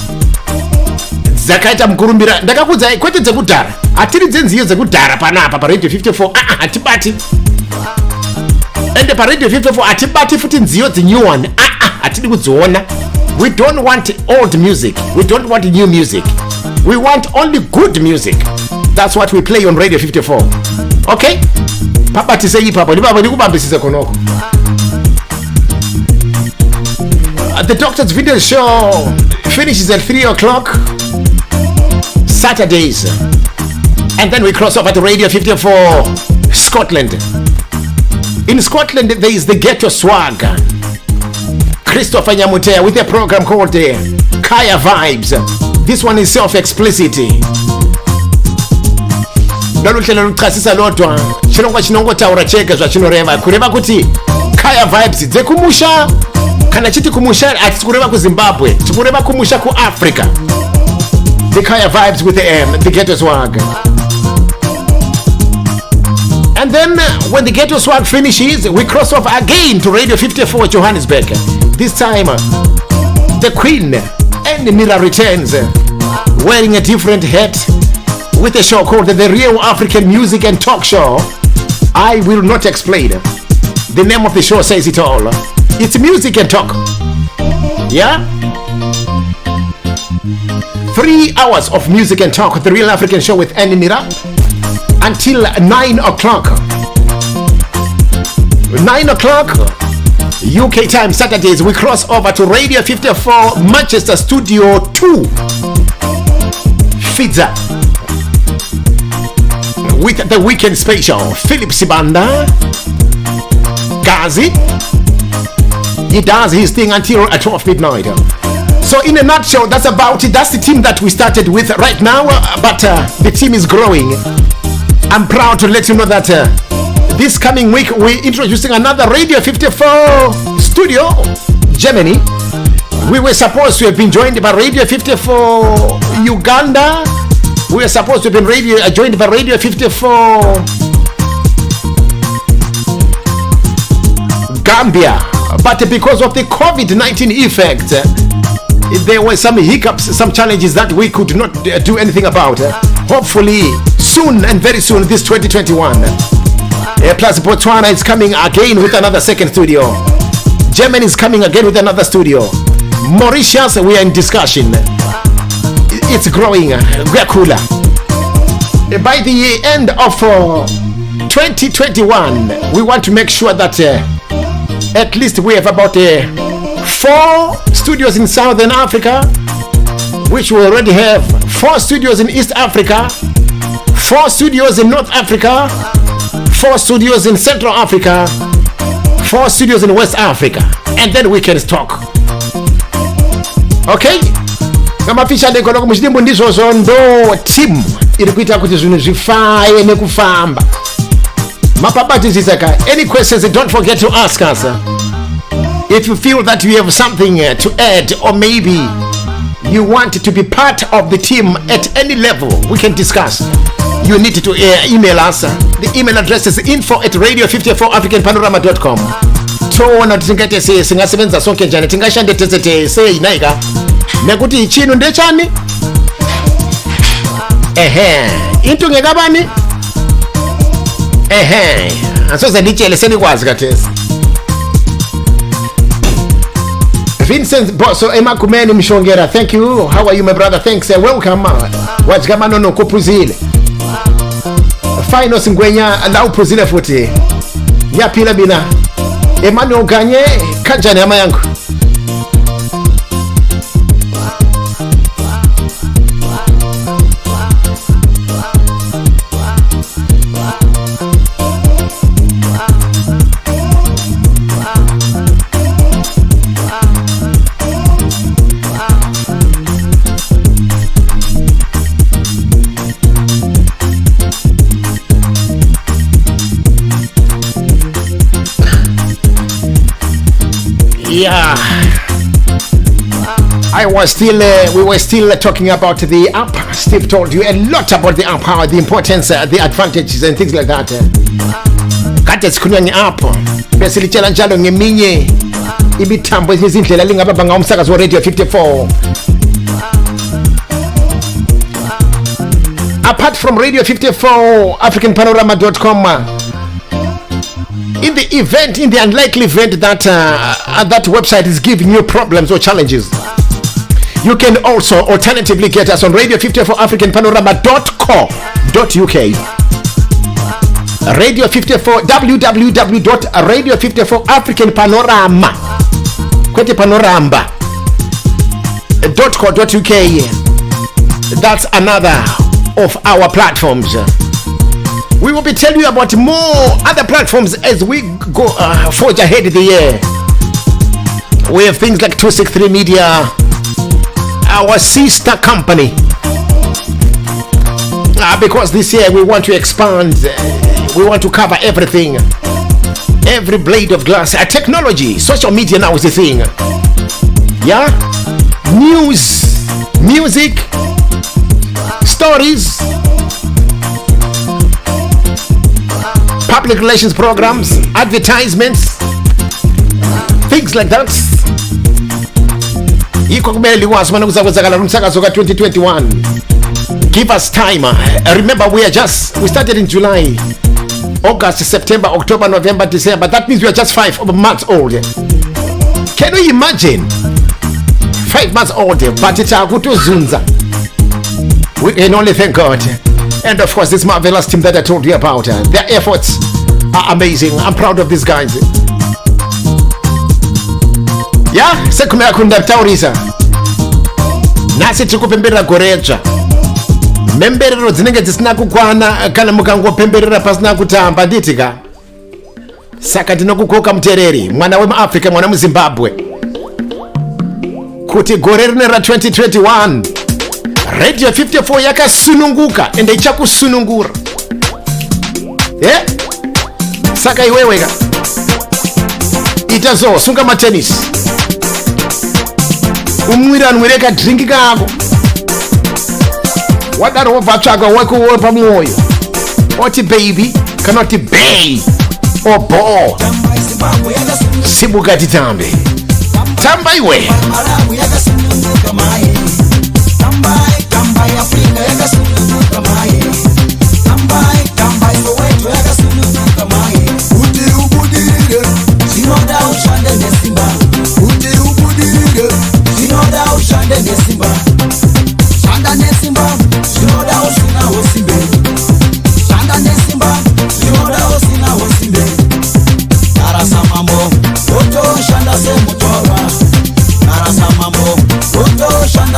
Zakaita mkurumbira ndakakudza kwete dzekudhara atiri dzenziyo dzekudhara panapa pa Radio 54 atibati ende pa Radio 54 atibati futi nziyo new one atidi kudziona. We don't want old music, we don't want new music, we want only good music. That's what we play on Radio 54. Okay? Papa tise ipapo ndikubambisise konoko. The Doctor's Video Show finishes at 3 o'clock Saturdays, and then we cross over to Radio 54 Scotland. In Scotland there is the Ghetto Swag, Christopher Nyamutea with a program called Kaya Vibes. This one is self-explicit. Daluhlelo luchasisa lodwa chirongwa chinongotaura chega zvachinoreva kureva kuti Kaya Vibes dzekumusha kana chiti kumusha atikureva kuZimbabwe, tikureva kumusha kuAfrica. The Kaya Vibes with the Ghetto Swag. And then when the Ghetto Swag finishes, we cross off again to Radio 54 Johannesburg. This time the Queen and Mira returns wearing a different hat with a show called The Real African Music and Talk Show. I will not explain. The name of the show says it all. It's music and talk. Yeah? 3 hours of music and talk, The Real African Show with Annie Mira, until 9 o'clock. 9 o'clock UK time Saturdays, we cross over to Radio 54 Manchester Studio 2 Fidza with the weekend special. Philip Sibanda Gazi, he does his thing until 12 midnight. So in a nutshell, that's about it. That's the team that we started with right now, but the team is growing. I'm proud to let you know that this coming week we're introducing another Radio 54 studio, Germany. We were supposed to have been joined by Radio 54 Uganda. We were supposed to have been joined by Radio 54 Gambia, but because of the COVID-19 effect, there were some hiccups, some challenges that we could not do anything about. Hopefully soon, and very soon, this 2021. Plus Botswana is coming again with another second studio. Germany is coming again with another studio. Mauritius, we are in discussion. It's growing. We're cooler. By the end of 2021, we want to make sure that at least we have about 4 studios in Southern Africa, which we already have 4 studios in East Africa, 4 studios in North Africa, 4 studios in Central Africa, 4 studios in West Africa, and then we can talk. Okay? Ngamafisha ndeko loko muchidimbo ndizvo ndo team iri kuita kuti zvinhu zvifaye nekufamba. Mapabatizisaka, any questions, don't forget to ask us. If you feel that you have something to add, or maybe you want to be part of the team at any level, we can discuss. You need to email us. The email address is info@radio54africanpanorama.com. Tona tingate singasebenza sonke njani tingashande tezete say naika nekuti chino ndechani into ngekabani asoze nditshele senikwazi kathesi. Vincent Boso Emakumeni Mshongera, thank you. How are you, my brother? Thanks. Welcome. Wajikama nono kupuzile. Final Singwenya la upuzile futhi. Nyaphila bina. Emmanuel Ganye kanjani ama yangu. Yeah, we were still talking about the app. Steve told you a lot about the app, how the importance, the advantages and things like that. Kade sikhulunywa nge-app bese litshela njalo ngeminye imithambo ezindlela lingabamba umsakazo wa Radio 54. Apart from Radio 54, AfricanPanorama.com, in the unlikely event that that website is giving you problems or challenges, you can also alternatively get us on Radio 54 africanpanorama.co.uk. Radio 54 www.radio54 africanpanorama .co.uk. That's another of our platforms. We will be telling you about more other platforms as we go forge ahead of the year. We have things like 263 Media, our sister company. Because this year we want to expand, we want to cover everything, every blade of glass. Technology, social media now is the thing. Yeah, news, music, stories, public relations programs, advertisements, things like that. Give us time. Remember, we started in July, August, September, October, November, December. That means we are just 5 months old. Can you imagine? 5 months old, but it's a good zunza. We can only thank God. And of course, this marvelous team that I told you about, their efforts are amazing. I'm proud of these guys. Yeah, sekumea kunda taurisa. Nasi tikupemberera goreja. Memberero dzinenge dzisina kukwana kana mukangopemberera pasina kutamba nditika. Saka tinokukoka mutereri, mwana wemuAfrica, mwana muZimbabwe. Kuti gore rine ra 2021 Radio 54 yakasununguka ende ichakusunungura. Saka iweweka itazo sunga matenis umwiranwireka drinki kako wadaro wabvatsvaga wako pamwoyo oti baby kana oti bay or ball sibuka titambe tamba iwe Shanda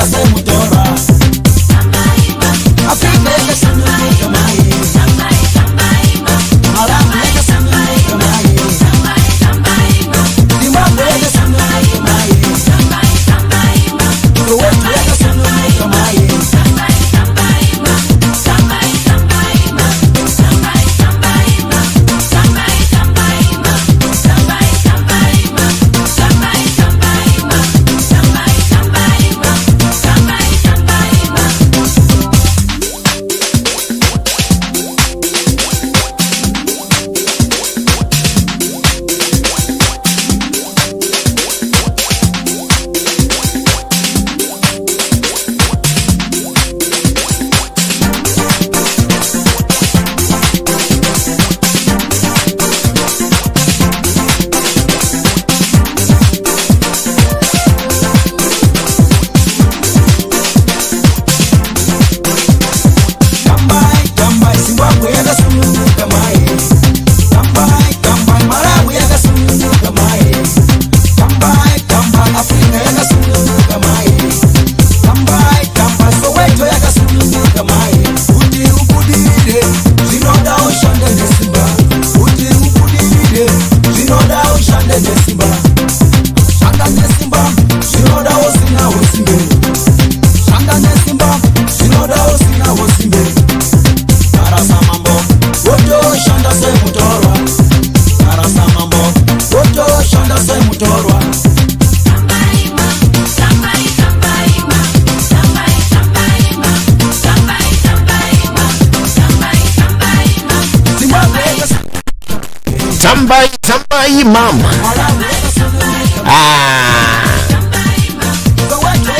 Sambai, mom.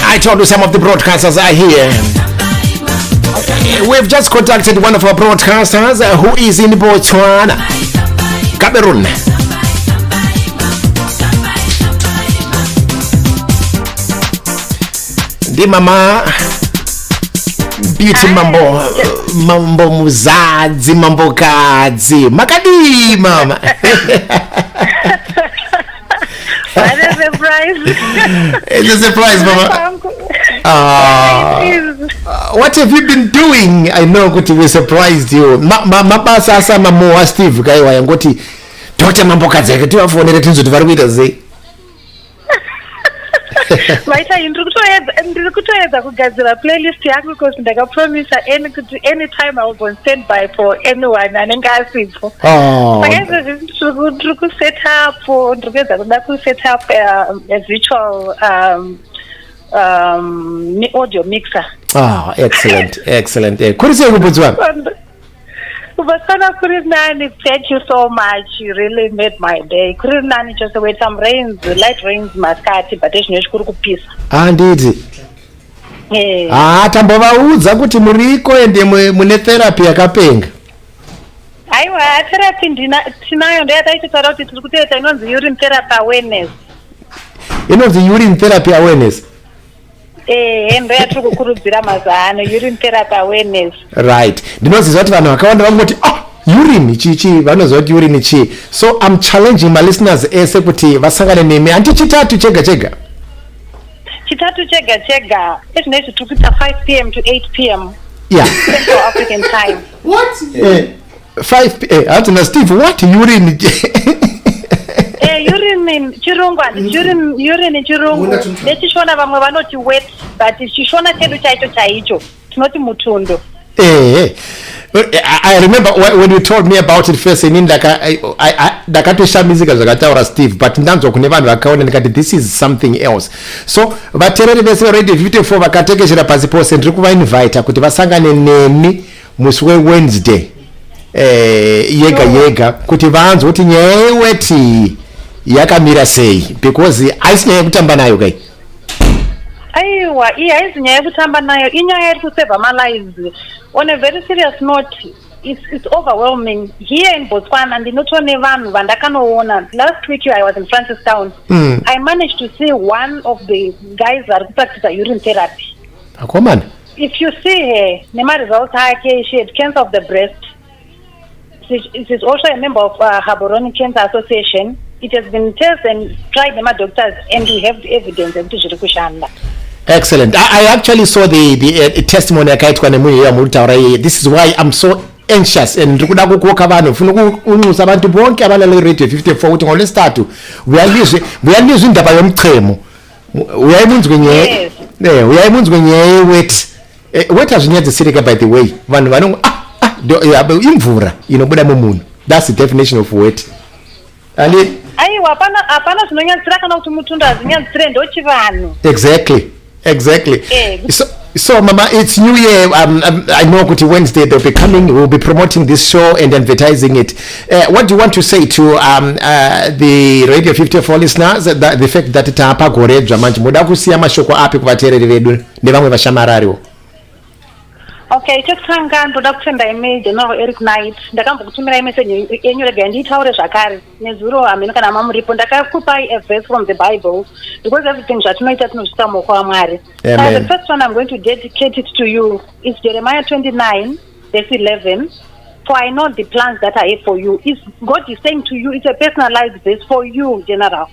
I told you some of the broadcasters are here. We've just contacted one of our broadcasters who is in Botswana, Cameroon. Di mama beauty mambo muzadzi mambo kadzi makadi mama. What a surprise. It's a surprise, mama. What have you been doing? I know we surprised you. Mabasa sama mo Steve kaiwa yangoti tota mambo kadzi yake tiwafonere tinzoti vari kuita sei. Maita ndiri kutoedza kugadzira playlist yako because ndakapromisa anytime I will go on standby for anyone anenge asipo. Saka ndiri kuset up ndiri kuedza kuda kuset up a virtual audio mixer. Excellent. Kuri sei kubudzwa? Kubasana Kurinani, thank you so much. You really made my day. Kurinani just wait some rains, light rains maskati, but there's no peace. Nditi. Tambovaudza kuti muriko ende mune therapy yakapenga. Aiwa, therapy tinayo ndayataitaura kuti tiri kutoita inonzi urine therapy awareness. Inonzi urine therapy awareness. Ndo yatiri kukurudzira mazano urine therapy awareness. Right. Ndinoziva kuti vanhu vakawanda vangoti urine chichi vanoziva kuti urine chi. So I'm challenging my listeners ese kuti vasangane nemi anti chitatu chega chega. It's nice to put 5 p.m. to 8 p.m. Yeah. Central African time. What? 5 p.m. Out in Steve, what urine? Urine chirungu nechishona vamwe vanoti wet but chishona chedu chaicho tinoti mutundo. I remember when you told me about it first in ndakatoshamidzika zvakataura Steve, but ndanzwa kune vanhu vakaona ndikati this is something else. So vateereri vese radio 54 vakatekeshera pasi pose ndiri kuvainvita kuti vasangane nemi musi weWednesday yega kuti vanzwe kuti nyaya yeweti yakamira sei, because aisinyaya yekutamba nayo kai. Aiwa, haisi nyaya yekutamba nayo, inyaya iri kuseva malives. On a very serious note, it's overwhelming. Here in Botswana, ndinotone vanhu vandakanoona. Last week I was in Francistown. I managed to see one of the guys that practice urine therapy. Akomana. If you see her, nema results she had cancer of the breast. She is also a member of Gaborone Cancer Association. It has been tested and tried by doctors, and we have evidence of kushanda. Excellent. I actually saw the testimony akaitwa nemuya mutaura. This is why I'm so anxious and ndikuda kukoka vanhu funa kunusa abantu bonke abalale radio 54 kuti ngolesithathu uyalizwe indaba yomchemo uyayimunzwe nyewe uyayimunzwe nyewe wet azvinyadzisirika. By the way vanhu vanongo imvura inobuda mumunhu. That's the definition of wet. Aiwa, hapana zvinonyadzira kana kuti mutundo hazinyadzire ndochivanhu. Exactly. So Mama, it's New Year. I know kuti Wednesday they'll be coming. We'll be promoting this show and advertising it. What do you want to say to the Radio 54 listeners? The fact that tapa goredzwa manje muda kusiya mashoko api kuvateereri vedu nevamwe vashamarariwo. Okay, chekutanga ndoda kutenda email General Eric Knight. Ndakambokutumira message yenyu rega nditaure zvakare. Nezuro hameno kana mamuripo ndakakupai a verse from the Bible because everything zvatinoita tinozvita muoko waMwari. The first one I'm going to dedicate it to you is Jeremiah 29 verse 11. For I know the plans that I have for you. God is saying to you, it's a personalized verse for you, General.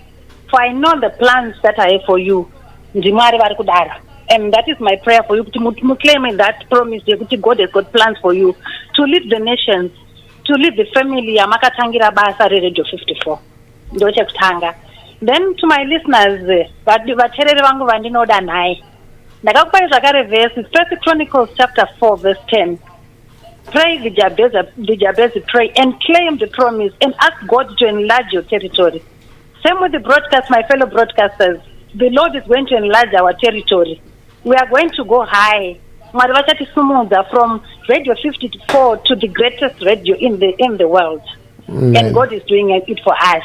For I know the plans that I have for you. Ndimwari vari kudara. And that is my prayer for you, to claim that promise that God has got plans for you to lead the nations, to lead the family. Amakatangira basa Radio 54. Ndoche kutanga. Then to my listeners, vateereri vangu vandinoda naye. Ndakakupai zvakare verse, 1 Chronicles chapter 4 verse 10. Pray the Jabez pray and claim the promise and ask God to enlarge your territory. Same with the broadcast, my fellow broadcasters. The Lord is going to enlarge our territory. We are going to go high. From Radio 54 to the greatest radio in the world. and God is doing it for us.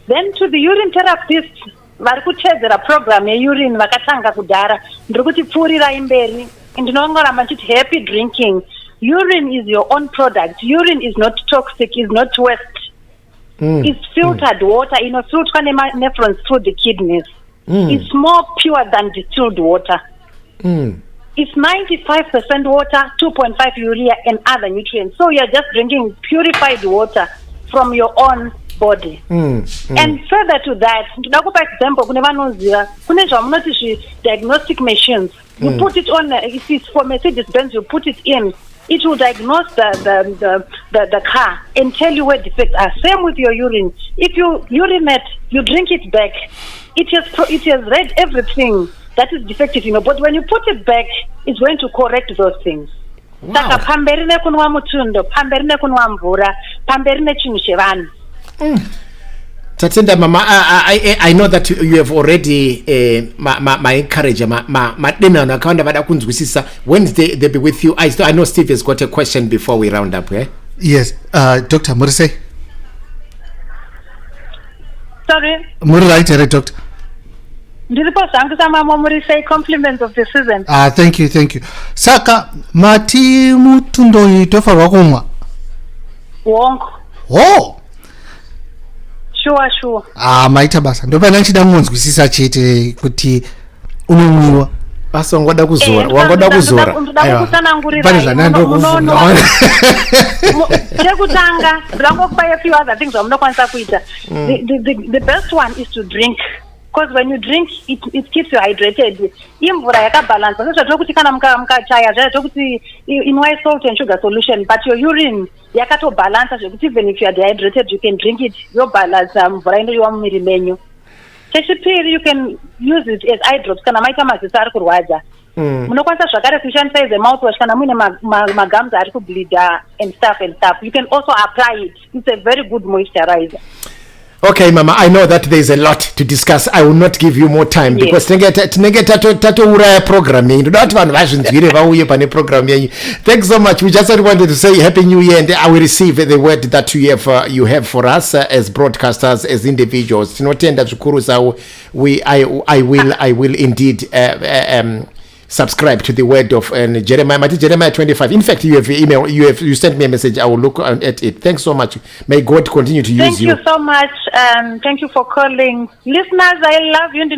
Then to the urine therapists, vari kutedzera program yeurine vakatanga kudhara ndiri kuti pfuurirai mberi ndinongoramba ndichiti happy drinking. Urine is your own product. Urine is not toxic, is not waste. It's filtered water inofiltrwa nephrons through the kidneys. It's more pure than distilled water. It's 95% water, 2.5 urea and other nutrients. So you're just drinking purified water from your own body. And further to that, for example, diagnostic machines. You put it on, if it's for Mercedes-Benz, you put it in. It will diagnose the car and tell you where defects are. Same with your urine. If you urinate, you drink it back. It has read everything that is defective, but when you put it back, it's going to correct those things. Saka pamberine kunwa mutundo, pamberine kunwa mvura, pamberine chinhu chevanhu. Tatenda mama, I know that you have already my encourager madena nakawanda vada kunzwisisa. Wednesday they'll be with you. I know Steve has got a question before we round up. Yes, Dr. Murise. Sorry. Murise, Doctor. Compliments of the season. Thank you. Saka mati mutundo itofarwa kumwa. Wongo. Oh. Sure. Maita basa. Ndoba nanchida munzwisisa chete kuti unomwiwa. Basa wangoda kuzora. Pane zvanando kufunda. Chekutanga, ndakokupaya a few other things wamunokwanisa kuita. The best one is to drink. Because when you drink, it keeps you hydrated. Imvura yakabalance. Sasa tokuti kana mukachaya zvaya tokuti inwai salt and sugar solution, but your urine yakato balance zvekuti even if you are dehydrated, you can drink it. Your balance mvura inoyiwa mumiri menyu. Chechipiri, you can use it as eye drops kana maita maziso ari kurwadza. Munokwanisa zvakare kushandisa as a mouthwash kana muine magums ari kubleeda and stuff. You can also apply it. It's a very good moisturizer. Okay, Mama, I know that there is a lot to discuss. I will not give you more time because tinenge tatouraya program yenyu. Ndoda kuti vanhu vazvinzwire vauye pane program yenyu. Thanks so much. We just wanted to say Happy New Year, and I will receive the word that you have for us as broadcasters, as individuals. Tinotenda zvikuru zvawo. I will indeed subscribe to the word of Jeremiah 25. In fact, you have email. You sent me a message. I will look at it. Thanks so much. May God continue to use you. Thank you so much. Thank you for calling. Listeners, I love you.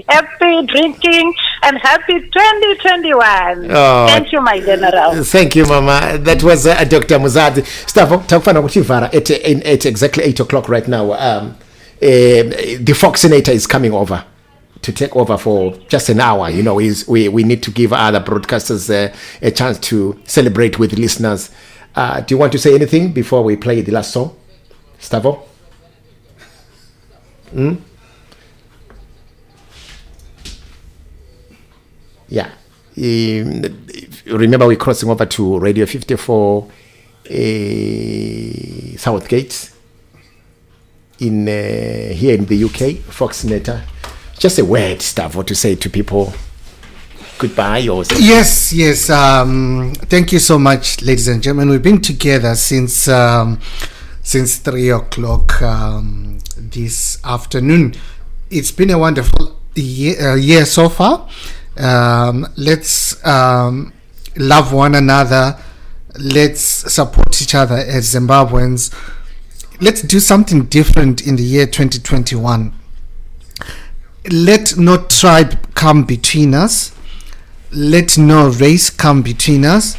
Happy drinking and happy 2021. Thank you, my general. Thank you, Mama. That was Dr. Muzazi. Staff, at exactly 8 o'clock right now. The Foxinator is coming over to take over for just an hour. We need to give other broadcasters a chance to celebrate with listeners. Do you want to say anything before we play the last song, Stavo? Yeah. Remember, we're crossing over to Radio 54 Southgate here in the UK, Foxinator. Just a word, Stavo, to say to people goodbye or something. Yes. Thank you so much, ladies and gentlemen. We've been together since 3 o'clock this afternoon. It's been a wonderful year so far. Let's love one another. Let's support each other as Zimbabweans. Let's do something different in the year 2021. Let no tribe come between us. Let no race come between us.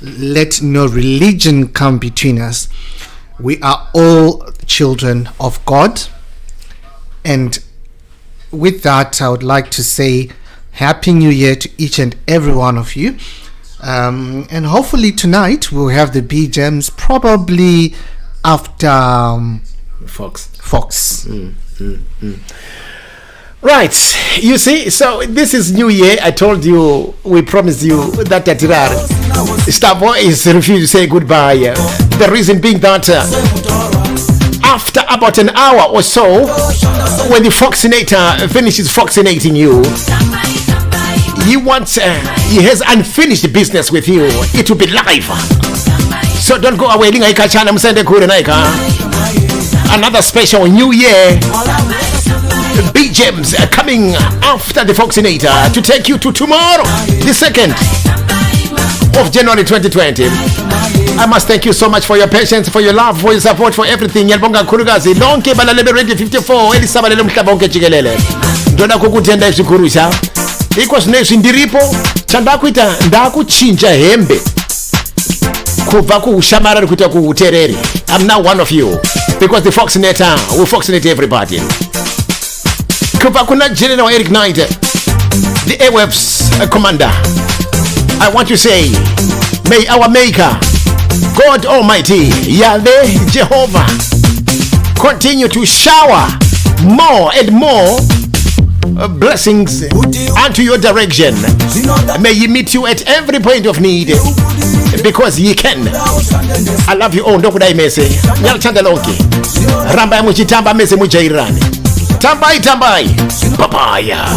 Let no religion come between us. We are all children of God. And with that, I would like to say Happy New Year to each and every one of you. And hopefully tonight we'll have the B-Gems probably after Fox. Right, you see, so this is New Year. I told you, we promised you that Stavo is refused to say goodbye. The reason being that after about an hour or so, when the Foxinator finishes foxinating you, he has unfinished business with you. It will be live. So don't go away. Linga chana msende kure naika. Another special New Year Big Gems coming after the Foxinator to take you to tomorrow, the 2nd of January 2020. I must thank you so much for your patience, for your love, for your support, for everything. Yalbonga Kurugazi lonke balalebe radio 54 elisaba lelo mhlabonke jikelele. Ndona kukutenda izikurusha. Ikwas nesu ndiripo chandakuita ndakuchinja hembe. Kuva kushamara kuita kuterere. I'm now one of you because the Foxinator will Foxinate everybody. Kuva kuna General Eric Knight, the airwaves commander. I want to say, may our maker, God Almighty, Yahweh, Jehovah, continue to shower more and more blessings unto your direction. May He meet you at every point of need, because He can. I love you all. Ndokudai mese. Nyal chandaloki. Ramba muchitamba mese mujairani. Tambai. Papaya.